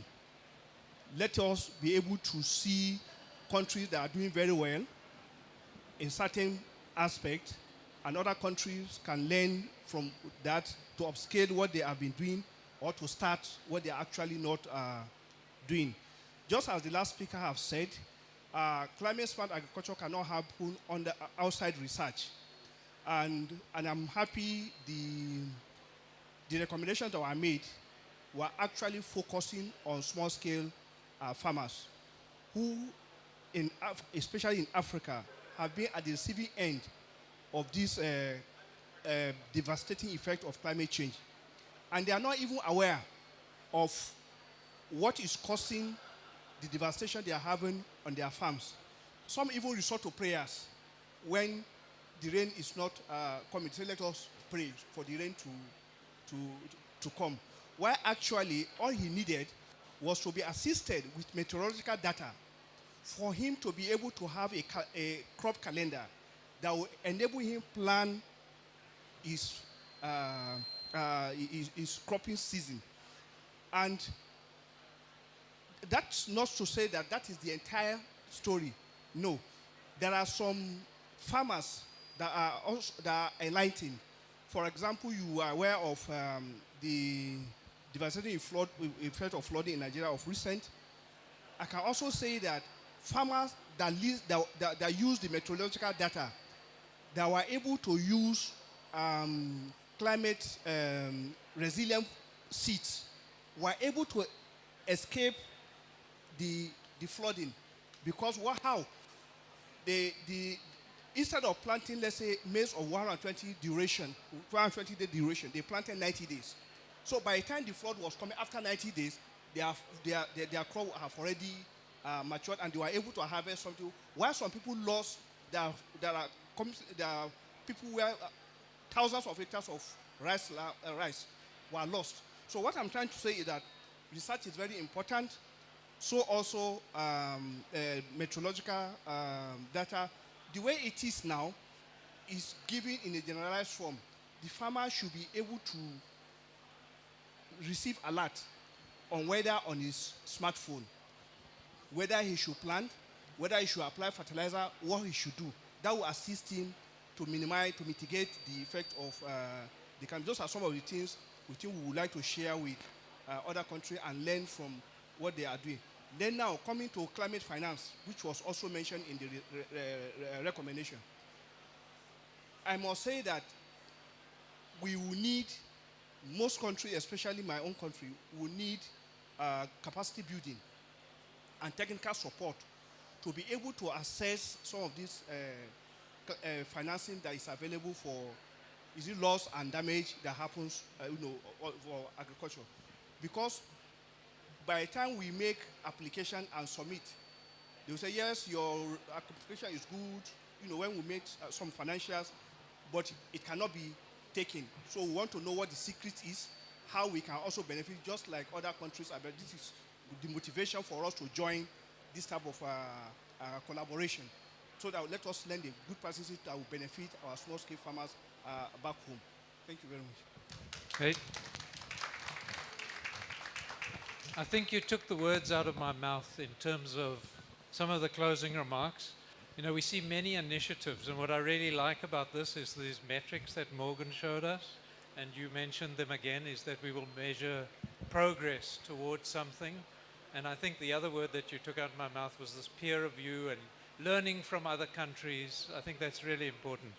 Let us be able to see countries that are doing very well in certain aspects, and other countries can learn from that to upscale what they have been doing or to start what they are actually not doing. Just as the last speaker have said, climate smart agriculture cannot happen on the outside research. And I'm happy the recommendations that were made were actually focusing on small scale farmers who, especially in Africa, have been at the receiving end of this devastating effect of climate change. And they are not even aware of what is causing the devastation they are having on their farms. Some even resort to prayers when the rain is not coming. Say, let us pray for the rain to come. Where actually all he needed was to be assisted with meteorological data for him to be able to have a crop calendar that will enable him plan his, his cropping season. And that's not to say that that is the entire story. No. There are some farmers that are also, that are enlightened. For example, you are aware of the devastating effect of flooding in Nigeria of recent. I can also say that farmers that use the meteorological data, that were able to use climate resilient seeds, were able to escape the flooding. Because how? Instead of planting, let's say, maize of 120 day duration, they planted 90 days. So by the time the flood was coming after 90 days, their crop have already matured and they were able to harvest something. While some people lost, there are people where thousands of hectares of rice were lost. So what I'm trying to say is that research is very important. So also meteorological data. The way it is now is given in a generalized form. The farmer should be able to receive alert on weather on his smartphone, whether he should plant, whether he should apply fertilizer, what he should do. That will assist him to mitigate the effect of the climate. Those are some of the things we think we would like to share with other countries and learn from what they are doing. Then now, coming to climate finance, which was also mentioned in the recommendation. I must say that we will need, most countries, especially my own country, will need capacity building and technical support to be able to assess some of this financing that is available for loss and damage that happens for agriculture. Because by the time we make application and submit, they will say, yes, your application is good, when we make some financials, but it cannot be taken. So we want to know what the secret is, how we can also benefit, just like other countries. But this is the motivation for us to join this type of collaboration, so that let us learn the good practices that will benefit our small-scale farmers back home. Thank you very much. Okay. I think you took the words out of my mouth in terms of some of the closing remarks. We see many initiatives, and what I really like about this is these metrics that Morgan showed us, and you mentioned them again, is that we will measure progress towards something. And I think the other word that you took out of my mouth was this peer review and learning from other countries. I think that's really important.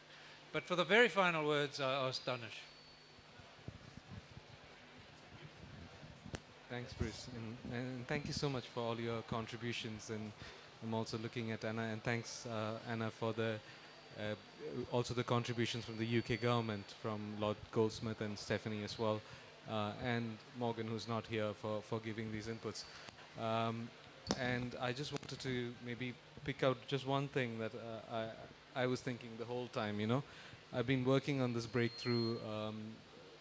But for the very final words, I ask Danish. Thanks, Bruce, and thank you so much for all your contributions. And I'm also looking at Anna, and thanks, Anna, for the also the contributions from the UK government, from Lord Goldsmith and Stephanie as well, and Morgan, who's not here, for giving these inputs. And I just wanted to maybe pick out just one thing that I was thinking the whole time. I've been working on this breakthrough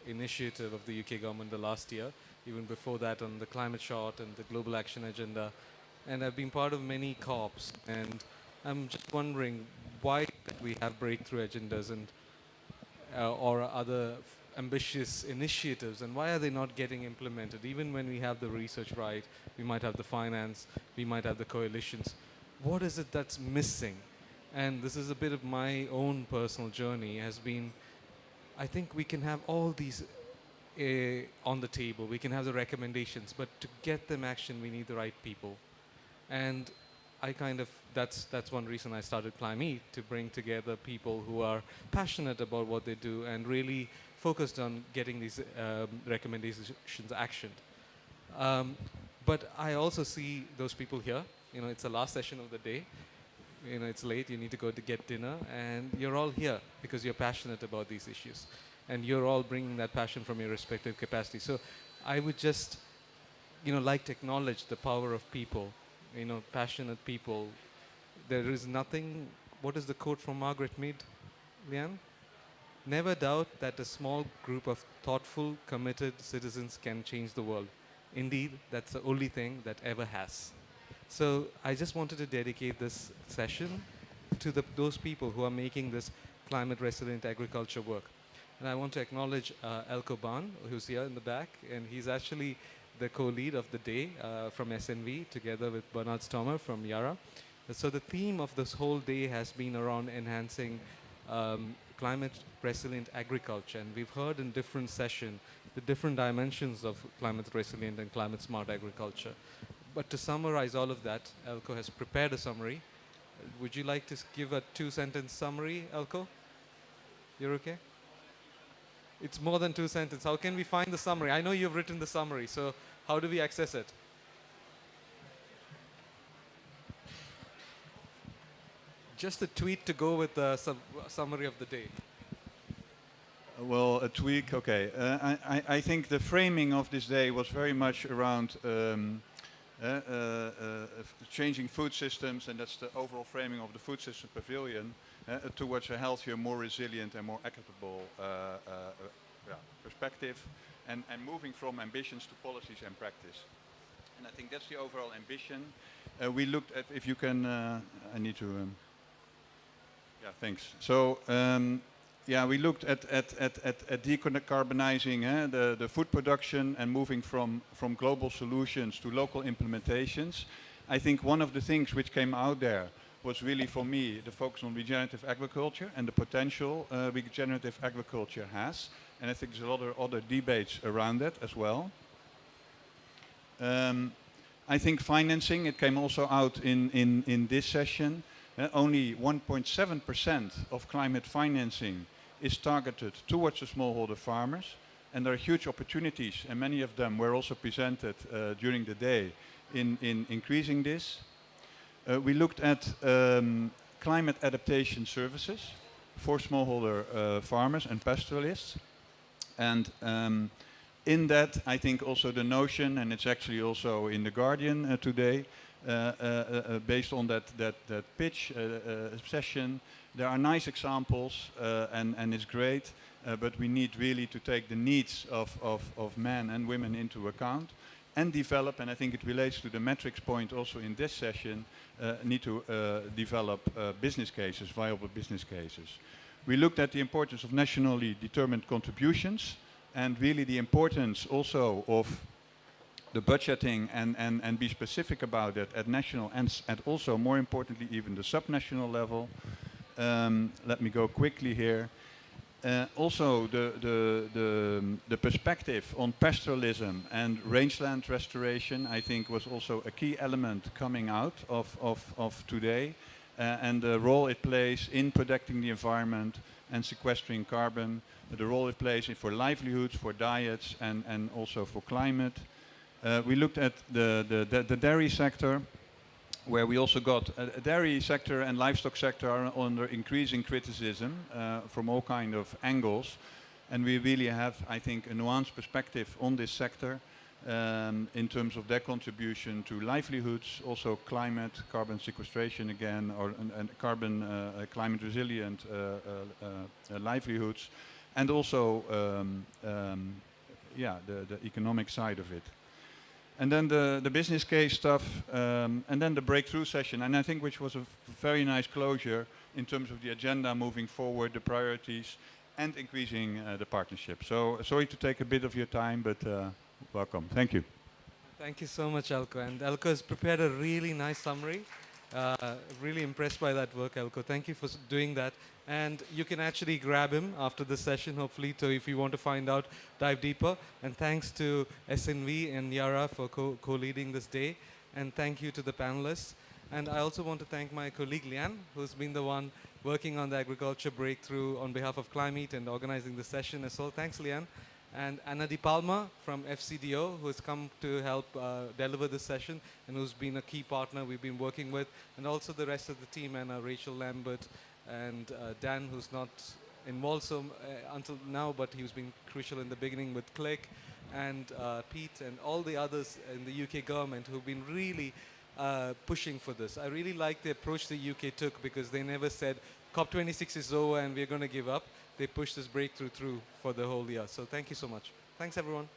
initiative of the UK government the last year, even before that on the climate shot and the global action agenda, and I've been part of many COPs, and I'm just wondering why we have breakthrough agendas and or other ambitious initiatives, and why are they not getting implemented? Even when we have the research right, we might have the finance, we might have the coalitions. What is it that's missing? And this is a bit of my own personal journey, has been, I think we can have all these on the table, we can have the recommendations, but to get them action, we need the right people. And I that's one reason I started Climate, to bring together people who are passionate about what they do and really focused on getting these recommendations actioned. But I also see those people here. It's the last session of the day. It's late, you need to go to get dinner, and you're all here because you're passionate about these issues. And you're all bringing that passion from your respective capacity. So I would just, like to acknowledge the power of people, passionate people. There is nothing, what is the quote from Margaret Mead, Leanne? Never doubt that a small group of thoughtful, committed citizens can change the world. Indeed, that's the only thing that ever has. So I just wanted to dedicate this session to those people who are making this climate resilient agriculture work. And I want to acknowledge Elko Ban, who's here in the back, and he's actually the co-lead of the day from SNV, together with Bernard Stommer from Yara. So the theme of this whole day has been around enhancing climate resilient agriculture, and we've heard in different sessions the different dimensions of climate resilient and climate smart agriculture. But to summarize all of that, Elko has prepared a summary. Would you like to give a 2-sentence summary, Elko? You're okay? It's more than 2 sentences. How can we find the summary? I know you've written the summary, so how do we access it? Just a tweet to go with the summary of the day. Well, a tweak, okay. I think the framing of this day was very much around changing food systems, and that's the overall framing of the Food Systems Pavilion, towards a healthier, more resilient and more equitable perspective, and moving from ambitions to policies and practice. And I think that's the overall ambition. We looked at, if you can, I need to, yeah, thanks. So, yeah, we looked at decarbonizing the food production and moving from global solutions to local implementations. I think one of the things which came out there was really, for me, the focus on regenerative agriculture and the potential regenerative agriculture has. And I think there's a lot of other debates around that as well. I think financing, it came also out in this session. Only 1.7% of climate financing is targeted towards the smallholder farmers, and there are huge opportunities, and many of them were also presented during the day in increasing this. We looked at climate adaptation services for smallholder farmers and pastoralists, and in that I think also the notion, and it's actually also in The Guardian today, based on that pitch session. There are nice examples and it's great, but we need really to take the needs of men and women into account and develop, and I think it relates to the metrics point also in this session, need to develop business cases, viable business cases. We looked at the importance of nationally determined contributions and really the importance also of the budgeting and be specific about it at national and also, more importantly, even the subnational level. Let me go quickly here. Also, the perspective on pastoralism and rangeland restoration, I think, was also a key element coming out of today, and the role it plays in protecting the environment and sequestering carbon, the role it plays for livelihoods, for diets, and also for climate. We looked at the dairy sector, where we also got a dairy sector and livestock sector are under increasing criticism from all kind of angles, and we really have, I think, a nuanced perspective on this sector in terms of their contribution to livelihoods, also climate, carbon sequestration again, and climate resilient livelihoods, and also yeah, the economic side of it. And then the business case stuff, and then the breakthrough session, and I think which was a very nice closure in terms of the agenda moving forward, the priorities, and increasing the partnership. So sorry to take a bit of your time, but welcome. Thank you. Thank you so much, Elko. And Elko has prepared a really nice summary. Really impressed by that work, Elko. Thank you for doing that. And you can actually grab him after the session, hopefully, so if you want to find out, dive deeper. And thanks to SNV and Yara for co-leading this day. And thank you to the panelists. And I also want to thank my colleague Lian, who's been the one working on the agriculture breakthrough on behalf of Climate and organizing the session as well. Thanks, Lian. And Anna Di Palma from FCDO, who has come to help deliver this session and who's been a key partner we've been working with. And also the rest of the team, and Rachel Lambert, and Dan, who's not involved until now, but he's been crucial in the beginning with Click, and Pete, and all the others in the UK government who've been really pushing for this. I really like the approach the UK took, because they never said COP26 is over and we're going to give up. They pushed this breakthrough through for the whole year. So thank you so much. Thanks, everyone.